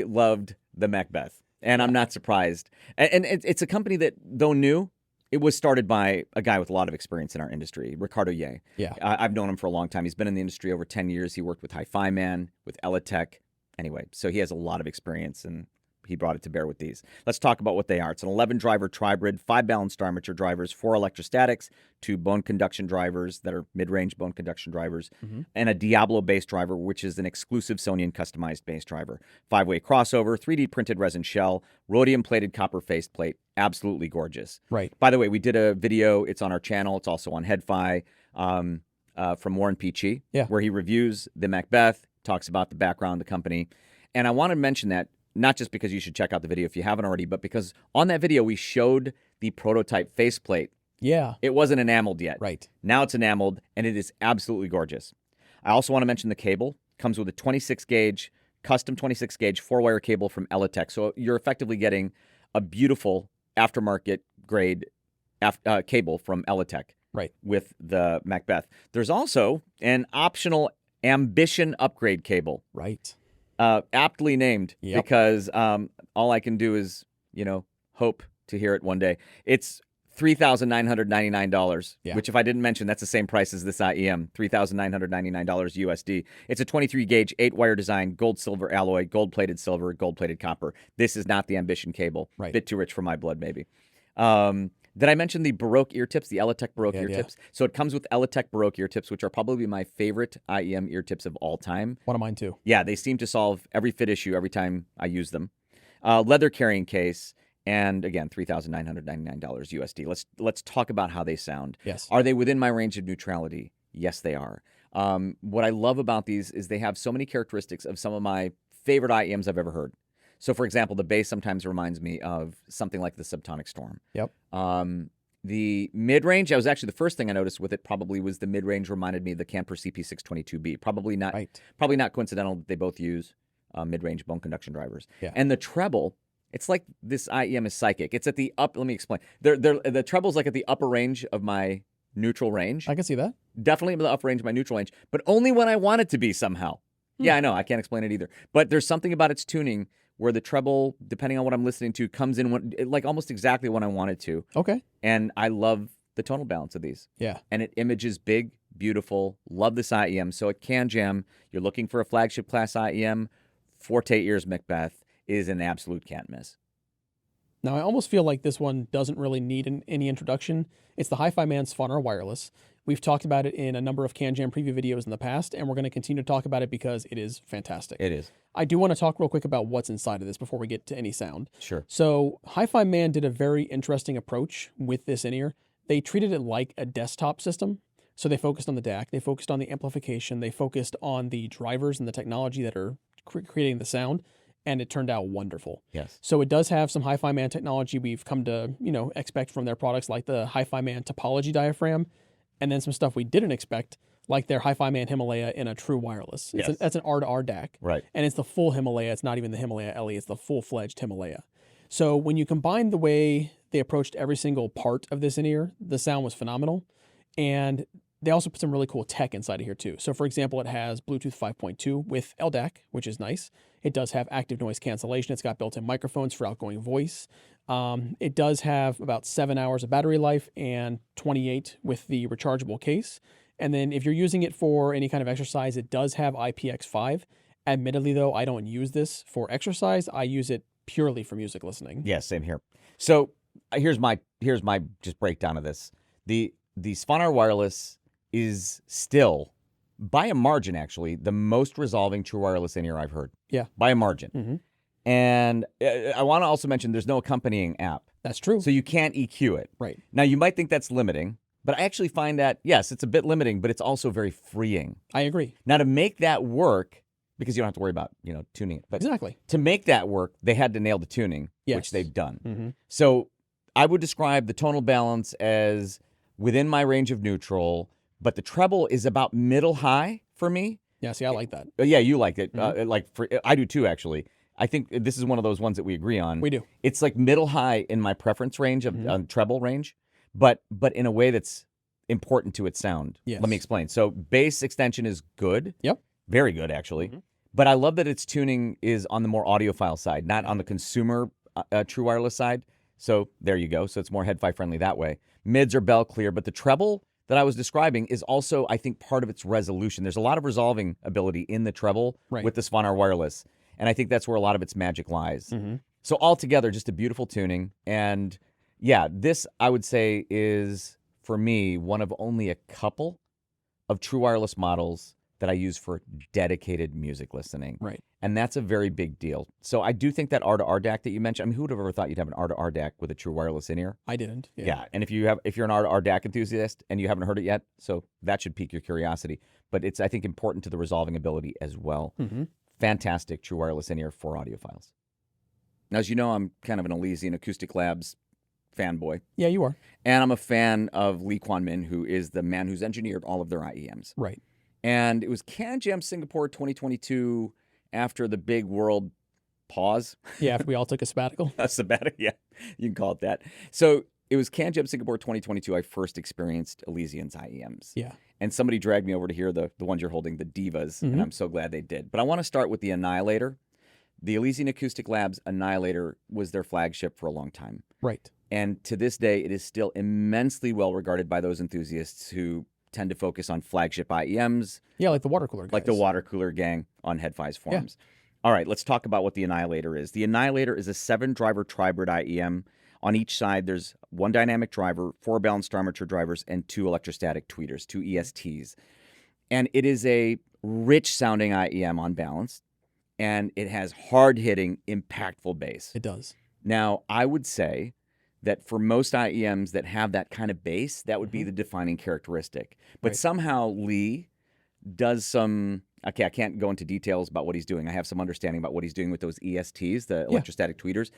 loved the Macbeth, and I'm not surprised. And it's a company that, though new, it was started by a guy with a lot of experience in our industry, Ricardo Ye. Yeah. I've known him for a long time. He's been in the industry over 10 years. He worked with HIFIMAN, with ELectronics. Anyway, so he has a lot of experience, and he brought it to bear with these. Let's talk about what they are. It's an 11-driver tribrid, 5 balanced armature drivers, 4 electrostatics, 2 bone conduction drivers that are mid-range bone conduction drivers, and a Diablo bass driver, which is an exclusive Sonian customized bass driver. 5-way crossover, 3D printed resin shell, rhodium-plated copper faceplate. Absolutely gorgeous. Right. By the way, we did a video. It's on our channel. It's also on HeadFi from Warren Peachy, where he reviews the Macbeth, talks about the background of the company. And I want to mention that not just because you should check out the video if you haven't already, but because on that video we showed the prototype faceplate. Yeah. It wasn't enameled yet. Right. Now it's enameled, and it is absolutely gorgeous. I also want to mention the cable. Comes with a 26-gauge, custom 26-gauge 4-wire cable from ELectronics. So you're effectively getting a beautiful aftermarket grade cable from ELectronics. Right. With the Macbeth. There's also an optional Ambition upgrade cable. Right. Aptly named because all I can do is, hope to hear it one day. It's $3,999, which if I didn't mention, that's the same price as this IEM, $3,999 USD. It's a 23-gauge, 8-wire design, gold-silver alloy, gold-plated silver, gold-plated copper. This is not the Ambition cable. Right. Bit too rich for my blood, maybe. Did I mention the Baroque ear tips, the ELectronics Baroque ear tips? So it comes with ELectronics Baroque ear tips, which are probably my favorite IEM ear tips of all time. One of mine, too. Yeah, they seem to solve every fit issue every time I use them. Leather carrying case, And again, $3,999 USD. Let's talk about how they sound. Yes. Are they within my range of neutrality? Yes, they are. What I love about these is they have so many characteristics of some of my favorite IEMs I've ever heard. So, for example, the bass sometimes reminds me of something like the Subtonic Storm. Yep. The mid-range, I was actually, the first thing I noticed with it probably was the mid-range reminded me of the Camper CP622B. Probably not coincidental that they both use mid-range bone conduction drivers. Yeah. And the treble, it's like this IEM is psychic. It's at the up, let me explain. The treble's like at the upper range of my neutral range. I can see that. Definitely in the upper range of my neutral range, but only when I want it to be somehow. Yeah, I know. I can't explain it either. But there's something about its tuning where the treble, depending on what I'm listening to, comes in like almost exactly when I want it to. Okay. And I love the tonal balance of these. Yeah. And it images big, beautiful. Love this IEM. So at CanJam, you're looking for a flagship class IEM. Forte Ears Macbeth is an absolute can't miss. Now, I almost feel like this one doesn't really need any introduction. It's the HIFIMAN Spawner Wireless. We've talked about it in a number of CanJam preview videos in the past, and we're going to continue to talk about it because it is fantastic. It is. I do want to talk real quick about what's inside of this before we get to any sound. Sure. So HIFIMAN did a very interesting approach with this in-ear. They treated it like a desktop system. So they focused on the DAC, they focused on the amplification, they focused on the drivers and the technology that are creating the sound, and it turned out wonderful. Yes. So it does have some HIFIMAN technology we've come to, expect from their products, like the HIFIMAN topology diaphragm, and then some stuff we didn't expect, like their HIFIMAN Himalaya in a true wireless. That's an R-to-R DAC. Right. And it's the full Himalaya. It's not even the Himalaya LE. It's the full-fledged Himalaya. So when you combine the way they approached every single part of this in-ear, the sound was phenomenal. And they also put some really cool tech inside of here too. So for example, it has Bluetooth 5.2 with LDAC, which is nice. It does have active noise cancellation. It's got built-in microphones for outgoing voice. It does have about 7 hours of battery life and 28 with the rechargeable case. And then if you're using it for any kind of exercise, it does have IPX5. Admittedly though, I don't use this for exercise. I use it purely for music listening. Yeah, same here. So here's my just breakdown of this. The Spawner Wireless is still, by a margin actually, the most resolving true wireless in-ear I've heard. Yeah. By a margin. Mm-hmm. And I want to also mention there's no accompanying app. That's true. So you can't EQ it. Right. Now you might think that's limiting, but I actually find that, yes, it's a bit limiting, but it's also very freeing. I agree. Now to make that work, because you don't have to worry about, tuning it. But exactly. To make that work, they had to nail the tuning, yes. which they've done. Mm-hmm. So I would describe the tonal balance as within my range of neutral, but the treble is about middle high for me. Yeah, see, I like that. Yeah, you like it. Mm-hmm. I do too, actually. I think this is one of those ones that we agree on. We do. It's like middle high in my preference range of treble range, but in a way that's important to its sound. Yes. Let me explain. So bass extension is good. Yep. Very good, actually. Mm-hmm. But I love that its tuning is on the more audiophile side, not on the consumer true wireless side. So there you go. So it's more HEDFI friendly that way. Mids are bell clear, but the treble that I was describing is also, I think, part of its resolution. There's a lot of resolving ability in the treble with the Spawner Wireless. And I think that's where a lot of its magic lies. Mm-hmm. So altogether, just a beautiful tuning. And yeah, this, I would say, is, for me, one of only a couple of true wireless models that I use for dedicated music listening. Right. And that's a very big deal. So I do think that R-to-R DAC that you mentioned, I mean, who would have ever thought you'd have an R-to-R DAC with a true wireless in-ear? I didn't. Yeah. And if you're an R-to-R DAC enthusiast and you haven't heard it yet, so that should pique your curiosity. But it's, I think, important to the resolving ability as well. Mm-hmm. Fantastic true wireless in-ear for audiophiles. Now, as you know, I'm kind of an Audeze and Acoustic Labs fanboy. Yeah, you are. And I'm a fan of Lee Kwan Min, who is the man who's engineered all of their IEMs. Right. And it was CanJam Singapore 2022 after the big world pause. Yeah, after we all took a sabbatical. A sabbatical, yeah, you can call it that. So it was CanJam Singapore 2022 I first experienced Elysian's IEMs. Yeah. And somebody dragged me over to hear the ones you're holding, the Divas, and I'm so glad they did. But I want to start with the Annihilator. The Elysian Acoustic Labs Annihilator was their flagship for a long time. Right. And to this day, it is still immensely well regarded by those enthusiasts who tend to focus on flagship IEMs. Yeah, like the water cooler guys. Like the water cooler gang on HEDFI's forums. Yeah. All right, let's talk about what the Annihilator is. The Annihilator is a 7-driver tri-bird IEM. On each side, there's 1 dynamic driver, 4 balanced armature drivers, and 2 electrostatic tweeters, 2 ESTs. And it is a rich-sounding IEM on balance, and it has hard-hitting, impactful bass. It does. Now, I would say that for most IEMs that have that kind of bass, that would be the defining characteristic. But somehow Lee does some, okay, I can't go into details about what he's doing. I have some understanding about what he's doing with those ESTs, the electrostatic tweeters.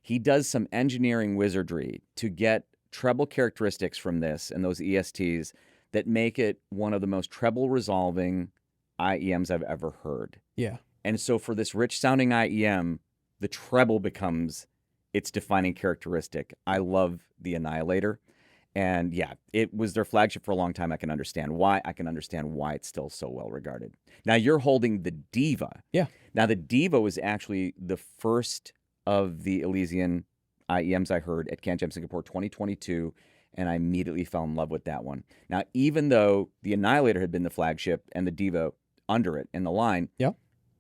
He does some engineering wizardry to get treble characteristics from this and those ESTs that make it one of the most treble resolving IEMs I've ever heard. Yeah. And so for this rich sounding IEM, the treble becomes its defining characteristic. I love the Annihilator. And yeah, it was their flagship for a long time. I can understand why. I can understand why it's still so well regarded. Now you're holding the Diva. Yeah. Now the Diva was actually the first of the Elysian IEMs I heard at CanJam Singapore 2022, and I immediately fell in love with that one. Now, even though the Annihilator had been the flagship and the Diva under it in the line,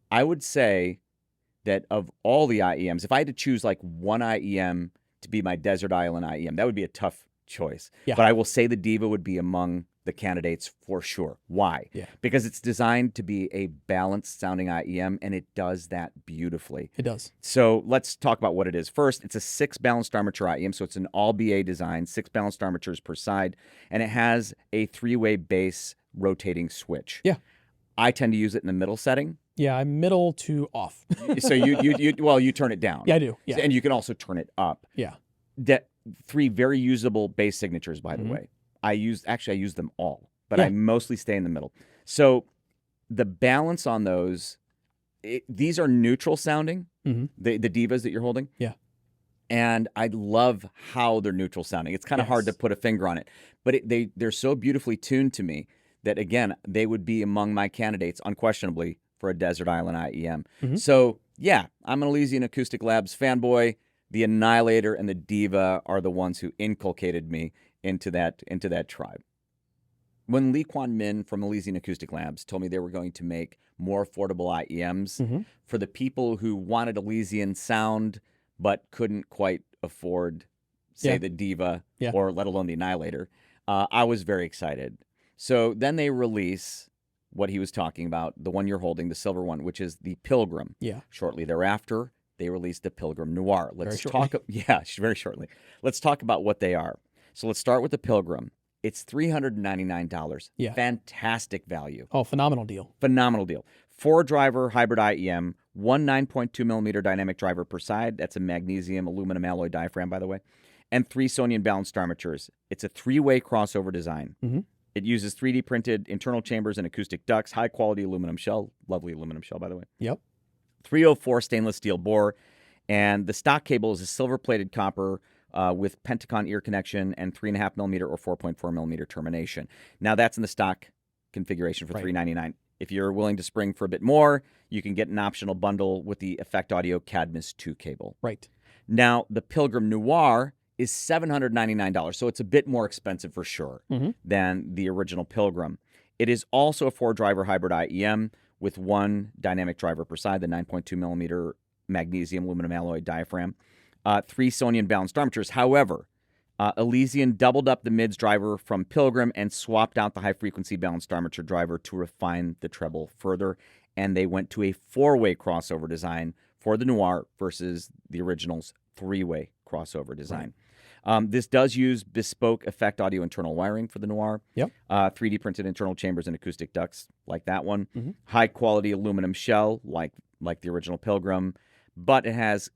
I would say that of all the IEMs, if I had to choose like one IEM to be my desert island IEM, that would be a tough choice. Yeah. But I will say the Diva would be among the candidates for sure. Why? Yeah. Because it's designed to be a balanced sounding IEM, and it does that beautifully. It does. So let's talk about what it is. First, it's a 6 balanced armature IEM, so it's an all BA design, 6 balanced armatures per side, and it has a 3-way bass rotating switch. Yeah. I tend to use it in the middle setting. Yeah, I'm middle to off. So you turn it down. Yeah, I do. Yeah. And you can also turn it up. Yeah. That 3 very usable bass signatures, by the way. I use them all, but I mostly stay in the middle. So the balance on those, these are neutral sounding, the Divas that you're holding. Yeah. And I love how they're neutral sounding. It's kind of hard to put a finger on it, but they're so beautifully tuned to me that, again, they would be among my candidates, unquestionably, for a Desert Island IEM. So, yeah, I'm an Elysian Acoustic Labs fanboy. The Annihilator and the Diva are the ones who inculcated me into that tribe. When Lee Kwan Min from Elysian Acoustic Labs told me they were going to make more affordable IEMs for the people who wanted Elysian sound but couldn't quite afford, say, the Diva or let alone the Annihilator, I was very excited. So then they release what he was talking about, the one you're holding, the silver one, which is the Pilgrim. Yeah. Shortly thereafter, they released the Pilgrim Noir. Let's very talk. Yeah, very shortly. Let's talk about what they are. So let's start with the Pilgrim. It's $399. Yeah. Fantastic value. Oh, phenomenal deal. Phenomenal deal. 4-driver hybrid IEM, one 9.2 millimeter dynamic driver per side. That's a magnesium aluminum alloy diaphragm, by the way, and 3 Sonian balanced armatures. It's a 3-way crossover design. It uses 3D printed internal chambers and acoustic ducts, high quality aluminum shell, lovely aluminum shell, by the way. Yep. 304 stainless steel bore, and the stock cable is a silver plated copper with Pentacon ear connection and 3.5 millimeter or 4.4 millimeter termination. Now that's in the stock configuration for $399. If you're willing to spring for a bit more, you can get an optional bundle with the Effect Audio Cadmus 2 cable. Right. Now the Pilgrim Noir is $799, so it's a bit more expensive for sure than the original Pilgrim. It is also a 4-driver hybrid IEM with 1 dynamic driver per side, the 9.2 millimeter magnesium aluminum alloy diaphragm, 3 Sonian balanced armatures. However, Elysian doubled up the mids driver from Pilgrim and swapped out the high-frequency balanced armature driver to refine the treble further, and they went to a 4-way crossover design for the Noir versus the original's 3-way crossover design. This does use bespoke Effect Audio internal wiring for the Noir. Yep. 3D printed internal chambers and acoustic ducts like that one. High quality aluminum shell like the original Pilgrim, but it has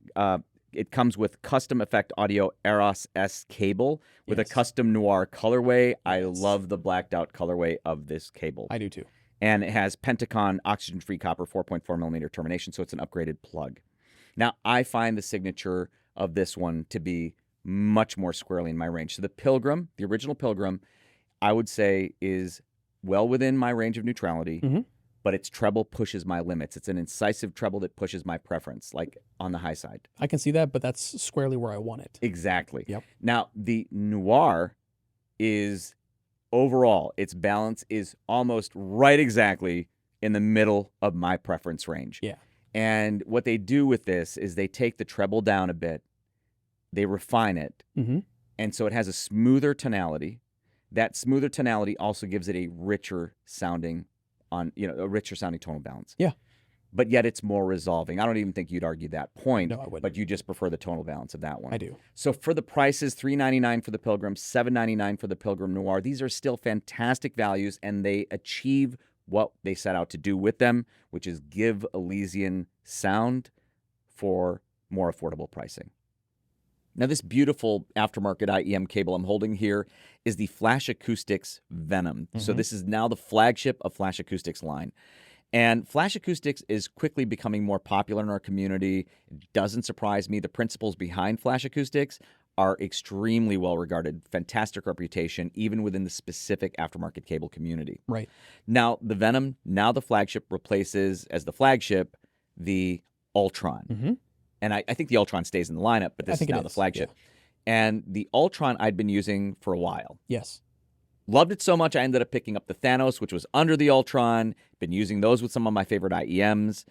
it comes with custom Effect Audio Eros S cable with a custom Noir colorway. I love the blacked out colorway of this cable. I do too. And it has Pentacon oxygen free copper 4.4 millimeter termination, so it's an upgraded plug. Now I find the signature of this one to be much more squarely in my range. So the Pilgrim, the original Pilgrim, I would say is well within my range of neutrality, but its treble pushes my limits. It's an incisive treble that pushes my preference, like on the high side. I can see that, but that's squarely where I want it. Exactly. Yep. Now, the Noir is overall, its balance is almost right exactly in the middle of my preference range. Yeah. And what they do with this is they take the treble down a bit, they refine it, and so it has a smoother tonality. That smoother tonality also gives it a richer sounding a richer sounding tonal balance. Yeah. but yet it's more resolving. I don't even think you'd argue that point. No, I wouldn't. But you just prefer the tonal balance of that one. I do. So for the prices, $399 for the Pilgrim, $799 for the Pilgrim Noir. These are still fantastic values, and they achieve what they set out to do with them, which is give Elysian sound for more affordable pricing. Now, this beautiful aftermarket IEM cable I'm holding here is the Flash Acoustics Venom. So this is now the flagship of Flash Acoustics line. And Flash Acoustics is quickly becoming more popular in our community. It doesn't surprise me. The principles behind Flash Acoustics are extremely well regarded, fantastic reputation, even within the specific aftermarket cable community. Right. Now, the Venom, now the flagship, replaces, as the flagship, the Ultron. And I think the Ultron stays in the lineup, but this is now the flagship. And the Ultron I'd been using for a while. Yes. Loved it so much, I ended up picking up the Thanos, which was under the Ultron. Been using those with some of my favorite IEMs.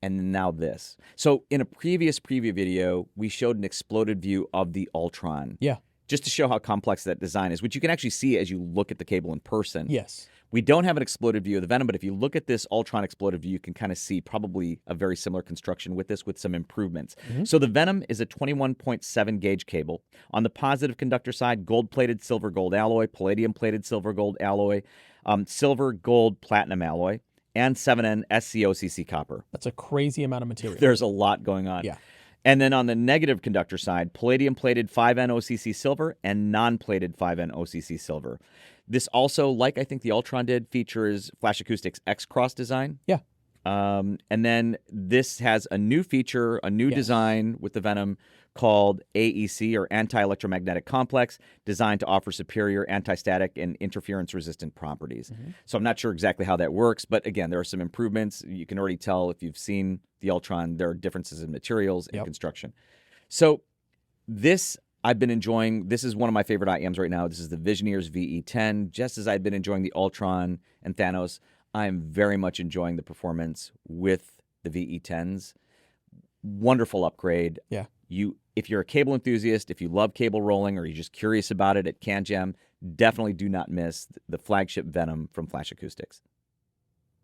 And now this. So in a previous preview video, we showed an exploded view of the Ultron. Yeah. Just to show how complex that design is, which you can actually see as you look at the cable in person. Yes. We don't have an exploded view of the Venom, but if you look at this Ultron exploded view, you can kind of see probably a very similar construction with this with some improvements. So the Venom is a 21.7 gauge cable. On the positive conductor side, gold-plated silver gold alloy, palladium-plated silver gold alloy, silver gold platinum alloy, and 7N SCOCC copper. That's a crazy amount of material. There's a lot going on. Yeah. And then on the negative conductor side, palladium-plated 5N OCC silver and non-plated 5N OCC silver. This also, like I think the Ultron did, features Flash Acoustics X-Cross design. Yeah. And then this has a new feature, a new design with the Venom called AEC, or Anti-Electromagnetic Complex, designed to offer superior anti-static and interference-resistant properties. So I'm not sure exactly how that works, but again, there are some improvements. You can already tell if you've seen the Ultron, there are differences in materials and construction. So this I've been enjoying. This is one of my favorite IEMs right now. This is the Visioneers VE10. Just as I've been enjoying the Ultron and Thanos, I'm very much enjoying the performance with the VE10s. Wonderful upgrade. Yeah. If you're a cable enthusiast, if you love cable rolling, or you're just curious about it at CanJam, definitely do not miss the flagship Venom from Flash Acoustics.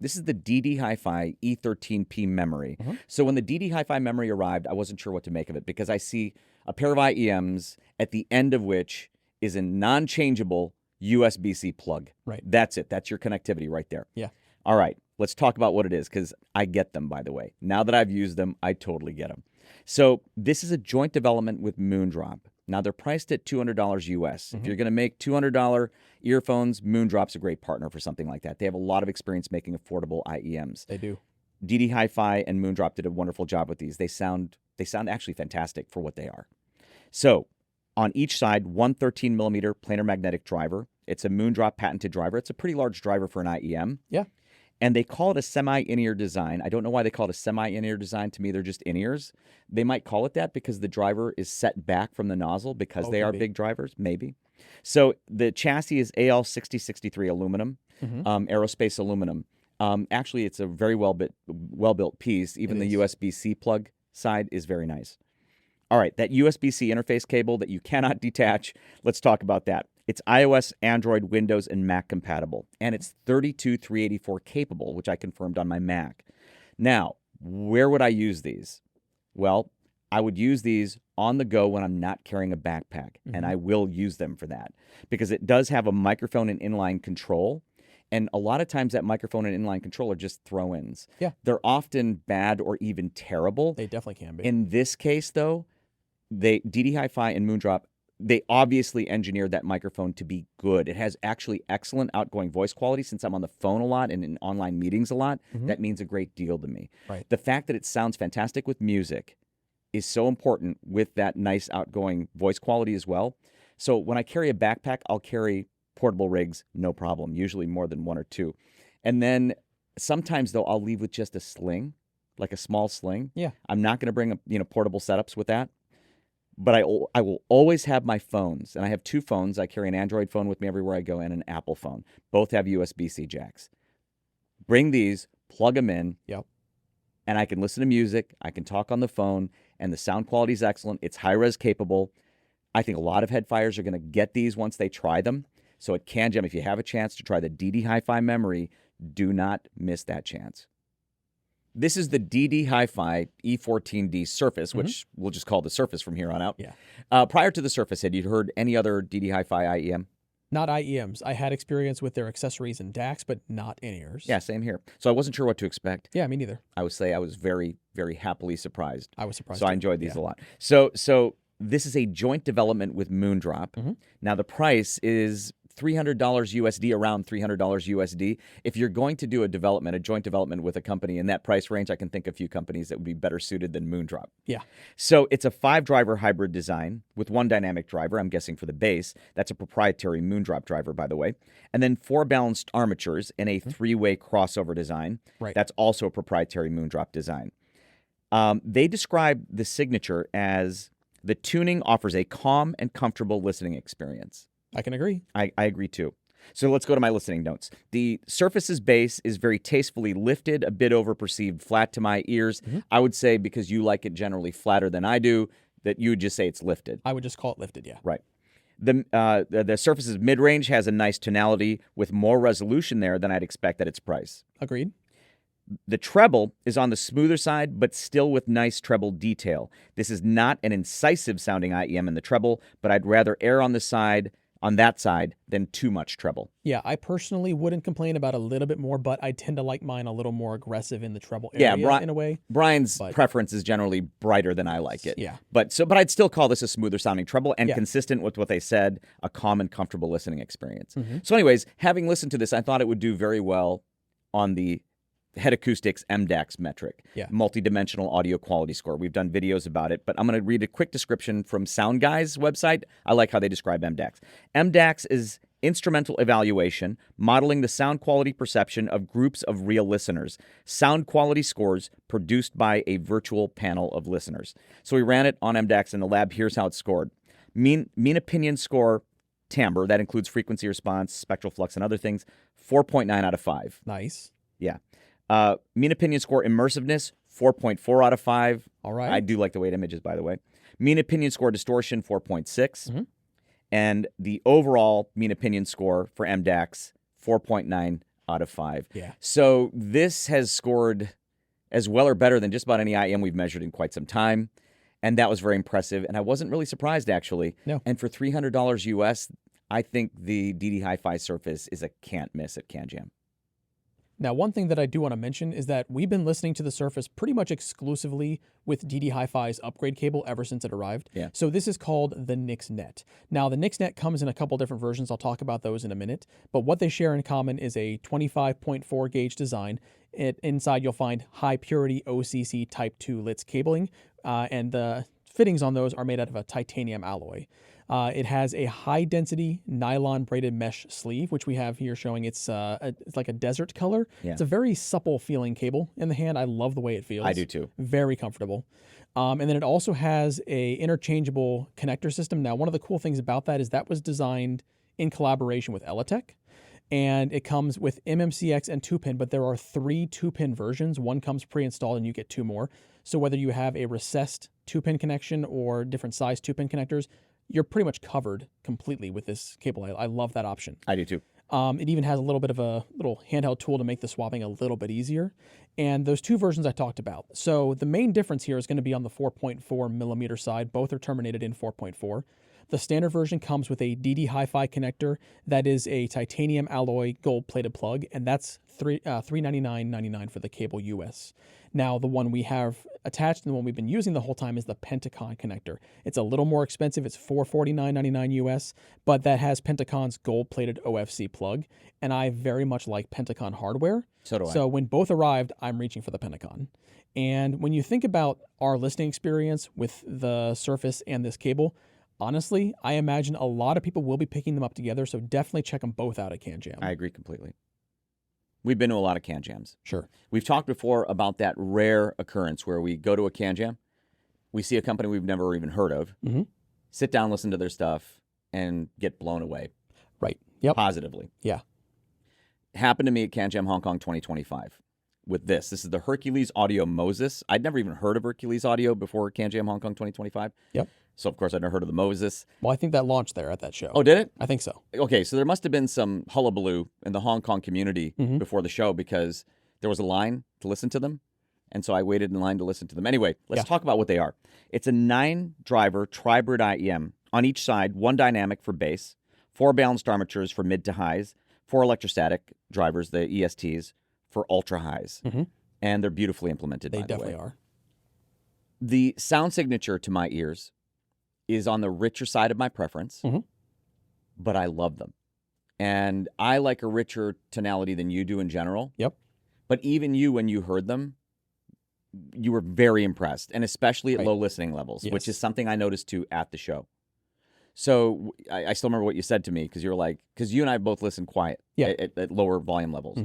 This is the DD Hi-Fi E13P memory. So when the DD Hi-Fi memory arrived, I wasn't sure what to make of it, because I see a pair of IEMs at the end of which is a non-changeable USB-C plug. Right. That's it. That's your connectivity right there. Yeah. All right. Let's talk about what it is, because I get them, by the way. Now that I've used them, I totally get them. So this is a joint development with Moondrop. Now, they're priced at $200 US. If you're going to make $200 earphones, Moondrop's a great partner for something like that. They have a lot of experience making affordable IEMs. They do. DD Hi-Fi and Moondrop did a wonderful job with these. They sound actually fantastic for what they are. So on each side, one 13mm planar magnetic driver. It's a Moondrop patented driver. It's a pretty large driver for an IEM. Yeah. And they call it a semi-in-ear design. I don't know why they call it a semi-in-ear design. To me, they're just in-ears. They might call it that because the driver is set back from the nozzle because they are big drivers, maybe. So the chassis is AL6063 aluminum, aerospace aluminum. Actually, it's a very well-built piece. Even the USB-C plug side is very nice. All right, that USB-C interface cable that you cannot detach, let's talk about that. It's iOS, Android, Windows, and Mac compatible, and it's 32384 capable, which I confirmed on my Mac. Now, where would I use these? Well, I would use these on the go when I'm not carrying a backpack, and I will use them for that, because it does have a microphone and inline control, and a lot of times that microphone and inline control are just throw-ins. Yeah. They're often bad or even terrible. They definitely can be. In this case, though, DD Hi-Fi and Moondrop, they obviously engineered that microphone to be good. It has actually excellent outgoing voice quality. Since I'm on the phone a lot and in online meetings a lot, that means a great deal to me. Right. The fact that it sounds fantastic with music is so important with that nice outgoing voice quality as well. So when I carry a backpack, I'll carry portable rigs, no problem, usually more than one or two. And then sometimes, though, I'll leave with just a sling, like a small sling. Yeah. I'm not going to bring portable setups with that. But I will always have my phones, and I have two phones. I carry an Android phone with me everywhere I go and an Apple phone. Both have USB-C jacks. Bring these, plug them in, and I can listen to music. I can talk on the phone, and the sound quality is excellent. It's high-res capable. I think a lot of headfires are going to get these once they try them. So at CanJam, if you have a chance to try the DD Hi-Fi memory, do not miss that chance. This is the DD Hi-Fi E14D Surface, which we'll just call the Surface from here on out. Yeah. Prior to the Surface, had you heard any other DD Hi-Fi IEM? Not IEMs. I had experience with their accessories and DACs, but not in-ears. Yeah, same here. So I wasn't sure what to expect. Yeah, me neither. I would say I was very, very happily surprised. I was surprised. So I enjoyed these a lot. So this is a joint development with Moondrop. Now the price is $300 USD, around $300 USD. If you're going to do a joint development with a company in that price range, I can think of a few companies that would be better suited than Moondrop. Yeah. So it's a 5-driver hybrid design with 1 dynamic driver, I'm guessing for the bass. That's a proprietary Moondrop driver, by the way. And then 4 balanced armatures in a 3-way crossover design. Right. That's also a proprietary Moondrop design. They describe the signature as the tuning offers a calm and comfortable listening experience. I can agree. I agree too. So let's go to my listening notes. The Surface's bass is very tastefully lifted, a bit over perceived flat to my ears. I would say, because you like it generally flatter than I do, that you would just say it's lifted. I would just call it lifted, yeah. Right. The Surface's mid-range has a nice tonality with more resolution there than I'd expect at its price. Agreed. The treble is on the smoother side, but still with nice treble detail. This is not an incisive sounding IEM in the treble, but I'd rather err on that side than too much treble. Yeah, I personally wouldn't complain about a little bit more, but I tend to like mine a little more aggressive in the treble area in a way. Brian's preference is generally brighter than I like it. Yeah. But I'd still call this a smoother sounding treble and consistent with what they said, a calm and comfortable listening experience. So anyways, having listened to this, I thought it would do very well on the Head Acoustics MDAX metric, multidimensional audio quality score. We've done videos about it, but I'm going to read a quick description from Sound Guy's website. I like how they describe MDAX. MDAX is instrumental evaluation, modeling the sound quality perception of groups of real listeners. Sound quality scores produced by a virtual panel of listeners. So we ran it on MDAX in the lab. Here's how it scored. Mean opinion score timbre, that includes frequency response, spectral flux, and other things, 4.9 out of 5. Nice. Yeah. Mean opinion score immersiveness, 4.4 out of 5. All right. I do like the way it images, by the way. Mean opinion score distortion, 4.6. And the overall mean opinion score for MDAX, 4.9 out of 5. Yeah. So this has scored as well or better than just about any IM we've measured in quite some time. And that was very impressive. And I wasn't really surprised, actually. No. And for $300 US, I think the DD Hi-Fi Surface is a can't miss at CanJam. Now, one thing that I do want to mention is that we've been listening to the Surface pretty much exclusively with DD Hi-Fi's upgrade cable ever since it arrived. Yeah. So this is called the Nix Net. Now, the Nix Net comes in a couple different versions. I'll talk about those in a minute. But what they share in common is a 25.4 gauge design. Inside, you'll find high purity OCC Type 2 LITS cabling, and the fittings on those are made out of a titanium alloy. It has a high-density nylon braided mesh sleeve, which we have here showing it's like a desert color. Yeah. It's a very supple feeling cable in the hand. I love the way it feels. I do too. Very comfortable. And then it also has a interchangeable connector system. Now, one of the cool things about that is that was designed in collaboration with ELectech. And it comes with MMCX and 2-pin, but there are 3 2-pin versions. One comes pre-installed and you get 2 more. So whether you have a recessed 2-pin connection or different size 2-pin connectors, you're pretty much covered completely with this cable. I love that option. I do too. It even has a little bit of a little handheld tool to make the swapping a little bit easier. And those 2 versions I talked about. So the main difference here is going to be on the 4.4 millimeter side. Both are terminated in 4.4. The standard version comes with a DD Hi-Fi connector that is a titanium alloy gold-plated plug, and that's $399.99 for the cable US. Now, the one we have attached and the one we've been using the whole time is the Pentacon connector. It's a little more expensive. It's $449.99 US, but that has Pentacon's gold-plated OFC plug, and I very much like Pentacon hardware. So do I. So when both arrived, I'm reaching for the Pentacon. And when you think about our listening experience with the Surface and this cable, honestly, I imagine a lot of people will be picking them up together, so definitely check them both out at CanJam. I agree completely. We've been to a lot of CanJams. Sure. We've talked before about that rare occurrence where we go to a CanJam, we see a company we've never even heard of, sit down, listen to their stuff, and get blown away. Right. Yep. Positively. Yeah. Happened to me at CanJam Hong Kong 2025 with this. This is the Hercules Audio Moses. I'd never even heard of Hercules Audio before CanJam Hong Kong 2025. Yep. So, of course, I'd never heard of the Moses. Well, I think that launched there at that show. Oh, did it? I think so. Okay, so there must have been some hullabaloo in the Hong Kong community before the show because there was a line to listen to them. And so I waited in line to listen to them. Anyway, let's talk about what they are. It's a 9-driver tri-bridge IEM. On each side, 1 dynamic for bass, 4 balanced armatures for mid to highs, 4 electrostatic drivers, the ESTs, for ultra highs. And they're beautifully implemented, by the way. They definitely are. The sound signature to my ears is on the richer side of my preference, but I love them. And I like a richer tonality than you do in general. Yep. But even you, when you heard them, you were very impressed, and especially at low listening levels, which is something I noticed too at the show. So I still remember what you said to me, because you were like, because you and I both listen quiet at lower volume levels.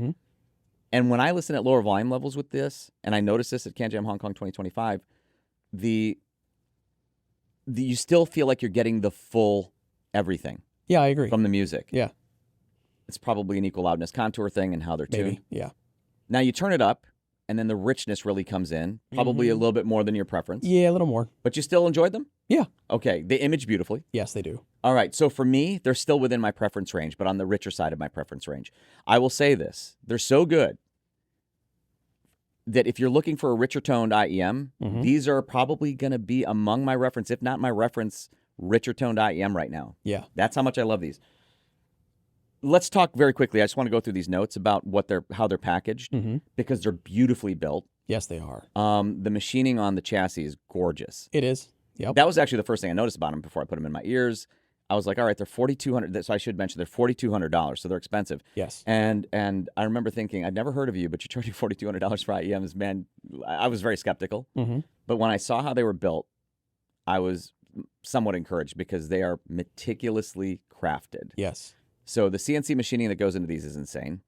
And when I listen at lower volume levels with this, and I noticed this at CanJam Hong Kong 2025, you still feel like you're getting the full everything. Yeah, I agree. From the music. Yeah. It's probably an equal loudness contour thing and how they're tuned. Yeah. Now you turn it up, and then the richness really comes in, probably a little bit more than your preference. Yeah, a little more. But you still enjoyed them? Yeah. Okay, they image beautifully. Yes, they do. All right, so for me, they're still within my preference range, but on the richer side of my preference range. I will say this, they're so good that if you're looking for a richer toned IEM, these are probably going to be among my reference, if not my reference, richer toned IEM right now. Yeah. That's how much I love these. Let's talk very quickly. I just want to go through these notes about how they're packaged, because they're beautifully built. Yes, they are. The machining on the chassis is gorgeous. It is. Yep. That was actually the first thing I noticed about them before I put them in my ears. I was like, all right, they're $4,200. So I should mention they're $4,200, so they're expensive. Yes. And I remember thinking, I'd never heard of you, but you charge you $4,200 for IEMs. Man, I was very skeptical. But when I saw how they were built, I was somewhat encouraged, because they are meticulously crafted. Yes. So the CNC machining that goes into these is insane.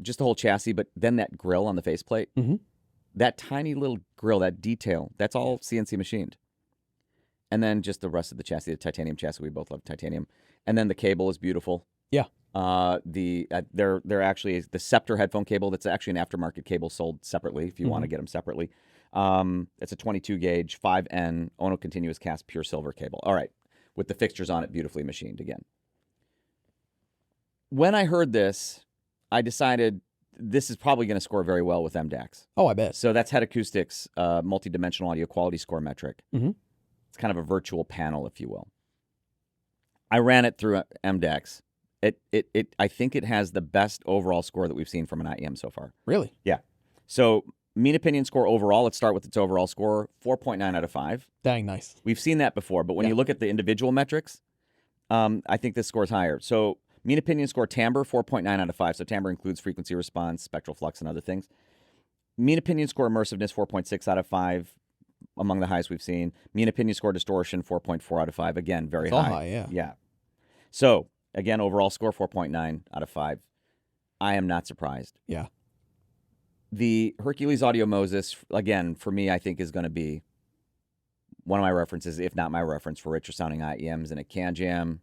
Just the whole chassis, but then that grill on the faceplate, that tiny little grill, that detail, that's all CNC machined. And then just the rest of the chassis, the titanium chassis, we both love titanium. And then the cable is beautiful. Yeah. They're actually the Scepter headphone cable. That's actually an aftermarket cable sold separately if you want to get them separately. It's a 22 gauge 5N Ono continuous cast pure silver cable. All right, with the fixtures on it, beautifully machined again. When I heard this, I decided this is probably going to score very well with MDAX. Oh, I bet. So that's Head Acoustics multi-dimensional audio quality score metric. It's kind of a virtual panel, if you will. I ran it through MDAX. I think it has the best overall score that we've seen from an IEM so far. Really? Yeah. So mean opinion score overall, let's start with its overall score, 4.9 out of 5. Dang, nice. We've seen that before, but when you look at the individual metrics, I think this score's higher. So mean opinion score timbre, 4.9 out of 5. So timbre includes frequency response, spectral flux, and other things. Mean opinion score immersiveness, 4.6 out of 5, among the highest we've seen. Mean opinion score distortion, 4.4 out of 5. Again, very high. All high, yeah. Yeah. So, again, overall score, 4.9 out of 5. I am not surprised. Yeah. The Hercules Audio Moses, again, for me, I think is going to be one of my references, if not my reference, for richer sounding IEMs and a CanJam.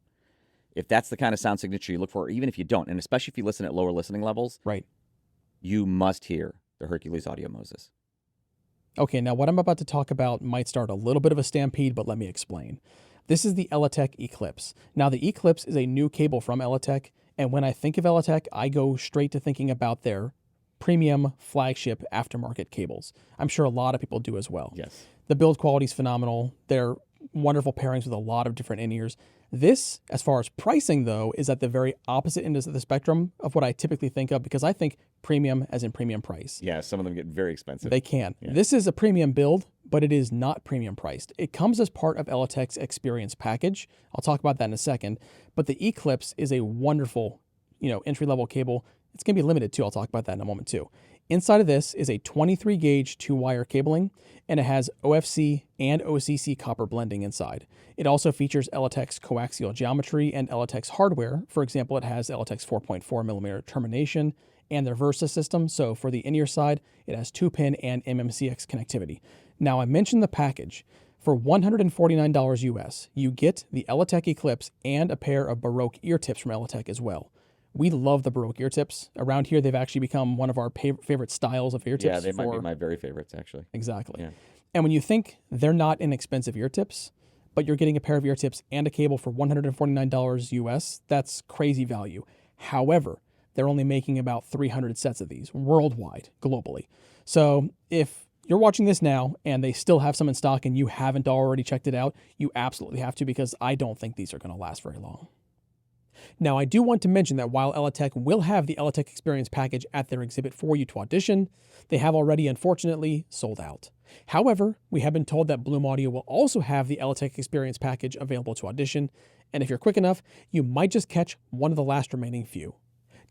If that's the kind of sound signature you look for, even if you don't, and especially if you listen at lower listening levels, right, you must hear the Hercules Audio Moses. Okay, now what I'm about to talk about might start a little bit of a stampede, but let me explain. This is the ELectech Eclipse. Now, the Eclipse is a new cable from ELectech, and when I think of ELectech, I go straight to thinking about their premium flagship aftermarket cables. I'm sure a lot of people do as well. Yes. The build quality is phenomenal. They're wonderful pairings with a lot of different in-ears. This, as far as pricing, though, is at the very opposite end of the spectrum of what I typically think of, because I think premium as in premium price. Yeah, some of them get very expensive. They can. Yeah. This is a premium build, but it is not premium priced. It comes as part of ELectech's experience package. I'll talk about that in a second. But the Eclipse is a wonderful, entry-level cable. It's going to be limited, too. I'll talk about that in a moment, too. Inside of this is a 23-gauge 2-wire cabling, and it has OFC and OCC copper blending inside. It also features ELectech's coaxial geometry and ELectech's hardware. For example, it has ELectech's 4.4mm termination and their Versa system. So for the in-ear side, it has 2-pin and MMCX connectivity. Now, I mentioned the package. For $149 US, you get the ELectech Eclipse and a pair of Baroque ear tips from ELectech as well. We love the Baroque ear tips. Around here, they've actually become one of our favorite styles of ear tips. Yeah, they might be my very favorites, actually. Exactly. Yeah. And when you think they're not inexpensive ear tips, but you're getting a pair of ear tips and a cable for $149 US, that's crazy value. However, they're only making about 300 sets of these worldwide, globally. So if you're watching this now and they still have some in stock and you haven't already checked it out, you absolutely have to, because I don't think these are going to last very long. Now, I do want to mention that while ELectech will have the ELectech Experience package at their exhibit for you to audition, they have already, unfortunately, sold out. However, we have been told that Bloom Audio will also have the ELectech Experience package available to audition, and if you're quick enough, you might just catch one of the last remaining few.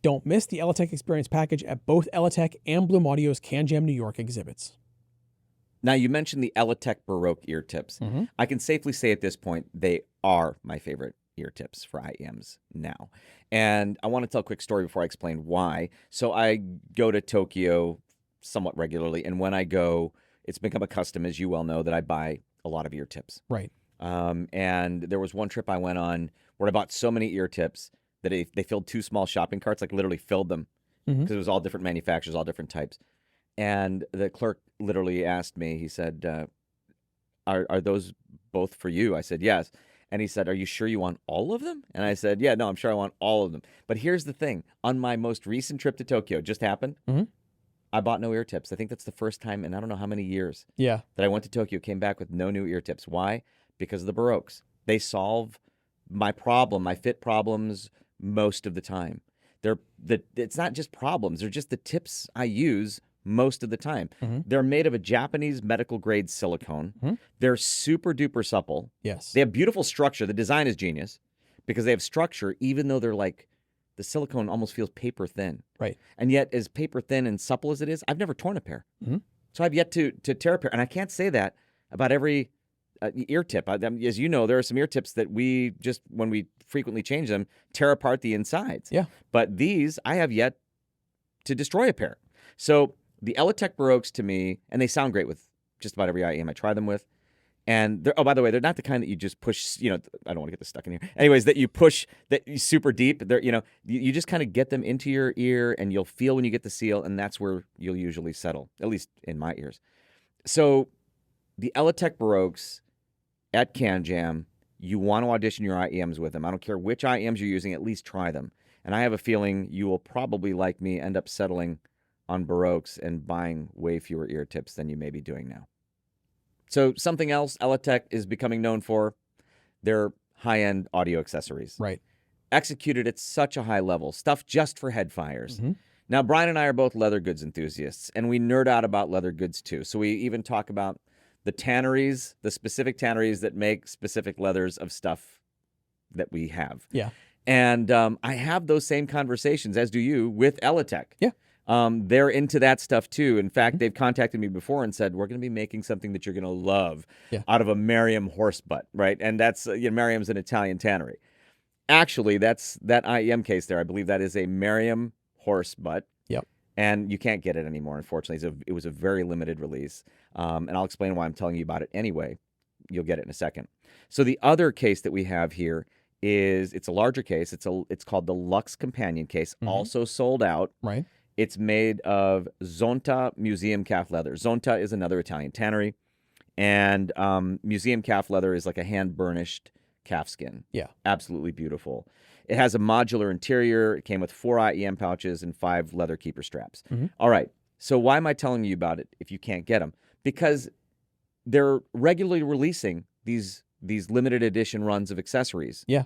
Don't miss the ELectech Experience package at both ELectech and Bloom Audio's CanJam New York exhibits. Now, you mentioned the ELectech Baroque ear tips. I can safely say at this point, they are my favorite ear tips for IEMs now. And I want to tell a quick story before I explain why. So I go to Tokyo somewhat regularly, and when I go, it's become a custom, as you well know, that I buy a lot of ear tips. Right. And there was one trip I went on where I bought so many ear tips that they filled 2 small shopping carts, like literally filled them, because it was all different manufacturers, all different types. And the clerk literally asked me, he said, are those both for you? I said, yes. And he said, are you sure you want all of them? And I said, yeah, no, I'm sure I want all of them. But here's the thing. On my most recent trip to Tokyo, just happened, I bought no ear tips. I think that's the first time in I don't know how many years that I went to Tokyo, came back with no new ear tips. Why? Because of the Baroques. They solve my problem, my fit problems most of the time. It's not just problems. They're just the tips I use most of the time. They're made of a Japanese medical grade silicone. They're super duper supple. Yes. They have beautiful structure. The design is genius because they have structure, even though they're like, the silicone almost feels paper thin. Right. And yet, as paper thin and supple as it is, I've never torn a pair. So I've yet to tear a pair. And I can't say that about every ear tip. As you know, there are some ear tips that we just, when we frequently change them, tear apart the insides. Yeah. But these, I have yet to destroy a pair. So the ELectech Baroques to me, and they sound great with just about every IEM I try them with. And they're, oh, by the way, they're not the kind that you just push, I don't want to get this stuck in here. Anyways, that you push that super deep. They're, you just kind of get them into your ear and you'll feel when you get the seal, and that's where you'll usually settle, at least in my ears. So the ELectech Baroques at CanJam, you want to audition your IEMs with them. I don't care which IEMs you're using, at least try them. And I have a feeling you will probably, like me, end up settling on Baroques and buying way fewer ear tips than you may be doing now. So something else ELectech is becoming known for, their high-end audio accessories. Right. Executed at such a high level, stuff just for head fires. Now, Brian and I are both leather goods enthusiasts, and we nerd out about leather goods too. So we even talk about the tanneries, the specific tanneries that make specific leathers of stuff that we have. Yeah. And I have those same conversations, as do you, with ELectech. Yeah. They're into that stuff too. In fact, they've contacted me before and said, we're going to be making something that you're going to love out of a Merriam horse butt, right? And that's, Merriam's an Italian tannery. Actually, that's that IEM case there. I believe that is a Merriam horse butt. Yep. And you can't get it anymore, unfortunately. It was a very limited release. And I'll explain why I'm telling you about it anyway. You'll get it in a second. So the other case that we have here is, it's a larger case. It's called the Lux Companion case, also sold out. Right. It's made of Zonta museum calf leather. Zonta is another Italian tannery. And museum calf leather is like a hand-burnished calf skin. Yeah. Absolutely beautiful. It has a modular interior. It came with 4 IEM pouches and 5 leather keeper straps. All right. So why am I telling you about it if you can't get them? Because they're regularly releasing these limited edition runs of accessories. Yeah.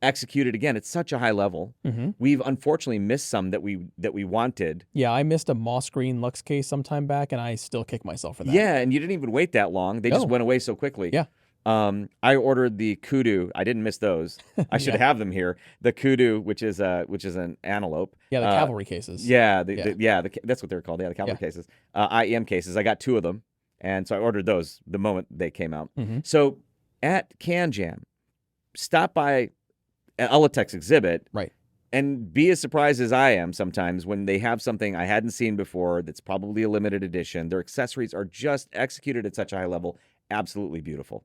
Executed again at such a high level. We've unfortunately missed some that we wanted. Yeah, I missed a moss green Lux case some time back, and I still kick myself for that. Yeah, and you didn't even wait that long. They just went away so quickly. Yeah. I ordered the kudu. I didn't miss those. I should have them here. The kudu, which is an antelope. Yeah, the cavalry cases. Yeah, that's what they're called. Yeah, the cavalry cases. IEM cases. I got 2 of them, and so I ordered those the moment they came out. So at CanJam, stop by ELectech's exhibit, right, and be as surprised as I am sometimes when they have something I hadn't seen before that's probably a limited edition. Their accessories are just executed at such a high level. Absolutely beautiful.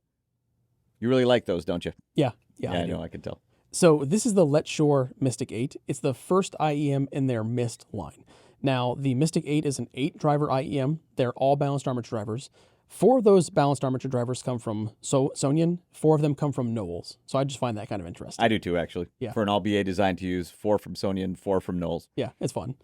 You really like those, don't you? Yeah, I know, I can tell. So this is the Let Shore Mystic 8. It's the first IEM in their Mist line. Now, the Mystic 8 is an 8-driver IEM. They're all balanced armature drivers. 4 of those balanced armature drivers come from Sonyan. 4 of them come from Knowles. So I just find that kind of interesting. I do too, actually. Yeah. For an all-BA designed to use, 4 from Sonyan, 4 from Knowles. Yeah, it's fun.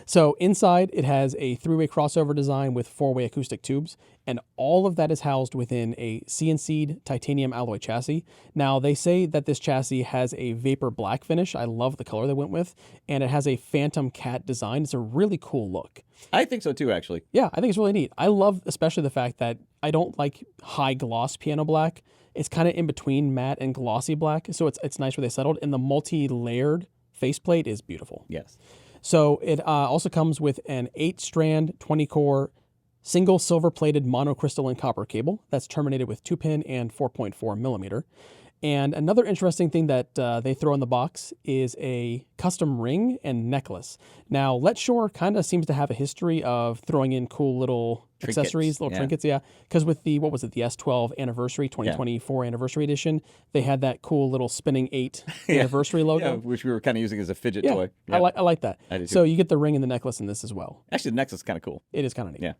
So inside, it has a 3-way crossover design with 4-way acoustic tubes, and all of that is housed within a CNC'd titanium alloy chassis. Now, they say that this chassis has a vapor black finish. I love the color they went with, and it has a phantom cat design. It's a really cool look. I think so too, actually. Yeah, I think it's really neat. I love especially the fact that I don't like high gloss piano black. It's kind of in between matte and glossy black, so it's nice where they settled, and the multi-layered faceplate is beautiful. Yes. So it also comes with an 8-strand, 20-core, single silver-plated monocrystalline copper cable that's terminated with 2-pin and 4.4 millimeter. And another interesting thing that they throw in the box is a custom ring and necklace. Now, Let Shore kind of seems to have a history of throwing in cool little accessories, little trinkets, yeah. Because with the, what was it, the S12 anniversary, 2024 anniversary edition, they had that cool little spinning 8 anniversary logo. Yeah, which we were kind of using as a fidget toy. Yeah. I like that. I do too. So you get the ring and the necklace in this as well. Actually, the necklace is kind of cool. It is kind of neat. Yeah.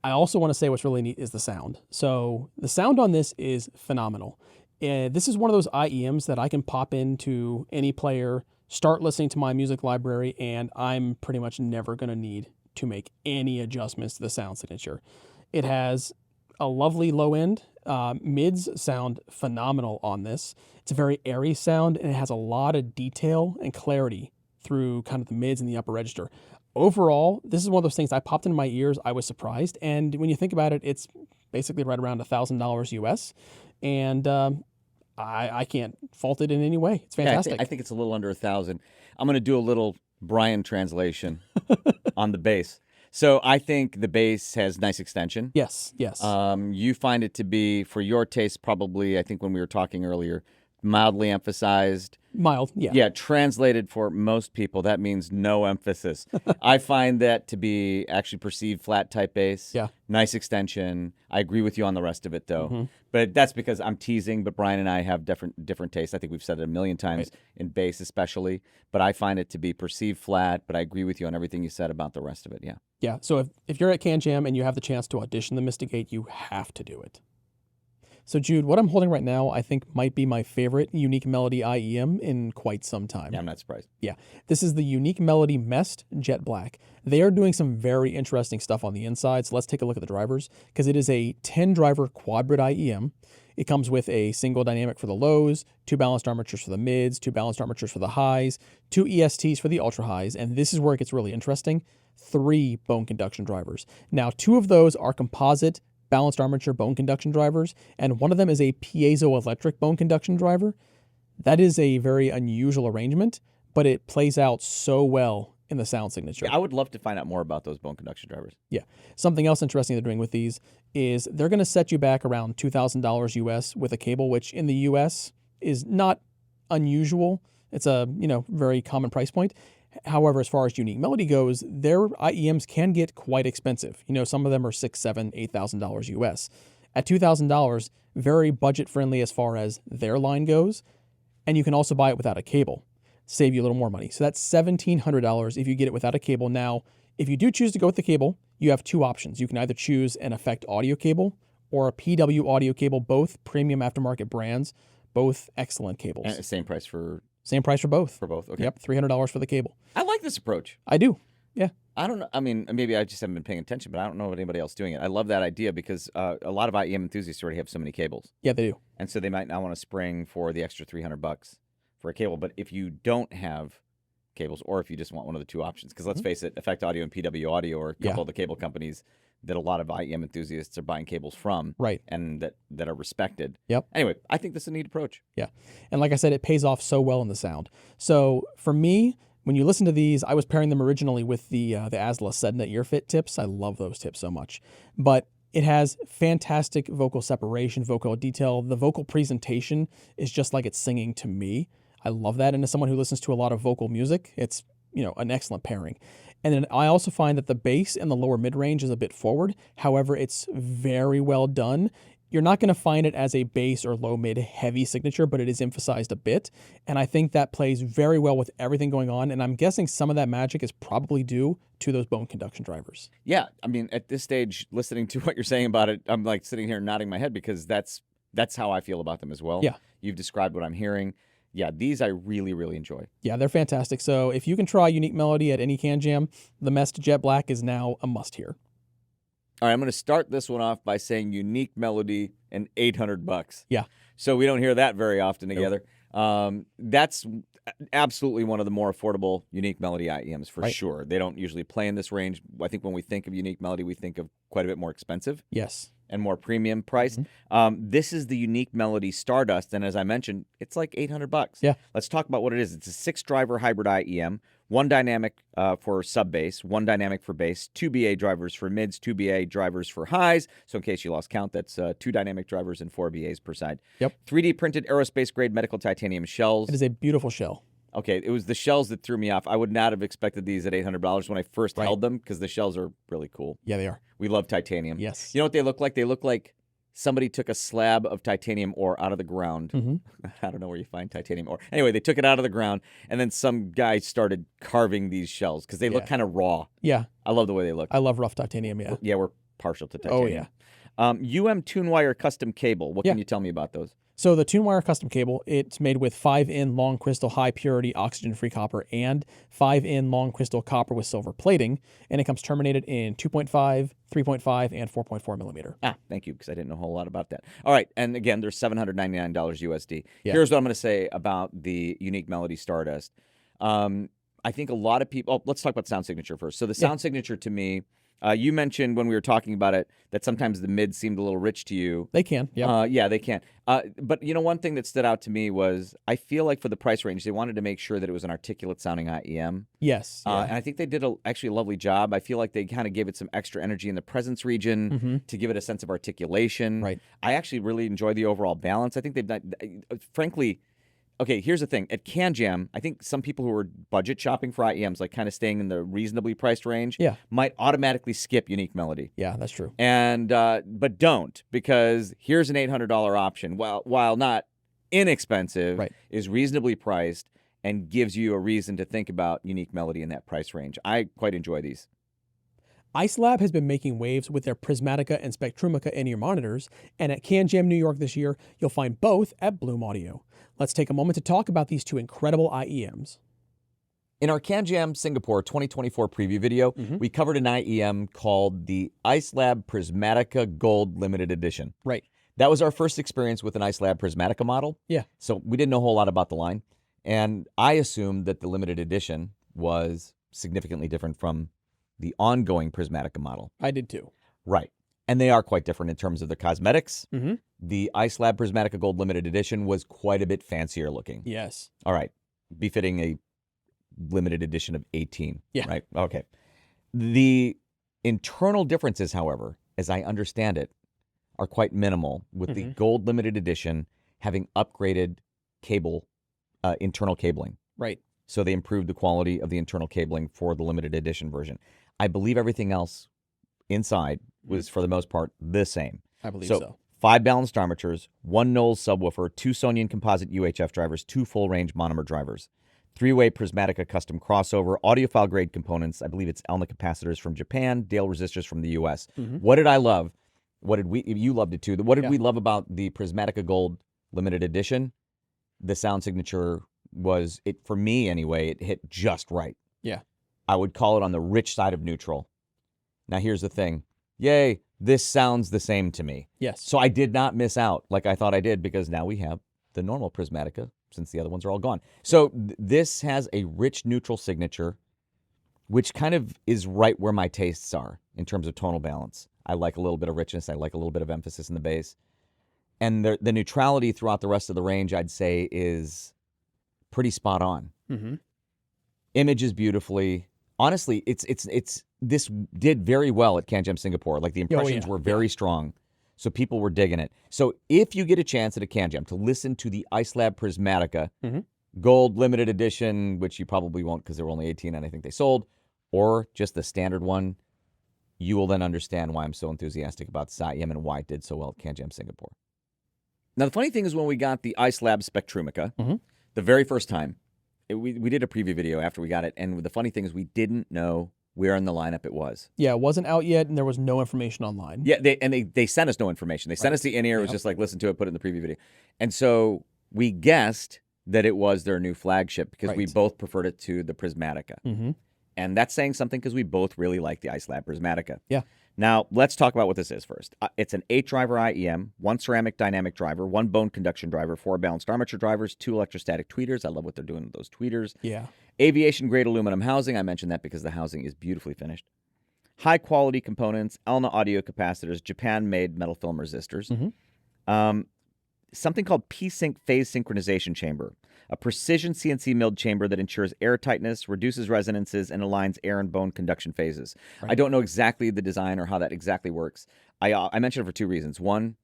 I also want to say what's really neat is the sound. So the sound on this is phenomenal. This is one of those IEMs that I can pop into any player, start listening to my music library, and I'm pretty much never going to need to make any adjustments to the sound signature. It has a lovely low end. Mids sound phenomenal on this. It's a very airy sound, and it has a lot of detail and clarity through kind of the mids and the upper register. Overall, this is one of those things I popped into my ears. I was surprised. And when you think about it, it's basically right around $1,000 US. And I can't fault it in any way. It's fantastic. Yeah, I think it's a little under 1,000. I'm going to do a little Brian translation on the bass. So I think the bass has nice extension. Yes, yes. You find it to be, for your taste, probably, I think when we were talking earlier, mildly emphasized. Mild, yeah. Yeah, translated for most people, that means no emphasis. I find that to be actually perceived flat type bass. Yeah. Nice extension. I agree with you on the rest of it, though. But that's because I'm teasing, but Brian and I have different tastes. I think we've said it a million times, in bass especially. But I find it to be perceived flat, but I agree with you on everything you said about the rest of it, yeah. Yeah, so if you're at CanJam and you have the chance to audition the Mystigate, you have to do it. So, Jude, what I'm holding right now, I think might be my favorite Unique Melody IEM in quite some time. Yeah, I'm not surprised. Yeah. This is the Unique Melody Mest Jet Black. They are doing some very interesting stuff on the inside, so let's take a look at the drivers, because it is a 10-driver quad-brid IEM. It comes with a single dynamic for the lows, 2 balanced armatures for the mids, 2 balanced armatures for the highs, 2 ESTs for the ultra-highs, and this is where it gets really interesting, 3 bone conduction drivers. Now, 2 of those are composite balanced armature bone conduction drivers, and one of them is a piezoelectric bone conduction driver. That is a very unusual arrangement, but it plays out so well in the sound signature. Yeah, I would love to find out more about those bone conduction drivers. Yeah. Something else interesting they're doing with these is they're going to set you back around $2,000 US with a cable, which in the US is not unusual. It's a, very common price point. However, as far as Unique Melody goes, their IEMs can get quite expensive. Some of them are $6,000, $7,000, $8,000 US. At $2,000, very budget friendly as far as their line goes, and you can also buy it without a cable, save you a little more money. So that's $1,700 if you get it without a cable. Now, if you do choose to go with the cable, you have 2 options. You can either choose an Effect audio cable or a PW audio cable, both premium aftermarket brands, both excellent cables. And same price for both. For both, okay. Yep, $300 for the cable. I like this approach. I do, yeah. I don't know. I mean, maybe I just haven't been paying attention, but I don't know of anybody else doing it. I love that idea because a lot of IEM enthusiasts already have so many cables. Yeah, they do. And so they might not want to spring for the extra $300 for a cable. But if you don't have cables, or if you just want one of the 2 options, because let's face it, Effect Audio and PW Audio are a couple of the cable companies that a lot of IEM enthusiasts are buying cables from, right? And that are respected. Yep. Anyway, I think this is a neat approach. Yeah, and like I said, it pays off so well in the sound. So for me, when you listen to these, I was pairing them originally with the Asla Sedna ear fit tips. I love those tips so much, but it has fantastic vocal separation, vocal detail. The vocal presentation is just like it's singing to me. I love that, and as someone who listens to a lot of vocal music, it's an excellent pairing. And then I also find that the bass in the lower mid-range is a bit forward. However, it's very well done. You're not going to find it as a bass or low-mid heavy signature, but it is emphasized a bit. And I think that plays very well with everything going on. And I'm guessing some of that magic is probably due to those bone conduction drivers. Yeah. I mean, at this stage, listening to what you're saying about it, I'm like sitting here nodding my head because that's how I feel about them as well. Yeah. You've described what I'm hearing. yeah, these I really, really enjoy. Yeah, they're fantastic. So if you can try Unique Melody at any CanJam, the Meze Jet Black is now a must here. All right, I'm going to start this one off by saying Unique Melody and $800. Yeah. So we don't hear that very often together. That's absolutely one of the more affordable Unique Melody IEMs for sure. They don't usually play in this range. I think when we think of Unique Melody, we think of quite a bit more expensive. Yes. And more premium priced. This is the Unique Melody Stardust, and as I mentioned, it's like $800. Yeah. Let's talk about what it is. It's a 6-driver hybrid IEM, 1 dynamic for sub bass, 1 dynamic for bass, 2 BA drivers for mids, 2 BA drivers for highs. So in case you lost count, that's 2 dynamic drivers and 4 BAs per side. Yep. 3D printed aerospace grade medical titanium shells. It is a beautiful shell. Okay, it was the shells that threw me off. I would not have expected these at $800 when I first held them because the shells are really cool. Yeah, they are. We love titanium. Yes. You know what they look like? They look like somebody took a slab of titanium ore out of the ground. I don't know where you find titanium ore. Anyway, they took it out of the ground, and then some guy started carving these shells because they look kind of raw. Yeah. I love the way they look. I love rough titanium, yeah. Yeah, we're partial to titanium. Oh, yeah. TuneWire custom cable. What can you tell me about those? So the TuneWire custom cable, it's made with 5-in long crystal high purity oxygen-free copper and 5-in long crystal copper with silver plating, and it comes terminated in 2.5, 3.5, and 4.4 millimeter. Thank you, because I didn't know a whole lot about that. All right, and again, they're $799 USD. Yeah. Here's what I'm going to say about the Unique Melody Stardust. I think a lot of people... Oh, let's talk about sound signature first. So the sound signature to me... you mentioned when we were talking about it that sometimes the mids seemed a little rich to you. They can, yeah, they can. But, you know, one thing that stood out to me was I feel like for the price range, they wanted to make sure that it was an articulate-sounding IEM. Yes. And I think they did actually a lovely job. I feel like they kind of gave it some extra energy in the presence region to give it a sense of articulation. Right. I actually really enjoy the overall balance. I think they've done, frankly... Okay, here's the thing. At CanJam, I think some people who are budget shopping for IEMs, like kind of staying in the reasonably priced range, might automatically skip Unique Melody. Yeah, that's true. And but don't, because here's an $800 option. While not inexpensive, is reasonably priced and gives you a reason to think about Unique Melody in that price range. I quite enjoy these. Icelab has been making waves with their Prismatica and Spectrumica in-ear monitors, and at CanJam New York this year, you'll find both at Bloom Audio. Let's take a moment to talk about these two incredible IEMs. In our CanJam Singapore 2024 preview video, we covered an IEM called the Icelab Prismatica Gold Limited Edition. Right. That was our first experience with an Icelab Prismatica model. Yeah. So we didn't know a whole lot about the line. And I assumed that the limited edition was significantly different from the ongoing Prismatica model. I did too. Right. And they are quite different in terms of the cosmetics. The Icelab Prismatica Gold Limited Edition was quite a bit fancier looking. Yes. All right. Befitting a limited edition of 18. Yeah. Right. Okay. The internal differences, however, as I understand it, are quite minimal, with the Gold Limited Edition having upgraded internal cabling. Right. So they improved the quality of the internal cabling for the limited edition version. I believe everything else inside was, for the most part, the same. I believe so. 5 balanced armatures, 1 Knowles subwoofer, 2 Sonian composite UHF drivers, 2 full-range monomer drivers, 3-way Prismatica custom crossover, audiophile grade components. I believe it's Elna capacitors from Japan, Dale resistors from the U.S. What did I love? What did you loved it too? What did we love about the Prismatica Gold limited edition? The sound signature was, for me anyway, it hit just right. Yeah. I would call it on the rich side of neutral. Now here's the thing. Yay, this sounds the same to me. Yes. So I did not miss out like I thought I did, because now we have the normal Prismatica since the other ones are all gone. So this has a rich neutral signature, which kind of is right where my tastes are in terms of tonal balance. I like a little bit of richness. I like a little bit of emphasis in the bass. And the neutrality throughout the rest of the range, I'd say, is pretty spot on. Images beautifully. Honestly, this did very well at CanJam Singapore. Like, the impressions were very strong. So people were digging it. So if you get a chance at a CanJam to listen to the Icelab Prismatica Gold Limited Edition, which you probably won't because there were only 18 and I think they sold, or just the standard one, you will then understand why I'm so enthusiastic about this IEM and why it did so well at CanJam Singapore. Now, the funny thing is, when we got the Icelab Spectrumica, the very first time, we did a preview video after we got it, and the funny thing is we didn't know where in the lineup it was. Yeah, it wasn't out yet, and there was no information online. Yeah, they sent us no information. They sent us the in-ear. It was just like, listen to it, put it in the preview video. And so we guessed that it was their new flagship because we Right. both preferred it to the Prismatica. Mm-hmm. And that's saying something because we both really like the iSlab Prismatica. Yeah. Now, let's talk about what this is first. It's an 8-driver IEM, 1 ceramic dynamic driver, 1 bone conduction driver, 4 balanced armature drivers, 2 electrostatic tweeters. I love what they're doing with those tweeters. Yeah. Aviation-grade aluminum housing. I mentioned that because the housing is beautifully finished. High-quality components, Elna audio capacitors, Japan-made metal film resistors. Mm-hmm. Something called P-Sync phase synchronization chamber, a precision CNC milled chamber that ensures air tightness, reduces resonances, and aligns air and bone conduction phases. Right. I don't know exactly the design or how that exactly works. I mentioned it for 2 reasons. One,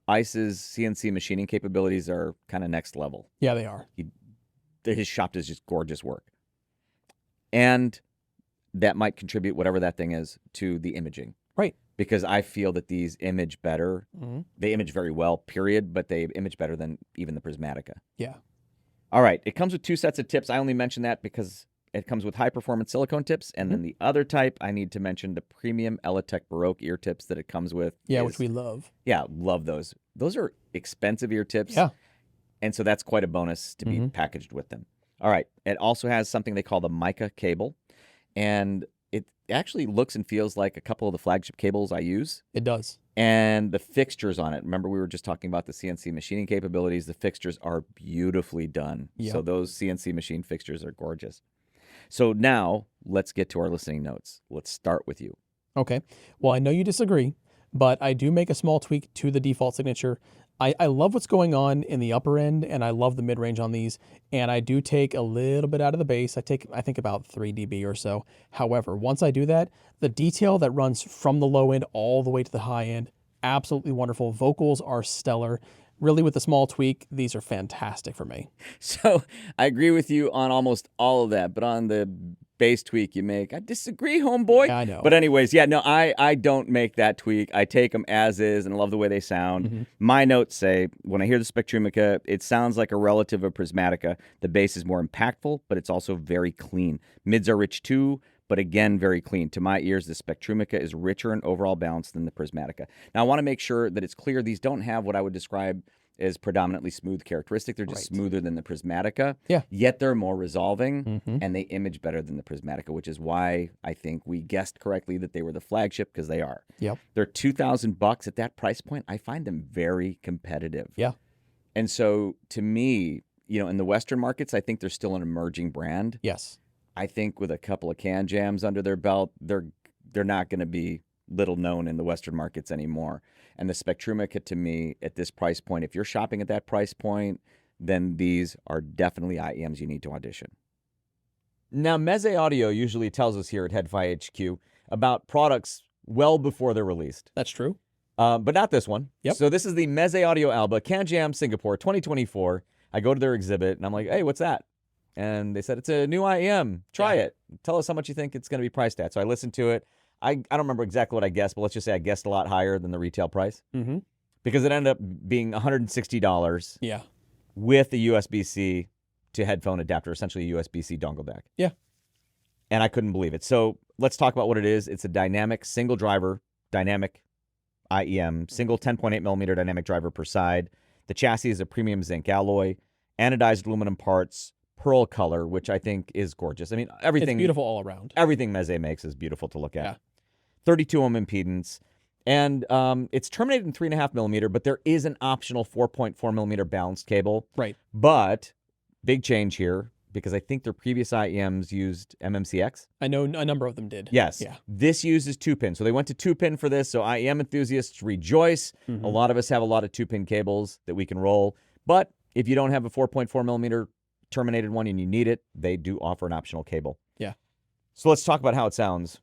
ICE's CNC machining capabilities are kind of next level. Yeah, they are. His shop does just gorgeous work. And that might contribute, whatever that thing is, to the imaging. Right. Because I feel that these image better. Mm-hmm. They image very well, period, but they image better than even the Prismatica. Yeah. All right. It comes with 2 sets of tips. I only mention that because it comes with high-performance silicone tips. And then the other type, I need to mention the premium ELectech Baroque ear tips that it comes with. Yeah, which we love. Yeah, love those. Those are expensive ear tips. Yeah. And so that's quite a bonus to be packaged with them. All right. It also has something they call the mica cable. And it actually looks and feels like a couple of the flagship cables I use. It does. And the fixtures on it. Remember, we were just talking about the CNC machining capabilities. The fixtures are beautifully done. Yep. So those CNC machine fixtures are gorgeous. So now let's get to our listening notes. Let's start with you. Okay. Well, I know you disagree, but I do make a small tweak to the default signature. I love what's going on in the upper end, and I love the mid-range on these, and I do take a little bit out of the bass. I think about 3 dB or so. However, once I do that, the detail that runs from the low end all the way to the high end, absolutely wonderful. Vocals are stellar. Really, with a small tweak, these are fantastic for me. So I agree with you on almost all of that, but on the bass tweak you make, I disagree, homeboy. Yeah, I know. But anyways, yeah, no, I don't make that tweak. I take them as is and love the way they sound. My notes say, when I hear the Spectrumica, it sounds like a relative of Prismatica. The bass is more impactful, but it's also very clean. Mids are rich too, but again, very clean. To my ears, the Spectrumica is richer in overall balance than the Prismatica. Now, I want to make sure that it's clear these don't have what I would describe as predominantly smooth characteristic. They're just smoother than the Prismatica. Yeah. Yet they're more resolving, and they image better than the Prismatica, which is why I think we guessed correctly that they were the flagship, because they are. Yep. They're $2,000 at that price point. I find them very competitive. Yeah. And so, to me, you know, in the Western markets, I think they're still an emerging brand. Yes. I think with a couple of CanJams under their belt, they're not going to be little known in the Western markets anymore. And the Spectrumica, to me, at this price point, if you're shopping at that price point, then these are definitely IEMs you need to audition. Now, Meze Audio usually tells us here at HeadFi HQ about products well before they're released. That's true. But not this one. Yep. So this is the Meze Audio Alba CanJam Singapore 2024. I go to their exhibit, and I'm like, hey, what's that? And they said, it's a new IEM. Try it. Tell us how much you think it's going to be priced at. So I listened to it. I don't remember exactly what I guessed, but let's just say I guessed a lot higher than the retail price. Because it ended up being $160 Yeah. with a USB-C to headphone adapter, essentially a USB-C dongle back. Yeah. And I couldn't believe it. So let's talk about what it is. It's a dynamic single driver, dynamic IEM, single 10.8 millimeter dynamic driver per side. The chassis is a premium zinc alloy, anodized aluminum parts, pearl color, which I think is gorgeous. I mean, everything. It's beautiful all around. Everything Meze makes is beautiful to look at. Yeah. 32 ohm impedance. And it's terminated in 3.5 millimeter, but there is an optional 4.4 millimeter balanced cable. Right. But big change here, because I think their previous IEMs used MMCX. I know a number of them did. Yes. Yeah. This uses 2-pin. So they went to 2-pin for this. So IEM enthusiasts rejoice. A lot of us have a lot of 2-pin cables that we can roll. But if you don't have a 4.4 millimeter terminated one and you need it, they do offer an optional cable. Yeah. So let's talk about how it sounds.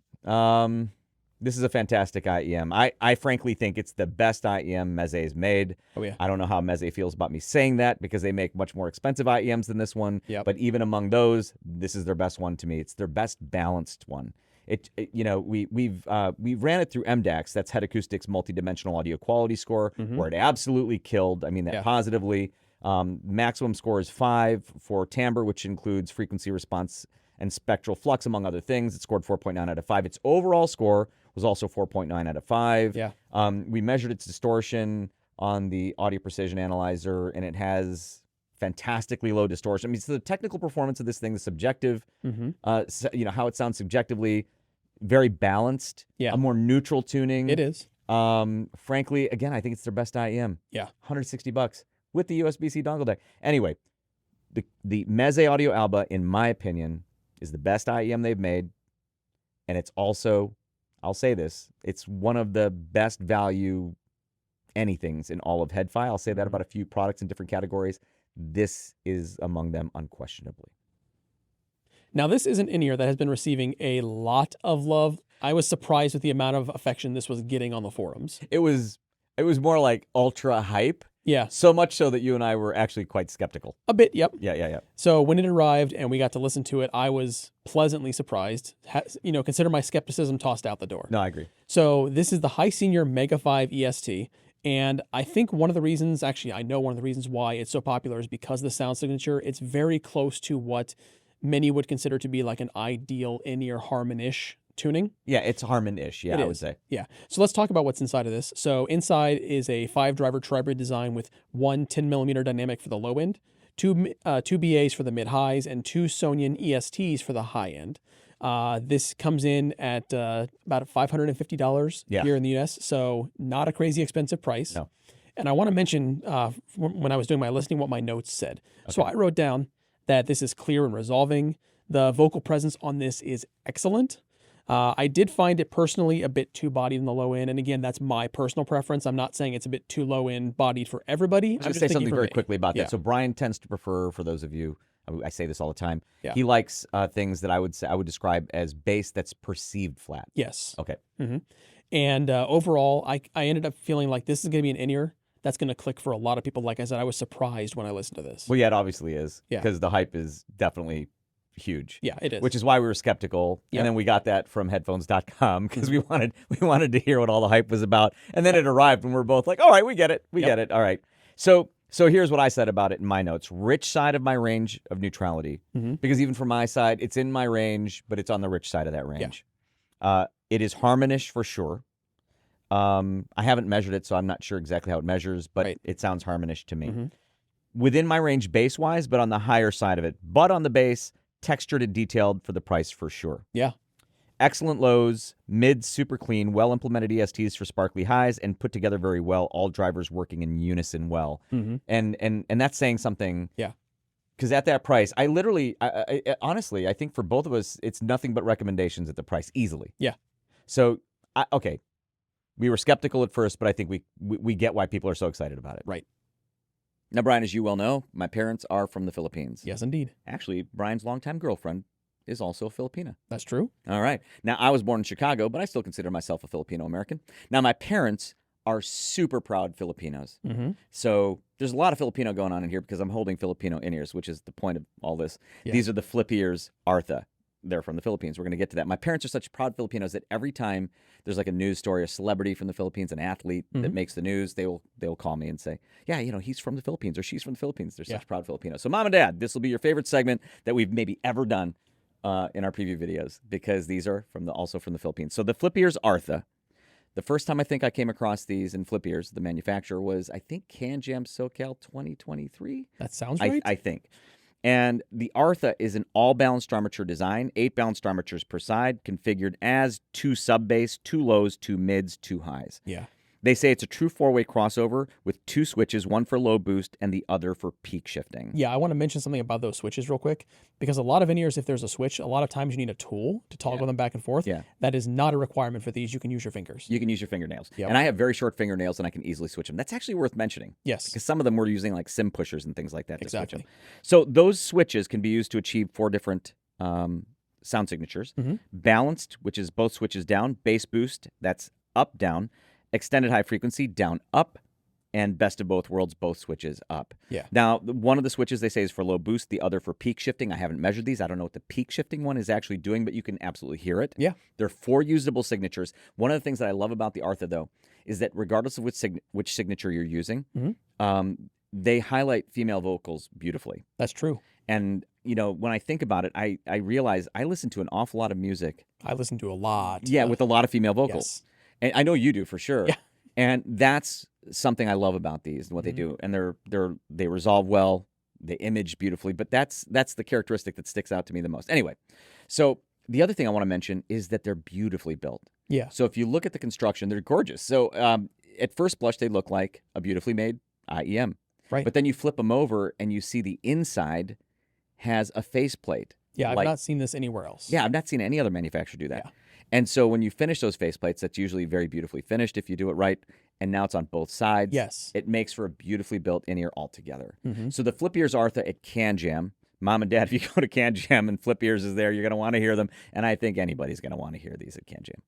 This is a fantastic IEM. I frankly think it's the best IEM Meze's made. Oh, yeah. I don't know how Meze feels about me saying that, because they make much more expensive IEMs than this one. Yep. But even among those, this is their best one to me. It's their best balanced one. We ran it through MDAX, that's Head Acoustics Multidimensional Audio Quality Score, where it absolutely killed. I mean that positively. Maximum score is 5 for timbre, which includes frequency response and spectral flux, among other things. It scored 4.9 out of 5. Its overall score was also 4.9 out of 5. Yeah. We measured its distortion on the audio precision analyzer, and it has fantastically low distortion. I mean, so the technical performance of this thing, the subjective, how it sounds subjectively, very balanced. Yeah. A more neutral tuning. It is. Frankly, again, I think it's their best IEM. Yeah. $160 with the USB-C dongle deck. Anyway, the Meze Audio Alba, in my opinion, is the best IEM they've made. And it's also, I'll say this, it's one of the best value anythings in all of HEDFI. I'll say that about a few products in different categories. This is among them unquestionably. Now, this is an in-ear that has been receiving a lot of love. I was surprised with the amount of affection this was getting on the forums. It was more like ultra hype. Yeah. So much so that you and I were actually quite skeptical. A bit, yep. Yeah. So when it arrived and we got to listen to it, I was pleasantly surprised. Consider my skepticism tossed out the door. No, I agree. So this is the High Senior Mega 5 EST. And I think one of the reasons, actually, I know one of the reasons why it's so popular is because of the sound signature. It's very close to what many would consider to be like an ideal in-ear Harmon-ish tuning. Yeah, it's Harmon-ish, yeah, I would say. Yeah. So let's talk about what's inside of this. So inside is a 5-driver tribrid design with one 10mm dynamic for the low end, two BAs for the mid-highs, and 2 Sonyan ESTs for the high end. This comes in at about $550 here in the US, so not a crazy expensive price. No. And I want to mention, when I was doing my listening, what my notes said. Okay. So I wrote down that this is clear and resolving. The vocal presence on this is excellent. I did find it personally a bit too bodied in the low end. And again, that's my personal preference. I'm not saying it's a bit too low end bodied for everybody. I'm just say something very quickly about that. So Brian tends to prefer, for those of you, I say this all the time, he likes things that I would describe as bass that's perceived flat. Yes. Okay. Mm-hmm. And overall, I ended up feeling like this is going to be an in-ear that's going to click for a lot of people. Like I said, I was surprised when I listened to this. Well, yeah, it obviously is. Yeah. Because the hype is definitely huge. Yeah, it is. Which is why we were skeptical. Yep. And then we got that from headphones.com because we wanted to hear what all the hype was about. And then it arrived and we're both like, all right, we get it. We get it. All right. So here's what I said about it in my notes. Rich side of my range of neutrality. Because even from my side, it's in my range, but it's on the rich side of that range. Yeah. It is Harmonish for sure. I haven't measured it, so I'm not sure exactly how it measures, but it sounds Harmonish to me. Within my range bass-wise, but on the higher side of it. But on the bass, textured and detailed for the price for sure. Yeah. Excellent lows, mids super clean, well-implemented ESTs for sparkly highs, and put together very well, all drivers working in unison well. And that's saying something. Yeah. Because at that price, I honestly, I think for both of us, it's nothing but recommendations at the price, easily. Yeah. So, okay, we were skeptical at first, but I think we get why people are so excited about it. Right. Now, Brian, as you well know, my parents are from the Philippines. Yes, indeed. Actually, Brian's longtime girlfriend is also a Filipina. That's true. All right. Now, I was born in Chicago, but I still consider myself a Filipino-American. Now, my parents are super proud Filipinos. So there's a lot of Filipino going on in here because I'm holding Filipino in-ears, which is the point of all this. Yeah. These are the Flip Ears Artha. They're from the Philippines. We're going to get to that. My parents are such proud Filipinos that every time there's like a news story, a celebrity from the Philippines, an athlete that makes the news, they'll call me and say, yeah, he's from the Philippines or she's from the Philippines. They're such proud Filipinos. So Mom and Dad, this will be your favorite segment that we've maybe ever done in our preview videos because these are also from the Philippines. So the Flip Ears Artha. The first time I think I came across these in Flip Ears, the manufacturer was, I think, CanJam SoCal 2023. That sounds right. I think. And the Artha is an all-balanced armature design, 8 balanced armatures per side, configured as 2 sub-bass, 2 lows, 2 mids, 2 highs. Yeah. They say it's a true 4-way crossover with 2 switches, one for low boost and the other for peak shifting. Yeah, I want to mention something about those switches real quick, because a lot of in-ears, if there's a switch, a lot of times you need a tool to toggle them back and forth. Yeah. That is not a requirement for these. You can use your fingers. You can use your fingernails. Yep. And I have very short fingernails and I can easily switch them. That's actually worth mentioning. Yes. Because some of them were using like sim pushers and things like that to switch them. So those switches can be used to achieve 4 different sound signatures. Balanced, which is both switches down, bass boost, that's up, down, extended high frequency, down, up, and best of both worlds, both switches up. Yeah. Now, one of the switches they say is for low boost, the other for peak shifting. I haven't measured these. I don't know what the peak shifting one is actually doing, but you can absolutely hear it. Yeah. There are 4 usable signatures. One of the things that I love about the Artha, though, is that regardless of which signature you're using, they highlight female vocals beautifully. That's true. And, when I think about it, I realize I listen to an awful lot of music. I listen to a lot. Yeah, with a lot of female vocals. Yes. And I know you do for sure. Yeah. And that's something I love about these and what they do. And they resolve well. they image beautifully, but that's the characteristic that sticks out to me the most. Anyway, so the other thing I want to mention is that they're beautifully built. Yeah. So if you look at the construction, they're gorgeous. So at first blush, they look like a beautifully made IEM. Right. But then you flip them over and you see the inside has a faceplate. Yeah, I've not seen this anywhere else. Yeah, I've not seen any other manufacturer do that. Yeah. And so when you finish those faceplates, that's usually very beautifully finished if you do it right. And now it's on both sides. Yes. It makes for a beautifully built in-ear altogether. Mm-hmm. So the flip ears Artha at CanJam. Mom and Dad, if you go to CanJam and flip ears is there, you're going to want to hear them. And I think anybody's going to want to hear these at CanJam.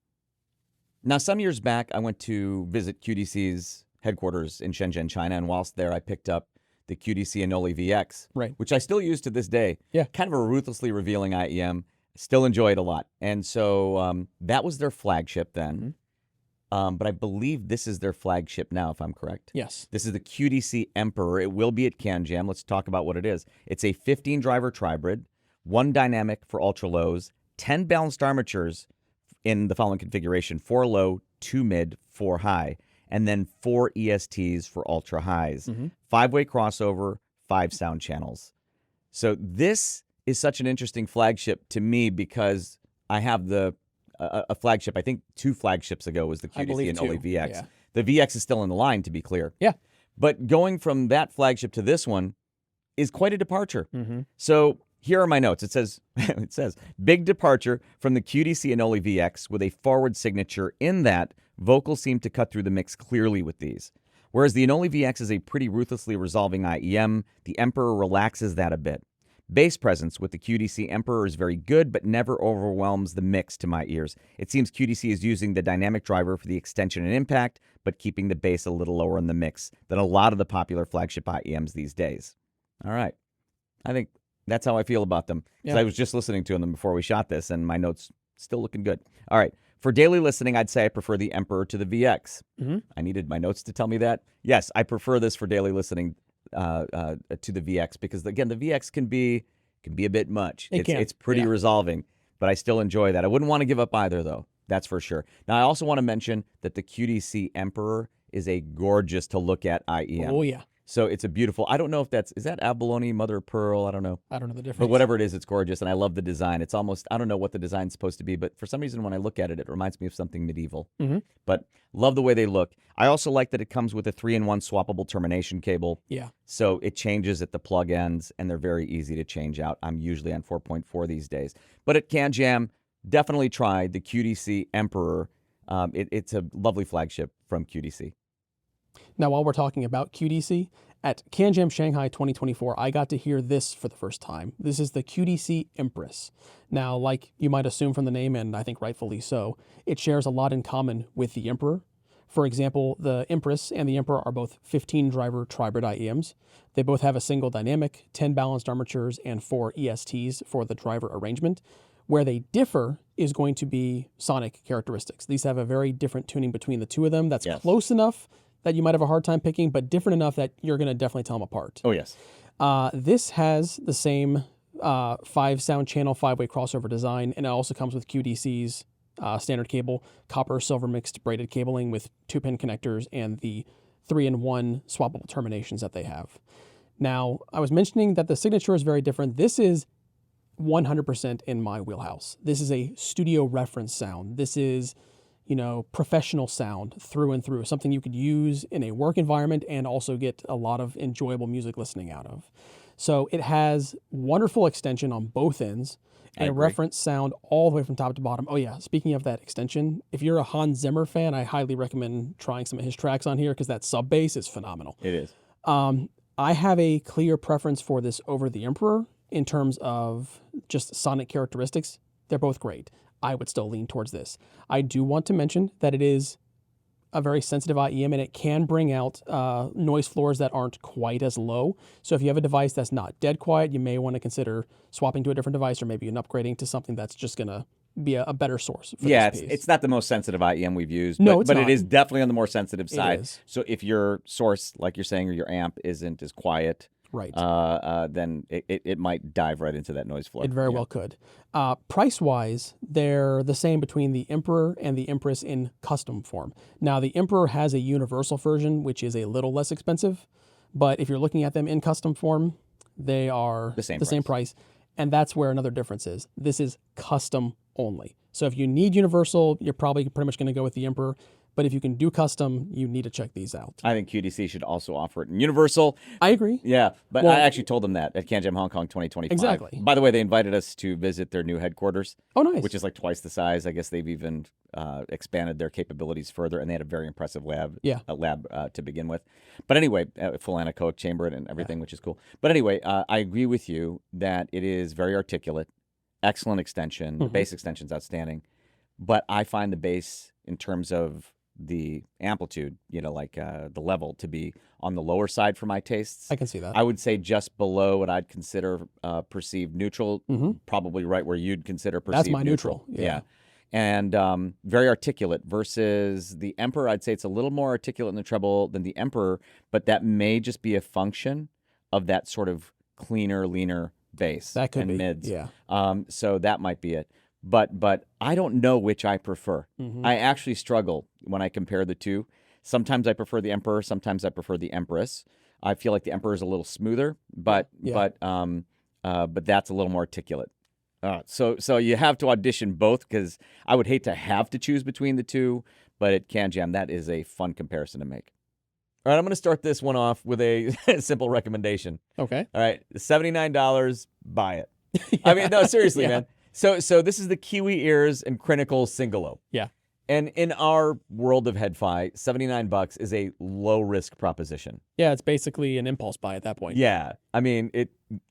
Now, some years back, I went to visit QDC's headquarters in Shenzhen, China. And whilst there, I picked up the QDC Anole VX, right, which I still use to this day. Yeah. Kind of a ruthlessly revealing IEM. Still enjoy it a lot. And so that was their flagship then. Mm-hmm. But I believe this is their flagship now, if I'm correct. Yes. This is the QDC Emperor. It will be at CanJam. Let's talk about what it is. It's a 15-driver tribrid, 1 dynamic for ultra lows, 10 balanced armatures in the following configuration: 4 low, 2 mid, 4 high, and then 4 ESTs for ultra highs. Mm-hmm. 5-way crossover, 5 sound channels. So this is such an interesting flagship to me because I have a flagship. I think 2 flagships ago was the QDC Anole VX. Yeah. The VX is still in the line, to be clear. Yeah. But going from that flagship to this one is quite a departure. Mm-hmm. So here are my notes. It says, big departure from the QDC Anole VX with a forward signature in that vocals seem to cut through the mix clearly with these. Whereas the Anole VX is a pretty ruthlessly resolving IEM, the Emperor relaxes that a bit. Bass presence with the QDC Emperor is very good, but never overwhelms the mix to my ears. It seems QDC is using the dynamic driver for the extension and impact, but keeping the bass a little lower in the mix than a lot of the popular flagship IEMs these days. All right. I think that's how I feel about them. Because I was just listening to them before we shot this, and my notes still looking good. All right. For daily listening, I'd say I prefer the Emperor to the VX. Mm-hmm. I needed my notes to tell me that. Yes, I prefer this for daily listening to the VX because, again, the VX can be a bit much. It's pretty resolving, but I still enjoy that. I wouldn't want to give up either, though. That's for sure. Now, I also want to mention that the QDC Emperor is a gorgeous to look at IEM. Oh, yeah. So it's a beautiful, I don't know if is that abalone, mother of pearl? I don't know. I don't know the difference. But whatever it is, it's gorgeous, and I love the design. It's almost, I don't know what the design's supposed to be, but for some reason when I look at it, it reminds me of something medieval. Mm-hmm. But love the way they look. I also like that it comes with a 3-in-1 swappable termination cable. Yeah. So it changes at the plug ends, and they're very easy to change out. I'm usually on 4.4 these days. But at CanJam, definitely try the QDC Emperor. It's a lovely flagship from QDC. Now, while we're talking about QDC, at CanJam Shanghai 2024, I got to hear this for the first time. This is the QDC Empress. Now, like you might assume from the name, and I think rightfully so, it shares a lot in common with the Emperor. For example, the Empress and the Emperor are both 15-driver tribrid IEMs. They both have a single dynamic, 10 balanced armatures, and 4 ESTs for the driver arrangement. Where they differ is going to be sonic characteristics. These have a very different tuning between the two of them. That's close enough that you might have a hard time picking, but different enough that you're going to definitely tell them apart. Oh, yes. This has the same 5-sound channel, 5-way crossover design, and it also comes with QDC's standard cable, copper silver mixed braided cabling with 2-pin connectors and the 3-in-1 swappable terminations that they have. Now, I was mentioning that the signature is very different. This is 100% in my wheelhouse. This is a studio reference sound. This is, professional sound through and through, something you could use in a work environment and also get a lot of enjoyable music listening out of. So it has wonderful extension on both ends and a reference sound all the way from top to bottom. Oh yeah, speaking of that extension, if you're a Hans Zimmer fan, I highly recommend trying some of his tracks on here because that sub bass is phenomenal. It is. I have a clear preference for this over the Emperor in terms of just sonic characteristics. They're both great. I would still lean towards this. I do want to mention that it is a very sensitive IEM and it can bring out noise floors that aren't quite as low. So if you have a device that's not dead quiet, you may want to consider swapping to a different device or maybe upgrading to something that's just going to be a better source for this piece. It's not the most sensitive IEM we've used, no, but not. It is definitely on the more sensitive side. It is. So if your source, like you're saying, or your amp isn't as quiet, right, then it might dive right into that noise floor. It very well could. Price-wise, they're the same between the Emperor and the Empress in custom form. Now, the Emperor has a universal version, which is a little less expensive, but if you're looking at them in custom form, They are the same price. And that's where another difference is. This is custom only. So if you need universal, you're probably pretty much going to go with the Emperor. But if you can do custom, you need to check these out. I think QDC should also offer it in universal. I agree. Yeah, but I actually told them that at CanJam Hong Kong 2025. Exactly. By the way, they invited us to visit their new headquarters. Oh, nice. Which is like twice the size. I guess they've even expanded their capabilities further, and they had a very impressive lab to begin with. But anyway, full anechoic chamber and everything, which is cool. But anyway, I agree with you that it is very articulate, excellent extension. The bass extension's outstanding. But I find the bass in terms of the amplitude, the level, to be on the lower side for my tastes. I can see that. I would say just below what I'd consider perceived neutral, probably right where you'd consider perceived That's my neutral. Yeah. And very articulate versus the Emperor. I'd say it's a little more articulate in the treble than the Emperor, but that may just be a function of that sort of cleaner, leaner bass. That could and be. mids. Yeah. So that might be it. But I don't know which I prefer. I actually struggle when I compare the two. Sometimes I prefer the Emperor. Sometimes I prefer the Empress. I feel like the Emperor is a little smoother, but that's a little more articulate. So you have to audition both, because I would hate to have to choose between the two. But at CanJam, that is a fun comparison to make. All right, I'm going to start this one off with a simple recommendation. Okay. All right, $79, buy it. I mean, no, seriously, man. So this is the Unqiue Ears and Critical Singolo. Yeah. And in our world of HEDFI, $79 is a low-risk proposition. Yeah, it's basically an impulse buy at that point. Yeah. I mean,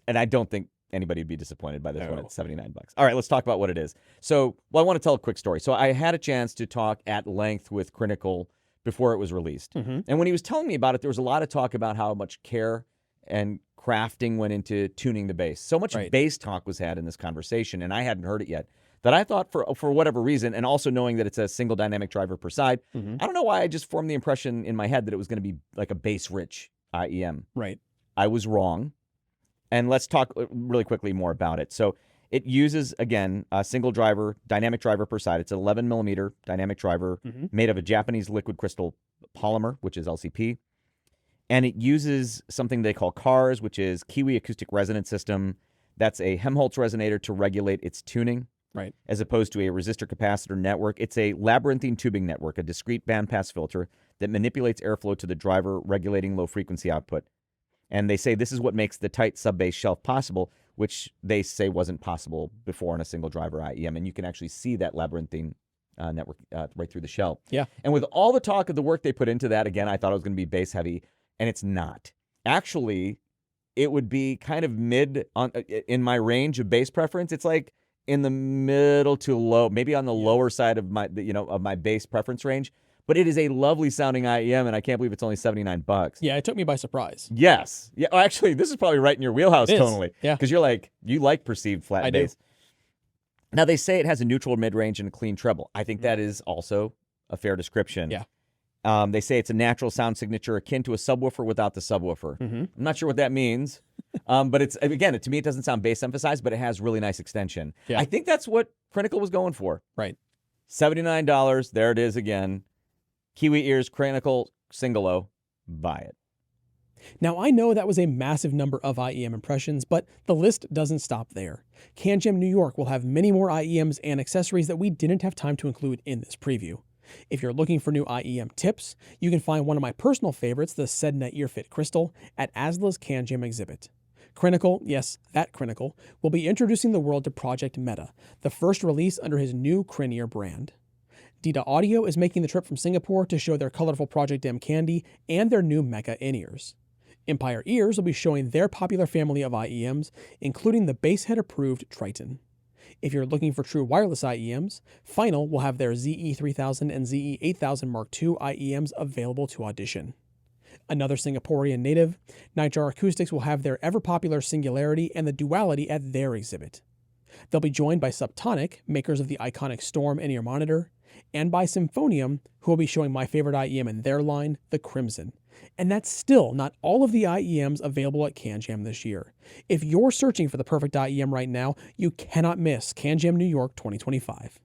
and I don't think anybody would be disappointed by this one at $79. All right, let's talk about what it is. So, I want to tell a quick story. So I had a chance to talk at length with Critical before it was released. And when he was telling me about it, there was a lot of talk about how much care and crafting went into tuning the bass. So much bass talk was had in this conversation, and I hadn't heard it yet, that I thought for whatever reason, and also knowing that it's a single dynamic driver per side, I don't know why I just formed the impression in my head that it was going to be like a bass-rich IEM. Right. I was wrong. And let's talk really quickly more about it. So it uses, again, a single driver, dynamic driver per side. It's an 11 millimeter dynamic driver made of a Japanese liquid crystal polymer, which is LCP. And it uses something they call CARS, which is Kiwi Acoustic Resonance System. That's a Helmholtz resonator to regulate its tuning, as opposed to a resistor capacitor network. It's a labyrinthine tubing network, a discrete bandpass filter that manipulates airflow to the driver, regulating low frequency output. And they say this is what makes the tight sub-bass shelf possible, which they say wasn't possible before on a single driver IEM. And you can actually see that labyrinthine network right through the shell. Yeah. And with all the talk of the work they put into that, again, I thought it was going to be bass heavy. And it's not. Actually, it would be kind of mid in my range of bass preference. It's like in the middle to low, maybe on the lower side of my bass preference range. But it is a lovely sounding IEM, and I can't believe it's only $79. Yeah, it took me by surprise. Yes. Yeah. Oh, actually, this is probably right in your wheelhouse tonally. Yeah. Because you like perceived flat bass. Do. Now they say it has a neutral mid-range and a clean treble. I think that is also a fair description. Yeah. They say it's a natural sound signature akin to a subwoofer without the subwoofer. I'm not sure what that means, but it's, again, to me, it doesn't sound bass emphasized, but it has really nice extension. Yeah. I think that's what Critical was going for. Right. $79. There it is again. Unqiue Ears, Critical Singolo. Buy it. Now, I know that was a massive number of IEM impressions, but the list doesn't stop there. CanJam New York will have many more IEMs and accessories that we didn't have time to include in this preview. If you're looking for new IEM tips, you can find one of my personal favorites, the Sedna EarFit Crystal, at ASLA's CanJam exhibit. Critical, yes, that Critical, will be introducing the world to Project Meta, the first release under his new Crinier brand. Dita Audio is making the trip from Singapore to show their colorful Project M Candy and their new Mega in-ears. Empire Ears will be showing their popular family of IEMs, including the Basshead-approved Triton. If you're looking for true wireless IEMs, Final will have their ZE3000 and ZE8000 Mark II IEMs available to audition. Another Singaporean native, Nitro Acoustics will have their ever-popular Singularity and the Duality at their exhibit. They'll be joined by Subtonic, makers of the iconic Storm in-ear monitor, and by Symphonium, who will be showing my favorite IEM in their line, the Crimson. And that's still not all of the IEMs available at CanJam this year. If you're searching for the perfect IEM right now, you cannot miss CanJam New York 2025.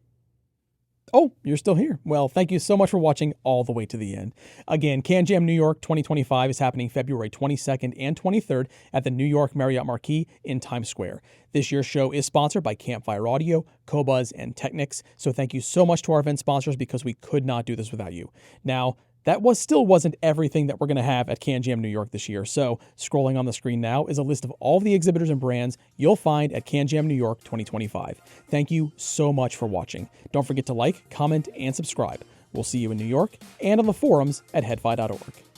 Oh, you're still here. Well, thank you so much for watching all the way to the end. Again, CanJam New York 2025 is happening February 22nd and 23rd at the New York Marriott Marquis in Times Square. This year's show is sponsored by Campfire Audio, Qobuz, and Technics, so thank you so much to our event sponsors because we could not do this without you. Now, that still wasn't everything that we're going to have at CanJam New York this year, so scrolling on the screen now is a list of all the exhibitors and brands you'll find at CanJam New York 2025. Thank you so much for watching. Don't forget to like, comment, and subscribe. We'll see you in New York and on the forums at headfi.org.